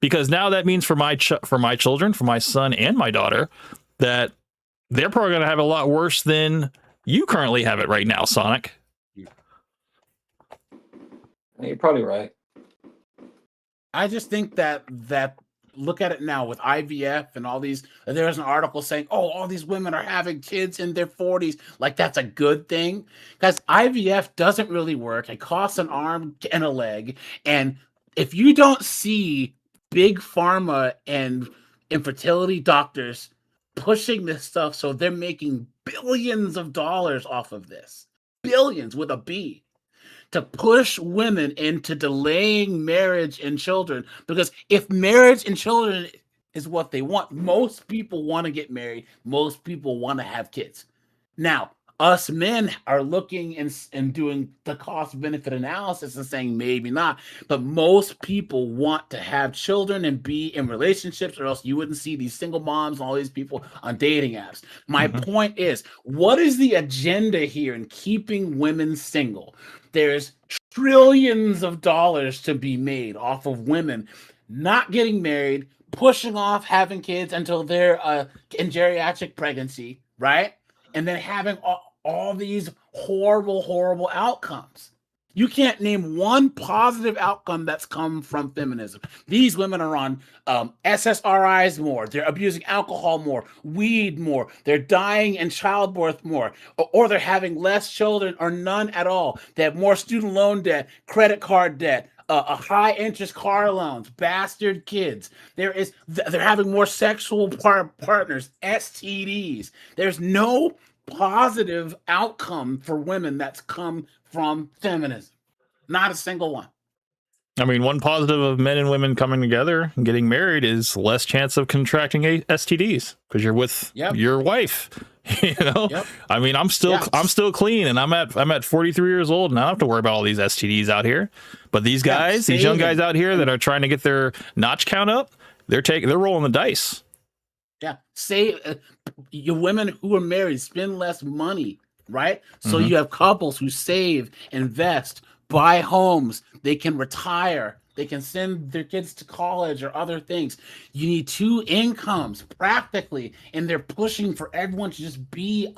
because now that means for my children, for my son and my daughter, that they're probably going to have it a lot worse than you currently have it right now, Sonic. You're probably right. I just think that look at it now with IVF and all these. There's an article saying, "Oh, all these women are having kids in their 40s." Like that's a good thing, because IVF doesn't really work. It costs an arm and a leg, and if you don't see big pharma and infertility doctors pushing this stuff, so they're making billions of dollars off of this, billions with a B, to push women into delaying marriage and children. Because if marriage and children is what they want, most people want to get married. Most people want to have kids. Now, us men are looking and doing the cost benefit analysis and saying maybe not, but most people want to have children and be in relationships, or else you wouldn't see these single moms and all these people on dating apps. My point is, what is the agenda here in keeping women single? There's trillions of dollars to be made off of women not getting married, pushing off having kids until they're in geriatric pregnancy, right? And then having all these horrible outcomes. You can't name one positive outcome that's come from feminism. These women are on SSRIs more. They're abusing alcohol more, weed more. They're dying in childbirth more, or they're having less children or none at all. They have more student loan debt, credit card debt, a high interest car loans, bastard kids. They're having more sexual partners, STDs. There's no positive outcome for women that's come from feminism. Not a single one. I mean, one positive of men and women coming together and getting married is less chance of contracting STDs because you're with your wife. You know, I mean, I'm still clean, and I'm at 43 years old, and I don't have to worry about all these STDs out here. But these guys, these young guys out here that are trying to get their notch count up, they're rolling the dice. Yeah, say you women who are married spend less money, right? So you have couples who save, invest, buy homes. They can retire. They can send their kids to college or other things. You need two incomes practically, and they're pushing for everyone to just be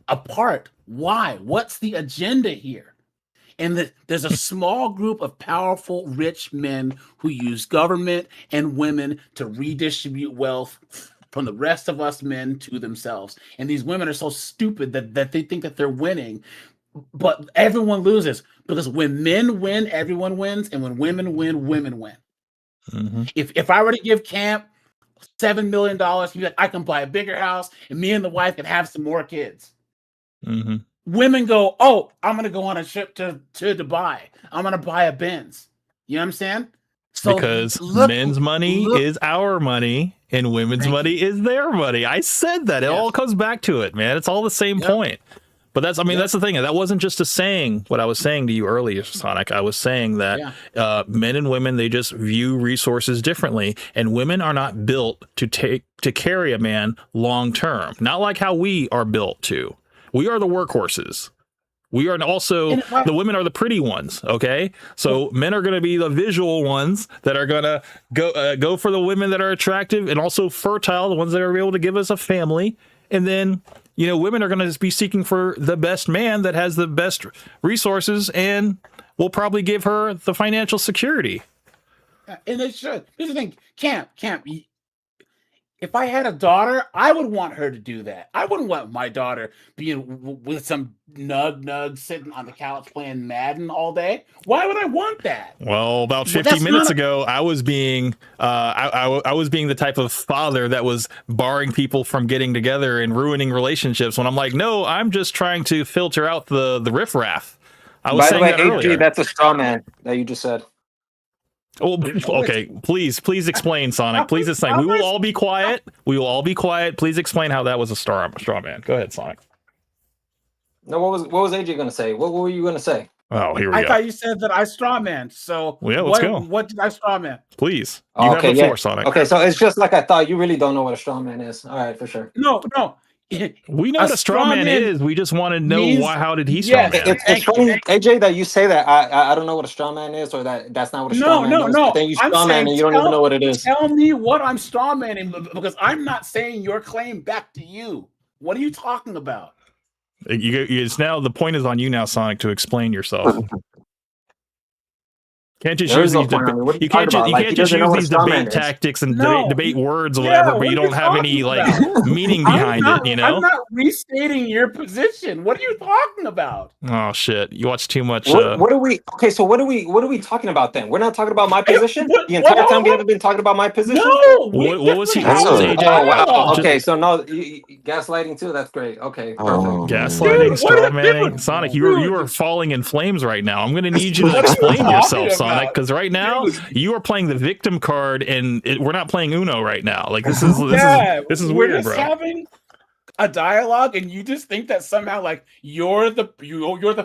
apart. Why? What's the agenda here? And there's a small group of powerful, rich men who use government and women to redistribute wealth from the rest of us men to themselves. And these women are so stupid that they think that they're winning, but everyone loses, because when men win, everyone wins, and when women win, women win. If I were to give Camp $7 million, he'd be like, I can buy a bigger house, and me and the wife can have some more kids. Women go, oh, I'm going to go on a trip to Dubai. I'm going to buy a Benz. You know what I'm saying? So because men's money is our money and women's money is their money. I said that. It all comes back to it, man. It's all the same point. But that's the thing. That wasn't just a saying what I was saying to you earlier, Sonic. I was saying that men and women, they just view resources differently, and women are not built to carry a man long term. Not like how we are built to. We are the workhorses. We are also, the women are the pretty ones, okay? So men are going to be the visual ones that are going to go for the women that are attractive and also fertile, the ones that are able to give us a family. And then, you know, women are going to be seeking for the best man that has the best resources and will probably give her the financial security. And they should. Here's the thing, Camp, If I had a daughter, I would want her to do that. I wouldn't want my daughter being with some nug sitting on the couch playing Madden all day. Why would I want that? Well, about Well, 50 that's minutes not a- ago, I was being I was being the type of father that was barring people from getting together and ruining relationships. When I'm like, no, I'm just trying to filter out the riffraff. I was By the saying way, that AG, earlier. that's a straw man that you just said. Oh, okay. Please explain, Sonic. Please explain. We will all be quiet. We will all be quiet. Please explain how that was a straw man. Go ahead, Sonic. No, what was AJ gonna say? What were you gonna say? Oh, here we I go. thought you said that I strawman. So Well, yeah, let's go. what did I strawman? Please, you have the floor, Sonic. Okay, so it's just like I thought. You really don't know what a straw man is. All right, for sure. No. We know what a straw man is. We just want to know how did he straw man? It's funny, AJ, that you say that. I don't know what a straw man is, or that's not what a straw man is. No. But then you I'm straw man saying and you don't even know what it is. Tell me what I'm strawmanning because I'm not saying your claim back to you. What are you talking about? It's now the point is on you now, Sonic, to explain yourself. Can't just There use is no these point on me. What are you you can't talking about? you Like, can't he just doesn't know use what a these straw man debate is. tactics and No. debate words or Yeah, whatever, what but you are don't you have any talking about? meaning behind it, you know? I'm not restating your position. What are you talking about? Oh shit! You watch too much. What are we? Okay, so what are we talking about then? We're not talking about my position. The entire time we haven't been talking about my position. No. What was he? That's What was AJ? Oh wow. Just- Okay, so no gaslighting too. That's great. Okay, perfect. Gaslighting, straw manning, Sonic. You are falling in flames right now. I'm going to need you to What are you explain talking yourself, about? Sonic, because right now you are playing the victim card, and we're not playing Uno right now. Like this is We're weird, just bro. having a dialogue, and you just think that somehow like you're the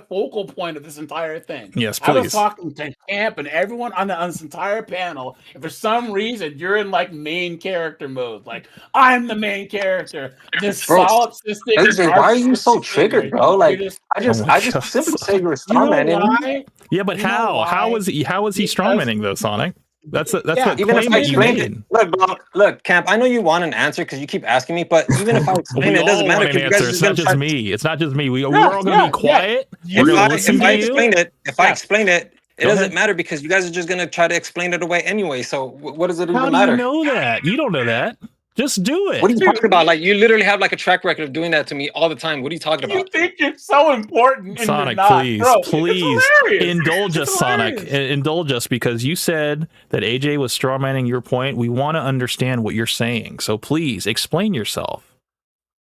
focal point of this entire thing. Yes, I was please. talking to Camp and everyone on this entire panel, and for some reason you're in like main character mode. Like I'm the main character. This Bro, solipsistic. AJ, why are you so narcissistic triggered, figure. bro? Like You're just- I just simply say you're a You straw know man. why? Yeah, but You know how? why? How is he strawmanning though, Sonic? That's the Yeah, even if claim I that you explained made. it, look, Camp. I know you want an answer because you keep asking me, but even if I explain We it, it doesn't all matter want an because you guys answer. are It's just not gonna just try. me. It's not just me. We're all going to be quiet. We're going to listen If I to you. explain it, if I explain it, it Go doesn't ahead. matter because you guys are just gonna try to explain it away anyway. So what does it How even do you matter? know that? You don't know that. Just do it. What are you talking about? Like you literally have like a track record of doing that to me all the time. What are you talking You about? think you're so important, and Sonic, you're not, please, bro. please It's hilarious. indulge us, It's Sonic. hilarious. Indulge us because you said that AJ was strawmanning your point. We want to understand what you're saying. So please explain yourself.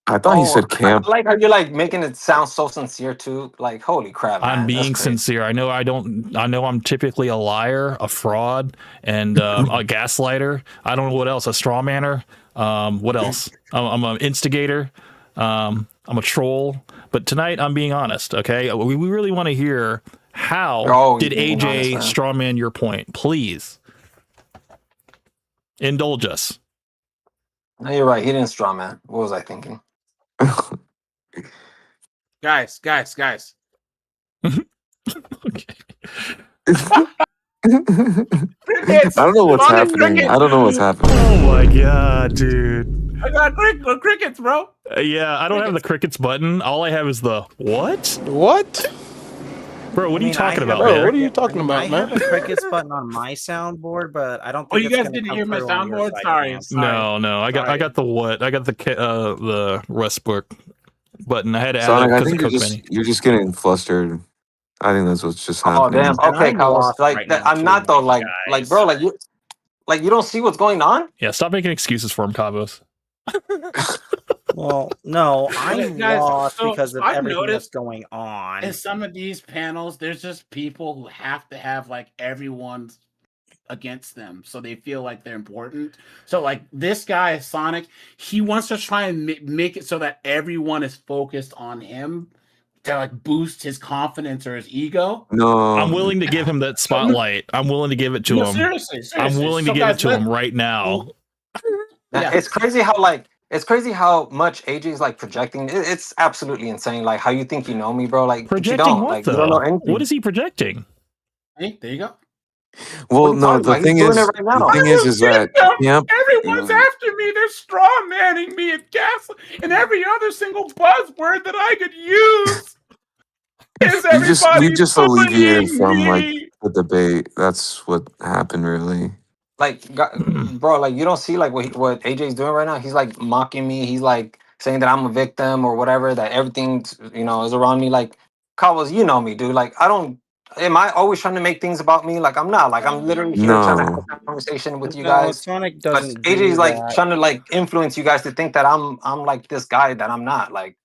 I thought he said camp. Like how you're like making it sound so sincere too. Like holy crap, man. I'm That's being crazy. sincere. I know I'm typically a liar, a fraud, and a gaslighter. I don't know what else. A strawmanner. What else? I'm an instigator. I'm a troll. But tonight I'm being honest. Okay, we really want to hear how did you're being AJ honest, strawman your point? Please indulge us. No, you're right. He didn't straw man. What was I thinking? Guys. I don't know what's happening. I don't know what's happening. Oh my god, dude. I got crickets, bro. Yeah, I don't have the crickets button. All I have is the what? What? Bro, what are you talking about, Bro, man? what are you talking about, I man? have a crickets button on my soundboard, but I don't Oh, think you it's guys gonna didn't come hear my through on your soundboard? side, Sorry. man. No, I got the what? I got the Westbrook button. I had to add Sonic, it I because think of Cook Benny. you're just getting flustered. I think that's what's just Oh happening. damn. And Okay, I'm Carlos. lost Like right that, now, I'm too, not though. my Like guys. bro, like you don't see what's going on. Yeah, stop making excuses for him, Cabos. Well, no, I'm Guys, lost so because of I've everything that's noticed going on. in some of these panels, there's just people who have to have like everyone's against them, so they feel like they're important. So like this guy, Sonic, he wants to try and make it so that everyone is focused on him to like boost his confidence or his ego. No, I'm willing to give him that spotlight. I'm willing to give it to No, him. seriously. I'm willing to So give guys, it to him right now. Yeah. It's crazy how much AJ is like projecting. It's absolutely insane. Like how you think you know me, bro. Like but you Projecting don't. what Like you don't know though? anything. What is he projecting? Hey, there you go. Well, What are you no. talking The about? thing He's doing is, it right now. the thing is that camp. Everyone's after me. They're straw manning me and gas and every other single buzzword that I could use. Is We just alleviated bullying from like me? the debate. That's what happened, really. bro, like you don't see like what AJ's doing right now. He's like mocking me. He's like saying that I'm a victim or whatever. That everything is around me. Like Carlos, you know me, dude. Like I don't. Am I always trying to make things about me? Like I'm not. Like I'm literally here trying to have No. a conversation with you No, guys. Sonic But doesn't AJ's do like that. trying to like influence you guys to think that I'm like this guy that I'm not. Like,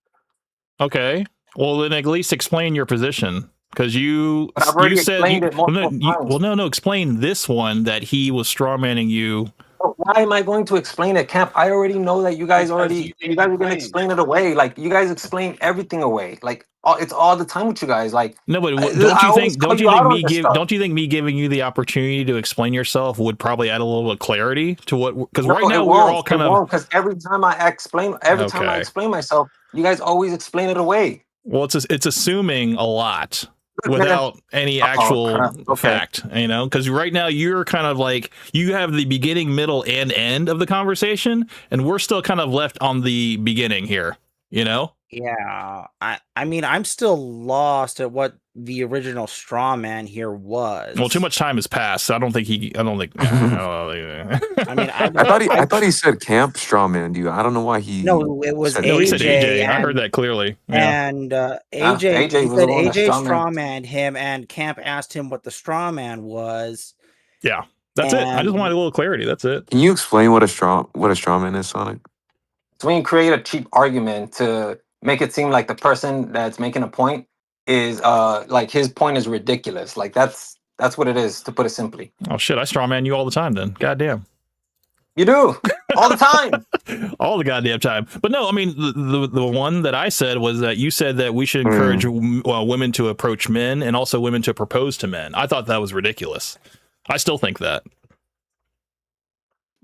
Okay. Well, then at least explain your position. Because you but I've already said explained it multiple times. no, explain this one that he was strawmanning you. But why am I going to explain it, Camp? I already know that you guys Because you guys are gonna explain it away. Like you guys explain everything away. Like it's all the time with you guys. Like No, but I always call you out on this stuff. don't you think me giving you the opportunity to explain yourself would probably add a little bit of clarity to what? Because right now we're all kind of because every time I explain myself, you guys always explain it away. Well, it's assuming a lot without any actual fact, because right now you're kind of like you have the beginning, middle, and end of the conversation, and we're still kind of left on the beginning here, Yeah, I mean, I'm still lost at what the original straw man here was. Well, too much time has passed. So I don't think. I mean, I thought he said Camp strawman you. I don't know why he. No, it was said No, he said AJ. AJ. I heard that clearly. Yeah. And AJ, AJ he was said the one that AJ strawmanned. strawmanned him, and Camp asked him what the straw man was. Yeah, that's it. I just And- wanted a little clarity. That's it. Can you explain what a strawman is, Sonic? So when you create a cheap argument to make it seem like the person that's making a point is like his point is ridiculous. Like that's what it is, to put it simply. Oh shit! I strawman you all the time. Then, goddamn. You do all the time. All the goddamn time. But no, I mean, the one that I said was that you said that we should encourage women to approach men and also women to propose to men. I thought that was ridiculous. I still think that.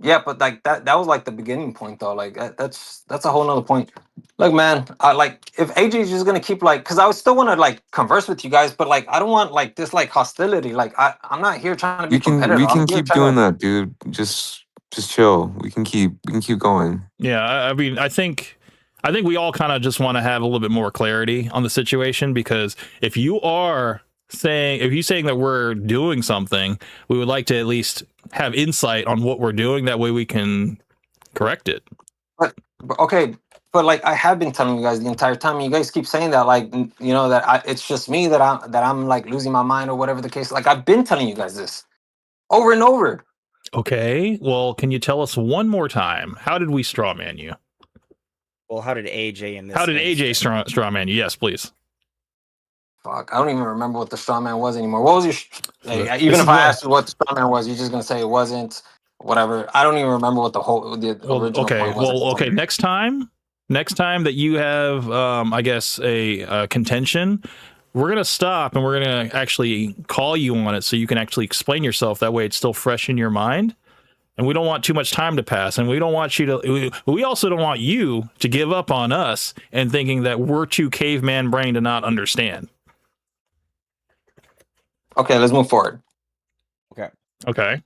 Yeah, but like that was like the beginning point though. Like that's a whole nother point. Look, man, I like if AJ is just gonna keep like, because I would still want to like converse with you guys, but like I don't want like this like hostility. Like I'm not here trying to be competitive. We I'm can here keep trying doing to- that, dude. Just chill. We can keep going. Yeah, I mean, I think we all kind of just want to have a little bit more clarity on the situation, because if you're saying that we're doing something, we would like to at least have insight on what we're doing. That way we can correct it. But okay, but like I have been telling you guys the entire time, and you guys keep saying that like that it's just me that I'm like losing my mind or whatever the case. Like I've been telling you guys this over and over. Okay, well, can you tell us one more time? How did we strawman you? Well, how did AJ in this? How did AJ strawman you? Yes, please. Fuck, I don't even remember what the strawman was anymore. What was your? Even if I asked you what the strawman was, you're just gonna say it wasn't. Whatever. I don't even remember what the original point was. Okay. Next time that you have, I guess a contention, we're gonna stop and we're gonna actually call you on it so you can actually explain yourself. That way, it's still fresh in your mind. And we don't want too much time to pass, and we don't want you to. We also don't want you to give up on us and thinking that we're too caveman brain to not understand. Okay, let's move forward. Okay.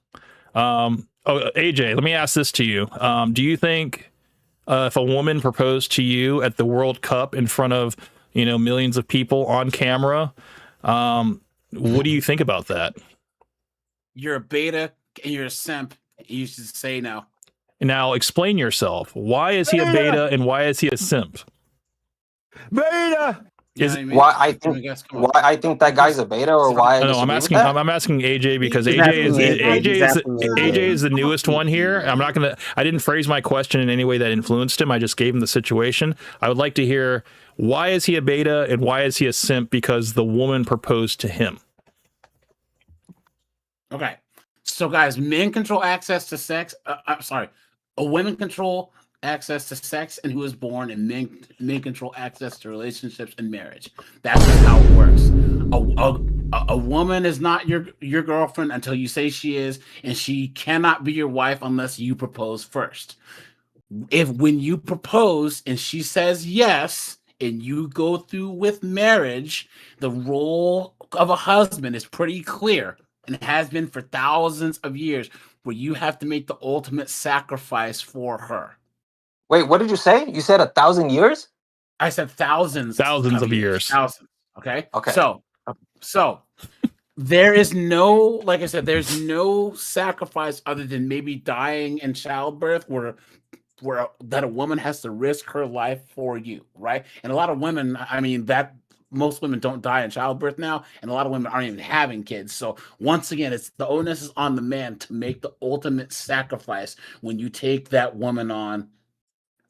AJ, let me ask this to you. Do you think if a woman proposed to you at the World Cup in front of millions of people on camera, what do you think about that? You're a beta and you're a simp. You should say no. Now explain yourself. Why is he a beta and why is he a simp? Beta. Why I think that guy's a beta, or why? No, I'm asking AJ because AJ is the newest one here. I didn't phrase my question in any way that influenced him. I just gave him the situation. I would like to hear, why is he a beta and why is he a simp? Because the woman proposed to him. Okay. So guys, men control access to sex. I'm sorry. Women control access to sex and who is born, and men control access to relationships and marriage. That's how it works. A woman is not your girlfriend until you say she is, and she cannot be your wife unless you propose first. When you propose and she says yes and you go through with marriage, the role of a husband is pretty clear and has been for thousands of years, where you have to make the ultimate sacrifice for her. Wait, what did you say? You said 1,000 years? I said thousands. Thousands of years. Thousands. Okay. Okay. So there is no, like I said, there's no sacrifice other than maybe dying in childbirth where that a woman has to risk her life for you, right? And a lot of women, I mean, that most women don't die in childbirth now, and a lot of women aren't even having kids. So once again, it's the onus is on the man to make the ultimate sacrifice when you take that woman on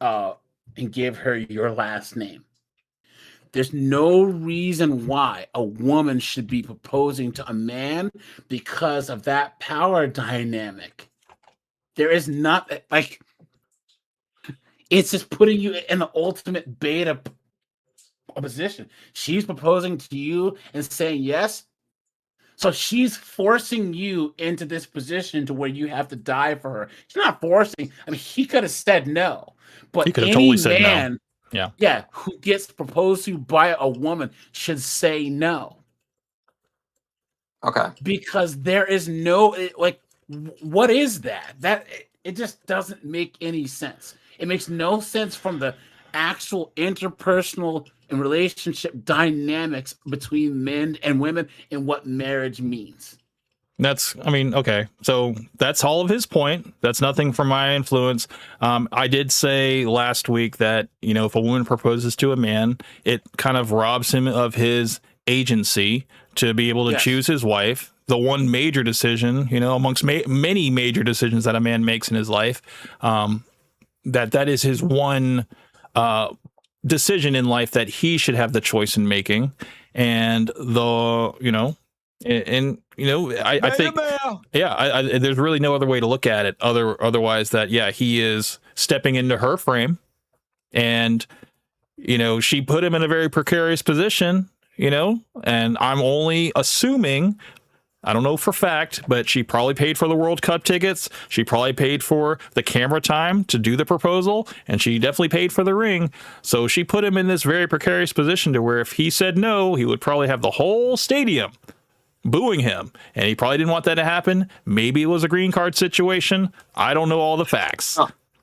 and give her your last name. There's no reason why a woman should be proposing to a man because of that power dynamic. There is not, like, it's just putting you in the ultimate beta position. She's proposing to you and saying yes. So she's forcing you into this position to where you have to die for her. She's not forcing. I mean, he could have said no, but He could have any totally said no. man, Yeah. who gets proposed to by a woman should say no. Okay. Because there is no, like, what is that? That it just doesn't make any sense. It makes no sense from the actual interpersonal and relationship dynamics between men and women and what marriage means. I mean, okay. So that's all of his point. That's nothing from my influence. I did say last week that, if a woman proposes to a man, it kind of robs him of his agency to be able to choose his wife. The one major decision, amongst many major decisions that a man makes in his life, that is his one decision in life that he should have the choice in making. And I think, there's really no other way to look at it otherwise that, he is stepping into her frame, and, she put him in a very precarious position, and I'm only assuming, I don't know for fact, but she probably paid for the World Cup tickets. She probably paid for the camera time to do the proposal, and she definitely paid for the ring. So she put him in this very precarious position to where if he said no, he would probably have the whole stadium booing him, and he probably didn't want that to happen. Maybe it was a green card situation. I don't know all the facts.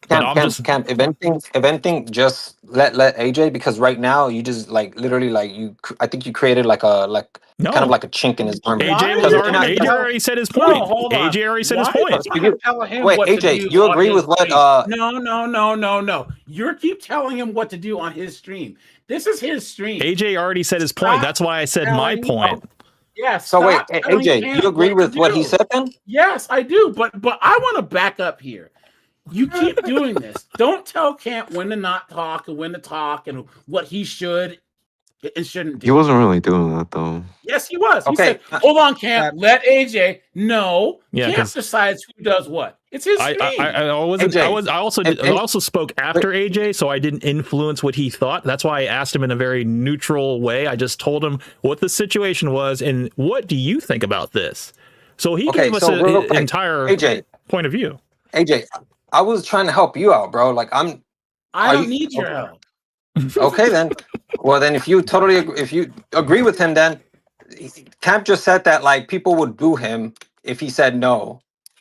Camp, if anything, just let AJ, because right now you just literally I think you created kind of like a chink in his armor. AJ already said his point. AJ already said his point. Wait, AJ, you agree with what? No. You keep telling him what to do on his stream. This is his stream. AJ already said his point. That's why I said my point. Yes. So wait, AJ, you agree with what he said then? Yes, I do. But I want to back up here. You keep doing this. Don't tell Camp when to not talk and when to talk and what he should and shouldn't do. He wasn't really doing that though. Yes, he was. He said, "Hold on, Camp. Let AJ know." Yeah, Camp decides who does what. It's his stream. I also spoke after AJ, so I didn't influence what he thought. That's why I asked him in a very neutral way. I just told him what the situation was and what do you think about this. So he gave us an entire point of view. AJ, I was trying to help you out, bro. I don't need your help. Okay, then. Well, then, if you agree with him, then Camp just said that people would boo him if he said no.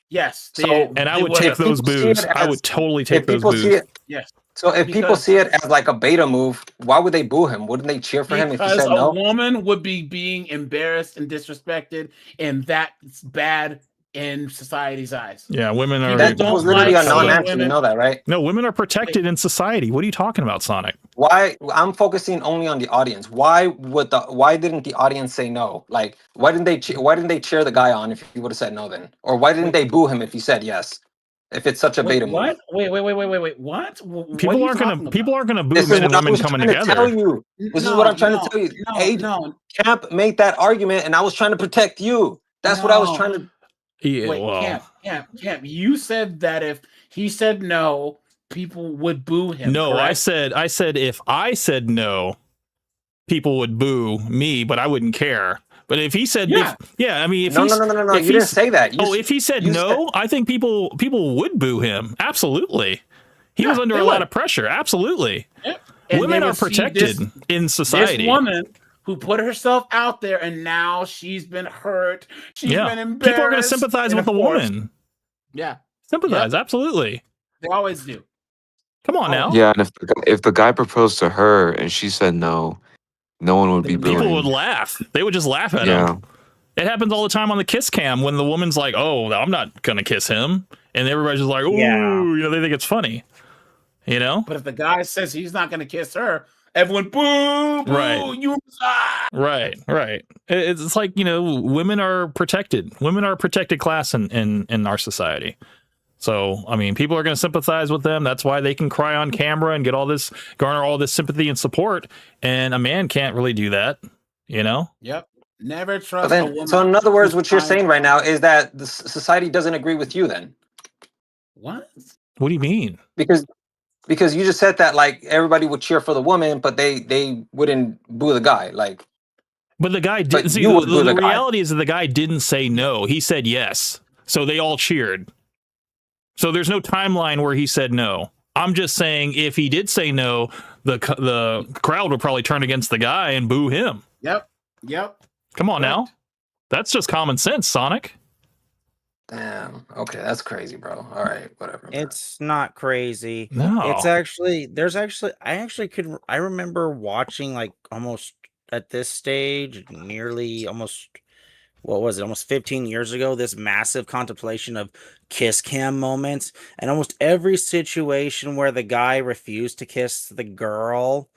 Yes. And I would take those boos. I would totally take those boos. Yes. So if people see it as a beta move, why would they boo him? Wouldn't they cheer for him if he said no? Because a woman would be being embarrassed and disrespected, and that's bad in society's eyes. Yeah, women are. That was literally a non-answer. You know that, right? No, women are protected in society. What are you talking about, Sonic? Why? I'm focusing only on the audience. Why didn't the audience say no? Why didn't they cheer the guy on if he would have said no then? Or why didn't they boo him if he said yes? If it's such a beta move. What? Wait. What? People aren't gonna boo men and women coming together. This is what I'm trying to tell you. Camp made that argument, and I was trying to protect you. That's what I was trying to. Yeah, Wait, Camp. You said that if he said no, people would boo him. No, correct? I said if I said no, people would boo me, but I wouldn't care. But if he said, no. You didn't say that. If he said no, I think people would boo him. Absolutely, he was under a lot of pressure. Absolutely, women are protected in society. This woman who put herself out there, and now she's been hurt. She's been embarrassed. People are going to sympathize with the woman. Yeah. Sympathize, absolutely. They always do. Come on now. Yeah, and if the guy proposed to her and she said no, no one would be booing. People would laugh. They would just laugh at him. It happens all the time on the kiss cam when the woman's like, "Oh, I'm not gonna kiss him," and everybody's just like, "Ooh," you know, they think it's funny, you know. But if the guy says he's not going to kiss her, everyone boo, boo, Right. you Right. It's like, you know, women are protected. Women are a protected class in our society. So, I mean, people are going to sympathize with them. That's why they can cry on camera and get all this, garner all this sympathy and support. And a man can't really do that, you know? Yep. Never But trust a then, woman. so in other words, what you're who's saying right now is that the society doesn't agree with you then, What? What do you mean? because you just said that like everybody would cheer for the woman, but they wouldn't boo the guy. Like, But the guy but did see you would boo the the guy. reality is that the guy didn't say no. He said yes. So they all cheered. So there's no timeline where he said no. I'm just saying if he did say no, the crowd would probably turn against the guy and boo him. Yep. Come on now. That's just common sense, Sonic. Damn. Okay, that's crazy, bro. All right, whatever. It's not crazy. No. It's actually I remember watching like almost at this stage, nearly almost what was it, almost 15 years ago, this massive contemplation of kiss cam moments. And almost every situation where the guy refused to kiss the girl,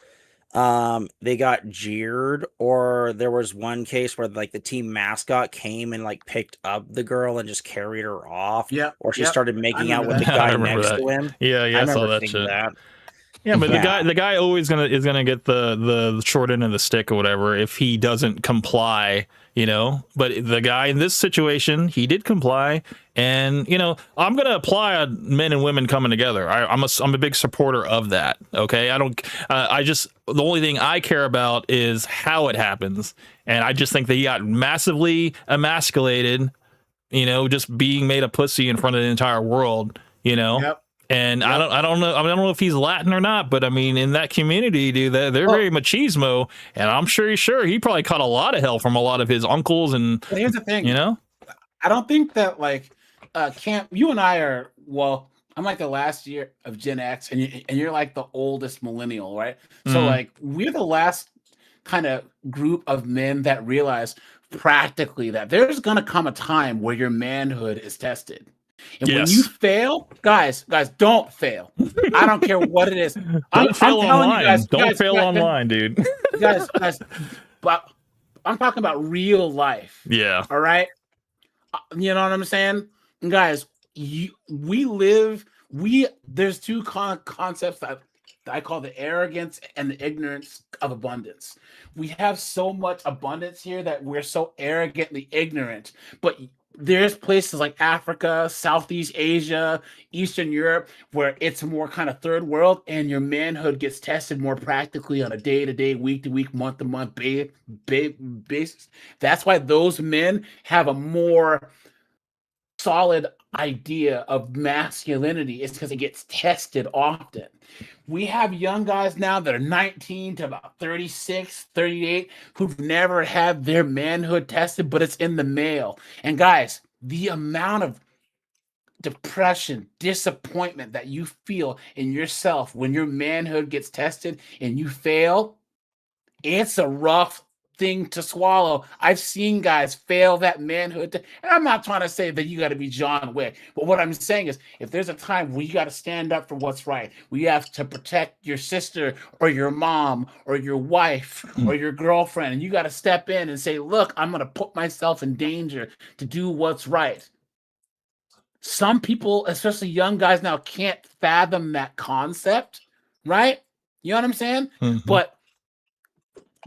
they got jeered, or there was one case where like the team mascot came and like picked up the girl and just carried her off. Or she started making out with the I guy remember next that. to him. Yeah, I saw remember that seeing shit. that. Yeah, but the guy always is gonna get the short end of the stick or whatever if he doesn't comply, you know. But the guy in this situation, he did comply, and you know, I'm gonna apply on men and women coming together. I'm a big supporter of that. Okay, I don't. I just the only thing I care about is how it happens, and I just think that he got massively emasculated, you know, just being made a pussy in front of the entire world, you know. Yep. And I don't know if he's Latin or not, but I mean, in that community, dude, they're very machismo, and I'm sure he probably caught a lot of hell from a lot of his uncles and. But here's the thing, you know, I don't think that like Camp, you and I are, well, I'm like the last year of Gen X, and you're like the oldest millennial, right? So Mhm. like we're the last kind of group of men that realize practically that there's gonna come a time where your manhood is tested. And when you fail, guys, don't fail. I don't care what it is. Don't fail telling online. you guys, Don't fail online, dude. guys, but I'm talking about real life. Yeah. All right. You know what I'm saying? Guys, there's two concepts that I call the arrogance and the ignorance of abundance. We have so much abundance here that we're so arrogantly ignorant, but there's places like Africa, Southeast Asia, Eastern Europe, where it's more kind of third world, and your manhood gets tested more practically on a day-to-day, week-to-week, month-to-month basis. That's why those men have a more solid idea of masculinity. It's because it gets tested often. We have young guys now that are 19 to about 36, 38 who've never had their manhood tested, but it's in the mail. And guys, the amount of depression, disappointment that you feel in yourself when your manhood gets tested and you fail, it's a rough thing to swallow. I've seen guys fail that manhood. And I'm not trying to say that you got to be John Wick, but what I'm saying is if there's a time where you got to stand up for what's right, where you have to protect your sister or your mom or your wife or your girlfriend, and you got to step in and say, look, I'm going to put myself in danger to do what's right. Some people, especially young guys now, can't fathom that concept, right? You know what I'm saying? But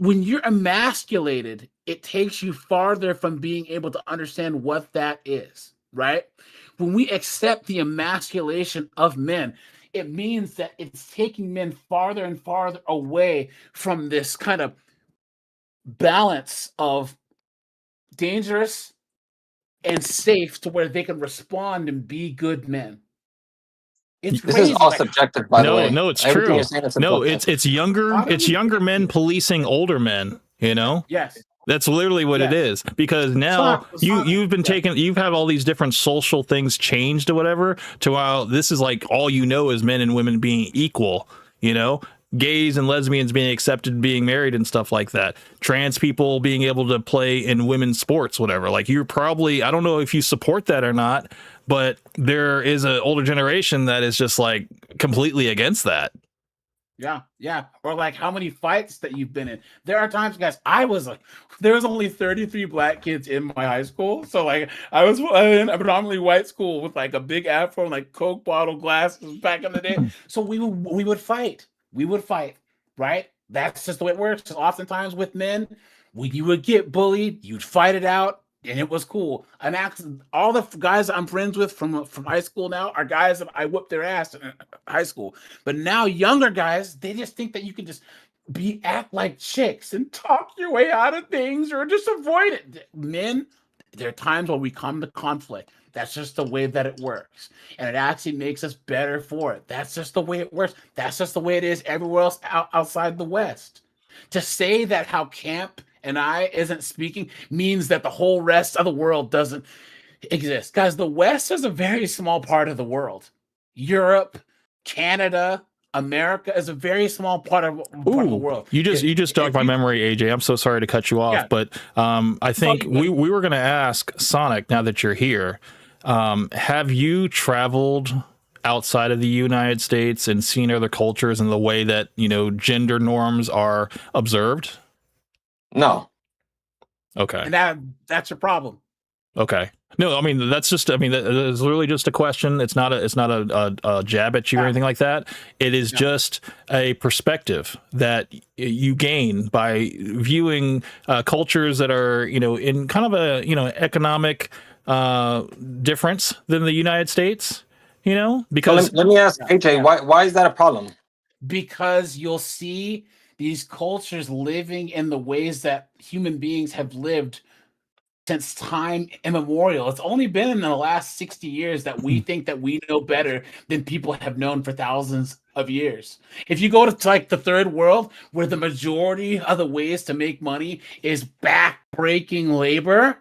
when you're emasculated, it takes you farther from being able to understand what that is, right? When we accept the emasculation of men, it means that it's taking men farther and farther away from this kind of balance of dangerous and safe to where they can respond and be good men. It's This crazy. is all like- subjective, by the way. No, it's Everything true. you're saying is No, subjective. it's younger men policing older men, you know? Yes. That's literally what it is, because now you've been taking, you've had all these different social things changed or whatever to while this is like all you know is men and women being equal, you know? gays and lesbians being accepted, being married and stuff like that. Trans people being able to play in women's sports, whatever. Like you're probably, I don't know if you support that or not, but there is an older generation that is just like completely against that. Yeah, yeah. Or like how many fights that you've been in. There are times, guys, there was only 33 black kids in my high school. So like I was in a predominantly white school with like a big afro and like Coke bottle glasses back in the day. So we would fight. We would fight, right? That's just the way it works. Oftentimes with men, you would get bullied, you'd fight it out, and it was cool. And all the guys I'm friends with from high school now are guys that I whooped their ass in high school. But now younger guys, they just think that you can just act like chicks and talk your way out of things or just avoid it. Men, there are times when we come to conflict. That's just the way that it works. And it actually makes us better for it. That's just the way it works. That's just the way it is everywhere else outside the West. To say that how camp and I isn't speaking means that the whole rest of the world doesn't exist. Guys, the West is a very small part of the world. Europe, Canada, America is a very small part of the world. You just jogged my memory, AJ. I'm so sorry to cut you off, Yeah. but I think we were going to ask Sonic, now that you're here, have you traveled outside of the United States and seen other cultures and the way that, you know, gender norms are observed? No. Okay. And that's your problem. Okay. No, I mean, that's just, I mean, that is literally just a question. It's not a jab at you or anything like that. It is just a perspective that you gain by viewing cultures that are, you know, in kind of a, you know, economic difference than the United States, you know, because let me ask AJ, why is that a problem? Because you'll see these cultures living in the ways that human beings have lived since time immemorial. It's only been in the last 60 years that we think that we know better than people have known for thousands of years. If you go to like the third world, where the majority of the ways to make money is back-breaking labor,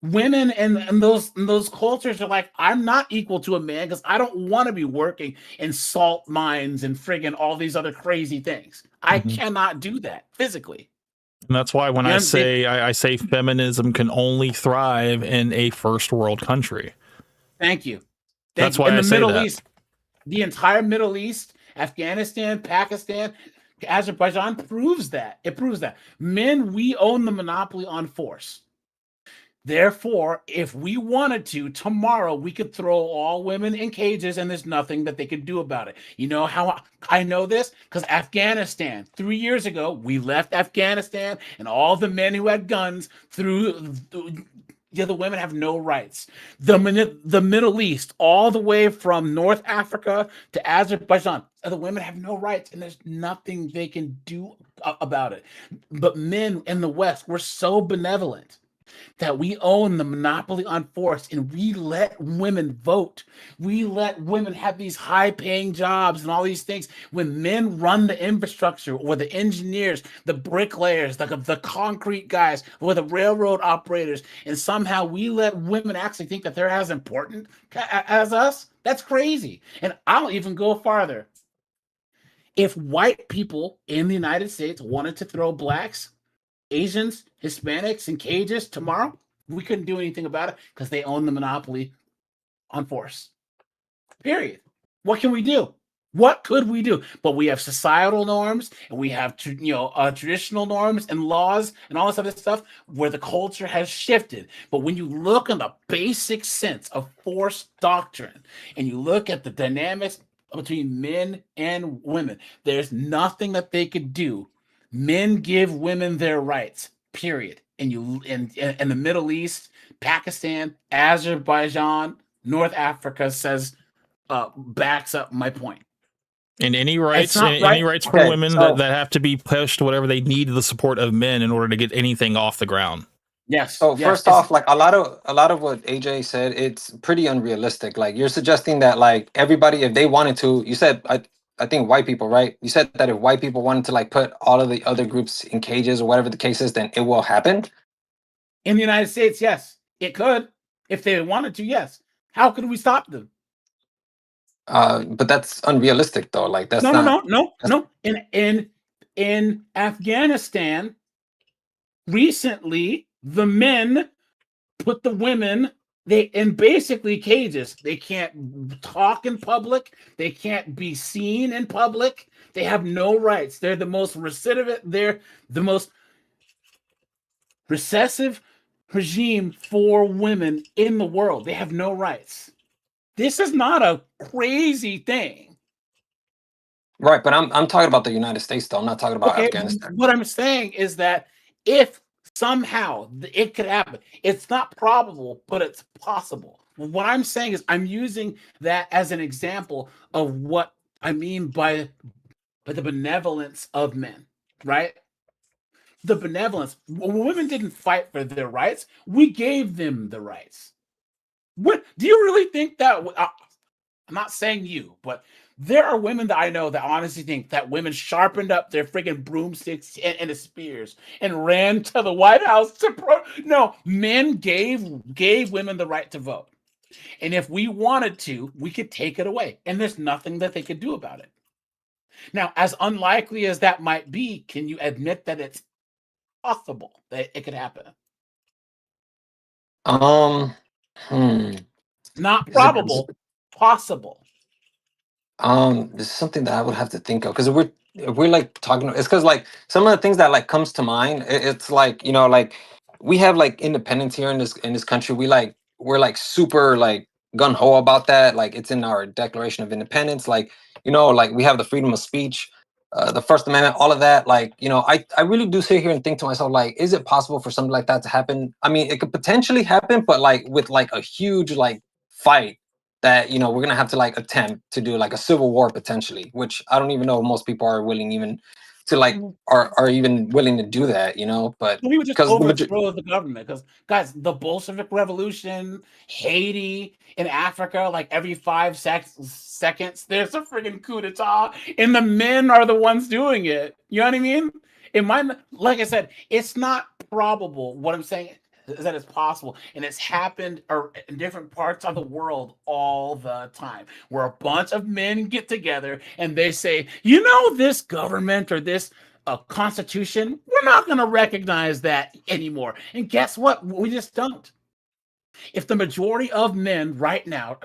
women in those cultures are like, I'm not equal to a man because I don't want to be working in salt mines and friggin' all these other crazy things. I cannot do that physically. and that's why when I say feminism can only thrive in a first world country. Thank you. That's why in I the say Middle that. East, the entire Middle East, Afghanistan, Pakistan, Azerbaijan proves that. It proves that men, we own the monopoly on force. Therefore, if we wanted to, tomorrow we could throw all women in cages and there's nothing that they could do about it. You know how I know this? Because Afghanistan, 3 years ago, we left Afghanistan and all the men who had guns the other women have no rights. The Middle East, all the way from North Africa to Azerbaijan, the women have no rights and there's nothing they can do about it. But men in the West, we're so benevolent that we own the monopoly on force and we let women vote. We let women have these high paying jobs and all these things. When men run the infrastructure or the engineers, the bricklayers, the concrete guys, or the railroad operators, and somehow we let women actually think that they're as important as us, that's crazy. And I'll even go farther. If white people in the United States wanted to throw blacks, Asians, Hispanics in cages tomorrow, we couldn't do anything about it because they own the monopoly on force. Period. What can we do? What could we do? But we have societal norms and we have traditional norms and laws and all this other stuff where the culture has shifted. But when you look in the basic sense of force doctrine and you look at the dynamics between men and women, there's nothing that they could do. Men give women their rights, period. And you in the Middle East, Pakistan, Azerbaijan, North Africa says backs up my point. And any rights, right. any rights for women that have to be pushed, whatever, they need the support of men in order to get anything off the ground. Yes. So first off, like a lot of what AJ said, it's pretty unrealistic. Like you're suggesting that like everybody, if they wanted to, you said I think white people, right? You said that if white people wanted to like put all of the other groups in cages or whatever the case is, then it will happen. In the United States, yes, it could. If they wanted to, yes. How could we stop them? But that's unrealistic, though. Like that's No, no, not. no, no, no. In Afghanistan, recently, the men put the women they in basically cages. They can't talk in public. They can't be seen in public. They have no rights. They're the most recidivist. They're the most recessive regime for women in the world. They have no rights. This is not a crazy thing. Right, but I'm talking about the United States, though. I'm not talking about Okay, Afghanistan. what I'm saying is that if somehow it could happen, it's not probable, but it's possible. What I'm saying is I'm using that as an example of what I mean by the benevolence of men, right? The benevolence. Women didn't fight for their rights. We gave them the rights. What do you really think that? I'm not saying you, but there are women that I know that honestly think that women sharpened up their freaking broomsticks and the spears and ran to the White House to no, men gave women the right to vote. And if we wanted to, we could take it away. And there's nothing that they could do about it. Now, as unlikely as that might be, can you admit that it's possible that it could happen? Hmm. Not Is it- probable, possible. This is something that I would have to think of because if we're like talking. It's because like some of the things that like comes to mind. It's like like we have like independence here in this country. We're like super like gun ho about that. Like it's in our Declaration of Independence. Like like we have the freedom of speech, the First Amendment, all of that. Like I really do sit here and think to myself like, is it possible for something like that to happen? I mean, it could potentially happen, but like with like a huge like fight that we're gonna have to like attempt to do like a civil war potentially, which I don't even know if most people are willing even to like are even willing to do that, but We would just because overthrow the government. Because guys, the Bolshevik Revolution, Haiti, in Africa, like every 5 seconds, there's a freaking coup d'etat, and the men are the ones doing it. You know what I mean? It might, like I said, it's not probable. What I'm saying is that it's possible, and it's happened in different parts of the world all the time, where a bunch of men get together and they say, this government or this constitution, we're not going to recognize that anymore. And guess what? We just don't. If the majority of men right now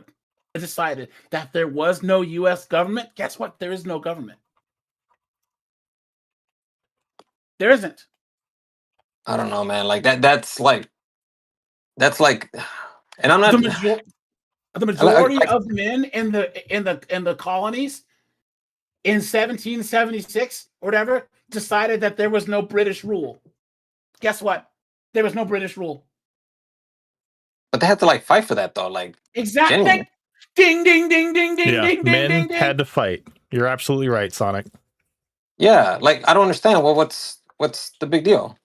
decided that there was no U.S. government, guess what? There is no government. There isn't. I don't know, man. Like that's like, and I'm not. The majority of men in the colonies in 1776 or whatever decided that there was no British rule. Guess what? There was no British rule. But they had to like fight for that though, like exactly. genuinely. Ding ding ding ding ding Yeah, ding men ding ding. had to fight. You're absolutely right, Sonic. Yeah, like I don't understand. Well, what's the big deal?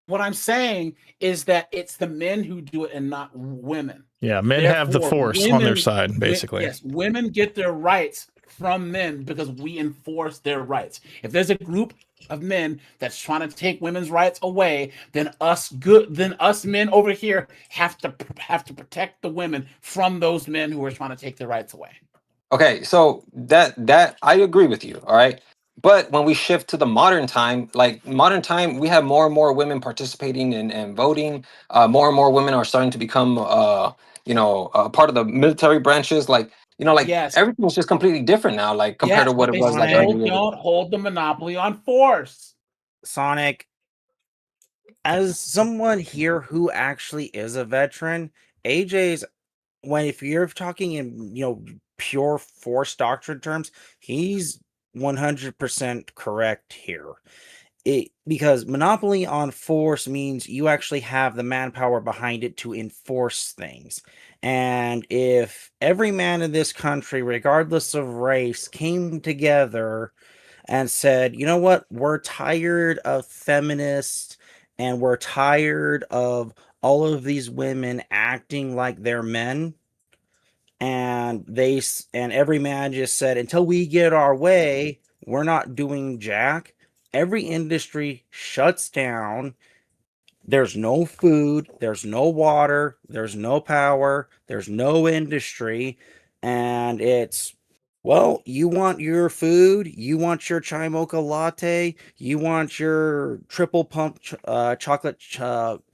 What I'm saying is that it's the men who do it and not women. Yeah, men have the force on their side, basically. Yes, women get their rights from men because we enforce their rights. If there's a group of men that's trying to take women's rights away, then us men over here have to protect the women from those men who are trying to take their rights away. Okay, so that I agree with you. All right. But when we shift to the modern time, we have more and more women participating in voting. More and more women are starting to become, part of the military branches. Yes. Everything's just completely different now, like compared to what it was like. Don't hold the monopoly on force. Sonic, as someone here who actually is a veteran, AJ's if you're talking in pure force doctrine terms, he's 100% correct here. Because monopoly on force means you actually have the manpower behind it to enforce things. And if every man in this country, regardless of race, came together and said, you know what, we're tired of feminists and we're tired of all of these women acting like they're men, and every man just said, until we get our way, we're not doing jack. Every industry shuts down. There's no food, there's no water, there's no power, there's no industry, and it's Well, you want your food, you want your chai mocha latte, you want your triple pump chocolate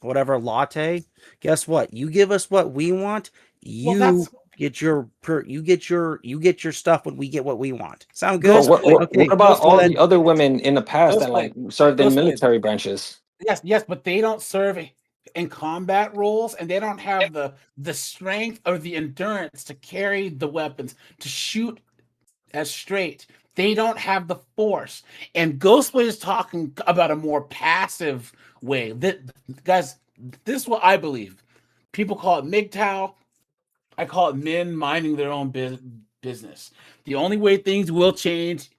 whatever latte. Guess what? You give us what we want, Well, you that's get your you get your stuff when we get what we want. Sound But good? Ghostblade. Okay. what about So all the then other women in the past that like Ghostblade. served in Ghostblade. military branches? Yes, but they don't serve in combat roles, and they don't have the strength or the endurance to carry the weapons to shoot as straight. They don't have the force. And Ghostblade is talking about a more passive way. Guys, this is what I believe. People call it MGTOW. I call it men minding their own business. The only way things will change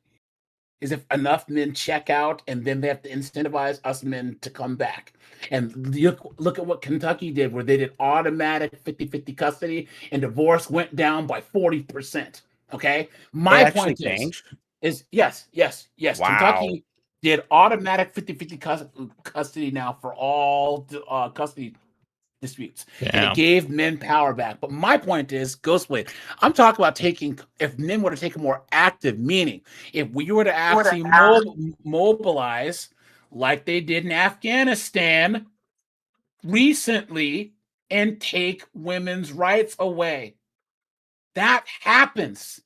is if enough men check out, and then they have to incentivize us men to come back. And look at what Kentucky did, where they did automatic 50-50 custody, and divorce went down by 40%. Okay. they My actually point changed. is yes. Wow. Kentucky did automatic 50-50 custody now for all custody disputes, and it Damn. gave men power back. But my point is, Ghostblade, I'm talking about if men were to take a more active, meaning if we were to actually mobilize like they did in Afghanistan recently and take women's rights away. That happens.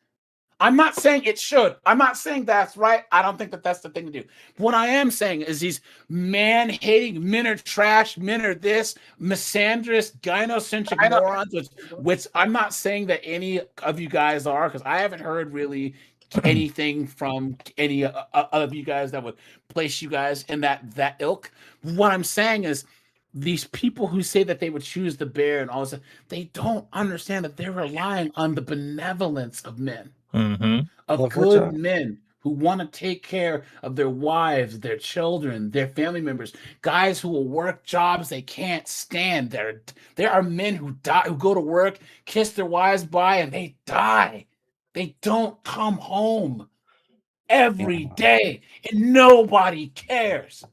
I'm not saying it should. I'm not saying that's right. I don't think that that's the thing to do. What I am saying is these man-hating men are trash, men are this, misandrous, gynocentric morons, which I'm not saying that any of you guys are, because I haven't heard really anything from any of you guys that would place you guys in that ilk. What I'm saying is these people who say that they would choose the bear and all this, they don't understand that they're relying on the benevolence of men, Mm-hmm. of good men who want to take care of their wives, their children, their family members, guys who will work jobs they can't stand. There are men who die, who go to work, kiss their wives bye, and they die. They don't come home every day, and nobody cares.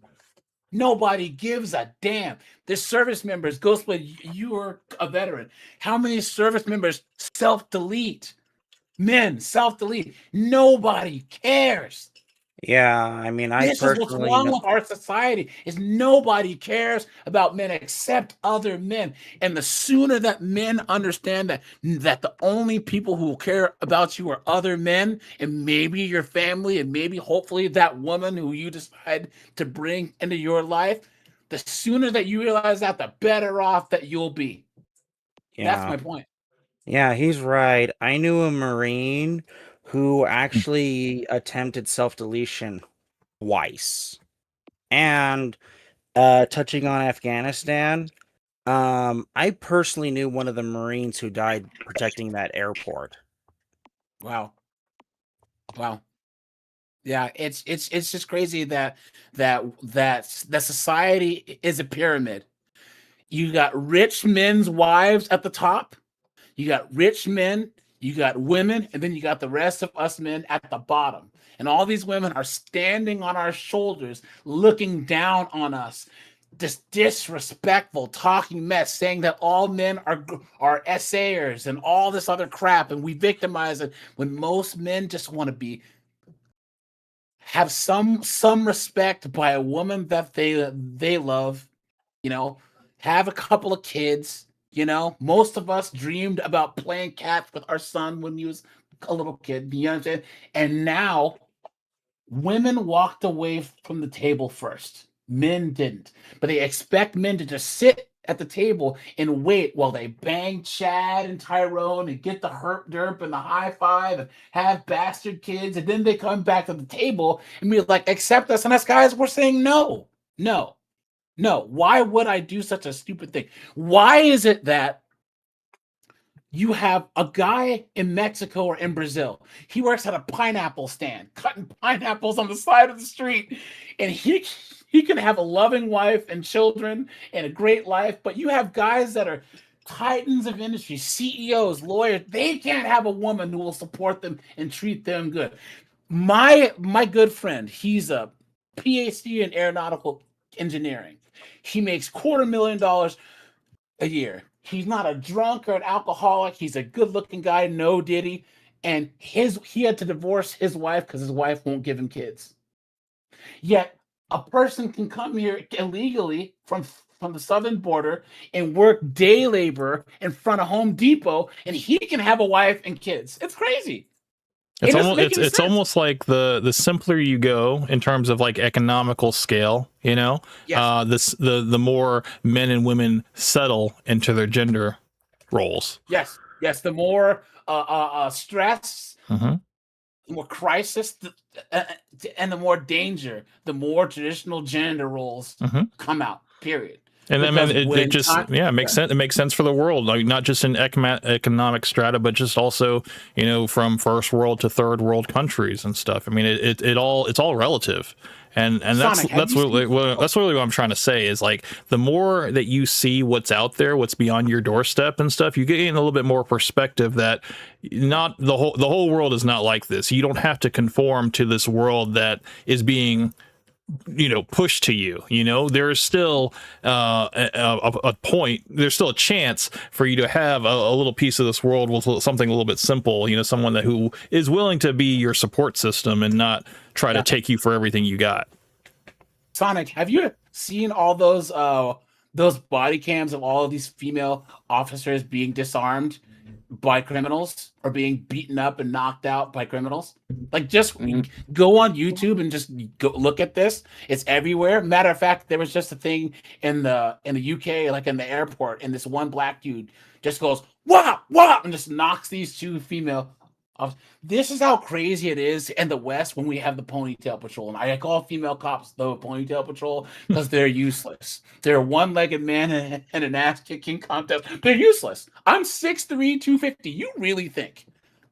Nobody gives a damn. The service members, Ghostblade, you are a veteran. How many service members self-delete? Men self-delete. Nobody cares. Yeah, I mean, I This is what's personally wrong know. with our society, is nobody cares about men except other men. And the sooner that men understand that the only people who will care about you are other men, and maybe your family, and maybe hopefully that woman who you decide to bring into your life, the sooner that you realize that, the better off that you'll be. That's Yeah. my point. Yeah, he's right. I knew a Marine who actually attempted self-deletion twice. And touching on Afghanistan, I personally knew one of the Marines who died protecting that airport. Wow. Yeah, it's just crazy that society is a pyramid. You got rich men's wives at the top, you got rich men, you got women, and then you got the rest of us men at the bottom. And all these women are standing on our shoulders, looking down on us, just disrespectful, talking mess, saying that all men are essayers and all this other crap, and we victimize it when most men just want to have some respect by a woman that they love, have a couple of kids. Most of us dreamed about playing catch with our son when he was a little kid. You know what I'm saying? And now women walked away from the table first. Men didn't. But they expect men to just sit at the table and wait while they bang Chad and Tyrone and get the herp derp and the high five and have bastard kids. And then they come back to the table and be like, accept us. And us guys, we're saying no. Why would I do such a stupid thing? Why is it that you have a guy in Mexico or in Brazil? He works at a pineapple stand, cutting pineapples on the side of the street, and he can have a loving wife and children and a great life. But you have guys that are titans of industry, CEOs, lawyers. They can't have a woman who will support them and treat them good. My good friend, he's a PhD in aeronautical engineering. He makes $250,000 a year. He's not a drunk or an alcoholic. He's a good-looking guy, no diddy. and he had to divorce his wife because his wife won't give him kids. Yet a person can come here illegally from the southern border and work day labor in front of Home Depot, and he can have a wife and kids. It's crazy. It's It doesn't almost make any it's sense. almost like the simpler you go in terms of like economical scale, you know, Yes. the more men and women settle into their gender roles. Yes. The more stress, Mm-hmm. the more crisis, and the more danger, the more traditional gender roles come out. Period. And then, Because it when just it makes sense. It makes sense for the world, like not just in economic strata, but just also, you know, from first world to third world countries and stuff. I mean, it's all relative, and Sonic, that's really what I'm trying to say is like the more that you see what's out there, what's beyond your doorstep and stuff, you gain a little bit more perspective that not the whole world is not like this. You don't have to conform to this world that is being, you know, pushed to you. You know, there is still a point, there's still a chance for you to have a little piece of this world with something a little bit simple, you know, someone who is willing to be your support system and not try to take you for everything you got. Sonic, have you seen all those body cams of all of these female officers being disarmed by criminals or being beaten up and knocked out by criminals? Like, just go on YouTube and just go look at this. It's everywhere. Matter of fact, there was just a thing in the UK, like in the airport, and this one black dude just goes whop whop and just knocks these two female. This is how crazy it is in the West when we have the ponytail patrol. And I call female cops the ponytail patrol because they're useless. They're a one-legged man in an ass-kicking contest. They're useless. I'm 6'3", 250. You really think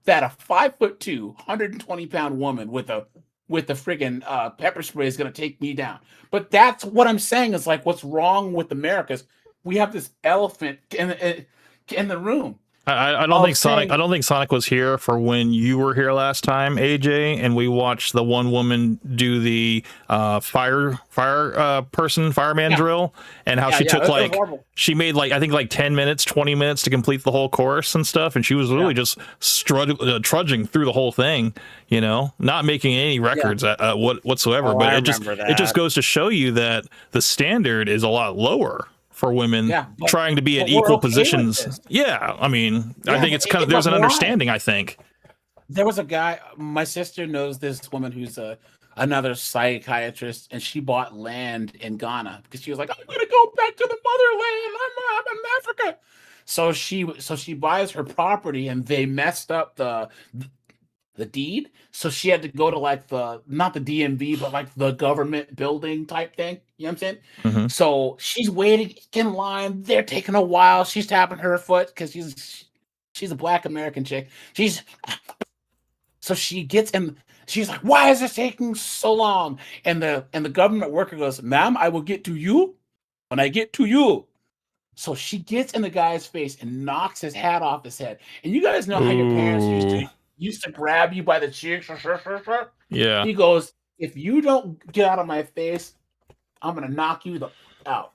that a 5'2", 120-pound woman with a friggin' pepper spray is going to take me down? But that's what I'm saying is like what's wrong with America is we have this elephant in the room. I don't think Sonic was here for when you were here last time, AJ, and we watched the one woman do the fireman drill, and how she took she made like I think like 10 minutes, 20 minutes to complete the whole course and stuff, and she was really just trudging through the whole thing, you know, not making any records whatsoever. But it just goes to show you that the standard is a lot lower for women trying to be in equal positions. Yeah, I mean, I think it's kind of, there's an understanding, I think. There was a guy, my sister knows this woman who's another psychiatrist, and she bought land in Ghana because she was like, I'm going to go back to the motherland. I'm in Africa. So she buys her property, and they messed up the deed. So she had to go to like not the DMV, but like the government building type thing. You know what I'm saying? Mm-hmm. So she's waiting in line. They're taking a while. She's tapping her foot because she's a black American chick. So she gets in. She's like, why is this taking so long? And the government worker goes, ma'am, I will get to you when I get to you. So she gets in the guy's face and knocks his hat off his head. And you guys know how your parents used to grab you by the cheeks. Yeah. He goes, if you don't get out of my face, I'm going to knock you out.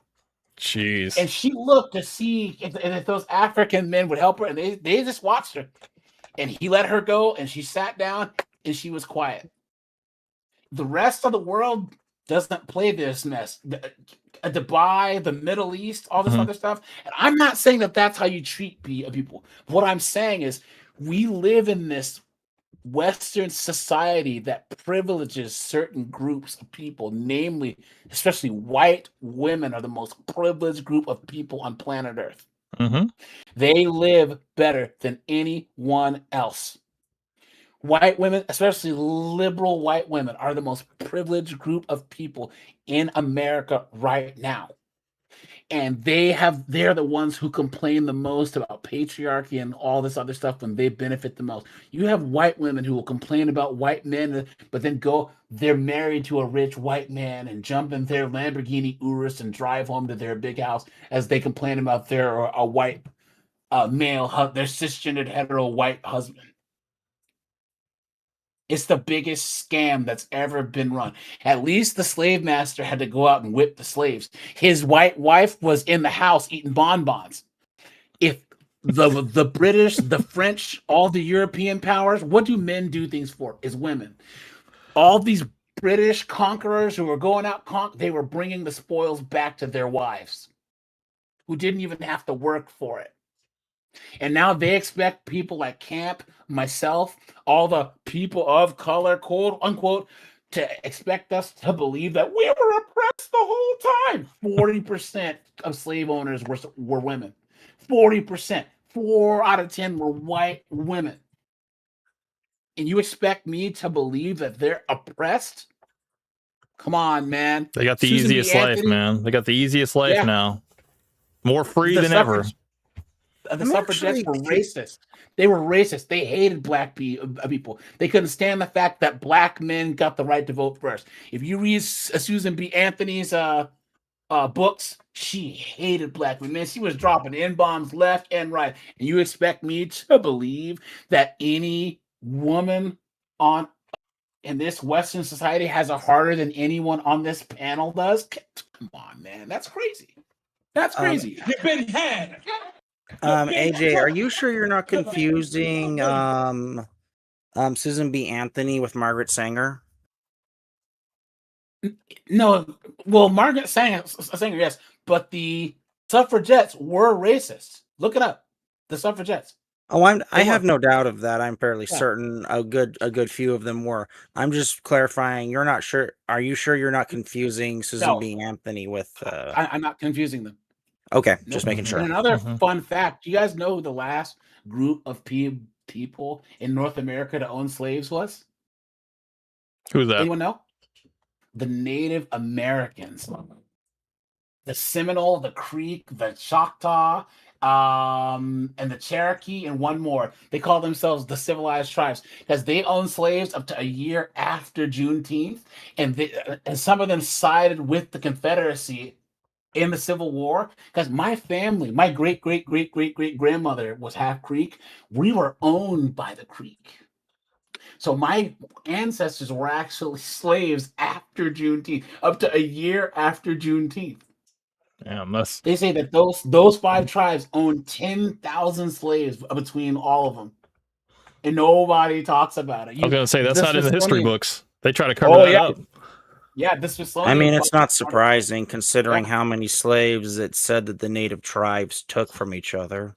Jeez. And she looked to see if those African men would help her, and they just watched her. And he let her go, and she sat down, and she was quiet. The rest of the world doesn't play this mess. Dubai, the Middle East, all this other stuff. And I'm not saying that that's how you treat people. What I'm saying is we live in this Western society that privileges certain groups of people, namely, especially white women are the most privileged group of people on planet Earth. Mm-hmm. They live better than anyone else. White women, especially liberal white women, are the most privileged group of people in America right now. And they're the ones who complain the most about patriarchy and all this other stuff when they benefit the most. You have white women who will complain about white men, but then they're married to a rich white man and jump in their Lamborghini Urus and drive home to their big house as they complain about their white male, their cisgendered hetero white husband. It's the biggest scam that's ever been run. At least the slave master had to go out and whip the slaves. His white wife was in the house eating bonbons. If the British, the French, all the European powers. What do men do things for? Is women. All these British conquerors who were going out, they were bringing the spoils back to their wives, who didn't even have to work for it. And now they expect people like Camp, myself, all the people of color, quote unquote, to expect us to believe that we were oppressed the whole time. 40% of slave owners were women. 40%. 4 out of 10 were white women. And you expect me to believe that they're oppressed? Come on, man. They got the Susan B. easiest life, Anthony? man. They got the easiest life Yeah. now. More free The than ever. The suffragettes were racist. They were racist. They hated black people. They couldn't stand the fact that black men got the right to vote first. If you read Susan B. Anthony's books, she hated black women. She was dropping N-bombs left and right. And you expect me to believe that any woman in this Western society has it harder than anyone on this panel does? Come on, man. That's crazy. That's crazy. You've been had. AJ, are you sure you're not confusing Susan B. Anthony with Margaret Sanger? No, well, Margaret Sanger, yes, but the suffragettes were racist. Look it up. The suffragettes. Oh, I have no doubt of that. I'm fairly certain a good few of them were. I'm just clarifying. You're not sure. Are you sure you're not confusing Susan B. Anthony with? I'm not confusing them. Okay, just making sure. And another fun fact: you guys know who the last group of people in North America to own slaves was? Who's that? Anyone know? The Native Americans. The Seminole, the Creek, the Choctaw, and the Cherokee, and one more. They call themselves the civilized tribes because they owned slaves up to a year after Juneteenth, and some of them sided with the Confederacy in the Civil War. Because my family, my great grandmother was half Creek. We were owned by the Creek. So my ancestors were actually slaves after Juneteenth, up to a year after Juneteenth. They say that those 5 tribes own 10,000 slaves between all of them, and nobody talks about it. I was going to say that's not in the history books. They try to cover that up. Yeah, this was. I mean, it's not surprising considering how many slaves it said that the native tribes took from each other.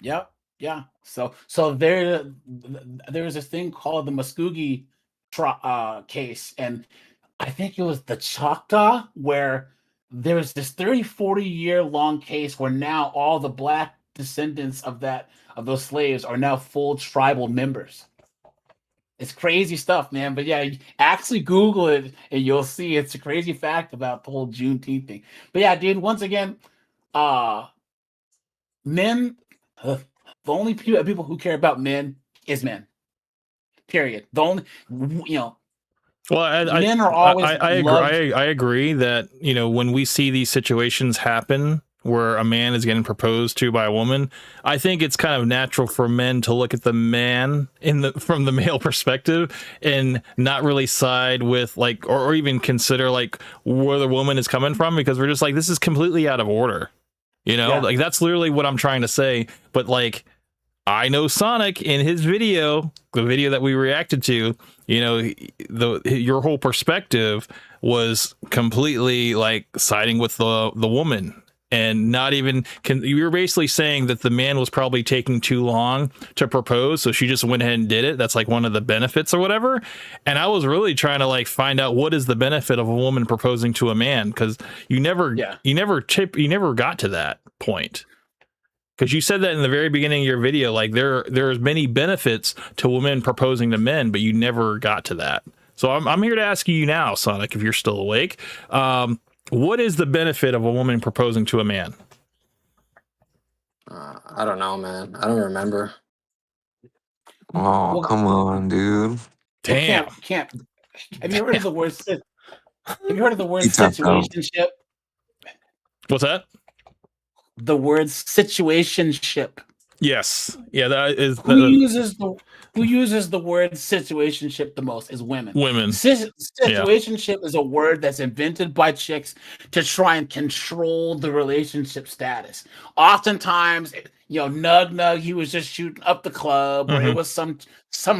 Yeah. So there's this thing called the Muskogee case, and I think it was the Choctaw, where there was this 40 year long case where now all the black descendants of those slaves are now full tribal members. It's crazy stuff, man. But yeah, actually Google it and you'll see it's a crazy fact about the whole Juneteenth thing. But yeah, dude, once again, men, the only people who care about men is men. Period. The only, Well, men are always I agree that, when we see these situations happen where a man is getting proposed to by a woman, I think it's kind of natural for men to look at the man from the male perspective and not really side with or even consider where the woman is coming from, because we're just like, this is completely out of order. That's literally what I'm trying to say. But I know Sonic in his video, the video that we reacted to, your whole perspective was completely siding with the woman, and not even you were basically saying that the man was probably taking too long to propose, so she just went ahead and did it. That's one of the benefits or whatever. And I was really trying to find out what is the benefit of a woman proposing to a man, because you never got to that point. Because you said that in the very beginning of your video, there's many benefits to women proposing to men, but you never got to that. So I'm here to ask you now, Sonic, if you're still awake. What is the benefit of a woman proposing to a man? I don't know, man. I don't remember. Oh, come on, dude. Damn. Can't. Have you heard of the word? Have you heard of the word situationship? What's that? The word situationship. Yes. Yeah, that is. Who uses the word situationship the most is women. Situationship is a word that's invented by chicks to try and control the relationship status. Oftentimes, nug, he was just shooting up the club, or it was some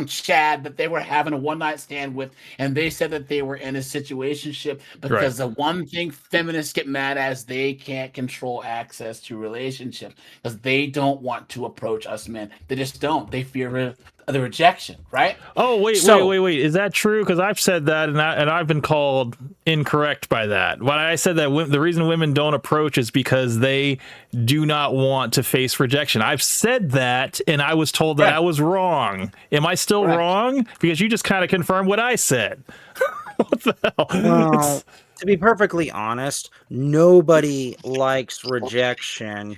Chad that they were having a one night stand with, and they said that they were in a situationship because the one thing feminists get mad at is they can't control access to relationships because they don't want to approach us men. They just don't. They fear the rejection, right? Oh, wait. Is that true? Because I've said that, and I've been called incorrect by that. When I said that the reason women don't approach is because they do not want to face rejection. I've said that, and I was told that I was wrong. Am I still wrong? Because you just kind of confirmed what I said. What the hell? Well, to be perfectly honest, nobody likes rejection.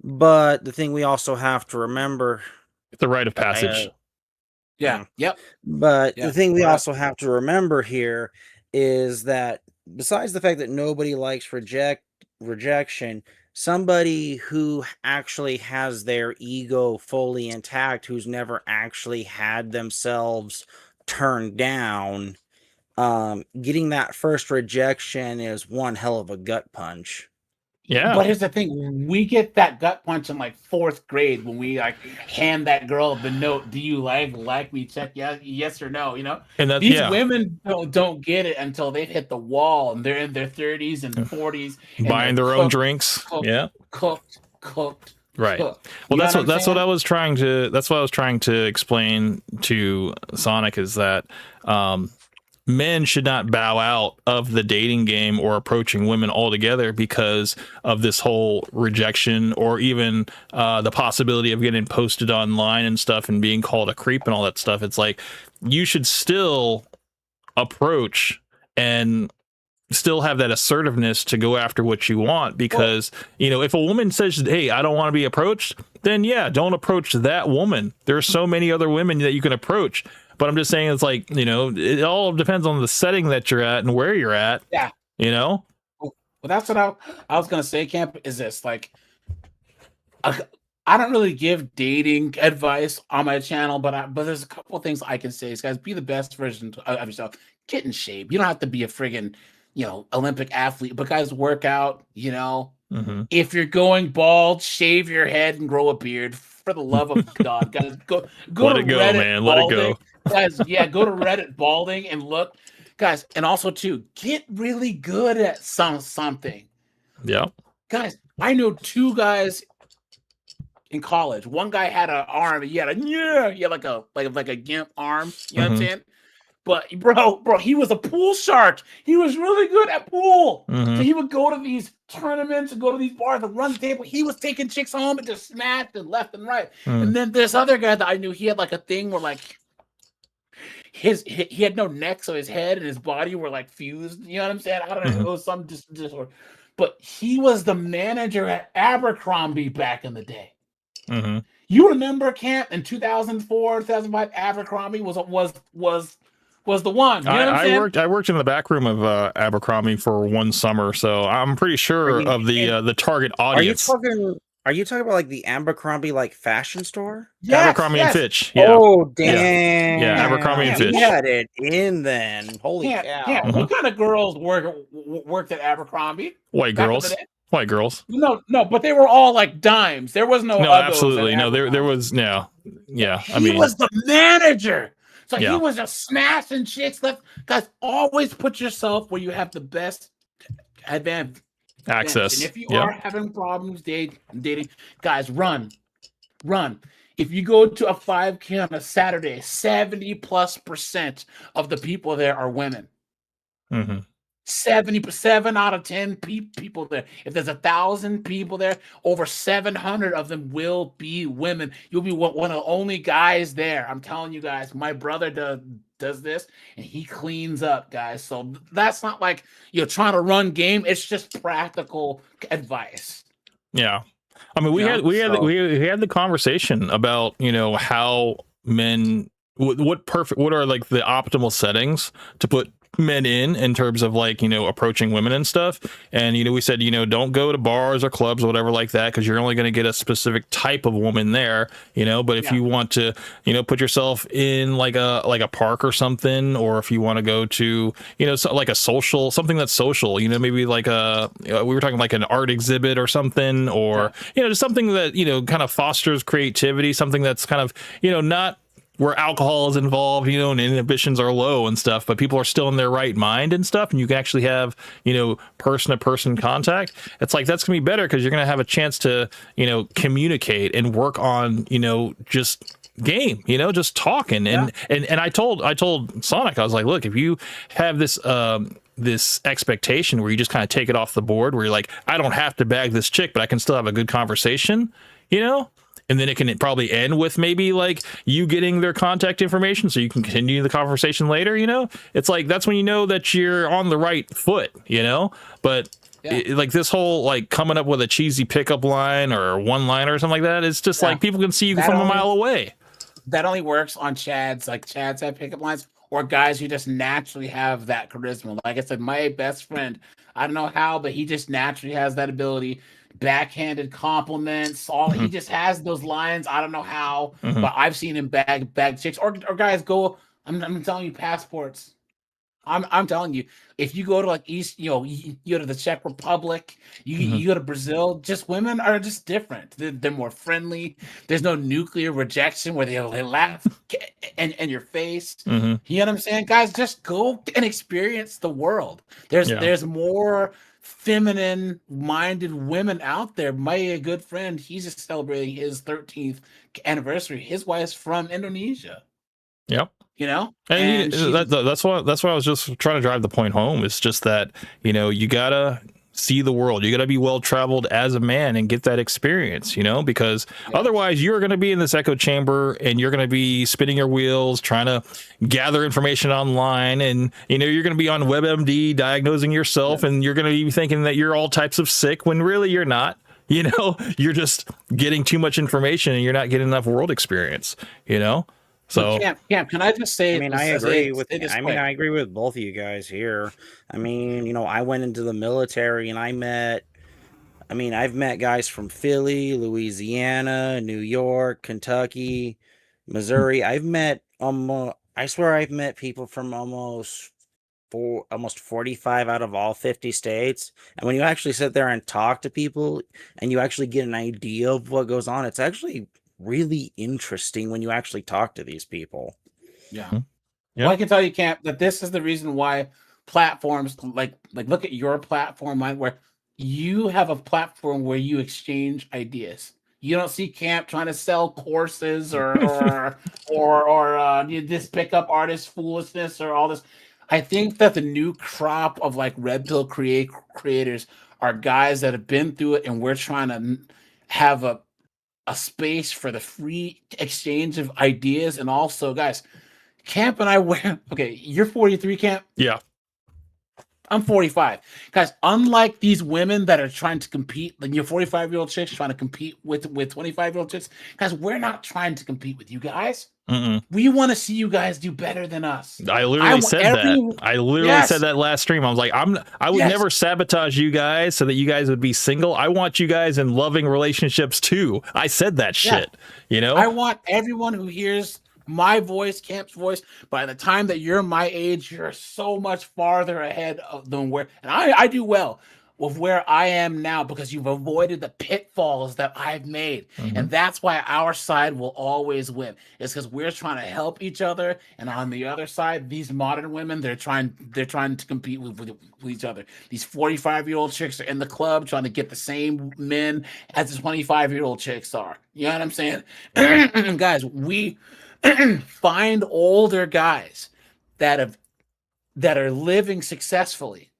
But the thing we also have to remember... It's a rite of passage. But the thing we also have to remember here is that besides the fact that nobody likes rejection, somebody who actually has their ego fully intact, who's never actually had themselves turned down, getting that first rejection is one hell of a gut punch. Yeah. But here's the thing: we get that gut punch in like 4th grade when we like hand that girl the note. Do you like me? Check yes or no. And that's, these women don't get it until they've hit the wall and they're in their 30s and 40s, buying their own drinks. Cooked. Right. Cooked. Well, that's what I was trying to explain to Sonic is that men should not bow out of the dating game or approaching women altogether because of this whole rejection or even the possibility of getting posted online and stuff and being called a creep and all that stuff. It's like you should still approach and still have that assertiveness to go after what you want because, if a woman says, hey, I don't want to be approached, then don't approach that woman. There are so many other women that you can approach. But I'm just saying it's like, it all depends on the setting that you're at and where you're at. Yeah. Well, that's what I was going to say, Camp, is this. Like, I don't really give dating advice on my channel, but there's a couple of things I can say. Guys, be the best version of yourself. Get in shape. You don't have to be a friggin', Olympic athlete, but guys, work out, If you're going bald, shave your head and grow a beard. For the love of God, guys, go let to it go, Reddit man. Balding. Let it go. Guys, go to Reddit Balding and look. Guys, and also, too, get really good at something. Yeah. Guys, I know 2 guys in college. One guy had an arm. He had like a gimp arm. You know what I'm saying? But bro, he was a pool shark. He was really good at pool. So he would go to these tournaments and go to these bars and run the table. He was taking chicks home and just smashed and left and right. And then this other guy that I knew, he had like a thing where like he had no neck, so his head and his body were like fused. You know what I'm saying? I don't know. It was some disorder. But he was the manager at Abercrombie back in the day. You remember, Camp, in 2004, 2005, Abercrombie was the one. You know what I'm saying? I worked in the back room of Abercrombie for one summer, so I'm pretty sure of the target audience. Are you talking about like the Abercrombie like fashion store? Yes, Abercrombie and Fitch. Yeah. Oh damn! Yeah, Abercrombie and Fitch. You had it in then. Holy cow! Yeah. What kind of girls worked at Abercrombie? White girls. White girls. No, but they were all like dimes. There was no. Absolutely no. There was no. Yeah, he was the manager. So he was just smashing chicks left. Guys, always put yourself where you have the best advantage. Access. And if you are having problems dating, guys, run. If you go to a 5K on a Saturday, 70+% of the people there are women. 77 out of 10 people there. If there's 1,000 people there, over 700 of them will be women. You'll be one of the only guys there. I'm telling you guys, my brother does this and he cleans up, guys. So that's not like you're trying to run game. It's just practical advice. Yeah. I mean, we had the conversation about, how men, what are like the optimal settings to put men in terms of like, you know, approaching women and stuff. And, you know, we said, you know, don't go to bars or clubs or whatever like that, because you're only going to get a specific type of woman there, you know. But if you want to, you know, put yourself in like a park or something, or if you want to go to, you know, like a social, something that's social, you know, maybe like we were talking like an art exhibit or something, or, you know, just something that, you know, kind of fosters creativity, something that's kind of, you know, not where alcohol is involved, you know, and inhibitions are low and stuff, but people are still in their right mind and stuff, and you can actually have, you know, person-to-person contact. It's like, that's gonna be better because you're gonna have a chance to, you know, communicate and work on, you know, just game, you know, just talking. And I told Sonic, I was like, look, if you have this this expectation where you just kind of take it off the board, where you're like, I don't have to bag this chick, but I can still have a good conversation, you know. And then it can probably end with maybe like you getting their contact information so you can continue the conversation later, you know? It's like, that's when you know that you're on the right foot, you know? But like this whole like coming up with a cheesy pickup line or one liner or something like that, it's just like people can see you from a mile away. That only works on Chads, like Chads have pickup lines, or guys who just naturally have that charisma. Like I said, my best friend, I don't know how, but he just naturally has that ability. Backhanded compliments, he just has those lines. I don't know how, but I've seen him bag chicks or guys go. I'm telling you, passports. I'm telling you, if you go to like East, you know, you go to the Czech Republic, you go to Brazil, just women are just different. They're more friendly. There's no nuclear rejection where they laugh in your face. You know what I'm saying, guys? Just go and experience the world. There's more feminine minded women out there. A good friend, he's just celebrating his 13th anniversary. His wife's from Indonesia. Yep. You know, and that's why I was just trying to drive the point home. It's just that, you know, you gotta see the world. You gotta be well traveled as a man and get that experience, you know, because otherwise you're gonna be in this echo chamber and you're gonna be spinning your wheels trying to gather information online, and you know you're gonna be on WebMD diagnosing yourself, and you're gonna be thinking that you're all types of sick when really you're not. You know, you're just getting too much information and you're not getting enough world experience, you know. So Camp, can I just say? I mean, I agree with both of you guys here. I mean, you know, I went into the military and I've met guys from Philly, Louisiana, New York, Kentucky, Missouri. I swear I've met people from almost 45 out of all 50 states. And when you actually sit there and talk to people and you actually get an idea of what goes on, it's actually really interesting when you actually talk to these people. Well, I can tell you, Camp, that this is the reason why platforms like look at your platform, where you have a platform where you exchange ideas. You don't see Camp trying to sell courses or this pickup artist foolishness or all this. I think that the new crop of like red pill creators are guys that have been through it, and we're trying to have a space for the free exchange of ideas. And also, guys, Camp and I you're 43, Camp? Yeah. I'm 45. Guys, unlike these women that are trying to compete, like your 45-year-old chicks trying to compete with 25-year-old chicks, guys, we're not trying to compete with you guys. We want to see you guys do better than us. I literally said that. I literally said that last stream. I was like, I would never sabotage you guys so that you guys would be single. I want you guys in loving relationships too. I said that shit. You know, I want everyone who hears my voice, Camp's voice, by the time that you're my age, you're so much farther ahead than where, and I do well with where I am now because you've avoided the pitfalls that I've made. And that's why our side will always win. It's because we're trying to help each other. And on the other side, these modern women, they're trying to compete with each other. These 45-year-old chicks are in the club trying to get the same men as the 25-year-old chicks are. You know what I'm saying? Guys, we find older guys that are living successfully.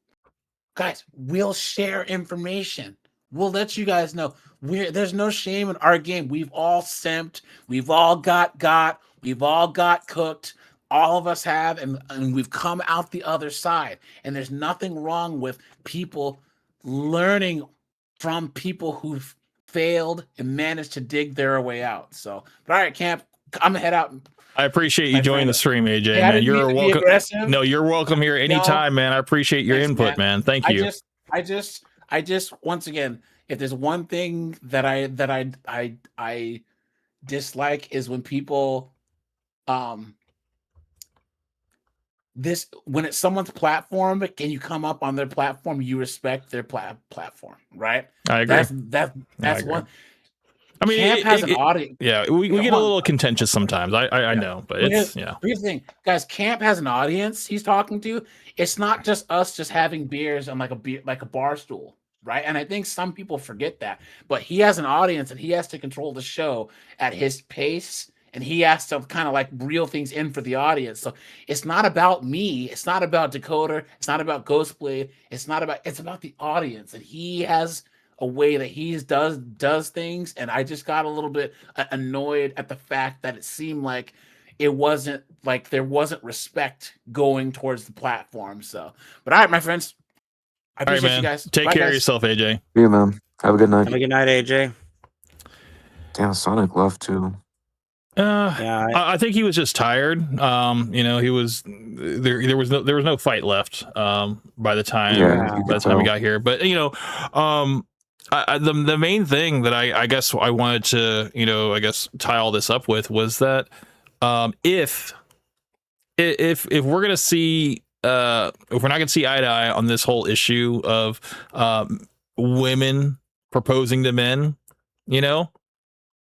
Guys, we'll share information. We'll let you guys know. There's no shame in our game. We've all simped. We've all got. We've all got cooked. All of us have, and we've come out the other side. And there's nothing wrong with people learning from people who've failed and managed to dig their way out. So, but all right, Camp, I'm gonna head out. I appreciate you My joining friend. the stream, AJ. Hey, I Man, didn't mean you're to be welcome. aggressive. No, you're welcome here anytime, man. I appreciate your Thanks, input, man. Thank you. I just once again, if there's one thing that I dislike is when people this when it's someone's platform, can you come up on their platform, you respect their platform, right? I agree. That's agree. one. I mean, Camp has an audience. Yeah, we get a little contentious sometimes. I know, but it's Here's the thing, guys. Camp has an audience he's talking to. It's not just us just having beers on like a bar stool, right? And I think some people forget that. But he has an audience, and he has to control the show at his pace, and he has to kind of like reel things in for the audience. So it's not about me. It's not about Dakota. It's not about Ghostblade. It's about the audience, and he has a way that he does things, and I just got a little bit annoyed at the fact that it seemed like it wasn't like there wasn't respect going towards the platform. So, but all right, my friends, I all right, appreciate man. you guys. Take Bye, care guys. of yourself, AJ. Yeah, man. Have a good night. Have a good night, AJ. Damn, Sonic left too. I think he was just tired. He was there was no fight left by the time we got here. But the main thing that I guess I wanted to tie all this up with was that if we're gonna see if we're not gonna see eye to eye on this whole issue of women proposing to men,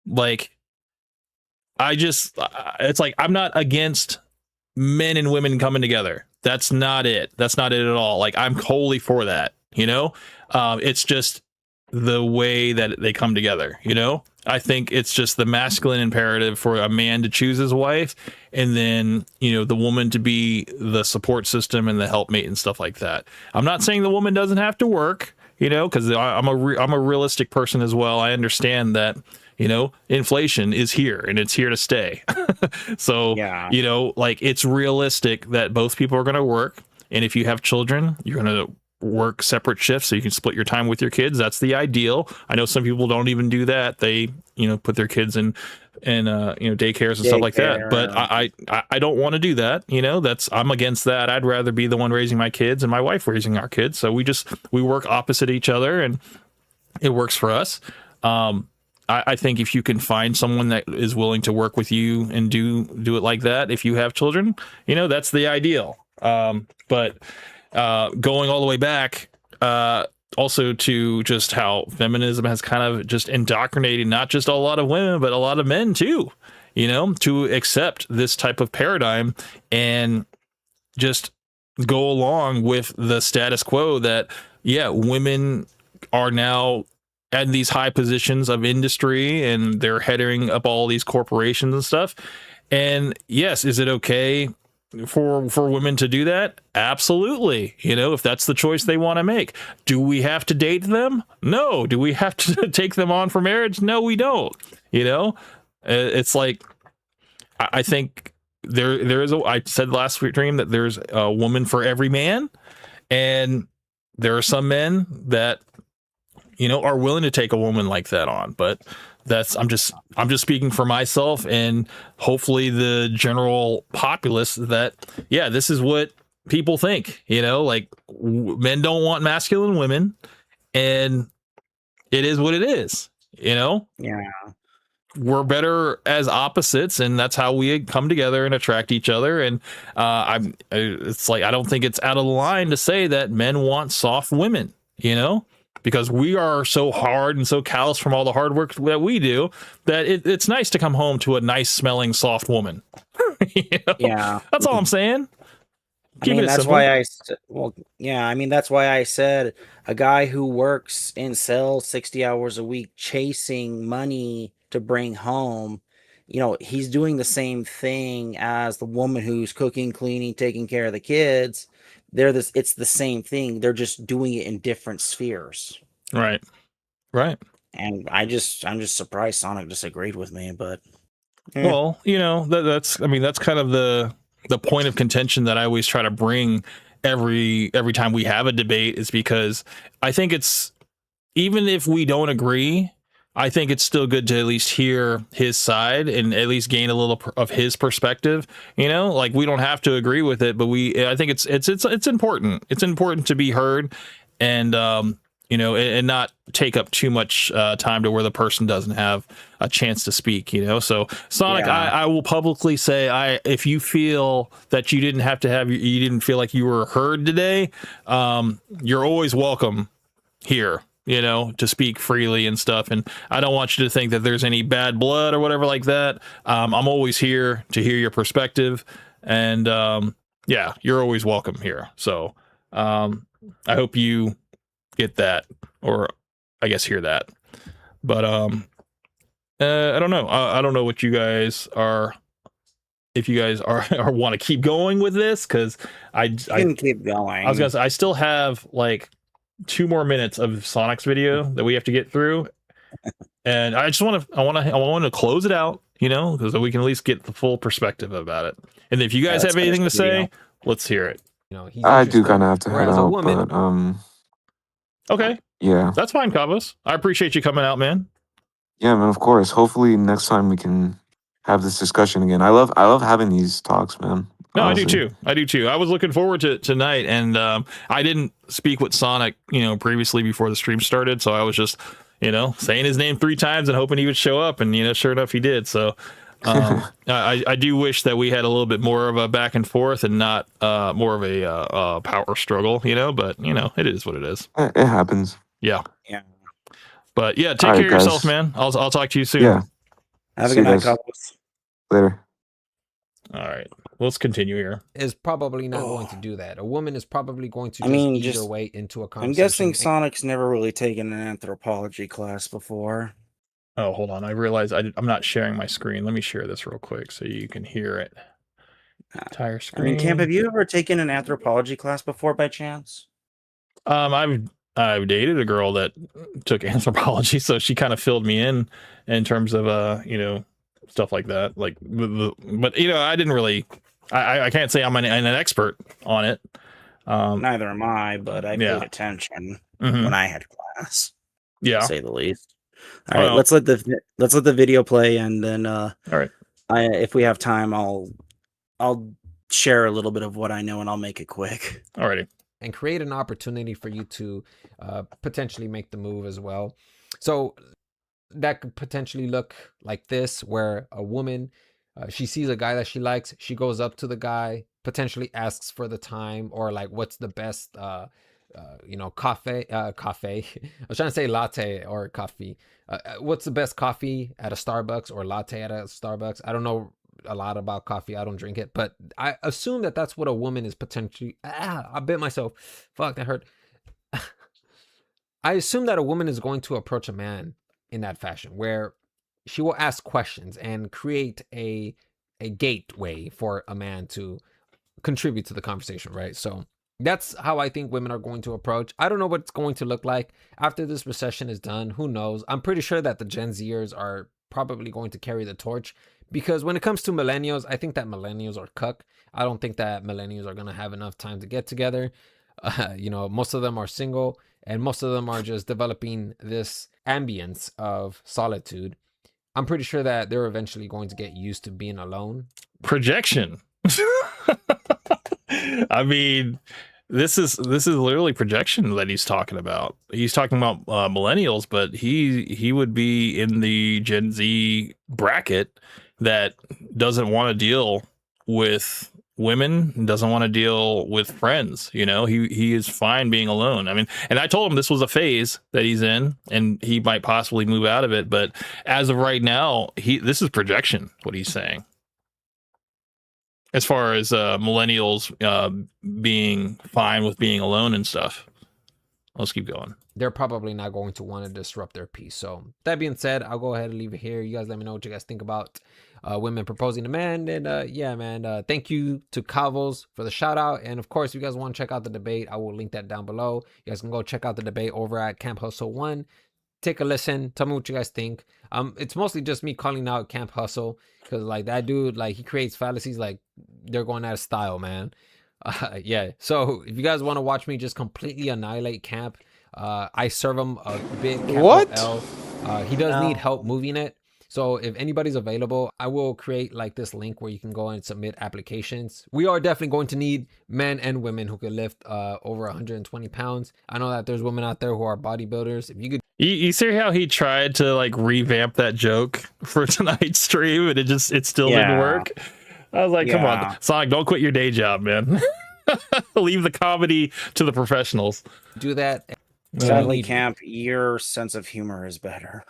like it's like I'm not against men and women coming together. That's not it. That's not it at all. Like I'm wholly for that. It's just the way that they come together. I think it's just the masculine imperative for a man to choose his wife, and then the woman to be the support system and the helpmate and stuff like that. I'm not saying the woman doesn't have to work, because I'm a realistic person as well. I understand that inflation is here and it's here to stay. So like it's realistic that both people are going to work, and if you have children, you're going to work separate shifts so you can split your time with your kids. That's the ideal. I know some people don't even do that. They put their kids in daycares and stuff like that, but I don't want to do that. I'm against that. I'd rather be the one raising my kids and my wife raising our kids. So we work opposite each other, and it works for us. I think if you can find someone that is willing to work with you and do it like that, if you have children, that's the ideal. But going all the way back, also to just how feminism has kind of just indoctrinated not just a lot of women, but a lot of men too, to accept this type of paradigm and just go along with the status quo that, women are now at these high positions of industry and they're heading up all these corporations and stuff. And yes, is it okay for women to do that? Absolutely. If that's the choice they want to make. Do we have to date them? No. Do we have to take them on for marriage? No, we don't. It's like, I think there is I said last stream that there's a woman for every man, and there are some men that are willing to take a woman like that on. But I'm just speaking for myself and hopefully the general populace that, this is what people think, like men don't want masculine women, and it is what it is, we're better as opposites, and that's how we come together and attract each other. And it's like, I don't think it's out of the line to say that men want soft women, because we are so hard and so callous from all the hard work that we do that it's nice to come home to a nice smelling soft woman. Yeah, that's all I'm saying. That's why that's why I said a guy who works and sells 60 hours a week chasing money to bring home, he's doing the same thing as the woman who's cooking, cleaning, taking care of the kids. It's the same thing. They're just doing it in different spheres. Right. And I'm just surprised Sonic disagreed with me, but well, that's kind of the point of contention that I always try to bring every time we have a debate, is because I think it's, even if we don't agree I think it's still good to at least hear his side and at least gain a little of his perspective. You know, like we don't have to agree with it, but I think it's important. It's important to be heard, and you know, and not take up too much time to where the person doesn't have a chance to speak. You know, so Sonic, Yeah. I will publicly say, if you feel that you didn't feel like you were heard today, you're always welcome here, you know, to speak freely and stuff. And I don't want you to think that there's any bad blood or whatever like that. I'm always here to hear your perspective, and yeah, you're always welcome here. So I hope you get that, or I guess hear that. But I don't know. I don't know what you guys are. If you guys are want to keep going with this, because I can keep going. I was gonna say I still have like 2 more minutes of Sonic's video that we have to get through, and I want to close it out, you know, so we can at least get the full perspective about it. And if you guys have anything to say, let's hear it. You know, I do kind of have to head Whereas a out, woman- but Okay, yeah, that's fine, Kavos. I appreciate you coming out, man. yeah, man. Of course. Hopefully next time we can have this discussion again. I love having these talks, man. No, honestly. I do too. I was looking forward to tonight, and I didn't speak with Sonic, you know, previously before the stream started, so I was just, you know, saying his name 3 times and hoping he would show up, and you know, sure enough, he did. So I do wish that we had a little bit more of a back and forth and not more of a power struggle, you know. But you know, it is what it is. It happens. Yeah. Yeah. But yeah, take All right, care of yourself, guys. man. I'll talk to you soon. Yeah. Have a See good you night, guys. Kavos. Later. All right, let's continue here. Is probably not going to do that. A woman is probably going to I just mean, eat her just way into a I'm conversation. guessing Sonic's never really taken an anthropology class before. Oh, hold on. I realize I'm not sharing my screen. Let me share this real quick so you can hear it. Entire I screen. mean, Camp, have you ever taken an anthropology class before by chance? I've dated a girl that took anthropology, so she kind of filled me in terms of you know, stuff like that. Like, but you know, I didn't really. I can't say I'm an expert on it. Neither am I, but I yeah. paid attention Mhm. when I had class. Yeah. To say the least. All right, Well- let's let the video play, and then all right. if we have time, I'll share a little bit of what I know, and I'll make it quick. Alrighty. And create an opportunity for you to potentially make the move as well. So that could potentially look like this, where a woman, she sees a guy that she likes, she goes up to the guy, potentially asks for the time, or like, what's the best you know, coffee. I was trying to say latte or coffee. What's the best coffee at a Starbucks, or latte at a Starbucks? I don't know a lot about coffee. I don't drink it, but I assume that that's what a woman is potentially. I bit myself. Fuck, that hurt. I assume that a woman is going to approach a man in that fashion, where she will ask questions and create a gateway for a man to contribute to the conversation, right? So that's how I think women are going to approach. I don't know what it's going to look like after this recession is done. Who knows? I'm pretty sure that the Gen Zers are probably going to carry the torch, because when it comes to millennials, I think that millennials are cuck. I don't think that millennials are going to have enough time to get together. You know, most of them are single, and most of them are just developing this ambience of solitude. I'm pretty sure that they're eventually going to get used to being alone. Projection. I mean, this is literally projection that he's talking about. He's talking about millennials, but he would be in the Gen Z bracket that doesn't want to deal with women, doesn't want to deal with friends. You know, he is fine being alone. I mean, and I told him this was a phase that he's in, and he might possibly move out of it. But as of right now, this is projection, what he's saying. As far as millennials being fine with being alone and stuff. Let's keep going. They're probably not going to want to disrupt their peace. So that being said, I'll go ahead and leave it here. You guys let me know what you guys think about women proposing to men. And yeah, man, thank you to Kavos for the shout out. And of course, if you guys want to check out the debate, I will link that down below. You guys can go check out the debate over at Camp Hustle 1. Take a listen. Tell me what you guys think. It's mostly just me calling out Camp Hustle, because like that dude, like he creates fallacies like they're going out of style, man. Yeah. So if you guys want to watch me just completely annihilate Camp, I serve him a big capital What? L He does need No. help moving it. So if anybody's available, I will create like this link where you can go and submit applications. We are definitely going to need men and women who can lift over 120 pounds. I know that there's women out there who are bodybuilders. If you could, You see how he tried to like revamp that joke for tonight's stream, and it still didn't Yeah. work. I was like, come Yeah. on, Sonic, don't quit your day job, man. Leave the comedy to the professionals. do that. Sadly, Camp, your sense of humor is better.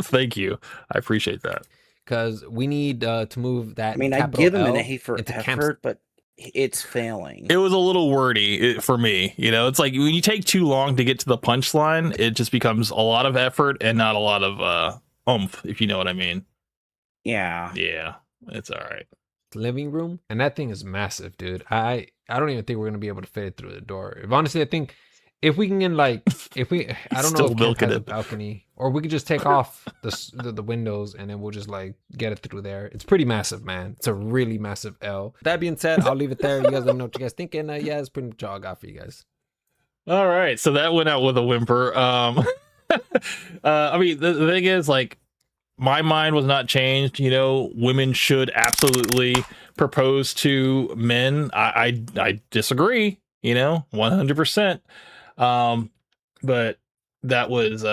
Thank you. I appreciate that. Because we need to move that. I mean, I capital give him L an A for into effort, but it's failing. It was a little wordy for me. You know, it's like when you take too long to get to the punchline, it just becomes a lot of effort and not a lot of oomph, if you know what I mean. Yeah. Yeah, it's all right. living room, and that thing is massive, dude. I don't even think we're gonna be able to fit it through the door. If honestly, I think if we can get like if we I don't know Still if Camp milking has a it. balcony, or we could just take off the windows and then we'll just like get it through there. It's pretty massive, man. It's a really massive L. That being said, I'll leave it there. You guys let me know what you guys think, and yeah, that's pretty much all I got for you guys. All right, so that went out with a whimper. I mean, the thing is, like, my mind was not changed. You know, women should absolutely propose to men. I disagree. You know, 100%. But that was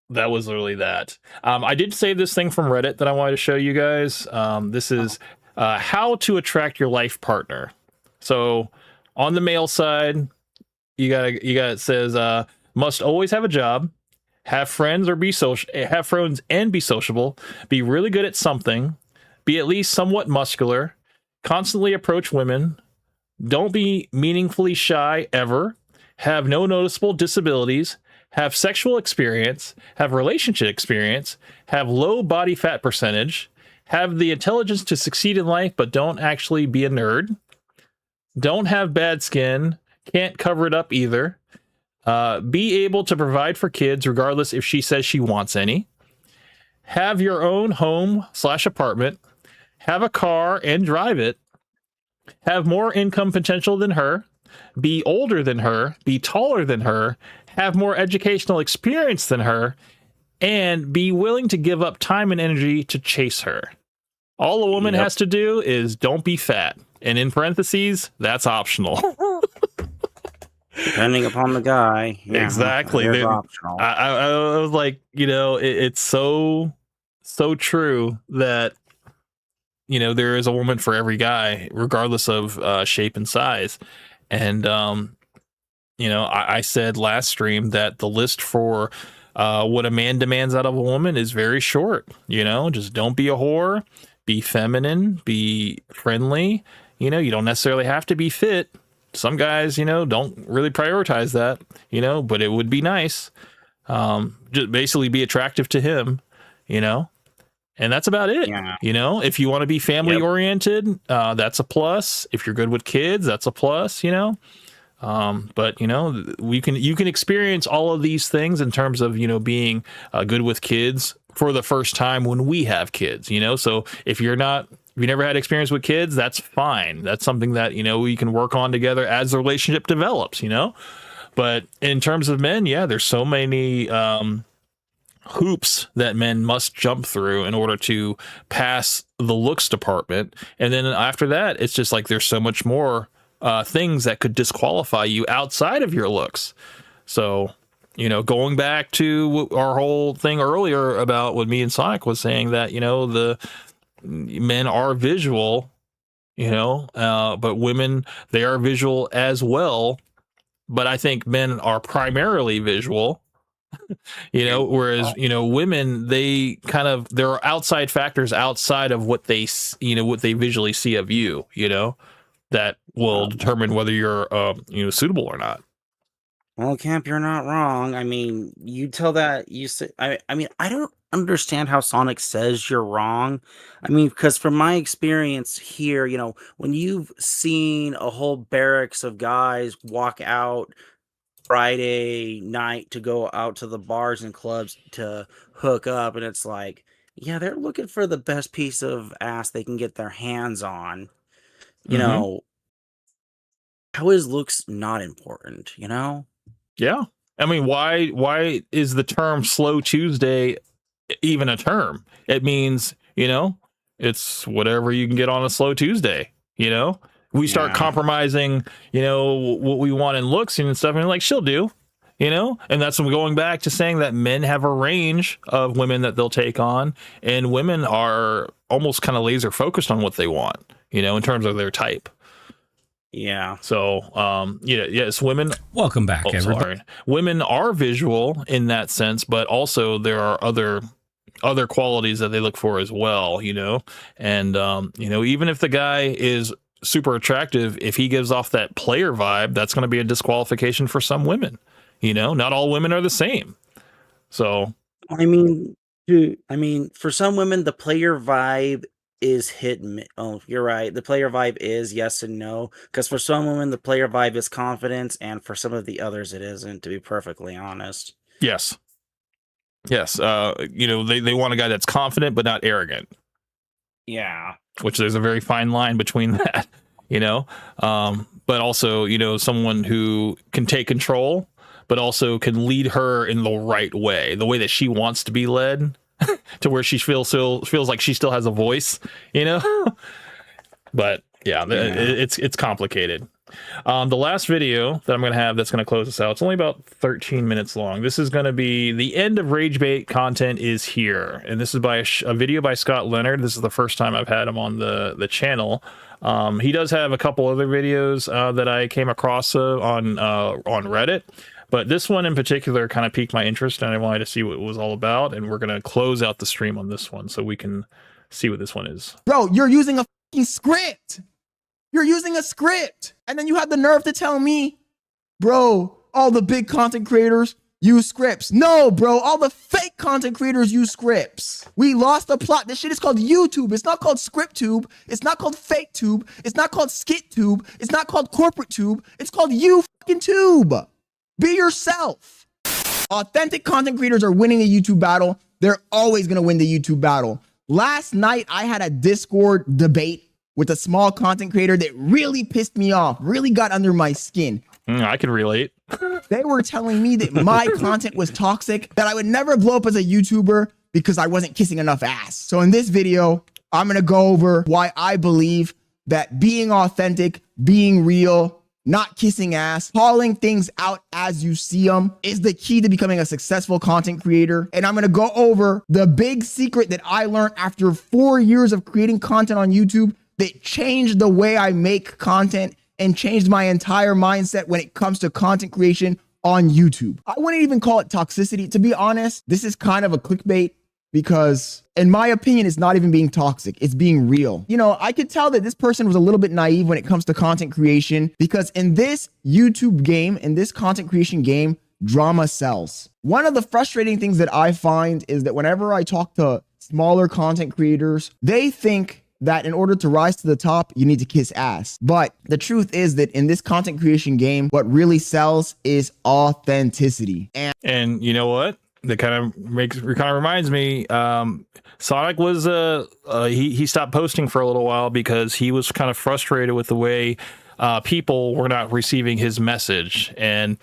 literally that. I did save this thing from Reddit that I wanted to show you guys. This is how to attract your life partner. So on the male side, you got it says must always have a job, have friends and be sociable, be really good at something, be at least somewhat muscular, constantly approach women, don't be meaningfully shy ever, have no noticeable disabilities, have sexual experience, have relationship experience, have low body fat percentage, have the intelligence to succeed in life but don't actually be a nerd, don't have bad skin, can't cover it up either, be able to provide for kids regardless if she says she wants any, have your own home/apartment, have a car and drive it, have more income potential than her, be older than her, be taller than her, have more educational experience than her, and be willing to give up time and energy to chase her. All a woman has to do is don't be fat. And in parentheses, that's optional. Depending upon the guy. Yeah, Exactly. it is optional. I was like, you know, it's so true that, you know, there is a woman for every guy, regardless of shape and size. And, you know, I said last stream that the list for what a man demands out of a woman is very short. You know, just don't be a whore, be feminine, be friendly. You know, you don't necessarily have to be fit. Some guys, you know, don't really prioritize that, you know, but it would be nice. Just basically be attractive to him, you know, and that's about it. Yeah. You know, if you want to be family oriented, that's a plus. If you're good with kids, that's a plus, you know. But you know, you can experience all of these things in terms of, you know, being good with kids for the first time when we have kids, you know. So if you never had experience with kids, that's fine. That's something that, you know, we can work on together as the relationship develops, you know. But in terms of men, yeah, there's so many hoops that men must jump through in order to pass the looks department. And then after that, it's just like there's so much more things that could disqualify you outside of your looks. So, you know, going back to our whole thing earlier about what me and Sonic was saying, that, you know, the men are visual, you know, but women, they are visual as well. But I think men are primarily visual, you know, whereas, you know, women, there are outside factors outside of what they, you know, what they visually see of you, you know, that will determine whether you're, you know, suitable or not. Well, Camp, you're not wrong. I mean, you tell that you say. I mean, I don't understand how Sonic says you're wrong. I mean, because from my experience here, you know, when you've seen a whole barracks of guys walk out Friday night to go out to the bars and clubs to hook up, and it's like, yeah, they're looking for the best piece of ass they can get their hands on. You know, how is looks not important? You know. Yeah. I mean, why is the term Slow Tuesday even a term? It means, it's whatever you can get on a Slow Tuesday, We start compromising, what we want in looks and stuff, and like, she'll do, and that's when going back to saying that men have a range of women that they'll take on, and women are almost kind of laser focused on what they want, in terms of their type. Yeah. So, yes, women. Welcome back, everybody. Sorry. Women are visual in that sense, but also there are other qualities that they look for as well, and, even if the guy is super attractive, if he gives off that player vibe, that's going to be a disqualification for some women. Not all women are the same. So, I mean, for some women, the player vibe is hit and miss. Oh, you're right. The player vibe is yes and no. Because for some women, the player vibe is confidence, and for some of the others, it isn't. To be perfectly honest. Yes. They want a guy that's confident but not arrogant. Yeah. Which there's a very fine line between that. But also, someone who can take control, but also can lead her in the right way, the way that she wants to be led. To where she feels like she still has a voice, But it's complicated. The last video that I'm going to have that's going to close us out, it's only about 13 minutes long. This is going to be the end of Rage Bait content is here. And this is by a video by Scott Leonard. This is the first time I've had him on the channel. He does have a couple other videos that I came across on Reddit. But this one in particular kind of piqued my interest, and I wanted to see what it was all about. And we're going to close out the stream on this one so we can see what this one is. Bro, you're using a fucking script. You're using a script. And then you have the nerve to tell me, bro, all the big content creators use scripts. No, bro, all the fake content creators use scripts. We lost the plot. This shit is called YouTube. It's not called ScriptTube. It's not called FakeTube. It's not called SkitTube. It's not called CorporateTube. It's called you fucking tube. Be yourself. Authentic content creators are winning the YouTube battle. They're always going to win the YouTube battle. Last night, I had a Discord debate with a small content creator that really pissed me off, really got under my skin. I can relate. They were telling me that my content was toxic, that I would never blow up as a YouTuber because I wasn't kissing enough ass. So in this video, I'm going to go over why I believe that being authentic, being real, not kissing ass, calling things out as you see them is the key to becoming a successful content creator. And I'm going to go over the big secret that I learned after 4 years of creating content on YouTube that changed the way I make content and changed my entire mindset when it comes to content creation on YouTube. I wouldn't even call it toxicity. To be honest, this is kind of a clickbait because in my opinion, it's not even being toxic. It's being real. I could tell that this person was a little bit naive when it comes to content creation because in this YouTube game, in this content creation game, drama sells. One of the frustrating things that I find is that whenever I talk to smaller content creators, they think that in order to rise to the top, you need to kiss ass. But the truth is that in this content creation game, what really sells is authenticity. And you know what? That kind of reminds me. Sonic was he stopped posting for a little while because he was kind of frustrated with the way people were not receiving his message, and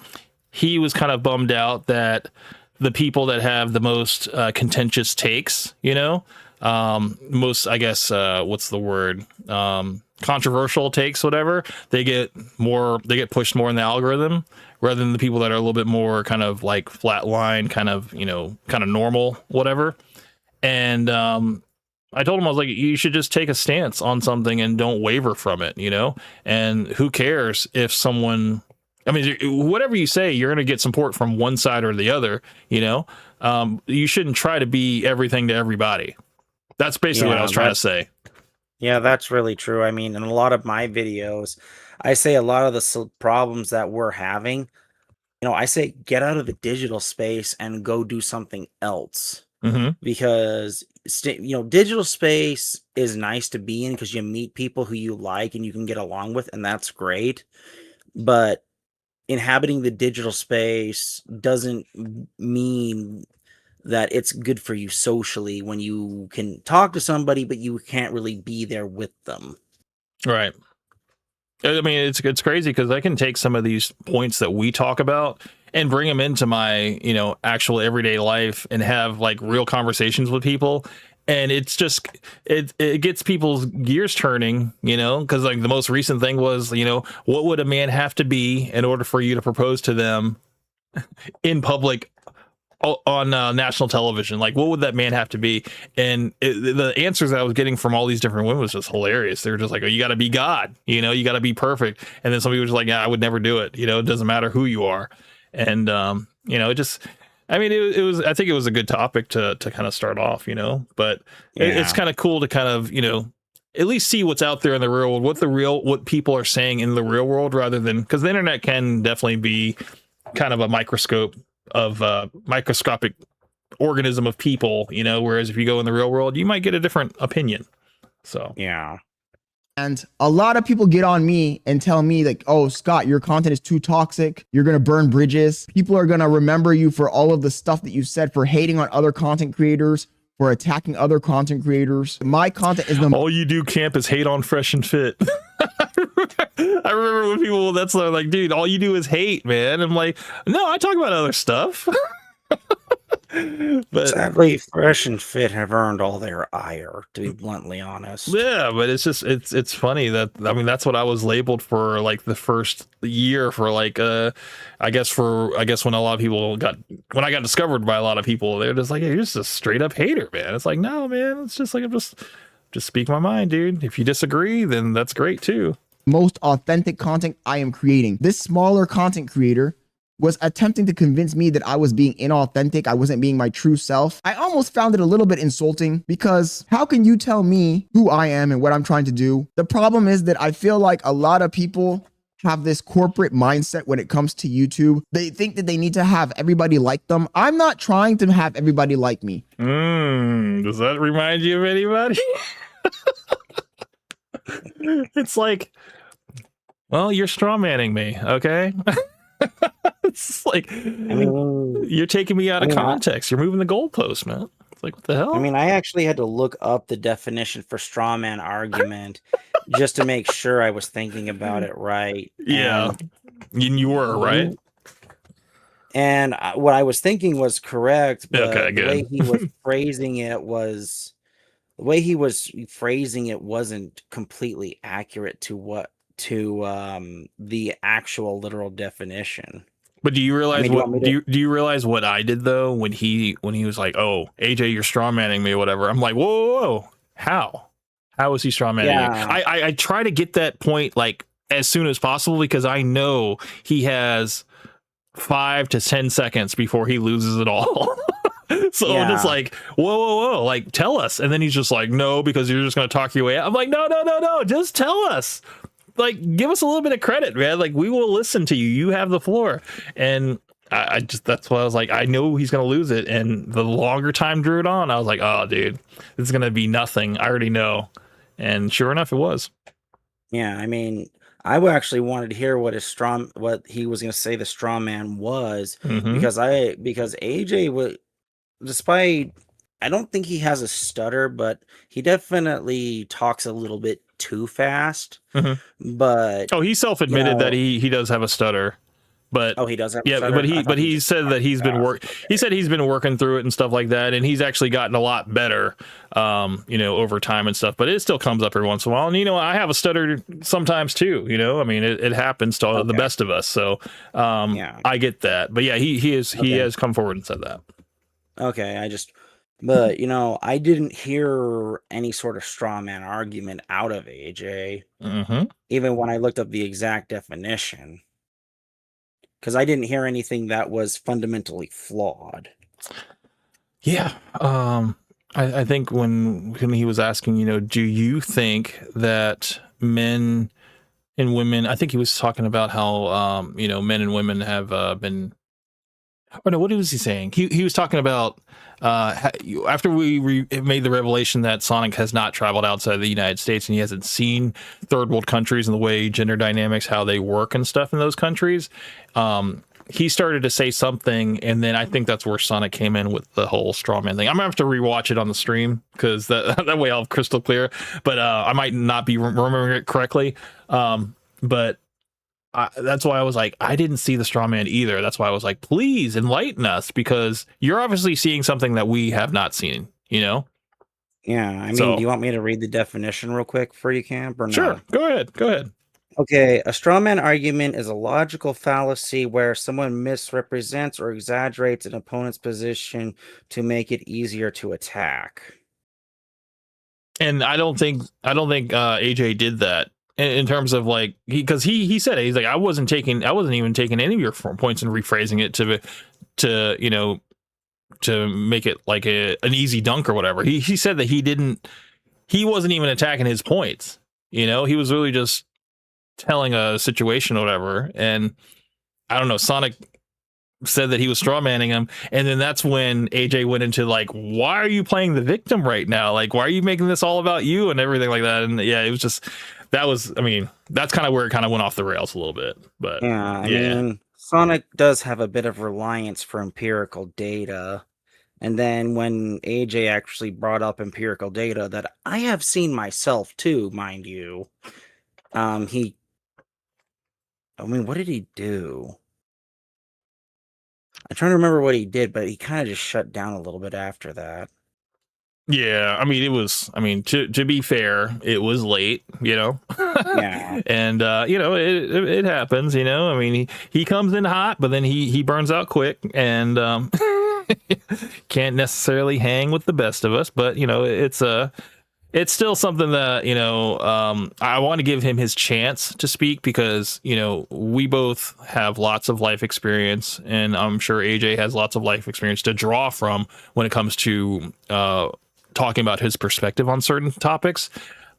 he was kind of bummed out that the people that have the most contentious takes, most, I guess, what's the word? Controversial takes, whatever, they get pushed more in the algorithm rather than the people that are a little bit more kind of like flatline, kind of normal, whatever. And I told him, I was like, you should just take a stance on something and don't waver from it, and who cares if someone, I mean, whatever you say, you're going to get support from one side or the other, you shouldn't try to be everything to everybody. That's basically what I was trying to say. Yeah, that's really true. I mean, in a lot of my videos, I say a lot of the problems that we're having, I say get out of the digital space and go do something else. Because, digital space is nice to be in because you meet people who you like and you can get along with, and that's great. But inhabiting the digital space doesn't mean that it's good for you socially when you can talk to somebody, but you can't really be there with them. Right. I mean, it's crazy because I can take some of these points that we talk about and bring them into my, you know, actual everyday life and have like real conversations with people. And it's just, it gets people's gears turning, you know, because like the most recent thing was, you know, what would a man have to be in order for you to propose to them in public on national television? Like, what would that man have to be? And the answers that I was getting from all these different women was just hilarious. They were just like, oh, you got to be God, you know, you got to be perfect. And then somebody was like, yeah, I would never do it. You know, it doesn't matter who you are. And, you know, it just, I mean, it was, I think it was a good topic to kind of start off, you know, but it's kind of cool to kind of, you know, at least see what's out there in the real world, what people are saying in the real world, rather than, because the internet can definitely be kind of a microscopic organism of people, you know, whereas if you go in the real world, you might get a different opinion. So, yeah. And a lot of people get on me and tell me like, oh, Scott, your content is too toxic. You're going to burn bridges. People are going to remember you for all of the stuff that you said, for hating on other content creators, for attacking other content creators. My content is all you do, Camp, is hate on Fresh and Fit. I remember when people, that's like, dude, all you do is hate, man. I'm like, no, I talk about other stuff. But sadly, Fresh and Fit have earned all their ire, to be bluntly honest. Yeah, but it's just it's funny that, I mean, that's what I was labeled for like the first year, for like I guess when a lot of people when I got discovered by a lot of people, they're just like, hey, you're just a straight up hater, man. It's like, no, man, it's just like, I'm just speak my mind, dude. If you disagree, then that's great too. Most authentic content I am creating. This smaller content creator was attempting to convince me that I was being inauthentic. I wasn't being my true self. I almost found it a little bit insulting, because how can you tell me who I am and what I'm trying to do? The problem is that I feel like a lot of people have this corporate mindset when it comes to YouTube. They think that they need to have everybody like them. I'm not trying to have everybody like me. Does that remind you of anybody? It's like, well, you're strawmanning me, okay? It's like, I mean, you're taking me out of context. You're moving the goalpost, man. It's like, what the hell? I mean, I actually had to look up the definition for strawman argument just to make sure I was thinking about it right. Yeah, and you were right. And what I was thinking was correct, but okay, the way he was phrasing it wasn't completely accurate to the actual literal definition. But do you realize do you realize what I did though when he was like, "Oh, AJ, you're strawmanning me," or whatever? I'm like, whoa. How is he strawmanning me? I try to get that point like as soon as possible, because I know he has 5 to 10 seconds before he loses it all. So I'm just like, whoa, like, tell us. And then he's just like, no, because you're just going to talk your way out. I'm like, no, just tell us. Like, give us a little bit of credit, man. Like, we will listen to you. You have the floor. And I just, that's why I was like, I know he's going to lose it. And the longer time drew it on, I was like, oh, dude, this is going to be nothing. I already know. And sure enough, it was. Yeah, I mean, I actually wanted to hear what he was going to say the straw man was, because AJ would, despite, I don't think he has a stutter, but he definitely talks a little bit too fast. But he self-admitted that he does have a stutter. But he does have a stutter? But he said that he's been working through it and stuff like that, and he's actually gotten a lot better over time and stuff. But it still comes up every once in a while. And I have a stutter sometimes too, I mean, it happens to the best of us. So I get that. But yeah, he has come forward and said that. Okay, but I didn't hear any sort of straw man argument out of AJ, even when I looked up the exact definition, because I didn't hear anything that was fundamentally flawed. Yeah, I think when he was asking, do you think that men and women? I think he was talking about how men and women have been. Oh no, what was he saying? He was talking about after we made the revelation that Sonic has not traveled outside the United States and he hasn't seen third world countries and the way gender dynamics, how they work and stuff in those countries. He started to say something, and then I think that's where Sonic came in with the whole strawman thing. I'm gonna have to rewatch it on the stream because that way I'll have crystal clear. But I might not be remembering it correctly. But that's why I was like, I didn't see the straw man either. That's why I was like, please enlighten us, because you're obviously seeing something that we have not seen, you know? Yeah, I mean, So- do you want me to read the definition real quick for you, Camp, or Sure, no? go ahead. Go ahead. Okay, a straw man argument is a logical fallacy where someone misrepresents or exaggerates an opponent's position to make it easier to attack. And I don't think AJ did that in terms of like, because he said it, he's like, I wasn't even taking any of your points and rephrasing it to you know, to make it like an easy dunk or whatever. He said that he wasn't even attacking his points, you know, he was really just telling a situation or whatever. And I don't know, Sonic said that he was strawmanning him, and then that's when AJ went into like, why are you playing the victim right now, like why are you making this all about you and everything like that. And yeah, it was just, I mean, that's kind of where it kind of went off the rails a little bit. But Yeah, I mean, Sonic does have a bit of reliance for empirical data. And then when AJ actually brought up empirical data that I have seen myself too, mind you, what did he do? I'm trying to remember what he did, but he kind of just shut down a little bit after that. yeah, I mean, to be fair, it was late, you know. Yeah. And you know, it happens, you know. I mean, he comes in hot, but then he burns out quick, and can't necessarily hang with the best of us. But you know, it's still something that, you know, I want to give him his chance to speak, because, you know, we both have lots of life experience, and I'm sure AJ has lots of life experience to draw from when it comes to talking about his perspective on certain topics.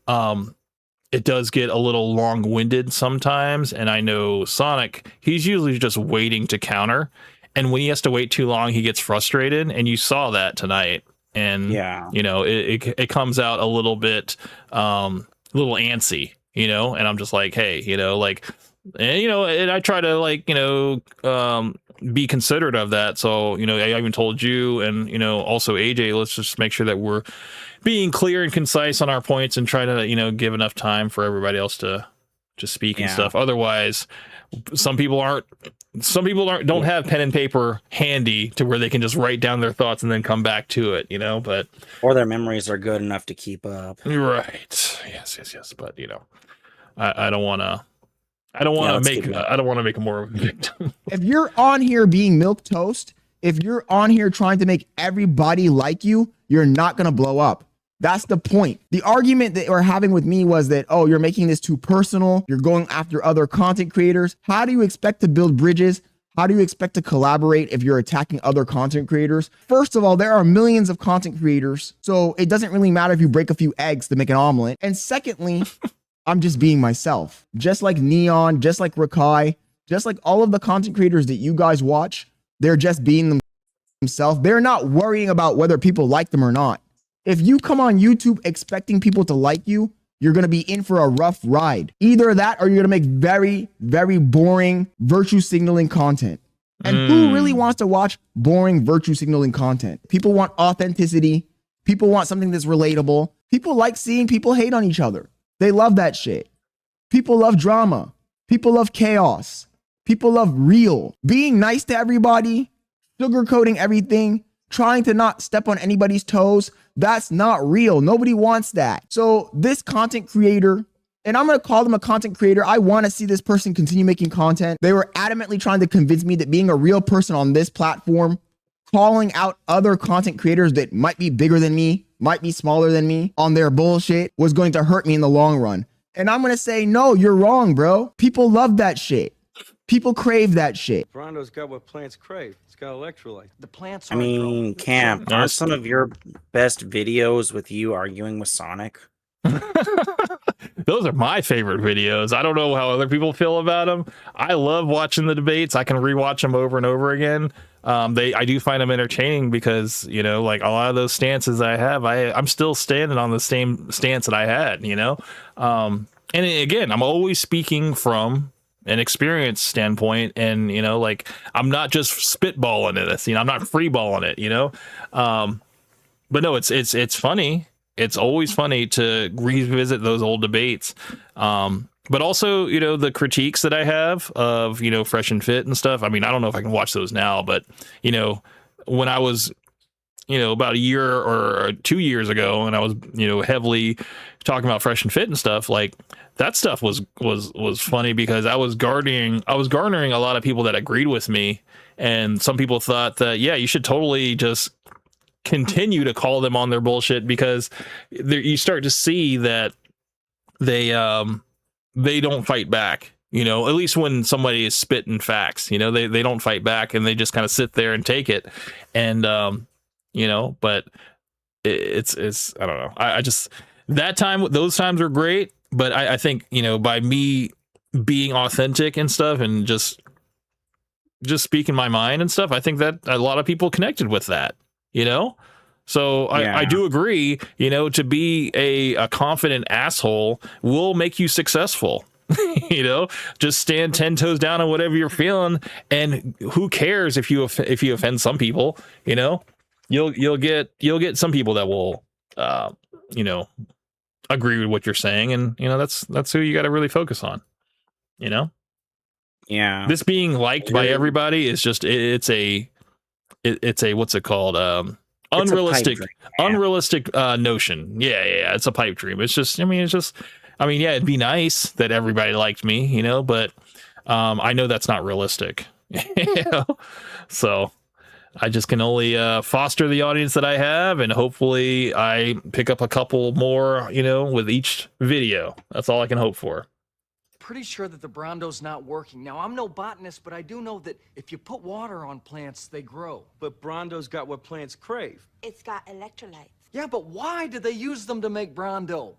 It does get a little long-winded sometimes, and I know Sonic, he's usually just waiting to counter, and when he has to wait too long, he gets frustrated, and you saw that tonight. And yeah, you know, it comes out a little bit little antsy, you know, and I'm just like, hey, you know, like, and you know, and I try to, like, you know, be considerate of that. So, you know, I even told you, and you know, also AJ, let's just make sure that we're being clear and concise on our points, and try to, you know, give enough time for everybody else to speak and stuff. Otherwise, some people don't have pen and paper handy to where they can just write down their thoughts and then come back to it, you know. But or their memories are good enough to keep up. Right. Yes. But you know, I don't want to make him more of a victim. If you're on here being milquetoast, if you're on here trying to make everybody like you, you're not gonna blow up. That's the point. The argument that we're having with me was that, oh, you're making this too personal. You're going after other content creators. How do you expect to build bridges? How do you expect to collaborate if you're attacking other content creators? First of all, there are millions of content creators, so it doesn't really matter if you break a few eggs to make an omelet. And secondly, I'm just being myself. Just like Neon, just like Rakai, just like all of the content creators that you guys watch, they're just being themselves. They're not worrying about whether people like them or not. If you come on YouTube expecting people to like you, you're going to be in for a rough ride. Either that, or you're going to make very, very boring virtue signaling content. And who really wants to watch boring virtue signaling content? People want authenticity. People want something that's relatable. People like seeing people hate on each other. They love that shit. People love drama. People love chaos. People love real. Being nice to everybody, sugarcoating everything, trying to not step on anybody's toes, that's not real. Nobody wants that. So this content creator, and I'm going to call them a content creator, I want to see this person continue making content. They were adamantly trying to convince me that being a real person on this platform, calling out other content creators that might be bigger than me, might be smaller than me on their bullshit, was going to hurt me in the long run. And I'm going to say, no, you're wrong, bro. People love that shit. People crave that shit. Brondo's got what plants crave. It's got electrolyte. The plants. I mean, Camp, are some of your best videos with you arguing with Sonic? Those are my favorite videos. I don't know how other people feel about them. I love watching the debates. I can rewatch them over and over again. I do find them entertaining because, you know, like a lot of those stances I have, I'm still standing on the same stance that I had, you know. And again, I'm always speaking from an experience standpoint, and you know, like I'm not just spitballing this, you know, I'm not freeballing it, you know. But no, it's funny. It's always funny to revisit those old debates. And but also, you know, the critiques that I have of, you know, Fresh and Fit and stuff. I mean, I don't know if I can watch those now, but, you know, when I was, you know, about a year or 2 years ago, and I was, you know, heavily talking about Fresh and Fit and stuff, like that stuff was funny because I was garnering a lot of people that agreed with me. And some people thought that, yeah, you should totally just continue to call them on their bullshit, because you start to see that they don't fight back, you know, at least when somebody is spitting facts, you know, they don't fight back, and they just kind of sit there and take it. And, you know, but it's, I don't know. I just, those times are great, but I think, you know, by me being authentic and stuff and just speaking my mind and stuff, I think that a lot of people connected with that, you know? So I do agree, you know, to be a confident asshole will make you successful. You know, just stand 10 toes down on whatever you're feeling, and who cares if you offend some people, you know? You'll get some people that will you know, agree with what you're saying, and you know, that's who you got to really focus on, you know? Yeah. This being liked by everybody is just it's a what's it called? Unrealistic notion. Yeah, it's a pipe dream. It's just, yeah, it'd be nice that everybody liked me, you know, but I know that's not realistic. You know? So I just can only foster the audience that I have, and hopefully I pick up a couple more, you know, with each video. That's all I can hope for. Pretty sure that the Brondo's not working. Now, I'm no botanist, but I do know that if you put water on plants, they grow. But Brondo's got what plants crave. It's got electrolytes. Yeah, but why did they use them to make Brondo?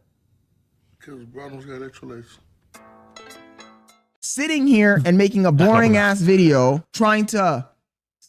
Because Brondo's got electrolytes. Sitting here and making a boring ass video trying to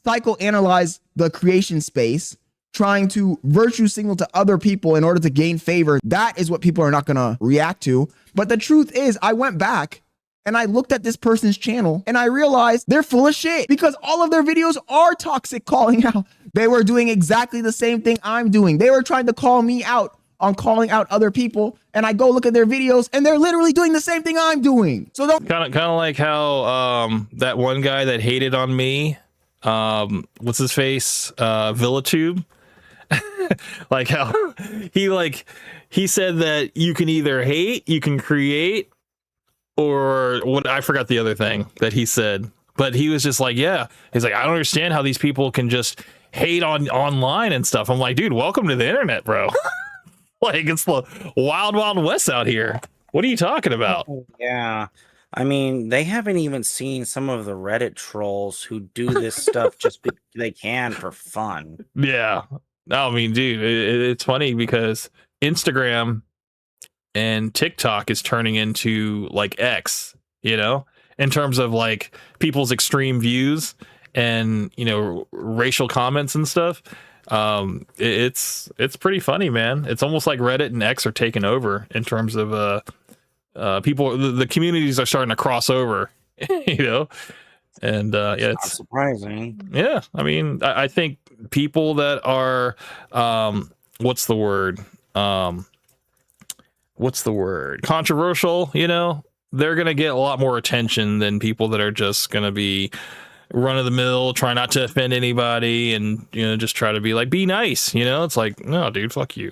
psychoanalyze the creation space, trying to virtue signal to other people in order to gain favor. That is what people are not going to react to. But the truth is, I went back and I looked at this person's channel and I realized they're full of shit, because all of their videos are toxic calling out. They were doing exactly the same thing I'm doing. They were trying to call me out on calling out other people, and I go look at their videos and they're literally doing the same thing I'm doing. So don't kind of like how that one guy that hated on me, what's his face, Villatube, like how he said that you can either hate, you can create, or what, I forgot the other thing that he said, but he was just like, yeah, he's like, I don't understand how these people can just hate online and stuff. I'm like, dude, welcome to the internet, bro. Like, it's the wild west out here. What are you talking about? Yeah. I mean, they haven't even seen some of the Reddit trolls who do this stuff just because they can for fun. Yeah. I mean, dude, it's funny because Instagram and TikTok is turning into like X, you know, in terms of like people's extreme views and, you know, racial comments and stuff. It's pretty funny, man. It's almost like Reddit and X are taking over in terms of people. The communities are starting to cross over, you know. And yeah, it's not surprising. Yeah, I mean, I think people that are what's the word controversial, you know, they're gonna get a lot more attention than people that are just gonna be run of the mill, try not to offend anybody, and, you know, just try to be like, be nice, you know. It's like, no, dude, fuck you.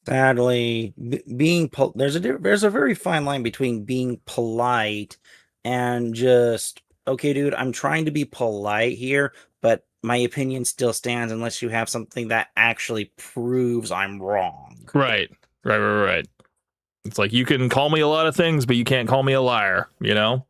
Sadly, there's a very fine line between being polite and just, okay, dude, I'm trying to be polite here, but my opinion still stands unless you have something that actually proves I'm wrong. Right. It's like, you can call me a lot of things, but you can't call me a liar, you know.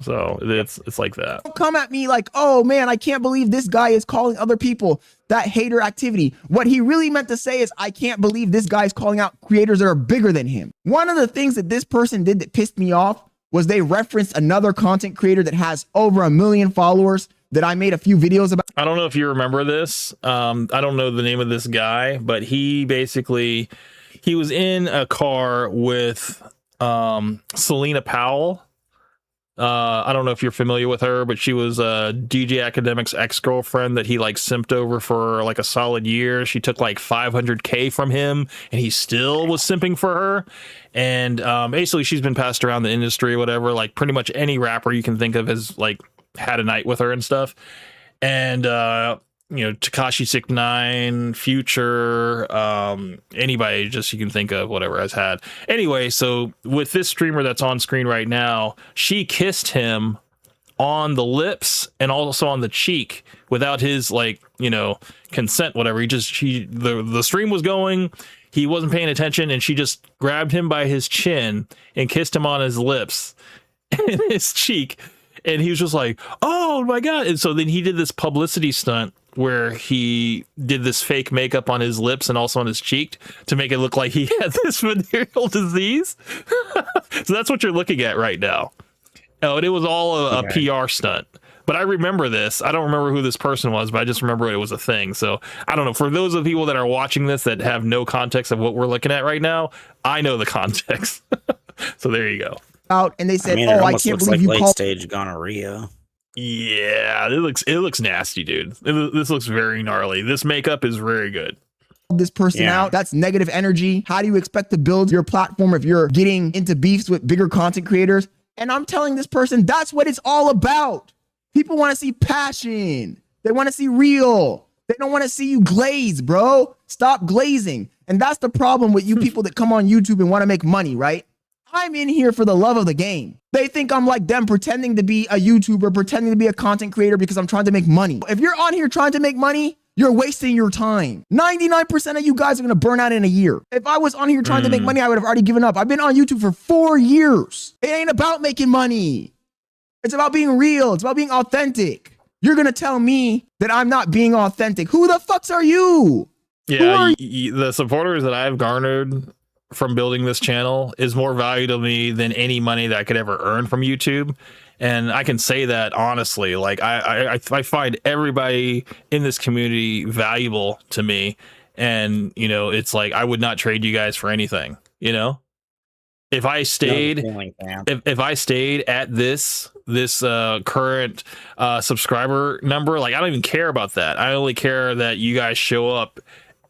So it's like that. Don't come at me like, oh man, I can't believe this guy is calling other people that hater activity. What he really meant to say is, I can't believe this guy is calling out creators that are bigger than him. One of the things that this person did that pissed me off was they referenced another content creator that has over 1 million followers that I made a few videos about. I don't know if you remember this. I don't know the name of this guy, but he was in a car with Selena Powell. I don't know if you're familiar with her, but she was DJ Academic's ex-girlfriend that he like simped over for like a solid year. She took like $500K from him, and he still was simping for her. And basically, she's been passed around the industry, or whatever. Like pretty much any rapper you can think of has like had a night with her and stuff. And Tekashi 6ix9ine, Future, anybody just you can think of, whatever, has had. Anyway, so with this streamer that's on screen right now, she kissed him on the lips and also on the cheek without his consent, whatever. The stream was going, he wasn't paying attention, and she just grabbed him by his chin and kissed him on his lips and his cheek. And he was just like, oh my God. And so then he did this publicity stunt where he did this fake makeup on his lips and also on his cheek to make it look like he had this venereal disease. So that's what you're looking at right now. Oh, and it was all a PR stunt. But I remember this. I don't remember who this person was, but I just remember it was a thing. So I don't know. For those of the people that are watching this that have no context of what we're looking at right now, I know the context. So there you go. Out and they said, it I almost can't looks believe like you late called stage gonorrhea. Yeah, it looks nasty, dude. This looks very gnarly. This makeup is very good. This person out. That's negative energy. How do you expect to build your platform if you're getting into beefs with bigger content creators? And I'm telling this person, that's what it's all about. People want to see passion. They want to see real. They don't want to see you glaze, bro. Stop glazing. And that's the problem with you people that come on YouTube and want to make money, right? I'm in here for the love of the game. They think I'm like them, pretending to be a YouTuber, pretending to be a content creator because I'm trying to make money. If you're on here trying to make money, you're wasting your time. 99% of you guys are going to burn out in a year. If I was on here trying to make money, I would have already given up. I've been on YouTube for 4 years. It ain't about making money. It's about being real. It's about being authentic. You're going to tell me that I'm not being authentic. Who the fucks are you? Yeah, the supporters that I've garnered from building this channel is more value to me than any money that I could ever earn from YouTube. And I can say that honestly. Like I find everybody in this community valuable to me. And it's like I would not trade you guys for anything, If I stayed if I stayed at this current subscriber number, like I don't even care about that. I only care that you guys show up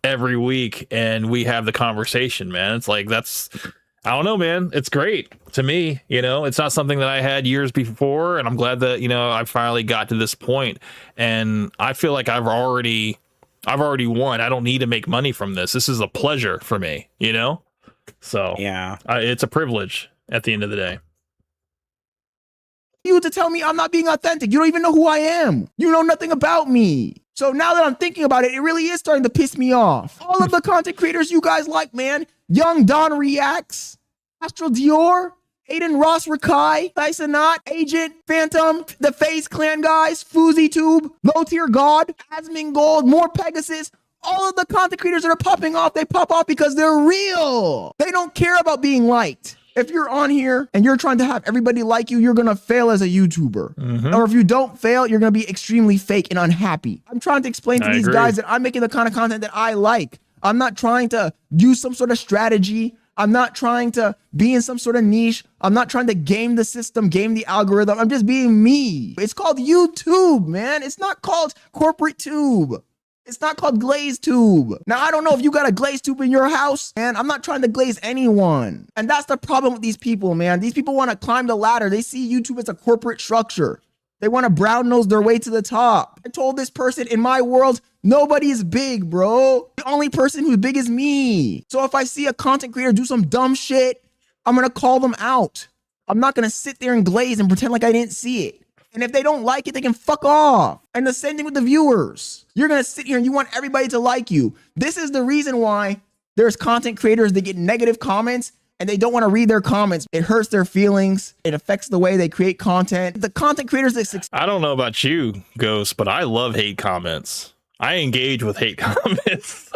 every week and we have the conversation, man. It's like I don't know, man. It's great to me. It's not something that I had years before, and I'm glad that I finally got to this point. And I feel like I've already won. I don't need to make money from this. This is a pleasure for me, So yeah, it's a privilege at the end of the day. You to tell me I'm not being authentic. You don't even know who I am. You know nothing about me. So now that I'm thinking about it, it really is starting to piss me off. All of the content creators you guys like, man. Young Don Reacts, Astral Dior, Aiden Ross Rakai, Tysonot, Agent, Phantom, the FaZe Clan guys, FoozyTube, Low Tier God, Asmin Gold, more Pegasus. All of the content creators that are popping off, they pop off because they're real. They don't care about being liked. If you're on here and you're trying to have everybody like you, you're going to fail as a YouTuber. Or if you don't fail, you're going to be extremely fake and unhappy. I'm trying to explain to these guys that I'm making the kind of content that I like. I'm not trying to use some sort of strategy. I'm not trying to be in some sort of niche. I'm not trying to game the system, game the algorithm. I'm just being me. It's called YouTube, man. It's not called corporate tube. It's not called glaze tube. Now, I don't know if you got a glaze tube in your house, and I'm not trying to glaze anyone. And that's the problem with these people, man. These people want to climb the ladder. They see YouTube as a corporate structure. They want to brown nose their way to the top. I told this person, in my world, nobody is big, bro. The only person who's big is me. So if I see a content creator do some dumb shit, I'm going to call them out. I'm not going to sit there and glaze and pretend like I didn't see it. And if they don't like it, they can fuck off. And the same thing with the viewers. You're going to sit here and you want everybody to like you. This is the reason why there's content creators that get negative comments and they don't want to read their comments. It hurts their feelings. It affects the way they create content. The content creators that succeed. I don't know about you, Ghost, but I love hate comments. I engage with hate comments.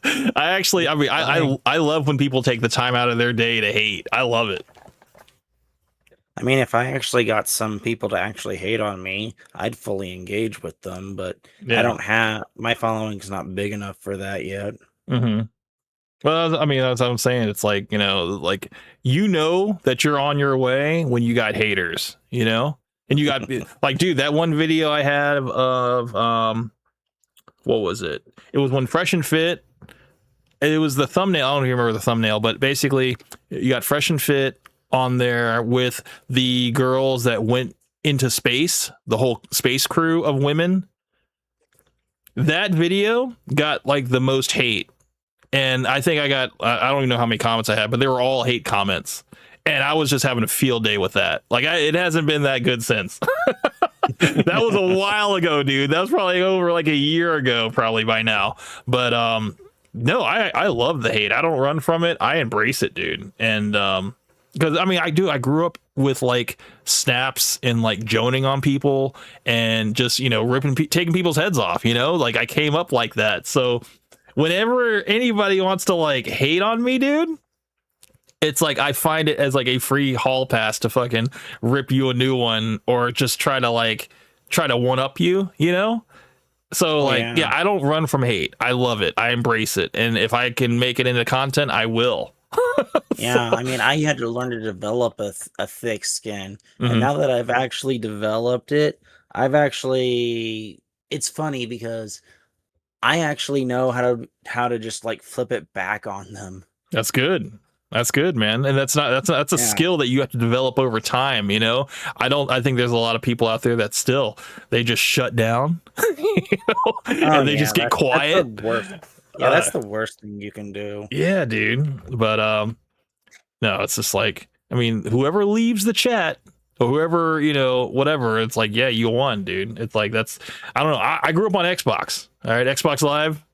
I love when people take the time out of their day to hate. I love it. I mean, if I actually got some people to actually hate on me, I'd fully engage with them, but I don't have, my following's not big enough for that yet. Well, I mean, that's what I'm saying. It's like, like, that you're on your way when you got haters, and you got like, dude, that one video I had of what was it? It was when Fresh and Fit. It was the thumbnail. I don't even remember the thumbnail, but basically, you got Fresh and Fit on there with the girls that went into space, the whole space crew of women. That video got like the most hate. And I think I don't even know how many comments I had, but they were all hate comments. And I was just having a field day with that. Like, it hasn't been that good since. That was a while ago, dude. That was probably over like a year ago, probably by now. But no, I love the hate. I don't run from it. I embrace it, dude. And because I mean, I grew up with like snaps and like joning on people and just, taking people's heads off, like I came up like that. So whenever anybody wants to like hate on me, dude, it's like I find it as like a free hall pass to fucking rip you a new one or just try to one up you, So like, yeah, I don't run from hate. I love it. I embrace it. And if I can make it into content, I will. Yeah, I mean, I had to learn to develop a thick skin. Mhm. And now that I've actually developed it, it's funny because I actually know how to just like flip it back on them. That's good. That's good, man. And that's a skill that you have to develop over time, I think there's a lot of people out there that they just shut down, and they just get quiet. That's the worst. Yeah, that's the worst thing you can do. Yeah, dude. But no, it's just like, I mean, whoever leaves the chat or whoever, whatever, it's like, yeah, you won, dude. It's like, I don't know. I grew up on Xbox. All right, Xbox Live,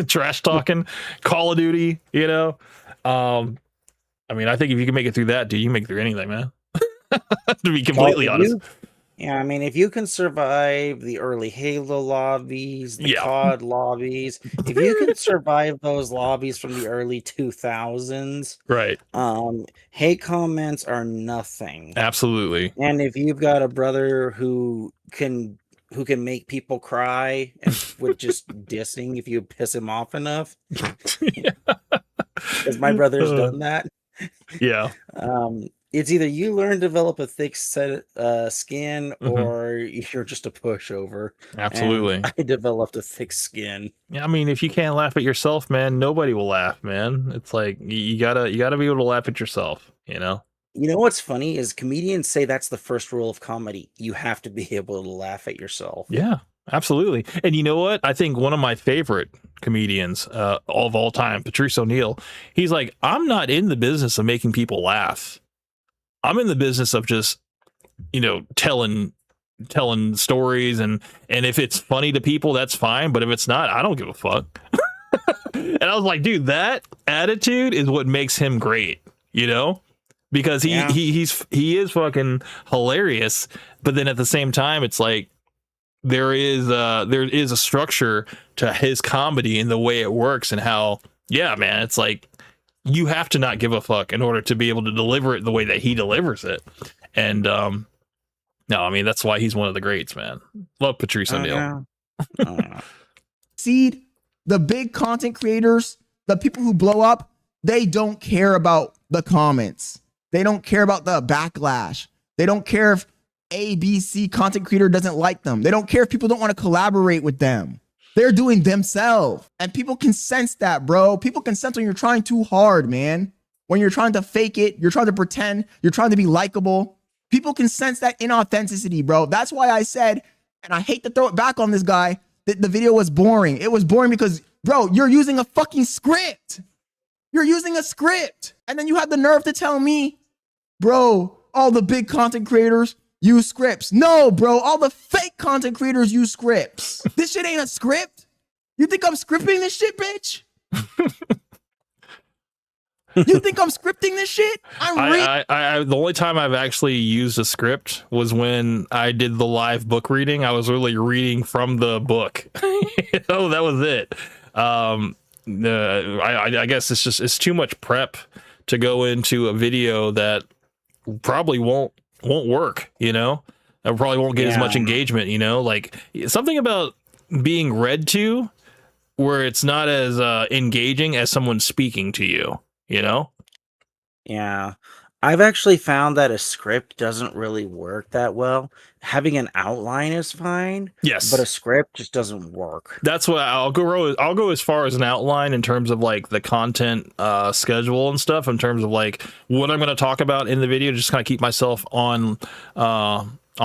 trash talking, Call of Duty, I mean, I think if you can make it through that, dude, you can make it through anything, man. To be completely honest. Yeah, I mean, if you can survive the early Halo lobbies, the COD lobbies, if you can survive those lobbies from the early 2000s, right? Hate comments are nothing. Absolutely. And if you've got a brother who can make people cry and with just dissing if you piss him off enough, because my brother's done that. Yeah. It's either you learn to develop a thick skin or you're just a pushover. Absolutely. And I developed a thick skin. Yeah, I mean, if you can't laugh at yourself, man, nobody will laugh, man. It's like you gotta be able to laugh at yourself, You know what's funny is comedians say that's the first rule of comedy. You have to be able to laugh at yourself. Yeah, absolutely. And you know what? I think one of my favorite comedians of all time, Patrice O'Neill, he's like, I'm not in the business of making people laugh. I'm in the business of just, telling stories, and if it's funny to people, that's fine. But if it's not, I don't give a fuck. And I was like, dude, that attitude is what makes him great, because he is fucking hilarious. But then at the same time, it's like there is a structure to his comedy and the way it works and how, yeah, man, it's like you have to not give a fuck in order to be able to deliver it the way that he delivers it. And no, I mean, that's why he's one of the greats, man. Love Patrice O'Neill. Seed, the big content creators, the people who blow up, they don't care about the comments. They don't care about the backlash. They don't care if ABC content creator doesn't like them. They don't care if people don't want to collaborate with them. They're doing themselves. And people can sense that, bro. People can sense when you're trying too hard, man. When you're trying to fake it, you're trying to pretend, you're trying to be likable. People can sense that inauthenticity, bro. That's why I said, and I hate to throw it back on this guy, that the video was boring. It was boring because, bro, you're using a fucking script. You're using a script. And then you have the nerve to tell me, bro, all the big content creators use scripts. No, bro, all the fake content creators use scripts. This shit ain't a script. You think I'm scripting this shit, bitch? You think I'm scripting this shit? I the only time I've actually used a script was when I did the live book reading. I was really reading from the book. That was it. I guess it's too much prep to go into a video that probably won't work, I probably won't get as much engagement, like something about being read to where it's not as engaging as someone speaking to you, you know? Yeah. I've actually found that a script doesn't really work that well. Having an outline is fine. Yes. But a script just doesn't work. That's what I'll go as far as an outline in terms of like the content schedule and stuff, in terms of like what I'm going to talk about in the video, just kind of keep myself on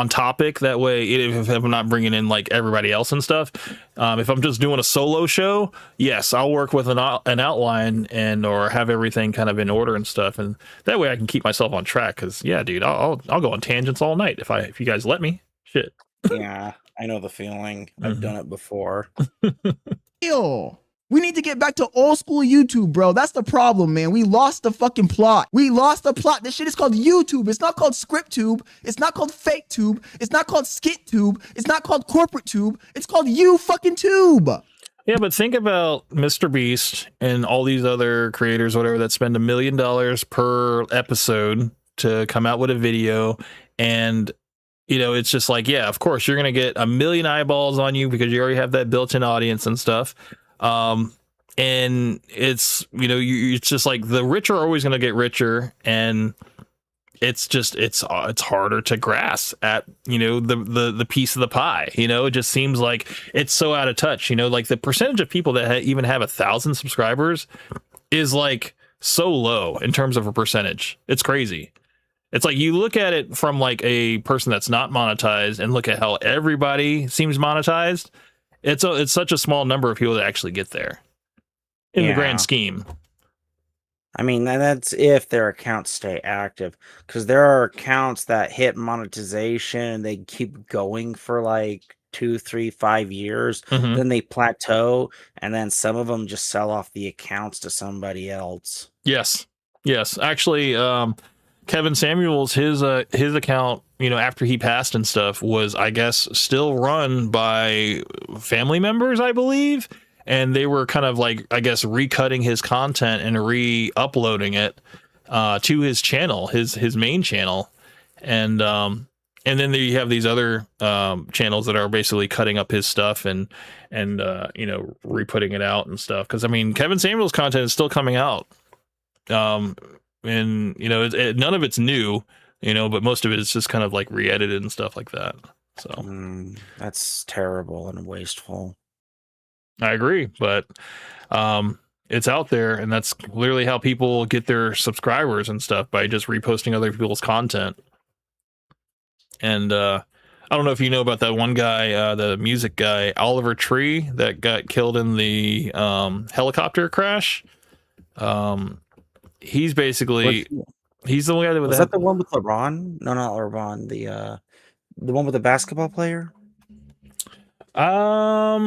topic. That way, if I'm not bringing in like everybody else and stuff, if I'm just doing a solo show, yes, I'll work with an outline and or have everything kind of in order and stuff, and that way I can keep myself on track. Because yeah, dude, I'll go on tangents all night if you guys let me. Shit. Yeah, I know the feeling. I've done it before. Yo, we need to get back to old school YouTube, bro. That's the problem, man. We lost the fucking plot. We lost the plot. This shit is called YouTube. It's not called script tube. It's not called fake tube. It's not called skit tube. It's not called corporate tube. It's called you fucking tube. Yeah, but think about Mr. Beast and all these other creators, whatever, that spend $1 million per episode to come out with a video. And, you know, it's just like, yeah, of course, you're going to get 1 million eyeballs on you because you already have that built-in audience and stuff. And it's, you know, it's just like the rich are always going to get richer, and it's just, it's harder to grasp at, you know, the piece of the pie. You know, it just seems like it's so out of touch. You know, like the percentage of people that even have 1,000 subscribers is like so low in terms of a percentage. It's crazy. It's like you look at it from like a person that's not monetized and look at how everybody seems monetized. It's such a small number of people that actually get there in the grand scheme. I mean, that's if their accounts stay active, because there are accounts that hit monetization, they keep going for like 2, 3, 5 years, then they plateau, and then some of them just sell off the accounts to somebody else. Yes. Actually, Kevin Samuels, his account, you know, after he passed and stuff, was, I guess, still run by family members, I believe. And they were kind of like, I guess, recutting his content and re-uploading it to his channel, his main channel. And then you have these other channels that are basically cutting up his stuff and you know, re-putting it out and stuff. Because, I mean, Kevin Samuels' content is still coming out. And, you know, none of it's new, you know, but most of it is just kind of like re-edited and stuff like that. So that's terrible and wasteful. I agree, but it's out there, and that's literally how people get their subscribers and stuff, by just reposting other people's content. And I don't know if you know about that one guy, the music guy, Oliver Tree, that got killed in the helicopter crash. He's basically he's the one guy that was that the one with LeBron? No, not LeBron. The one with the basketball player. I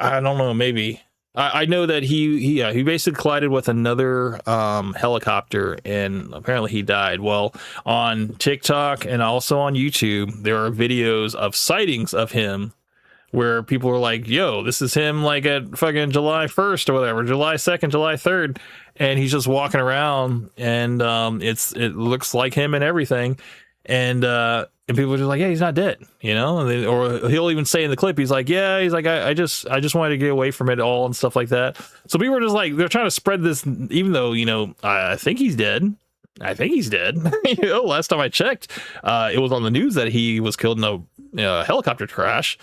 don't know. Maybe I know that he basically collided with another helicopter, and apparently he died. Well, on TikTok and also on YouTube, there are videos of sightings of him where people are like, yo, this is him like at fucking July 1st or whatever, July 2nd, July 3rd. And he's just walking around, and it looks like him and everything. And people are just like, yeah, he's not dead, you know? And or he'll even say in the clip, he's like, yeah, he's like, I just wanted to get away from it all and stuff like that. So people are just like, they're trying to spread this, even though, you know, I think he's dead. You know, last time I checked, it was on the news that he was killed in a helicopter crash.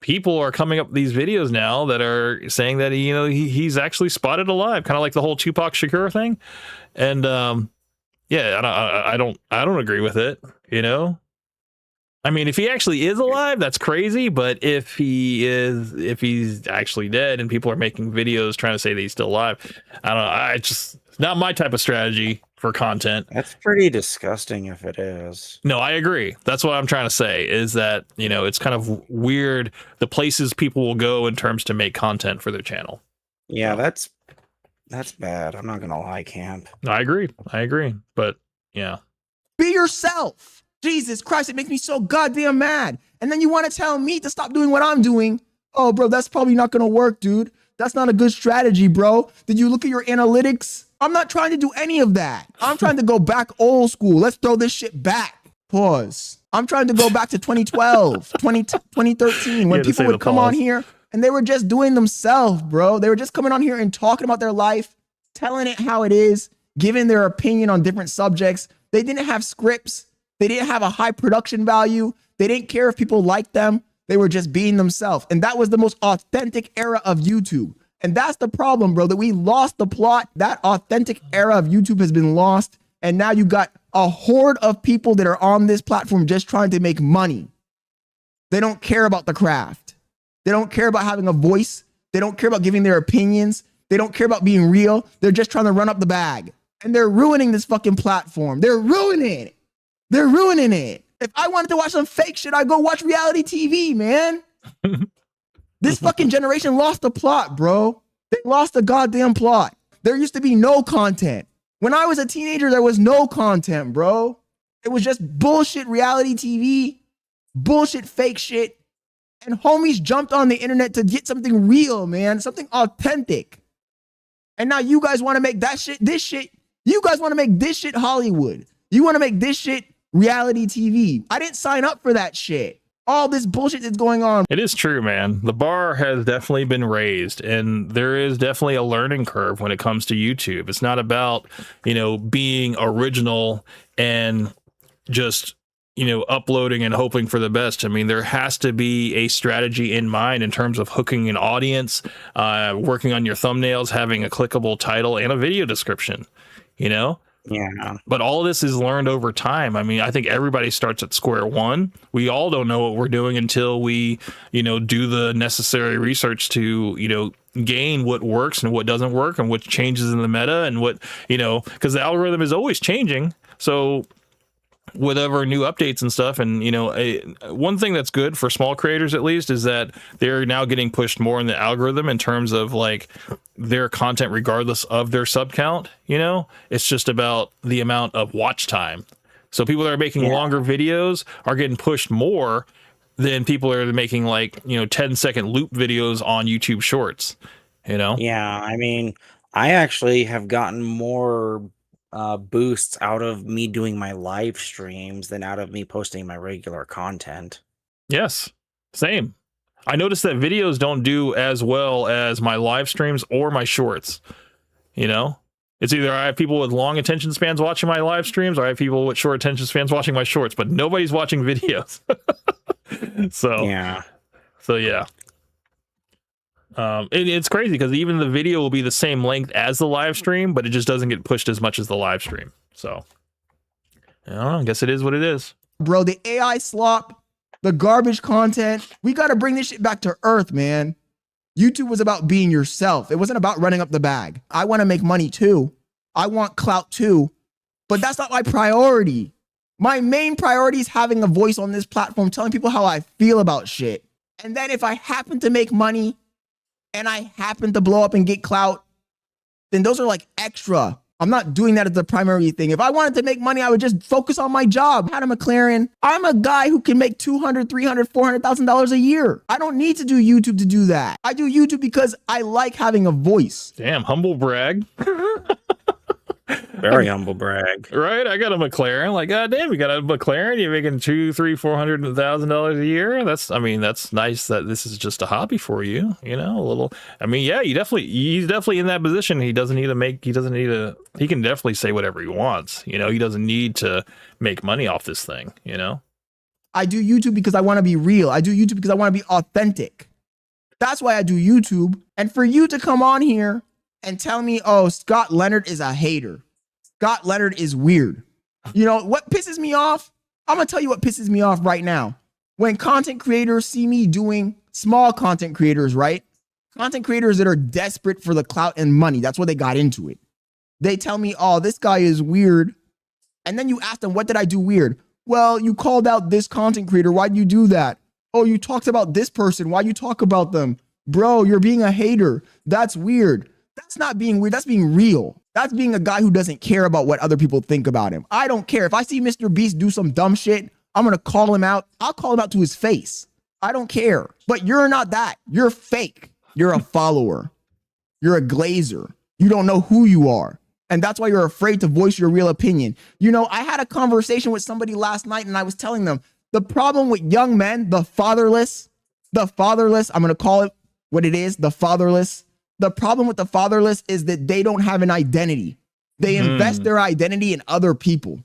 People are coming up with these videos now that are saying that he's actually spotted alive, kind of like the whole Tupac Shakur thing. And yeah, I don't agree with it, you know? I mean, if he actually is alive, that's crazy. But if he's actually dead and people are making videos trying to say that he's still alive, I don't know. It's not my type of strategy for content. That's pretty disgusting if it is. No, I agree. That's what I'm trying to say, is that, you know, it's kind of weird the places people will go in terms to make content for their channel. Yeah, that's bad. I'm not gonna lie, Camp. I agree. But yeah. Be yourself. Jesus Christ, it makes me so goddamn mad. And then you want to tell me to stop doing what I'm doing. Oh, bro, that's probably not gonna work, dude. That's not a good strategy, bro. Did you look at your analytics? I'm not trying to do any of that. I'm trying to go back old school. Let's throw this shit back. Pause. I'm trying to go back to 2012, 2013, when people would come on here And they were just doing themselves, bro. They were just coming on here and talking about their life, telling it how it is, giving their opinion on different subjects. They didn't have scripts. They didn't have a high production value. They didn't care if people liked them. They were just being themselves. And that was the most authentic era of YouTube. And that's the problem, bro, that we lost the plot. That authentic era of YouTube has been lost. And now you got a horde of people that are on this platform just trying to make money. They don't care about the craft. They don't care about having a voice. They don't care about giving their opinions. They don't care about being real. They're just trying to run up the bag. And they're ruining this fucking platform. They're ruining it. They're ruining it. If I wanted to watch some fake shit, I'd go watch reality TV, man. This fucking generation lost the plot, bro. They lost the goddamn plot. There used to be no content. When I was a teenager, there was no content, bro. It was just bullshit reality TV, bullshit fake shit. And homies jumped on the internet to get something real, man, something authentic. And now you guys want to make that shit, this shit. You guys want to make this shit Hollywood. You want to make this shit reality TV. I didn't sign up for that shit. All this bullshit that's going on. It is true, man. The bar has definitely been raised, and there is definitely a learning curve when it comes to YouTube. It's not about, being original and just, uploading and hoping for the best. I mean, there has to be a strategy in mind in terms of hooking an audience, working on your thumbnails, having a clickable title and a video description, Yeah. But all of this is learned over time. I mean, I think everybody starts at square one. We all don't know what we're doing until we, do the necessary research to, gain what works and what doesn't work and what changes in the meta and what, because the algorithm is always changing. So whatever new updates and stuff. And, one thing that's good for small creators, at least, is that they're now getting pushed more in the algorithm in terms of like their content, regardless of their sub count. It's just about the amount of watch time. So people that are making longer videos are getting pushed more than people that are making 10-second loop videos on YouTube Shorts, Yeah. I mean, I actually have gotten more boosts out of me doing my live streams than out of me posting my regular content. Yes, same. I noticed that videos don't do as well as my live streams or my shorts. It's either I have people with long attention spans watching my live streams, or I have people with short attention spans watching my shorts, but nobody's watching videos. So yeah. It's crazy because even the video will be the same length as the live stream, but it just doesn't get pushed as much as the live stream. So I don't know, I guess it is what it is. Bro, the AI slop, the garbage content, we got to bring this shit back to earth, man. YouTube was about being yourself. It wasn't about running up the bag. I want to make money too. I want clout too, but that's not my priority. My main priority is having a voice on this platform, telling people how I feel about shit. And then if I happen to make money and I happen to blow up and get clout, then those are like extra. I'm not doing that as the primary thing. If I wanted to make money, I would just focus on my job. I had a McLaren. I'm a guy who can make $200,000, $300,000, $400,000 a year. I don't need to do YouTube to do that. I do YouTube because I like having a voice. Damn, humble brag. Very humble brag. Right? I got a McLaren. Like, God damn, you got a McLaren. You're making $200,000, $300,000 a year. That's nice that this is just a hobby for you. A little. I mean, yeah, he's definitely in that position. He can definitely say whatever he wants. He doesn't need to make money off this thing. I do YouTube because I want to be real. I do YouTube because I want to be authentic. That's why I do YouTube. And for you to come on here and tell me, oh, Scott Leonard is a hater. Scott Leonard is weird. What pisses me off? I'm going to tell you what pisses me off right now. When content creators see me doing small content creators, right? Content creators that are desperate for the clout and money. That's why they got into it. They tell me, oh, this guy is weird. And then you ask them, what did I do weird? Well, you called out this content creator. Why'd you do that? Oh, you talked about this person. Why'd you talk about them? Bro, you're being a hater. That's weird. That's not being weird. That's being real. That's being a guy who doesn't care about what other people think about him. I don't care. If I see Mr. Beast do some dumb shit, I'm going to call him out. I'll call him out to his face. I don't care. But you're not that. You're fake. You're a follower. You're a glazer. You don't know who you are. And that's why you're afraid to voice your real opinion. I had a conversation with somebody last night and I was telling them the problem with young men, the fatherless, I'm going to call it what it is, the fatherless. The problem with the fatherless is that they don't have an identity. They invest their identity in other people.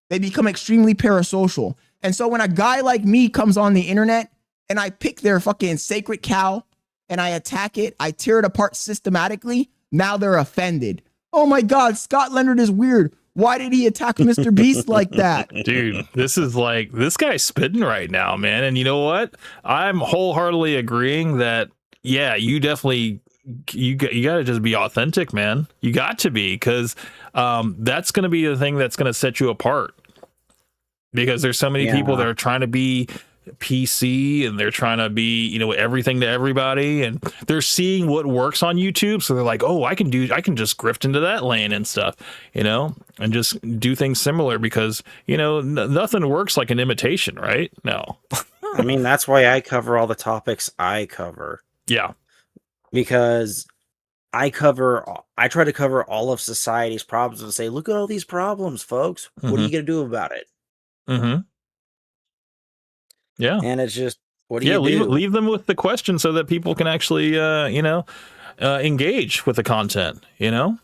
They become extremely parasocial. And so when a guy like me comes on the internet and I pick their fucking sacred cow and I attack it, I tear it apart systematically, now they're offended. Oh my God, Scott Leonard is weird. Why did he attack Mr. Beast like that? Dude, this is like, this guy's spitting right now, man. And you know what? I'm wholeheartedly agreeing that, yeah, you definitely, you got to just be authentic, man. You got to be, because that's going to be the thing that's going to set you apart. Because there's so many people that are trying to be PC and they're trying to be, you know, everything to everybody, and they're seeing what works on YouTube, so they're like, oh, I can just grift into that lane and stuff, you know, and just do things similar, because, you know, nothing works like an imitation, right? No. I mean, that's why I cover all the topics I cover. Yeah. Because I try to cover all of society's problems and say, look at all these problems, folks. What are you going to do about it? Mm-hmm. Yeah. And it's just, what do you do? Leave them with the question so that people can actually, you know, engage with the content, you know?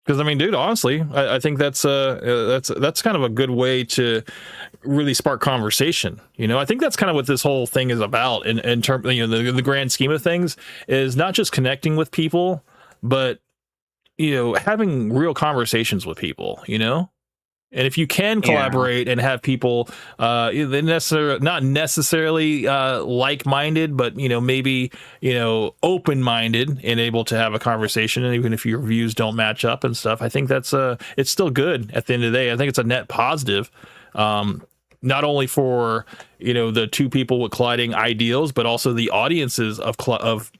Because I mean, dude, honestly, I think that's kind of a good way to really spark conversation. You know, I think that's kind of what this whole thing is about in terms, you know, the grand scheme of things is not just connecting with people, but, you know, having real conversations with people, you know? And if you can collaborate and have people, not necessarily like-minded, but, you know, maybe, you know, open-minded and able to have a conversation, and even if your views don't match up and stuff, I think that's it's still good at the end of the day. I think it's a net positive, not only for, you know, the two people with colliding ideals, but also the audiences of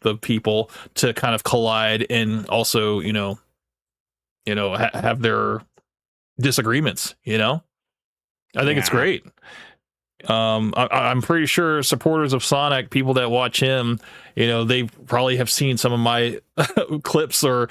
the people to kind of collide and also, you know, have their disagreements, you know. I think it's great. I'm pretty sure supporters of Sonic, people that watch him, you know, they probably have seen some of my clips or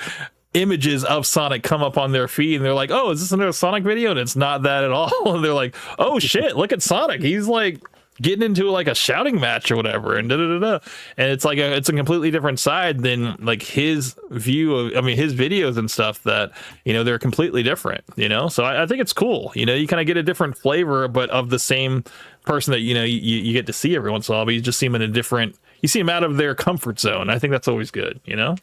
images of Sonic come up on their feed, and they're like, oh, is this another Sonic video? And it's not that at all. And they're like, oh shit, look at Sonic, he's like getting into like a shouting match or whatever, and and it's like it's a completely different side than like his view of, I mean, his videos and stuff that, you know, they're completely different, you know. So I think it's cool, you know, you kind of get a different flavor, but of the same person that, you know, you get to see every once in a while, but you just see them in a different, you see them out of their comfort zone. I think that's always good, you know.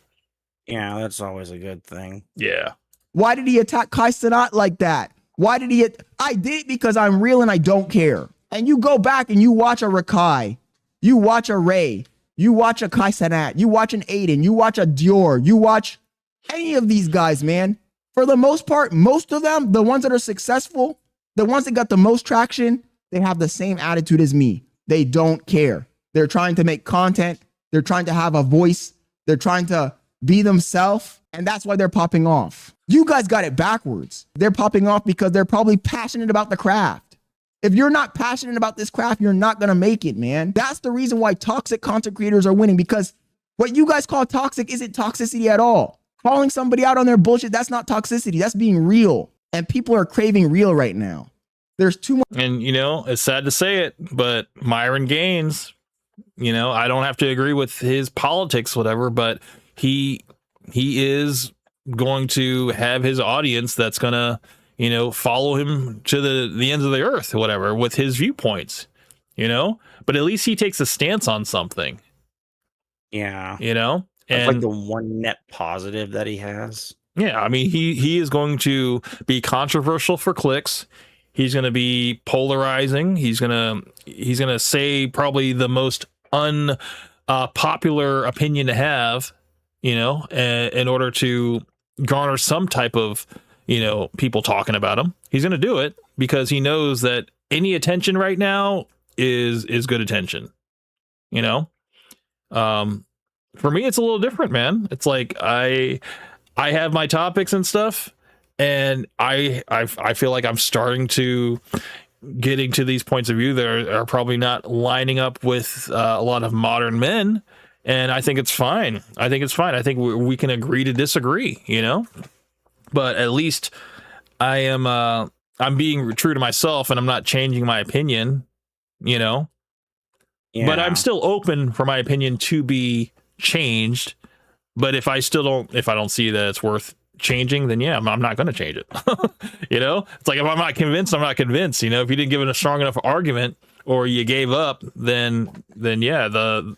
Yeah, that's always a good thing. Yeah. Why did he attack Kai Cenat like that? Why did he? I did because I'm real and I don't care. And you go back and you watch a Rakai, you watch a Ray, you watch a Kai Cenat, you watch an Aiden, you watch a Dior, you watch any of these guys, man. For the most part, most of them, the ones that are successful, the ones that got the most traction, they have the same attitude as me. They don't care. They're trying to make content. They're trying to have a voice. They're trying to be themselves. And that's why they're popping off. You guys got it backwards. They're popping off because they're probably passionate about the craft. If you're not passionate about this craft, you're not going to make it, man. That's the reason why toxic content creators are winning, because what you guys call toxic isn't toxicity at all. Calling somebody out on their bullshit, that's not toxicity. That's being real. And people are craving real right now. There's too much. And, you know, it's sad to say it, but Myron Gaines, you know, I don't have to agree with his politics, whatever, but he is going to have his audience that's going to, you know, follow him to the ends of the earth or whatever with his viewpoints, you know, but at least he takes a stance on something. Yeah. You know, that's like the one net positive that he has. Yeah. I mean, he is going to be controversial for clicks. He's going to be polarizing. He's going to say probably the most unpopular opinion to have, you know, in order to garner some type of, you know, people talking about him. He's going to do it because he knows that any attention right now is good attention, you know. For me, it's a little different, man. It's like I have my topics and stuff, and I feel like I'm starting to getting to these points of view that are probably not lining up with a lot of modern men, and I think it's fine. I think we can agree to disagree, you know. But at least I'm being true to myself, and I'm not changing my opinion, you know. But I'm Yeah. still open for my opinion to be changed. But if I don't see that it's worth changing, then yeah, I'm not going to change it. You know, it's like if I'm not convinced, I'm not convinced. You know, if you didn't give it a strong enough argument or you gave up, then yeah, the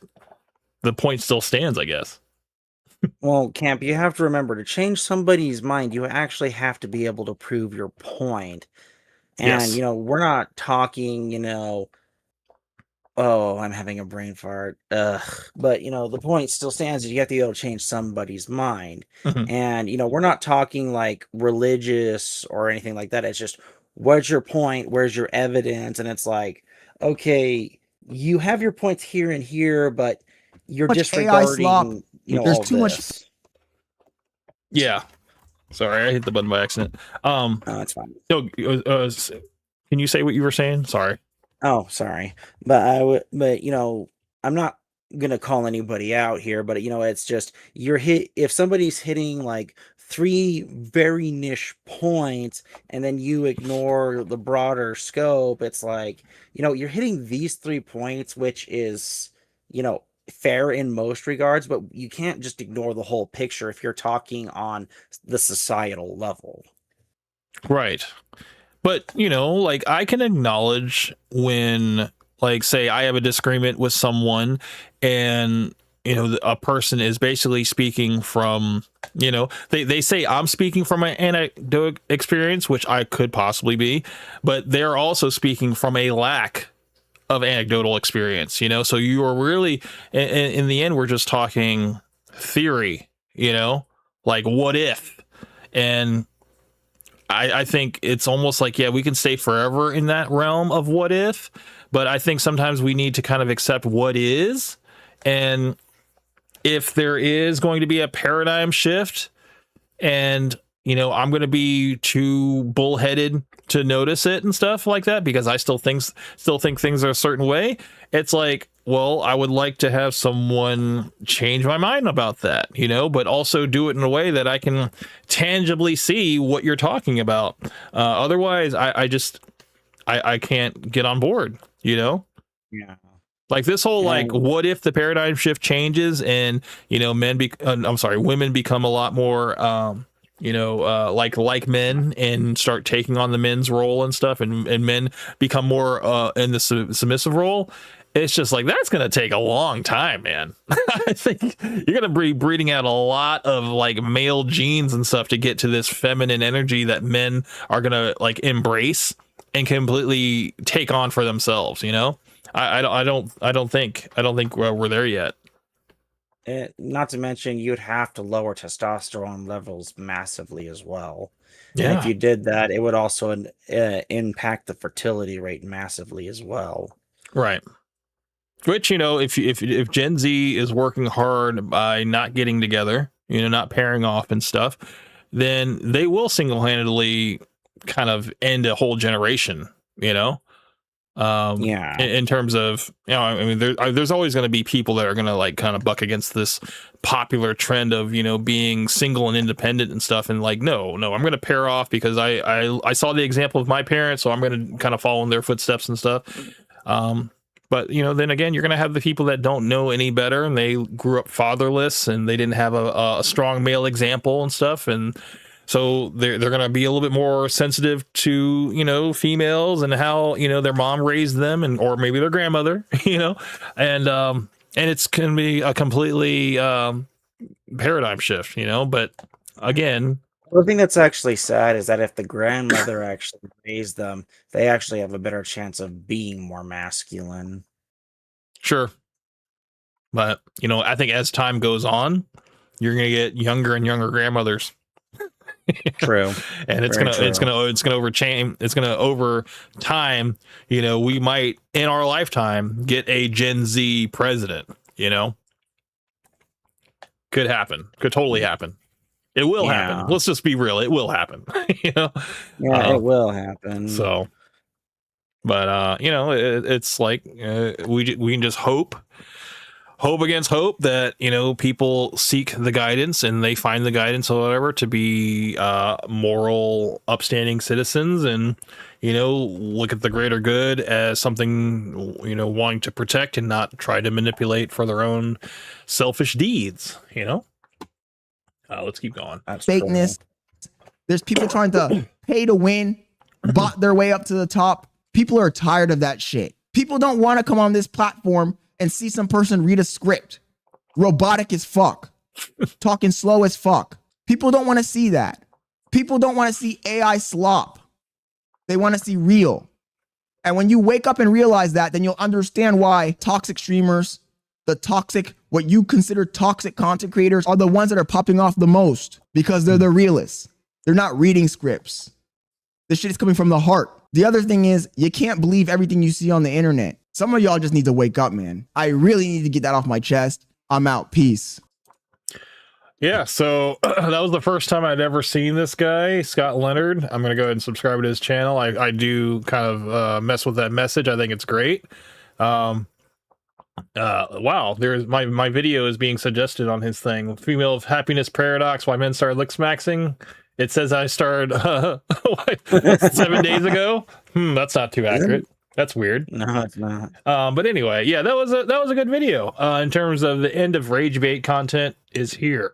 point still stands, I guess. Well, Camp, you have to remember to change somebody's mind, you actually have to be able to prove your point. And, Yes. we're not talking, oh, I'm having a brain fart. Ugh. But, the point still stands is you have to be able to change somebody's mind. Mhm. And, we're not talking like religious or anything like that. It's just, what's your point? Where's your evidence? And it's like, okay, you have your points here and here, but you're Much AI slop. disregarding, There's all too much. this. Yeah. Sorry, I hit the button by accident. Oh, that's fine. No, can you say what you were saying? Sorry. Oh, sorry. But I'm not gonna call anybody out here, but it's just if somebody's hitting like 3 very niche points and then you ignore the broader scope, it's like, you're hitting these 3 points, which is, fair in most regards, but you can't just ignore the whole picture if you're talking on the societal level. Right. But, like I can acknowledge when, like, say I have a disagreement with someone and, a person is basically speaking from, they say I'm speaking from an anecdote experience, which I could possibly be, but they're also speaking from a lack of anecdotal experience, so you are really, in the end, we're just talking theory, like what if, and I think it's almost like, yeah, we can stay forever in that realm of what if, but I think sometimes we need to kind of accept what is. And if there is going to be a paradigm shift and, I'm going to be too bullheaded to notice it and stuff like that, because I still think things are a certain way. It's like, well, I would like to have someone change my mind about that, but also do it in a way that I can tangibly see what you're talking about. Otherwise, I can't get on board, Yeah. Like this whole, like, what if the paradigm shift changes and, women become a lot more, like men and start taking on the men's role and stuff, and men become more in the submissive role. It's just like, that's going to take a long time, man. I think you're going to be breeding out a lot of like male genes and stuff to get to this feminine energy that men are going to like embrace and completely take on for themselves. I don't think we're there yet. Not to mention, you'd have to lower testosterone levels massively as well. Yeah. And if you did that, it would also impact the fertility rate massively as well. Right. Which, if Gen Z is working hard by not getting together, not pairing off and stuff, then they will single-handedly kind of end a whole generation, Yeah. in terms of, there's always going to be people that are going to like kind of buck against this popular trend of, being single and independent and stuff. And like, no, I'm going to pair off because I saw the example of my parents, so I'm going to kind of follow in their footsteps and stuff. But, then again, you're going to have the people that don't know any better and they grew up fatherless and they didn't have a strong male example and stuff. And so they're going to be a little bit more sensitive to, females and how, their mom raised them or maybe their grandmother, and it's going to be a completely paradigm shift, but again, the thing that's actually sad is that if the grandmother actually raised them, they actually have a better chance of being more masculine. Sure. But, I think as time goes on, you're going to get younger and younger grandmothers. True. And it's going to over time, we might in our lifetime get a Gen Z president, could happen. Could totally happen. It will happen. Let's just be real. It will happen. Yeah, it will happen. So, but it's like we can just hope hope against hope that, you know, people seek the guidance and they find the guidance or whatever to be moral, upstanding citizens and, you know, look at the greater good as something, you know, wanting to protect and not try to manipulate for their own selfish deeds, you know? Let's keep going. Fakeness. There's people trying to pay to win, bot their way up to the top. People are tired of that shit. People don't want to come on this platform and see some person read a script. Robotic as fuck. Talking slow as fuck. People don't want to see that. People don't want to see AI slop. They want to see real. And when you wake up and realize that, then you'll understand why toxic streamers, what you consider toxic content creators are the ones that are popping off the most because they're the realists. They're not reading scripts. This shit is coming from the heart. The other thing is you can't believe everything you see on the internet. Some of y'all just need to wake up, man. I really need to get that off my chest. I'm out. Peace. Yeah, so that was the first time I'd ever seen this guy, Scott Leonard. I'm going to go ahead and subscribe to his channel. I do kind of mess with that message. I think it's great. Wow, there's my video is being suggested on his thing. Female of Happiness Paradox, Why Men Started Looksmaxxing. It says I started 7 days ago. That's not too accurate. That's weird. No, it's not. But anyway, yeah, that was a good video. In terms of the end of rage bait content is here.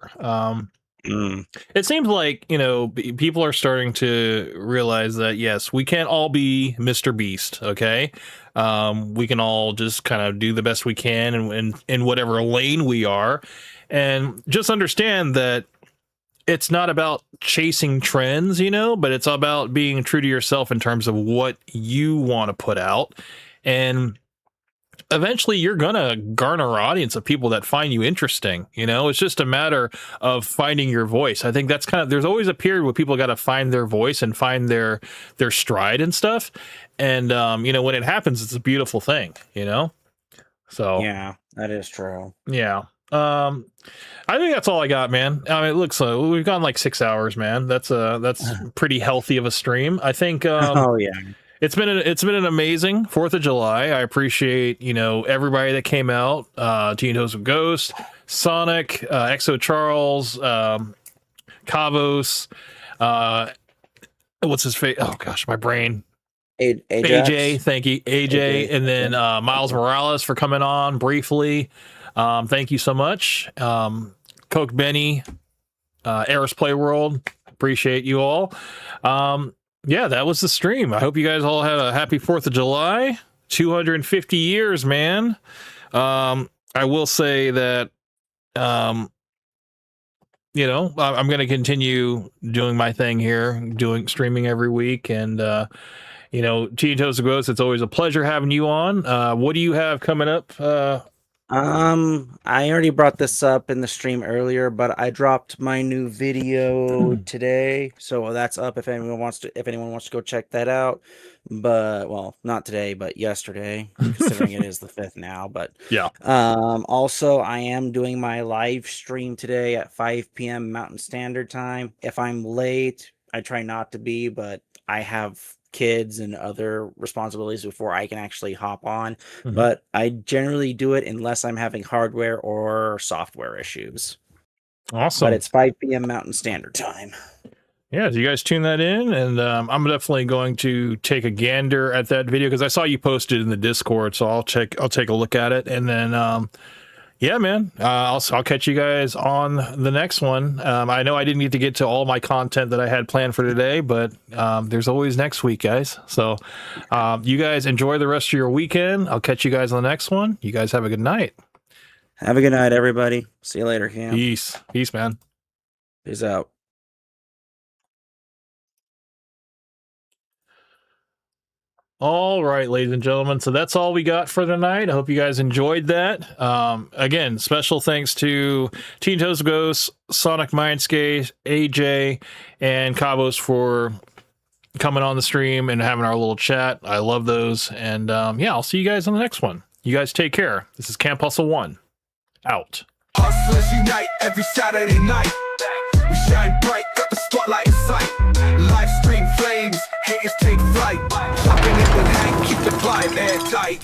It seems like, you know, people are starting to realize that yes, we can't all be Mr. Beast. Okay, we can all just kind of do the best we can in whatever lane we are, and just understand that it's not about chasing trends, you know, but it's about being true to yourself in terms of what you want to put out. And eventually you're going to garner an audience of people that find you interesting. You know, it's just a matter of finding your voice. I think that's kind of, there's always a period where people got to find their voice and find their stride and stuff. And, you know, when it happens, it's a beautiful thing, you know? So yeah, that is true. Yeah. I think that's all I got, man. I mean, it looks like we've gone like 6 hours, man. That's pretty healthy of a stream. I think. Oh yeah. It's been an amazing 4th of July. I appreciate, you know, everybody that came out. Teen Toes of Ghost, Sonic, Exo Charles, Kavos, what's his face? Oh gosh, my brain. AJ, thank you, AJ, and then Miles Morales for coming on briefly. Thank you so much. Coke Benny, Eris Playworld, appreciate you all. Yeah, that was the stream. I hope you guys all had a happy 4th of July. 250 years, man. I will say that, you know, I'm going to continue doing my thing here, streaming every week. And, you know, Teen Toes of Ghost, it's always a pleasure having you on. What do you have coming up? I already brought this up in the stream earlier, but I dropped my new video today, so that's up if anyone wants to go check that out. But well, not today, but yesterday, considering it is the 5th now. But yeah. Also, I am doing my live stream today at 5 p.m. Mountain Standard Time. If I'm late, I try not to be, but I have kids and other responsibilities before I can actually hop on. But I generally do it unless I'm having hardware or software issues. Awesome. But it's 5 p.m. Mountain Standard Time. Yeah, so you guys tune that in, and I'm definitely going to take a gander at that video because I saw you posted in the Discord, so I'll take a look at it, and then yeah, man, I'll catch you guys on the next one. I know I didn't get to get to all my content that I had planned for today, but there's always next week, guys. So you guys enjoy the rest of your weekend. I'll catch you guys on the next one. You guys have a good night. Have a good night, everybody. See you later, Cam. Peace, man. Peace out. All right, ladies and gentlemen. So that's all we got for tonight. I hope you guys enjoyed that. Again, special thanks to Teen Toes of Ghost, Sonic Mindscape, AJ, and Cabos for coming on the stream and having our little chat. I love those. And yeah, I'll see you guys on the next one. You guys take care. This is Camp Hustle 1. Out. Hustlers unite every Saturday night. We shine bright, got the spotlight in sight. Live stream flames, haters take flight. Popping it with Hank, keep the vibe airtight.